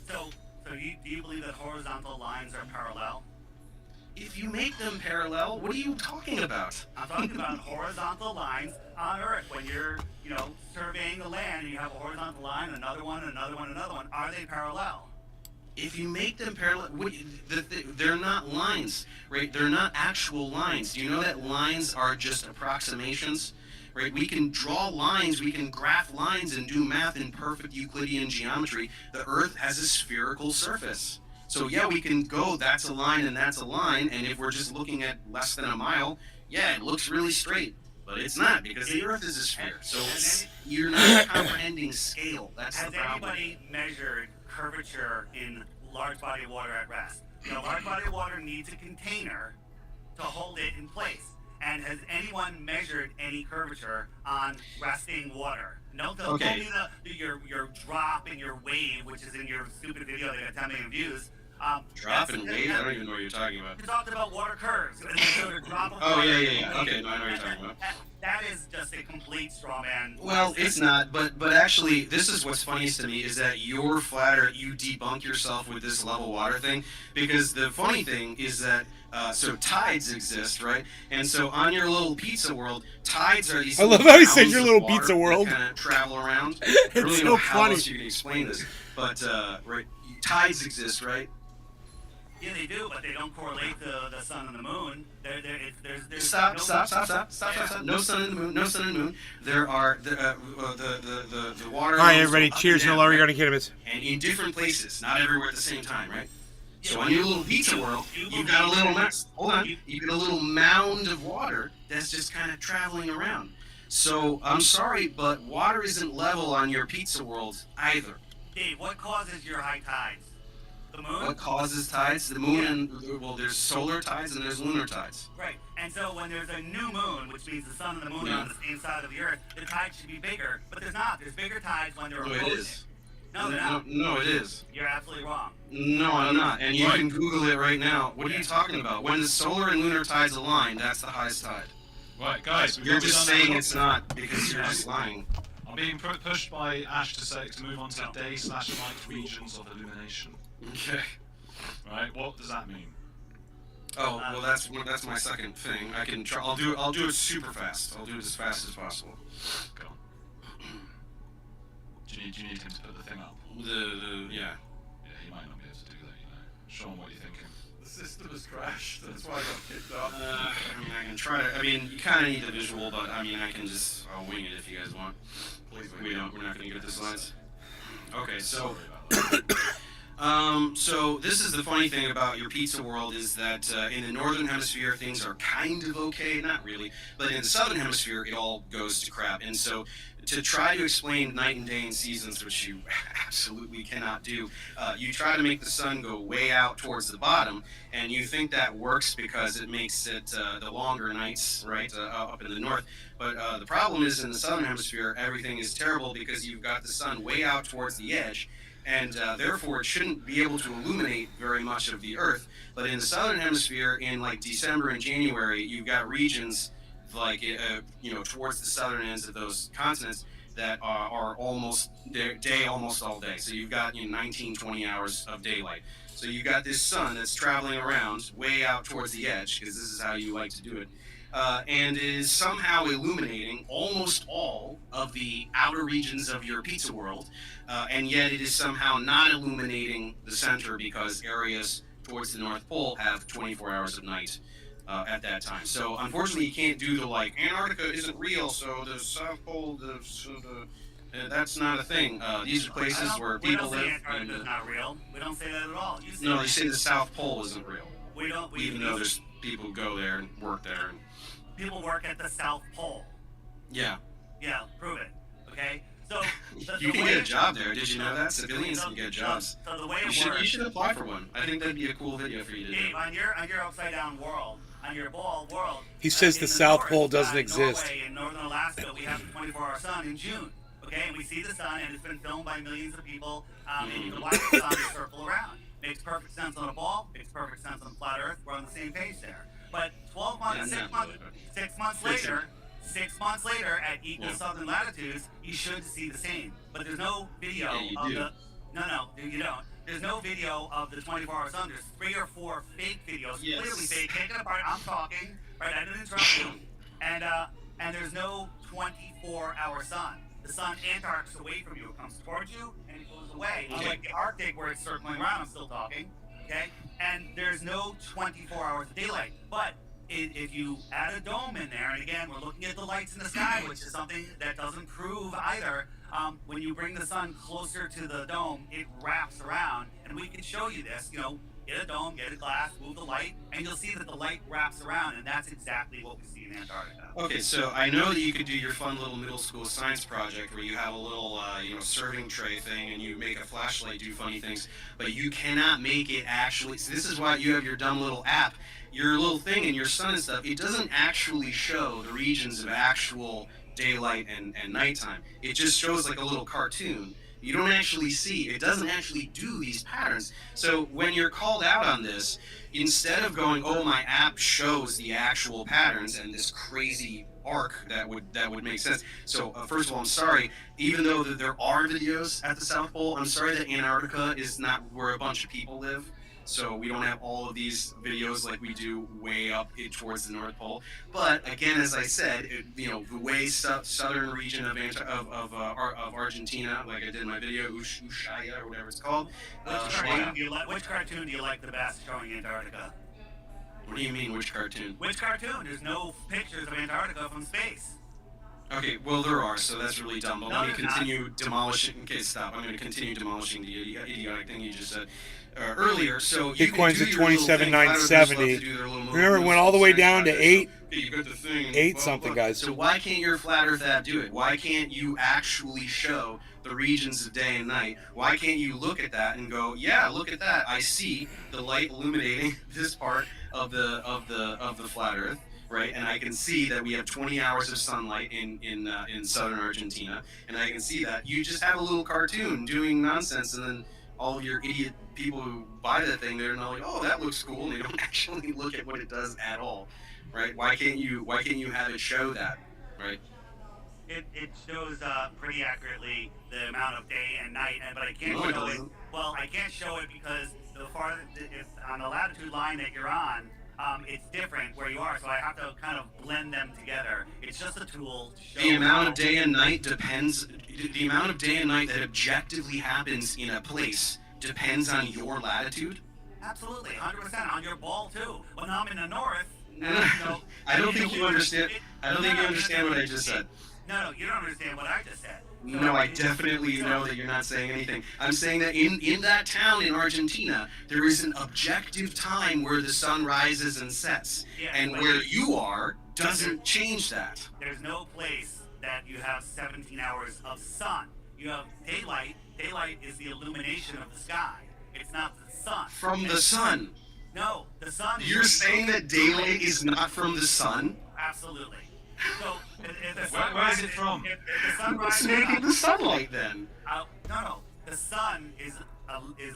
Speaker 22: So do you believe that horizontal lines are parallel?
Speaker 6: If you make them parallel, what are you talking about?
Speaker 22: I'm talking about horizontal lines on Earth. When you're, surveying the land and you have a horizontal line, another one, another one, another one, are they parallel?
Speaker 6: If you make them parallel, they're not lines, right? They're not actual lines. Do you know that lines are just approximations, right? We can draw lines, we can graph lines and do math in perfect Euclidean geometry. The Earth has a spherical surface. So yeah, we can go, that's a line and that's a line, and if we're just looking at less than a mile, yeah, it looks really straight. But it's not, because the Earth is a sphere. So you're not comprehending scale. That's the problem.
Speaker 22: Has anybody measured curvature in large body of water at rest? Large body of water needs a container to hold it in place. And has anyone measured any curvature on resting water? No, tell me your drop and your wave, which is in your stupid video that got 10 million views.
Speaker 6: Drop and wave? I don't even know what you're talking about.
Speaker 22: You talked about water curves.
Speaker 6: Oh, yeah. Okay, no, I know what you're talking about.
Speaker 22: That is just a complete straw man.
Speaker 6: Well, it's not, but actually, this is what's funniest to me, is that you're flatter, you debunk yourself with this level water thing, because the funny thing is that, so tides exist, right? And so on your little pizza world, tides are these
Speaker 2: I love how he said your little pizza world.
Speaker 6: Kind of travel around.
Speaker 2: It's
Speaker 6: I really
Speaker 2: so
Speaker 6: don't know how
Speaker 2: funny.
Speaker 6: else you can explain this, but, right, tides exist, right?
Speaker 22: Yeah, they do, but they don't correlate to the sun and the moon. There's
Speaker 6: Stop.
Speaker 22: Yeah.
Speaker 6: No sun and the moon. There are the water.
Speaker 2: All right, everybody,
Speaker 6: goes up
Speaker 2: cheers
Speaker 6: and
Speaker 2: to
Speaker 6: down,
Speaker 2: Larry
Speaker 6: right?
Speaker 2: Garnicadamus.
Speaker 6: And in different places, not everywhere at the same time, right? So on your little pizza world, you've got a little you've got a little mound of water that's just kind of traveling around. So I'm sorry, but water isn't level on your pizza world either.
Speaker 22: Dave, what causes your high tides? The moon?
Speaker 6: What causes tides? The moon and, there's solar tides and there's lunar tides.
Speaker 22: Right. And so when there's a new moon, which means the sun and the moon are on the same side of the Earth, the tides should be bigger. But there's not. There's bigger tides when they're opposing.
Speaker 6: No, it is.
Speaker 22: No, they're not.
Speaker 6: No, it is.
Speaker 22: You're absolutely wrong.
Speaker 6: No, I'm not. And you can Google it right now. What are you talking about? When the solar and lunar tides align, that's the highest tide.
Speaker 3: Right, guys.
Speaker 6: You're just saying it's not because you're just lying.
Speaker 3: I'm being pushed by Ash to move on to day/night regions of illumination.
Speaker 6: Okay.
Speaker 3: Right. What does that mean?
Speaker 6: Oh, well, that's my second thing. I can try. I'll do it super fast. I'll do it as fast as possible.
Speaker 3: Go on. Do you need him to put the thing up?
Speaker 6: Yeah.
Speaker 3: Yeah, he might not be able to do that. Show him what you're thinking.
Speaker 5: The system has crashed. That's why I got kicked off.
Speaker 6: I can try to. You kind of need the visual, but I can just. I'll wing it if you guys want.
Speaker 5: Please.
Speaker 6: We're not going to get the slides. Okay, so. So this is the funny thing about your pizza world is that in the northern hemisphere things are kind of okay, not really, but in the southern hemisphere it all goes to crap. And so to try to explain night and day and seasons, which you absolutely cannot do, you try to make the sun go way out towards the bottom, and you think that works because it makes it the longer nights, right, up in the north. But the problem is in the southern hemisphere everything is terrible because you've got the sun way out towards the edge. And therefore, it shouldn't be able to illuminate very much of the Earth. But in the southern hemisphere, in like December and January, you've got regions like towards the southern ends of those continents that are almost day almost all day. So you've got 19, 20 hours of daylight. So you've got this sun that's traveling around way out towards the edge, because this is how you like to do it. And is somehow illuminating almost all of the outer regions of your pizza world, and yet it is somehow not illuminating the center because areas towards the North Pole have 24 hours of night at that time. So unfortunately, you can't do the Antarctica isn't real, so the South Pole, that's not a thing. These are places where people live.
Speaker 22: Antarctica is not real. We don't say that at all.
Speaker 6: No, they say the South Pole isn't real.
Speaker 22: We don't.
Speaker 6: Even though there's people who go there and work there.
Speaker 22: People work at the South Pole.
Speaker 6: Yeah.
Speaker 22: Yeah, prove it. Okay? So
Speaker 6: you can get a job there. Did you know that? Civilians can get jobs.
Speaker 22: So the way
Speaker 6: you should apply for one. I think that'd be a cool video for you to do.
Speaker 22: Dave, on your upside down world, on your ball world.
Speaker 2: He says the South Pole doesn't exist.
Speaker 22: Norway and northern Alaska, we have the 24-hour sun in June. Okay, and we see the sun, and it's been filmed by millions of people, and you can watch the sun circle around. Makes perfect sense on a ball. Makes perfect sense on flat Earth. We're on the same page there. But 12 months, 6 months later, 6 months later, at equal southern latitudes, you should see the same. But there's no video of the. No, you don't. There's no video of the 24-hour sun. There's 3 or 4 fake videos, clearly fake. Take it apart. I'm talking, right? I didn't interrupt you. And there's no 24-hour sun. The sun antarcts away from you. It comes towards you and it goes away. Unlike the Arctic where it's circling around, I'm still talking. Okay? And there's no 24 hours of daylight. But if you add a dome in there, and again, we're looking at the lights in the sky, which is something that doesn't prove either. When you bring the sun closer to the dome, it wraps around, and we can show you this. Get a dome, get a glass, move the light, and you'll see that the light wraps around, and that's exactly what we see in Antarctica.
Speaker 6: Okay, so I know that you could do your fun little middle school science project where you have a little, serving tray thing and you make a flashlight do funny things, but you cannot make it actually. So this is why you have your dumb little app, your little thing in your sun and stuff. It doesn't actually show the regions of actual daylight and nighttime. It just shows like a little cartoon. You don't actually see, it doesn't actually do these patterns. So when you're called out on this, instead of going, oh, my app shows the actual patterns and this crazy arc that would make sense. So first of all, I'm sorry, even though there are videos at the South Pole, I'm sorry that Antarctica is not where a bunch of people live. So we don't have all of these videos like we do way up towards the North Pole. But again, as I said, the way southern region of Argentina, like I did in my video, Ushuaia or whatever it's called.
Speaker 22: Which cartoon do you like the best showing Antarctica?
Speaker 6: What do you mean, which cartoon?
Speaker 22: Which cartoon? There's no pictures of Antarctica from space.
Speaker 6: Okay, well there are, so that's really dumb. But let me continue demolishing. Okay, stop. I'm going to continue demolishing the idiotic thing you just said earlier. So
Speaker 2: Bitcoin's at 27,970. Remember, it went all the way down to 8 something, guys.
Speaker 6: So why can't your flat Earth app do it? Why can't you actually show the regions of day and night? Why can't you look at that and go, yeah, look at that. I see the light illuminating this part of the flat Earth. Right, and I can see that we have 20 hours of sunlight in southern Argentina, and I can see that you just have a little cartoon doing nonsense, and then all of your idiot people who buy that thing, they're not like, oh, that looks cool, and they don't actually look at what it does at all, right? Why can't you have it show that, right?
Speaker 22: It shows pretty accurately the amount of day and night, but I can't show it. Well, I can't show it because if on the latitude line that you're on. It's different where you are, so I have to kind of blend them together. It's just a tool to show.
Speaker 6: The amount of day and night depends. The amount of day and night that objectively happens in a place depends on your latitude.
Speaker 22: Absolutely, 100% on your ball too. When I'm in the north,
Speaker 6: I don't think you understand. I don't think you understand what I just said.
Speaker 22: No, you don't understand what I just said.
Speaker 6: No, I definitely know that you're not saying anything. I'm saying that in that town in Argentina, there is an objective time where the sun rises and sets. And where you are doesn't change that.
Speaker 22: There's no place that you have 17 hours of sun. You have daylight. Daylight is the illumination of the sky. It's not the sun.
Speaker 6: From the sun?
Speaker 22: No, the sun is...
Speaker 6: You're saying that daylight is not from the sun?
Speaker 22: Absolutely. So,
Speaker 3: where is it from?
Speaker 6: What's making the sunlight then?
Speaker 22: No. The sun is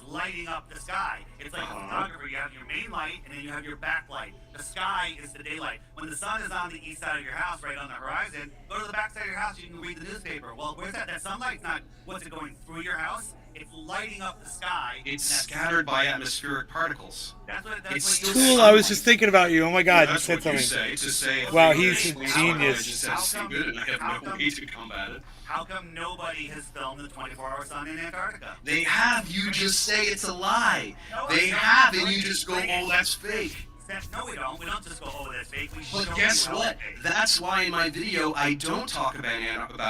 Speaker 22: lighting up the sky. It's like a photographer. You have your main light, and then you have your backlight. The sky is the daylight. When the sun is on the east side of your house, right on the horizon, go to the back side of your house, you can read the newspaper. Well, where's that? That sunlight's not, what's it going through your house? It's lighting up the sky.
Speaker 6: It's scattered by atmospheric particles.
Speaker 22: That's
Speaker 2: Tool, I was just thinking about you. Oh my God, you
Speaker 6: that's
Speaker 2: said
Speaker 6: what
Speaker 2: something.
Speaker 6: You say,
Speaker 2: wow, he's a
Speaker 6: I
Speaker 2: genius.
Speaker 6: just said stupid, and I have no way to combat it.
Speaker 22: How come nobody has filmed the 24-hour sun in Antarctica?
Speaker 6: They have. You just say it's a lie.
Speaker 22: No,
Speaker 6: they have, and you just go, oh, that's fake.
Speaker 22: No, we don't. We don't just go, oh, that's fake. We
Speaker 6: But guess what? That's why in my video I don't talk about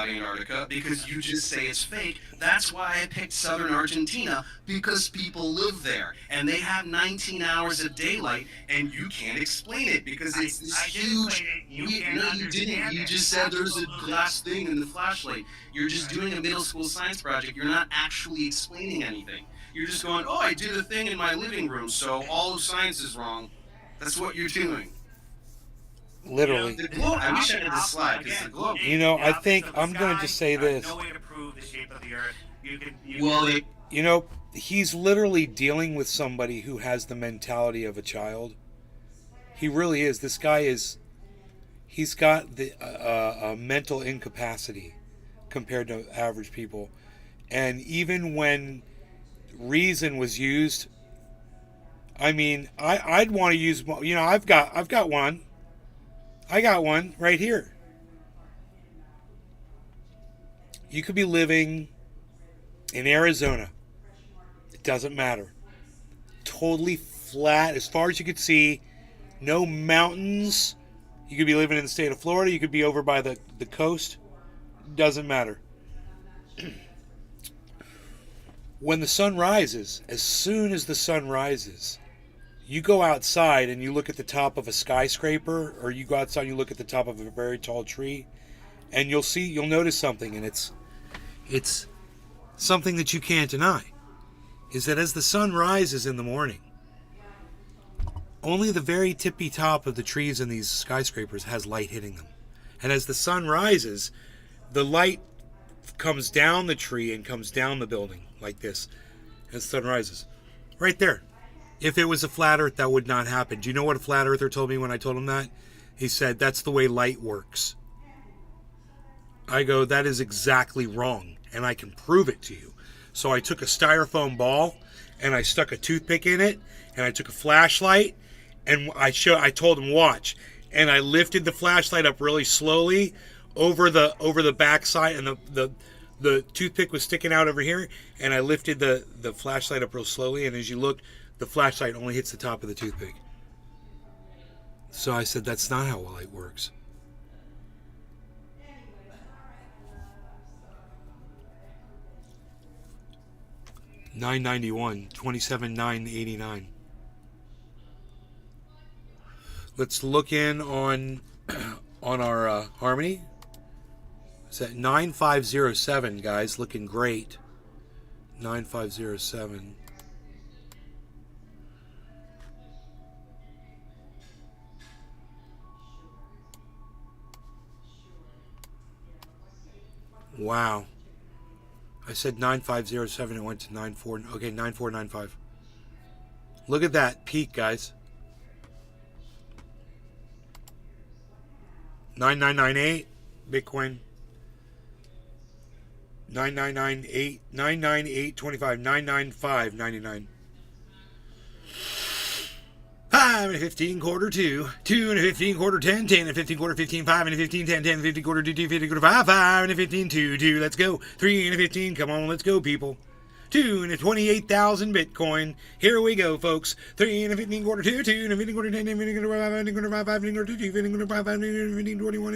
Speaker 6: Antarctica, because you just say it's fake. That's why I picked southern Argentina, because people live there. And they have 19 hours of daylight, and you can't explain it, because it's this huge... No, you didn't. You just said there's a glass thing in the flashlight. You're just doing a middle school science project. You're not actually explaining anything. You're just going, oh, I did a thing in my living room, so all of science is wrong. That's what you're doing.
Speaker 2: Literally.
Speaker 6: The globe. I wish I had the slide because the globe.
Speaker 2: You know, I think I'm going to just say this.
Speaker 22: No way to prove the shape of the Earth.
Speaker 2: You know, he's literally dealing with somebody who has the mentality of a child. He really is. This guy is. He's got the a mental incapacity compared to average people, and even when reason was used, I mean, I'd want to use. You know, I've got one. I got one right here. You could be living in Arizona. It doesn't matter. Totally flat as far as you could see. No mountains. You could be living in the state of Florida. You could be over by the coast. Doesn't matter. When the sun rises, as soon as the sun rises, you go outside and you look at the top of a skyscraper, or you go outside and you look at the top of a very tall tree, and you'll notice something, and it's something that you can't deny, is that as the sun rises in the morning, only the very tippy top of the trees in these skyscrapers has light hitting them. And as the sun rises, the light comes down the tree and comes down the building like this as the sun rises. Right there. If it was a flat earth, that would not happen. Do you know what a flat earther told me when I told him that? He said, that's the way light works. I go, that is exactly wrong, and I can prove it to you. So I took a styrofoam ball, and I stuck a toothpick in it, and I took a flashlight, and I told him, watch. And I lifted the flashlight up really slowly over the backside, and the toothpick was sticking out over here, and I lifted the flashlight up real slowly, and as you look, the flashlight only hits the top of the toothpick. So I said, that's not how light works. $9.91, 27,989. Let's look in on our Harmony. It's at 9507, guys, looking great. 9507. Wow. I said 9507, it went to 94. Okay, 9495. Look at that peak, guys. 9998 Bitcoin. 9998 99825 995.99. 5 and a 15 quarter 2, 2 and a 15 quarter 10, 10 and a 15 quarter 15, 5 and a 15 10, 10 and a 15 quarter 2, 2 50 quarter 5, 5 and a 15 2, 2, let's go. 3 and a 15, come on, let's go, people. 2 and a 28,000 Bitcoin. Here we go, folks. 3 and a 15 quarter 2, 2 and a 15 quarter 10, 10 15 quarter 5, 15 quarter 5, 15 quarter 2, 15 quarter 5, 15 21,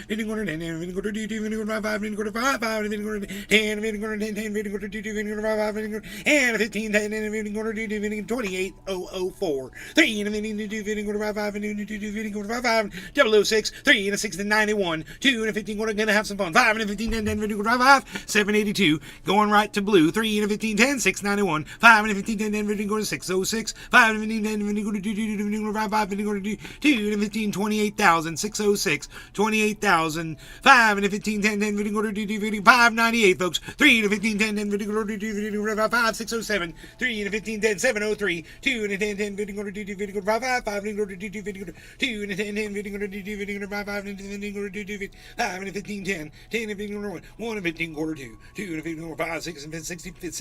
Speaker 2: 15 quarter 10, 15 quarter 2, 2 15 quarter 5, 15 quarter 5, 5 15 quarter 10, 15 quarter 10, 10 15 quarter 2, 2 15 quarter 5, 15 quarter and a 15 10 and a 15 quarter 2, 2 15 28,004. 3 and a 15 2 15 quarter 5, 5 and 2 2 15 quarter 5, 5 006. 3 and a 6 to 91. 2 and a 15 quarter gonna have some fun. 5 and a 15 10 10 15 quarter 5, 782. Going right to blue. 3 and a 15 10 691. 5 and a 15 10 10 15 quarter 606. 5 and a 15 10 15 quarter 2 2 15 quarter 5 5 15 quarter 2 2 and a 15 28,000 606. 28,000. 5 and a 15 10 10 15 quarter 2 2 15 598, folks. 3 and a 15 10 10 15 quarter 2 2 15 quarter 5 5 607. 3 and a 15 10 703. 2 and a 10 10 15 quarter 2 2 15 quarter 5 5 5 15 quarter 2 2 15 quarter 2 and a 10 10 15 quarter 2 2 15 quarter 5 5 15 quarter 2 2 5 and a 15 10 10 and 15 quarter 1 1 and 15 quarter 2 2 and a 15 quarter 5 6 and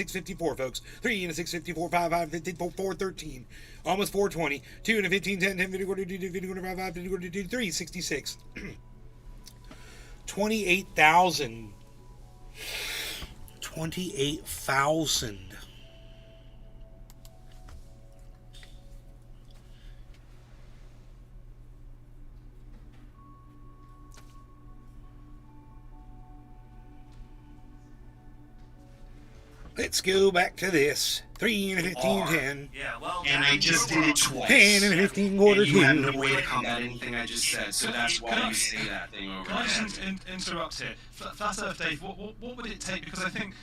Speaker 2: 654, folks. 3 and a 654 5 5 54 413. Almost 420. 2 and a 15 10 10 50 quarter 2 2 50 quarter 5 5 50 quarter 2 366. 28,000. 28,000. Let's go back to this. 3 and 15, 10.
Speaker 22: Yeah, well,
Speaker 6: And I just did it twice.
Speaker 2: 10 and 15 quarter
Speaker 6: And you have no
Speaker 2: 2.
Speaker 6: way to combat anything I just said, so that's why you say that thing over
Speaker 3: Can I just
Speaker 6: again.
Speaker 3: interrupt here? Flat Earth Dave, what would it take? Because I think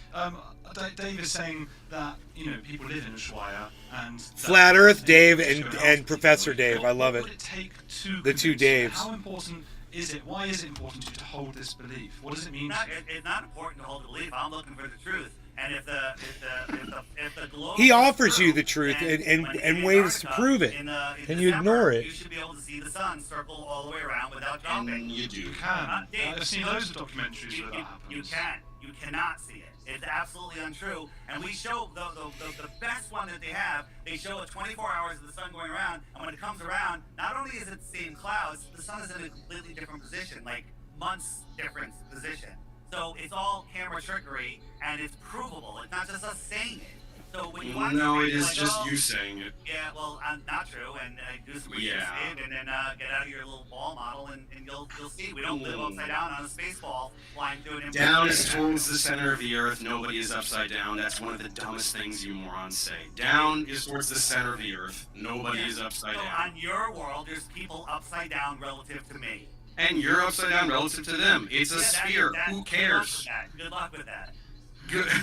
Speaker 3: Dave is saying that people live in Ushuaia and
Speaker 2: Flat Earth Dave and Professor Dave. I love it.
Speaker 3: What would it take to
Speaker 2: The two
Speaker 3: convince you?
Speaker 2: Daves.
Speaker 3: How important is it? Why is it important to you to hold this belief? What does it mean?
Speaker 22: It's not important to hold the belief. I'm looking for the truth. And if the globe
Speaker 2: He
Speaker 22: is
Speaker 2: offers
Speaker 22: true,
Speaker 2: you the truth
Speaker 22: then
Speaker 2: and
Speaker 22: when
Speaker 2: ways to
Speaker 22: Antarctica
Speaker 2: prove it,
Speaker 22: in
Speaker 2: and you ignore it.
Speaker 22: You should be able to see the sun circle all the way around without dropping.
Speaker 6: And you do.
Speaker 3: You can.
Speaker 22: Dave,
Speaker 3: I've seen loads of documentaries where that happens.
Speaker 22: You can't. You cannot see it. It's absolutely untrue. And we show the best one that they have. They show it 24 hours of the sun going around, and when it comes around, not only is it seeing clouds, the sun is in a completely different position, like months different position. So it's all camera trickery, and it's provable. It's not just us saying it. So when you watch
Speaker 6: No,
Speaker 22: it,
Speaker 6: it
Speaker 22: you're
Speaker 6: is
Speaker 22: like,
Speaker 6: just
Speaker 22: oh,
Speaker 6: you saying it.
Speaker 22: Yeah, well, not true. And do some research,
Speaker 6: Yeah.
Speaker 22: Dave, and then get out of your little ball model, and you'll see. We don't live upside down on a space ball flying through an
Speaker 6: Down is towards the center of the earth. Nobody is upside down. That's one of the dumbest things you morons say. Down is towards the center of the earth. Nobody is upside
Speaker 22: So
Speaker 6: down.
Speaker 22: on your world, there's people upside down relative to me.
Speaker 6: And you're upside down relative to them. It's a sphere. Who cares?
Speaker 22: Good luck with that.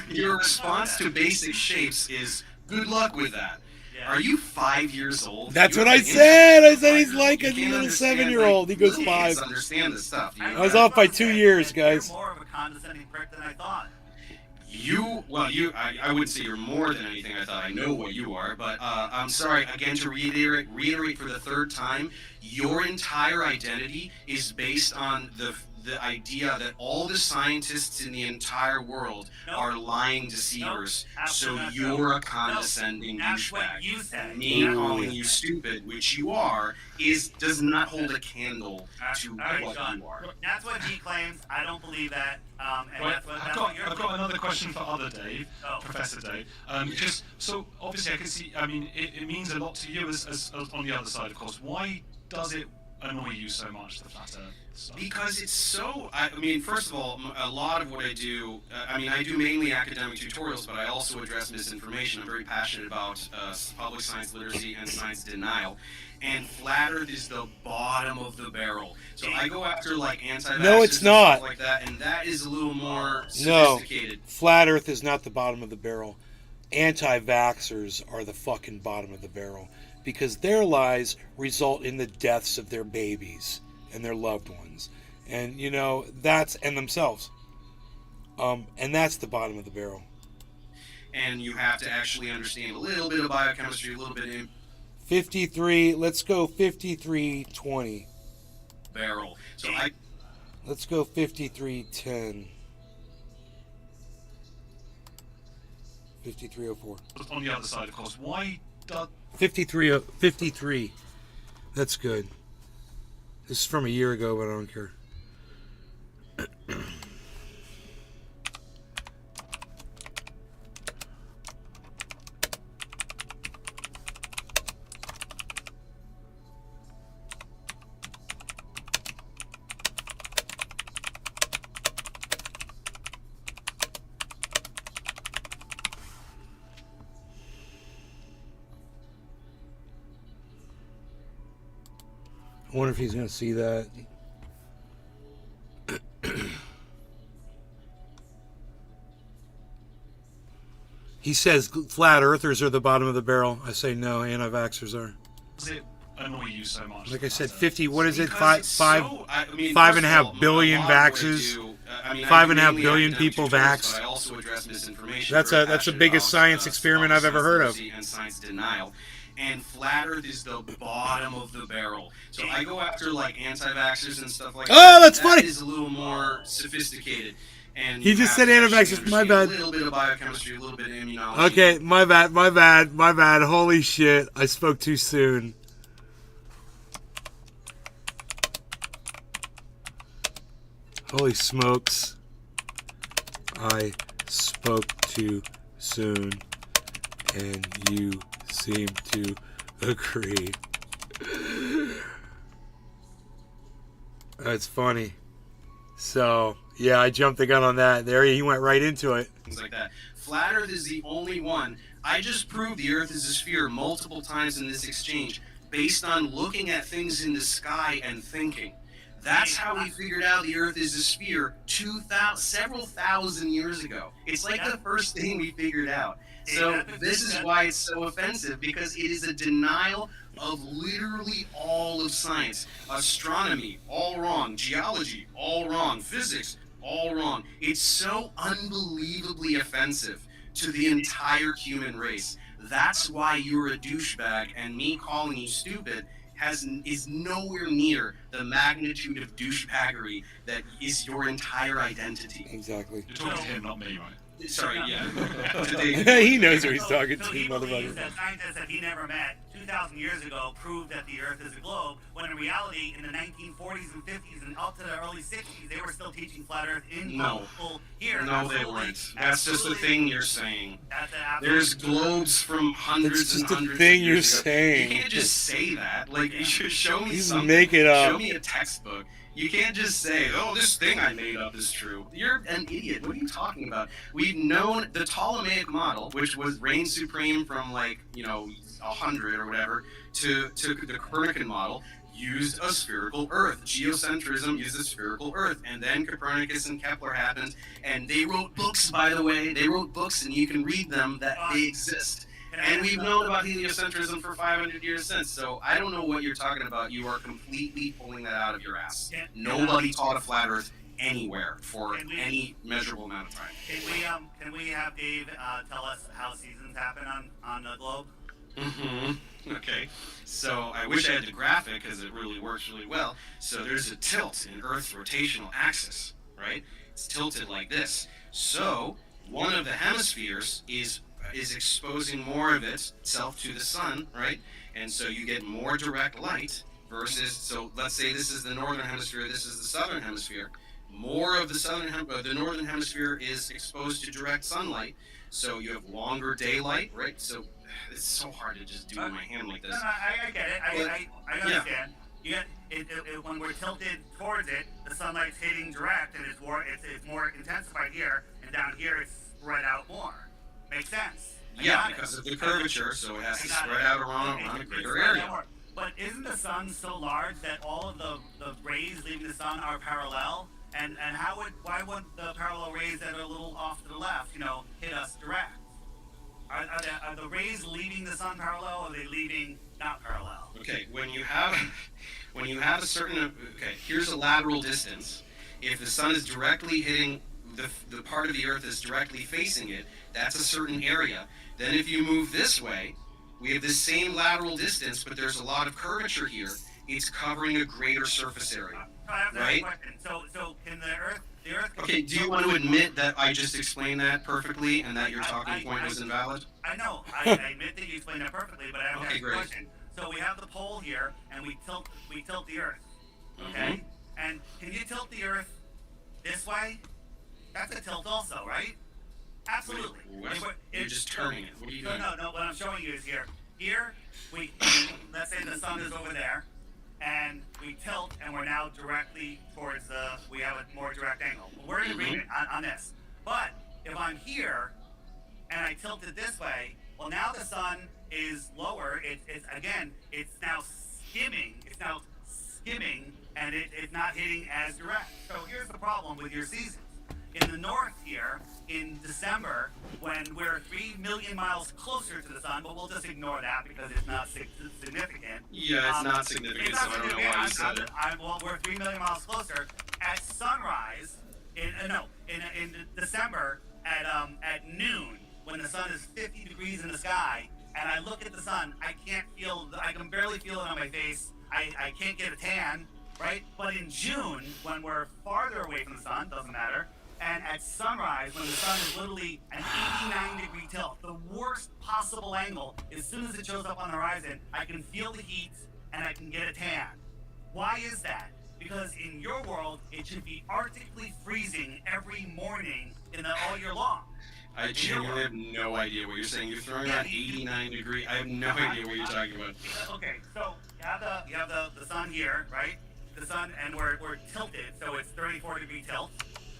Speaker 6: Your response to basic shapes is good luck with that. Are you 5 years old?
Speaker 2: That's
Speaker 6: You're
Speaker 2: what I
Speaker 6: like
Speaker 2: said. I said he's like a
Speaker 6: You can't
Speaker 2: little
Speaker 6: understand,
Speaker 2: 7-year-old. He goes
Speaker 6: little
Speaker 2: 5.
Speaker 6: kids understand this stuff.
Speaker 2: I was off by 2 years, guys.
Speaker 22: You're more of a condescending prick than I thought.
Speaker 6: I wouldn't say you're more than anything I thought. I know what you are, but I'm sorry, again, to reiterate for the third time, your entire identity is based on the idea that all the scientists in the entire world are lying deceivers, so you're a condescending douchebag. Me calling you stupid, which you are, does not hold a candle to what you are.
Speaker 22: That's what he claims. I don't believe that. And
Speaker 3: Right,
Speaker 22: that's what
Speaker 3: I've got another question for other Dave, Professor Dave. Just so obviously I can see. I mean, it means a lot to you as on the other side, of course. Why does it annoy you so much, the flat Earth stuff?
Speaker 6: Because it's so. I mean, first of all, a lot of what I do. I do mainly academic tutorials, but I also address misinformation. I'm very passionate about public science literacy and science denial. And flat Earth is the bottom of the barrel. So I go after like anti-vaxxers
Speaker 2: No, it's
Speaker 6: and
Speaker 2: not.
Speaker 6: stuff like that, and that is a little more
Speaker 2: No,
Speaker 6: sophisticated.
Speaker 2: Flat Earth is not the bottom of the barrel. Anti-vaxxers are the fucking bottom of the barrel because their lies result in the deaths of their babies and their loved ones, and and themselves. And that's the bottom of the barrel.
Speaker 6: And you have to actually understand a little bit of biochemistry, a little bit in
Speaker 2: 53. Let's go 5320.
Speaker 6: barrel. So
Speaker 2: Let's go 5310. 5304.
Speaker 3: On the other side, of course. Why does
Speaker 2: 53. That's good. This is from a year ago, but I don't care. I wonder if he's going to see that. He says flat earthers are the bottom of the barrel. I say no, anti-vaxxers are.
Speaker 3: does it annoy you so much?
Speaker 2: Like I said, 50. What is it?
Speaker 6: Because
Speaker 2: Five,
Speaker 6: it's so- I mean,
Speaker 2: five
Speaker 6: first
Speaker 2: and a
Speaker 6: of
Speaker 2: half
Speaker 6: all,
Speaker 2: billion
Speaker 6: a lot of what I
Speaker 2: vaxxers.
Speaker 6: do, I
Speaker 2: 5.5
Speaker 6: do
Speaker 2: billion
Speaker 6: mainly
Speaker 2: people
Speaker 6: academic tutorials,
Speaker 2: vaxxed.
Speaker 6: but I also address misinformation.
Speaker 2: That's
Speaker 6: Very
Speaker 2: the
Speaker 6: passionate
Speaker 2: biggest
Speaker 6: about,
Speaker 2: science experiment I've ever heard of.
Speaker 6: literacy and science denial. And flat Earth is the bottom of the barrel. So I go after like anti-vaxxers and stuff like that.
Speaker 2: Oh, that's funny.
Speaker 6: That is a little more sophisticated. And
Speaker 2: He
Speaker 6: you
Speaker 2: just
Speaker 6: have
Speaker 2: said
Speaker 6: to actually
Speaker 2: anti-vaxxers. My
Speaker 6: understand
Speaker 2: bad.
Speaker 6: A little bit of biochemistry, a little bit of immunology.
Speaker 2: Okay, my bad. Holy shit, I spoke too soon. Holy smokes. I spoke too soon, and you seem to agree. That's funny. So, Yeah, I jumped the gun on that. There he went right into it.
Speaker 6: Things like that. Flat Earth is the only one. I just proved the Earth is a sphere multiple times in this exchange based on looking at things in the sky and thinking. That's how we figured out the Earth is a sphere several thousand years ago. It's like the first thing we figured out. So this is why it's so offensive, because it is a denial of literally all of science. Astronomy, all wrong. Geology, all wrong. Physics, all wrong. It's so unbelievably offensive to the entire human race. That's why you're a douchebag, and me calling you stupid is nowhere near the magnitude of douchebaggery that is your entire identity.
Speaker 2: Exactly.
Speaker 3: You're talking to him, not me, right?
Speaker 6: Sorry, yeah.
Speaker 2: He knows who he's talking to,
Speaker 22: he believes
Speaker 2: motherfucker.
Speaker 22: that scientists that he never met 2,000 years ago proved that the Earth is a globe, when in reality, in the 1940s and 50s and up to the early 60s, they were still teaching flat Earth in full here.
Speaker 6: No, they weren't. That's just the thing you're saying.
Speaker 22: That's an
Speaker 6: There's globes from hundreds and hundreds
Speaker 2: thing
Speaker 6: of
Speaker 2: you're
Speaker 6: years ago.
Speaker 2: saying.
Speaker 6: You can't just say that. Like, you should show me
Speaker 2: You
Speaker 6: something.
Speaker 2: make it up.
Speaker 6: Show me a textbook. You can't just say, oh, this thing I made up is true. You're an idiot. What are you talking about? We've known the Ptolemaic model, which was reigned supreme from 100 or whatever, to the Copernican model, used a spherical Earth. Geocentrism used a spherical Earth. And then Copernicus and Kepler happened, and they wrote books, by the way. They wrote books, and you can read them, that they exist. And we've known about heliocentrism for 500 years since, so I don't know what you're talking about. You are completely pulling that out of your ass. Nobody taught a flat Earth anywhere for any measurable amount of time.
Speaker 22: Can we have Dave tell us how seasons happen on the globe?
Speaker 6: Mm-hmm. Okay. So I wish I had the graphic, because it really works really well. So there's a tilt in Earth's rotational axis, right? It's tilted like this. So one of the hemispheres is exposing more of itself to the sun, right? And so you get more direct light versus, so let's say this is the northern hemisphere, this is the southern hemisphere. More of the northern hemisphere is exposed to direct sunlight, so you have longer daylight, right? So it's so hard to just do with my hand like this.
Speaker 22: No, I get it. I understand. You get when we're tilted towards it, the sunlight's hitting direct, and it's more intensified here, and down here it's spread out more. Makes sense.
Speaker 6: Yeah, because of the curvature, so it has to spread out around a greater area.
Speaker 22: But isn't the sun so large that all of the rays leaving the sun are parallel? And why wouldn't the parallel rays that are a little off to the left, hit us direct? Are the rays leaving the sun parallel, or are they leaving not parallel?
Speaker 6: Okay, when you have a certain, here's a lateral distance. If the sun is directly hitting the part of the Earth is directly facing it, that's a certain area. Then if you move this way, we have the same lateral distance, but there's a lot of curvature here. It's covering a greater surface area, right?
Speaker 22: So can the Earth?
Speaker 6: Okay, do you want to admit that I just explained that perfectly and that your talking point was invalid?
Speaker 22: I know. I admit that you explained that perfectly, but I have a
Speaker 6: great.
Speaker 22: question. So we have the pole here, and we tilt the Earth. Okay? And can you tilt the Earth this way? That's a tilt also, right? Absolutely.
Speaker 6: You're just turning it. What are you doing?
Speaker 22: No. What I'm showing you is here. Here, let's say the sun is over there, and we tilt, and we're now directly towards we have a more direct angle. We're in agreement on this. But if I'm here, and I tilt it this way, well, now the sun is lower. It's now skimming. And it's not hitting as direct. So here's the problem with your seasons. In the north here, in December, when we're 3 million miles closer to the sun, but we'll just ignore that because it's not significant.
Speaker 6: Yeah, it's not significant, so I don't know why you said it.
Speaker 22: Well, we're 3 million miles closer. At sunrise, in December, at noon, when the sun is 50 degrees in the sky, and I look at the sun, I can barely feel it on my face. I can't get a tan, right? But in June, when we're farther away from the sun, doesn't matter, and at sunrise, when the sun is literally an 89-degree tilt, the worst possible angle, as soon as it shows up on the horizon, I can feel the heat and I can get a tan. Why is that? Because in your world, it should be arctically freezing every morning all year long.
Speaker 6: I genuinely have no idea what you're saying. You're throwing out 89 degree. I have no idea what you're talking about.
Speaker 22: Okay, so you have the sun here, right? The sun, and we're tilted, so it's 34-degree tilt.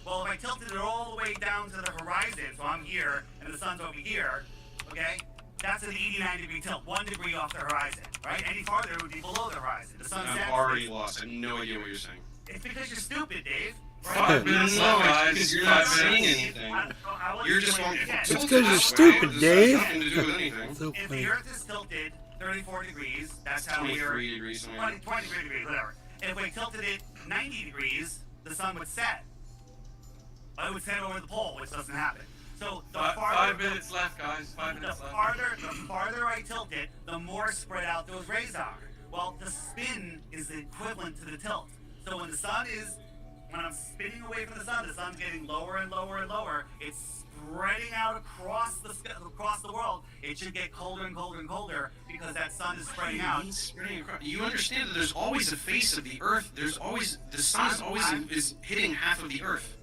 Speaker 22: Well, if I tilted it all the way down to the horizon, so I'm here and the sun's over here, okay, that's an 89-degree tilt, 1 degree off the horizon, right? Any farther it would be below the horizon. The sun's
Speaker 6: I'm already lost. I have no idea what you're saying.
Speaker 22: It's because you're stupid, Dave. Right?
Speaker 5: 5 minutes left, guys.
Speaker 6: Because you're not saying anything. You're just going.
Speaker 2: It's because you're stupid, Dave.
Speaker 6: Nothing to do with anything.
Speaker 2: So
Speaker 22: If
Speaker 2: funny.
Speaker 22: the Earth is tilted 34 degrees, that's how we're
Speaker 6: 23 degrees.
Speaker 22: 23 degrees, whatever. And if we tilted it 90 degrees, the sun would set. But it would set over the pole, which doesn't happen. So the farther
Speaker 5: 5 minutes left, guys. 5 minutes left.
Speaker 22: the farther I tilt it, the more spread out those rays are. Well, the spin is equivalent to the tilt. So when I'm spinning away from the sun's getting lower and lower and lower. It's spreading out across the world. It should get colder and colder and colder because that sun is spreading out.
Speaker 6: You understand that there's always a face of the Earth. There's always the sun is hitting half of the Earth.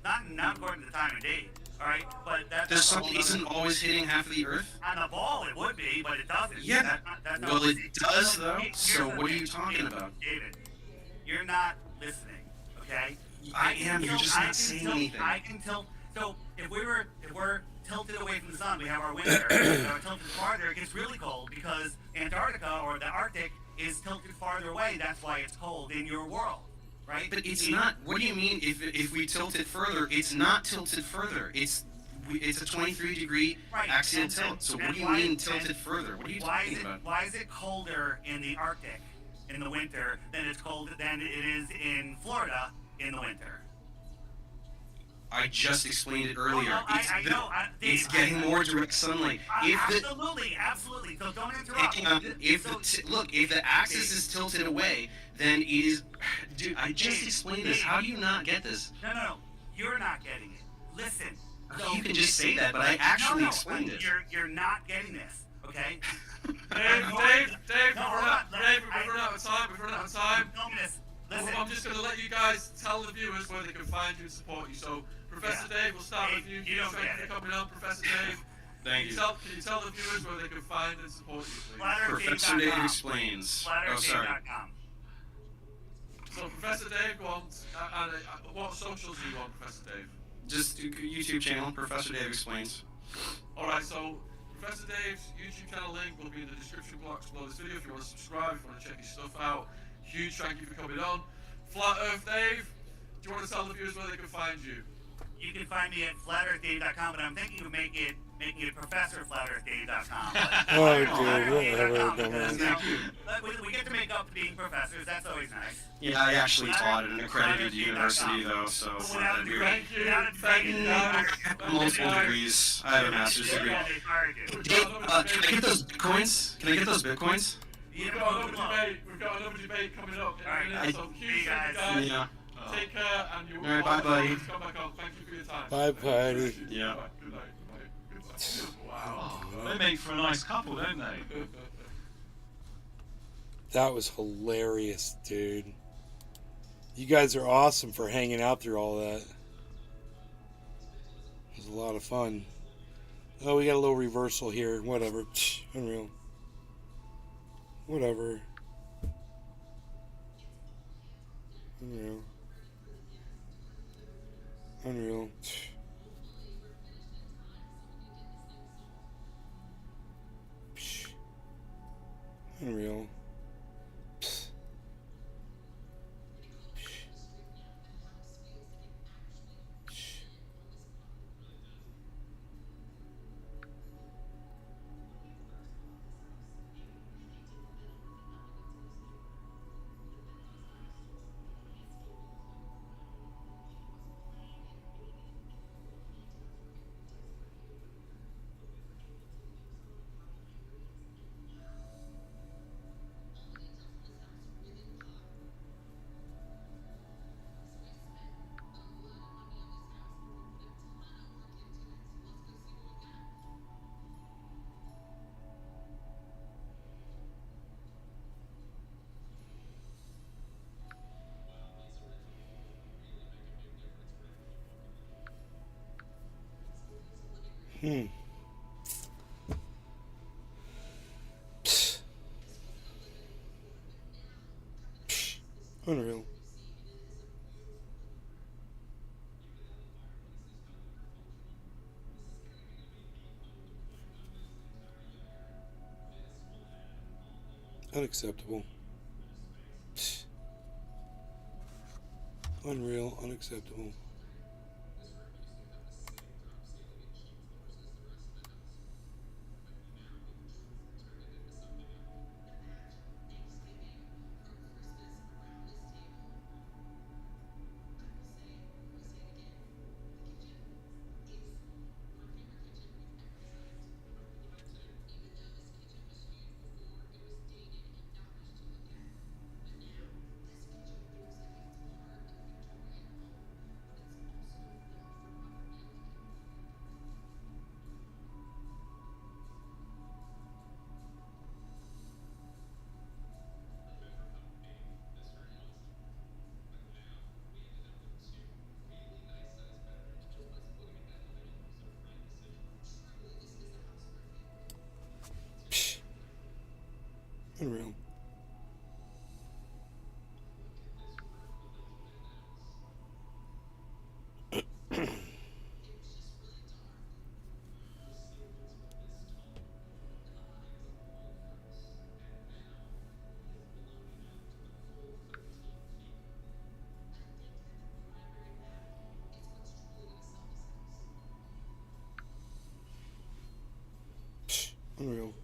Speaker 22: Not according to the time of day. All right, but
Speaker 6: The sun isn't always hitting half of the Earth.
Speaker 22: on the ball it would be, but it doesn't.
Speaker 6: Yeah.
Speaker 22: That's not
Speaker 6: Well,
Speaker 22: what
Speaker 6: it does though. So what are you talking about?
Speaker 22: David, you're not listening. Okay.
Speaker 6: I am. You're just not saying anything.
Speaker 22: I can tilt. So if we're tilted away from the sun, we have our winter. If we're tilted farther, it gets really cold because Antarctica or the Arctic is tilted farther away. That's why it's cold in your world, right?
Speaker 6: But it's not. What do you mean? If we tilt it further, it's not tilted further. It's a 23-degree axial tilt. So what do you mean tilted further? What are you talking about?
Speaker 22: Why is it colder in the Arctic in the winter than it is in Florida in the winter?
Speaker 6: I just explained it earlier.
Speaker 22: I know.
Speaker 6: It's getting more direct sunlight.
Speaker 22: Absolutely. So don't interrupt.
Speaker 6: If the axis is tilted away, then it is. Dude, I just explained this. How do you not get this?
Speaker 22: No. You're not getting it. Listen.
Speaker 6: You can just say that, but I actually explained it.
Speaker 22: You're not getting this. Okay.
Speaker 5: Dave, we've run out of time.
Speaker 22: Listen.
Speaker 5: I'm just going to let you guys tell the viewers where they can find you and support you. So, Professor Dave, we'll start with you.
Speaker 22: You don't
Speaker 5: Thank
Speaker 22: get
Speaker 5: you
Speaker 22: it.
Speaker 5: for coming on, Professor Dave.
Speaker 6: Thank you.
Speaker 5: Can you tell the viewers where they can find and support you, please?
Speaker 6: Professor Dave explains. Oh, sorry.
Speaker 5: So, Professor Dave wants, what socials do you want, Professor Dave?
Speaker 6: Just YouTube channel, Professor Dave explains.
Speaker 5: Alright, so Professor Dave's YouTube channel link will be in the description box below this video if you want to subscribe, if you want to check his stuff out. Huge thank you for coming on. Flat Earth Dave, do you want to tell the viewers where they can find you?
Speaker 22: You can find me at flatearthdave.com, but I'm thinking of making it professorflatearthdave.com. We get to make up to being professors. That's always nice.
Speaker 6: Yeah, I actually taught at an accredited university, though, so it's not that weird.
Speaker 5: Thank you.
Speaker 6: I have multiple degrees. I have a master's degree. Dave, can I get those bitcoins? Can I get those bitcoins?
Speaker 5: We've got another debate coming up. So huge thank you guys.
Speaker 6: Yeah.
Speaker 5: Take care, and you'll
Speaker 6: All right, bye, buddy.
Speaker 5: come back on. Thank you for your time.
Speaker 2: Bye, buddy.
Speaker 6: Yeah.
Speaker 5: Good night.
Speaker 3: Wow. They make for a nice couple, don't they?
Speaker 2: That was hilarious, dude. You guys are awesome for hanging out through all that. It was a lot of fun. Oh, we got a little reversal here. Whatever. Unreal. Whatever. Unreal. Unreal. Unreal. Unreal. Unacceptable. Unreal, unacceptable. Unreal. Unreal.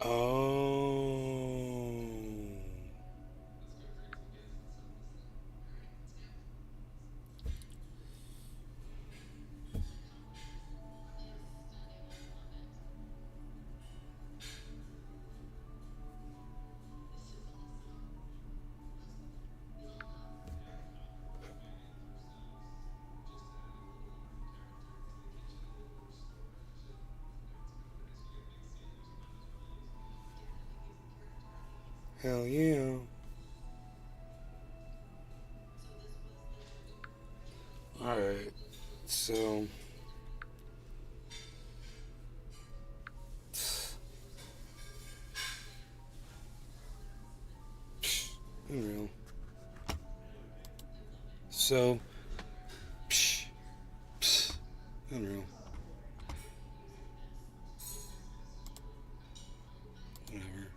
Speaker 2: Oh. Hell yeah. Alright, so unreal. So unreal. Whatever.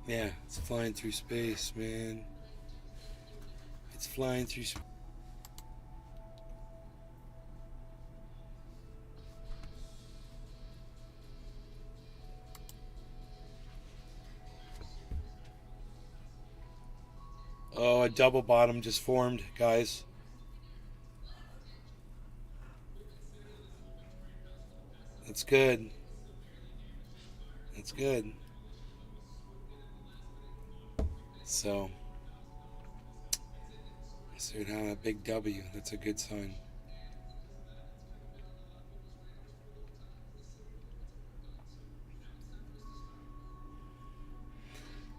Speaker 2: Yeah, it's flying through space, man. It's flying through space. Oh, a double bottom just formed, guys. That's good. That's good. So, a big W. That's a good sign.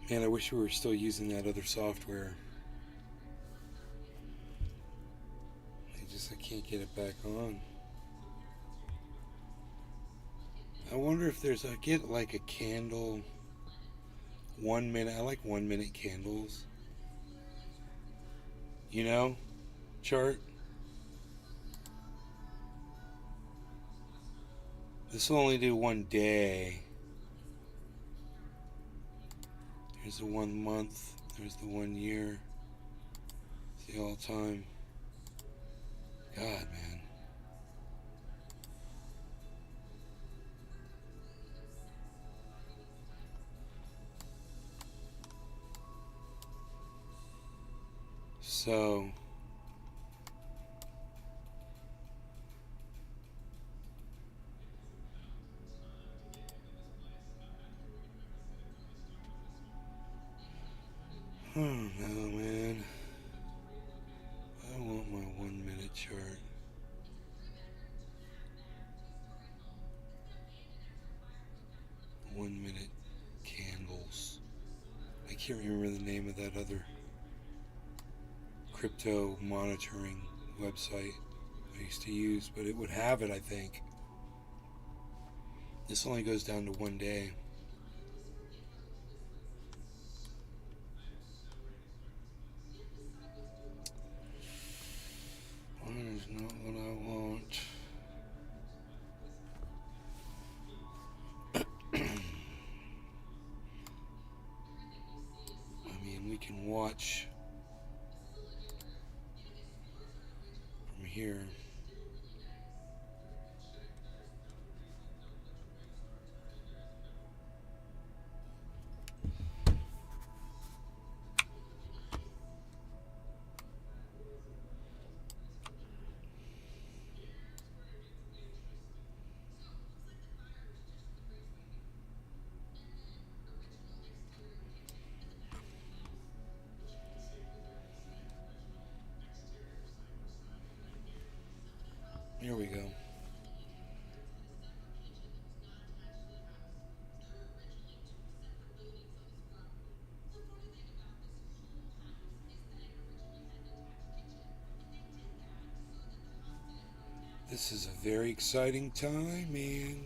Speaker 2: Man, I wish we were still using that other software. I can't get it back on. I wonder if there's I get like a candle 1 minute. I like 1 minute candles. You know? Chart. This will only do 1 day. Here's the 1 month. There's the 1 year. It's the all time. God, man. So, Oh no, man. I want my 1 minute chart. One-minute candles. I can't remember the name of that other crypto monitoring website I used to use, but it would have it, I think. This only goes down to 1 day. That is not what I want. I mean, we can watch from here. Here we go. This is a very exciting time, man.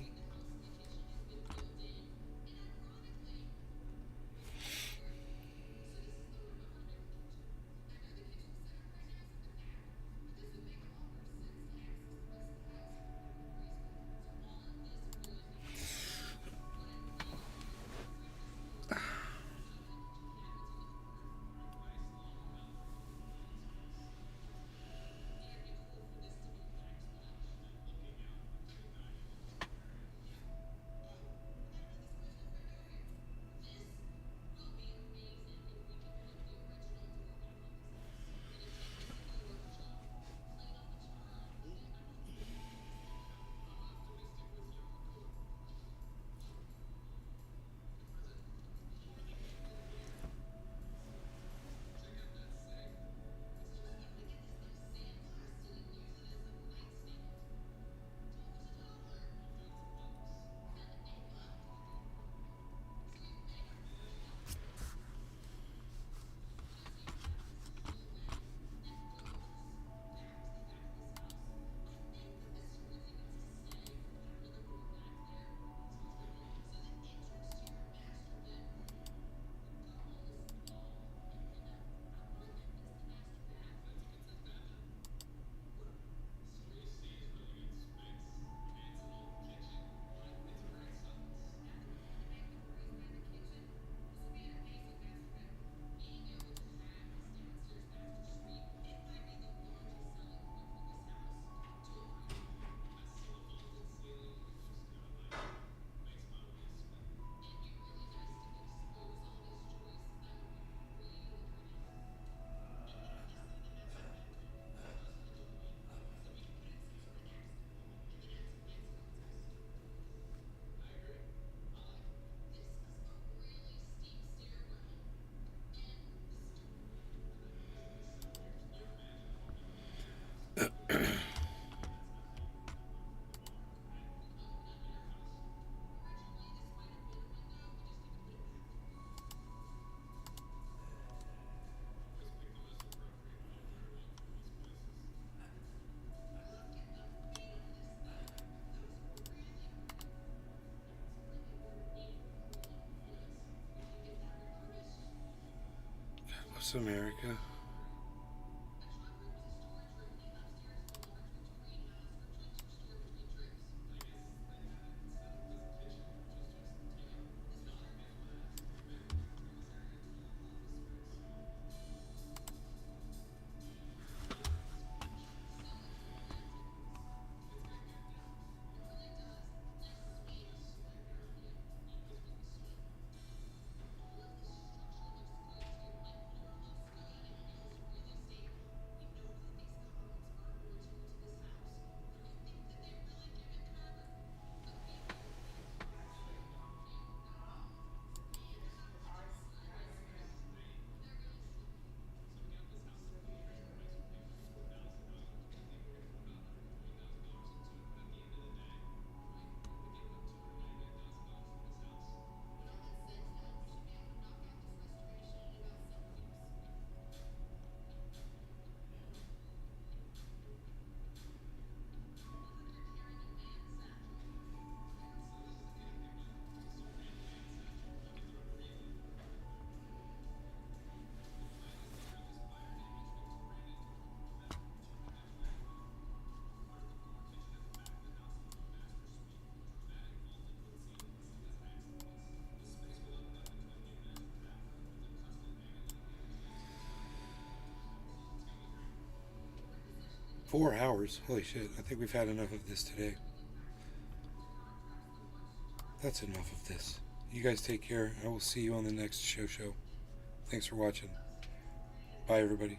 Speaker 2: What's America? 4 hours. Holy shit. I think we've had enough of this today. That's enough of this. You guys take care. I will see you on the next show. Thanks for watching. Bye, everybody.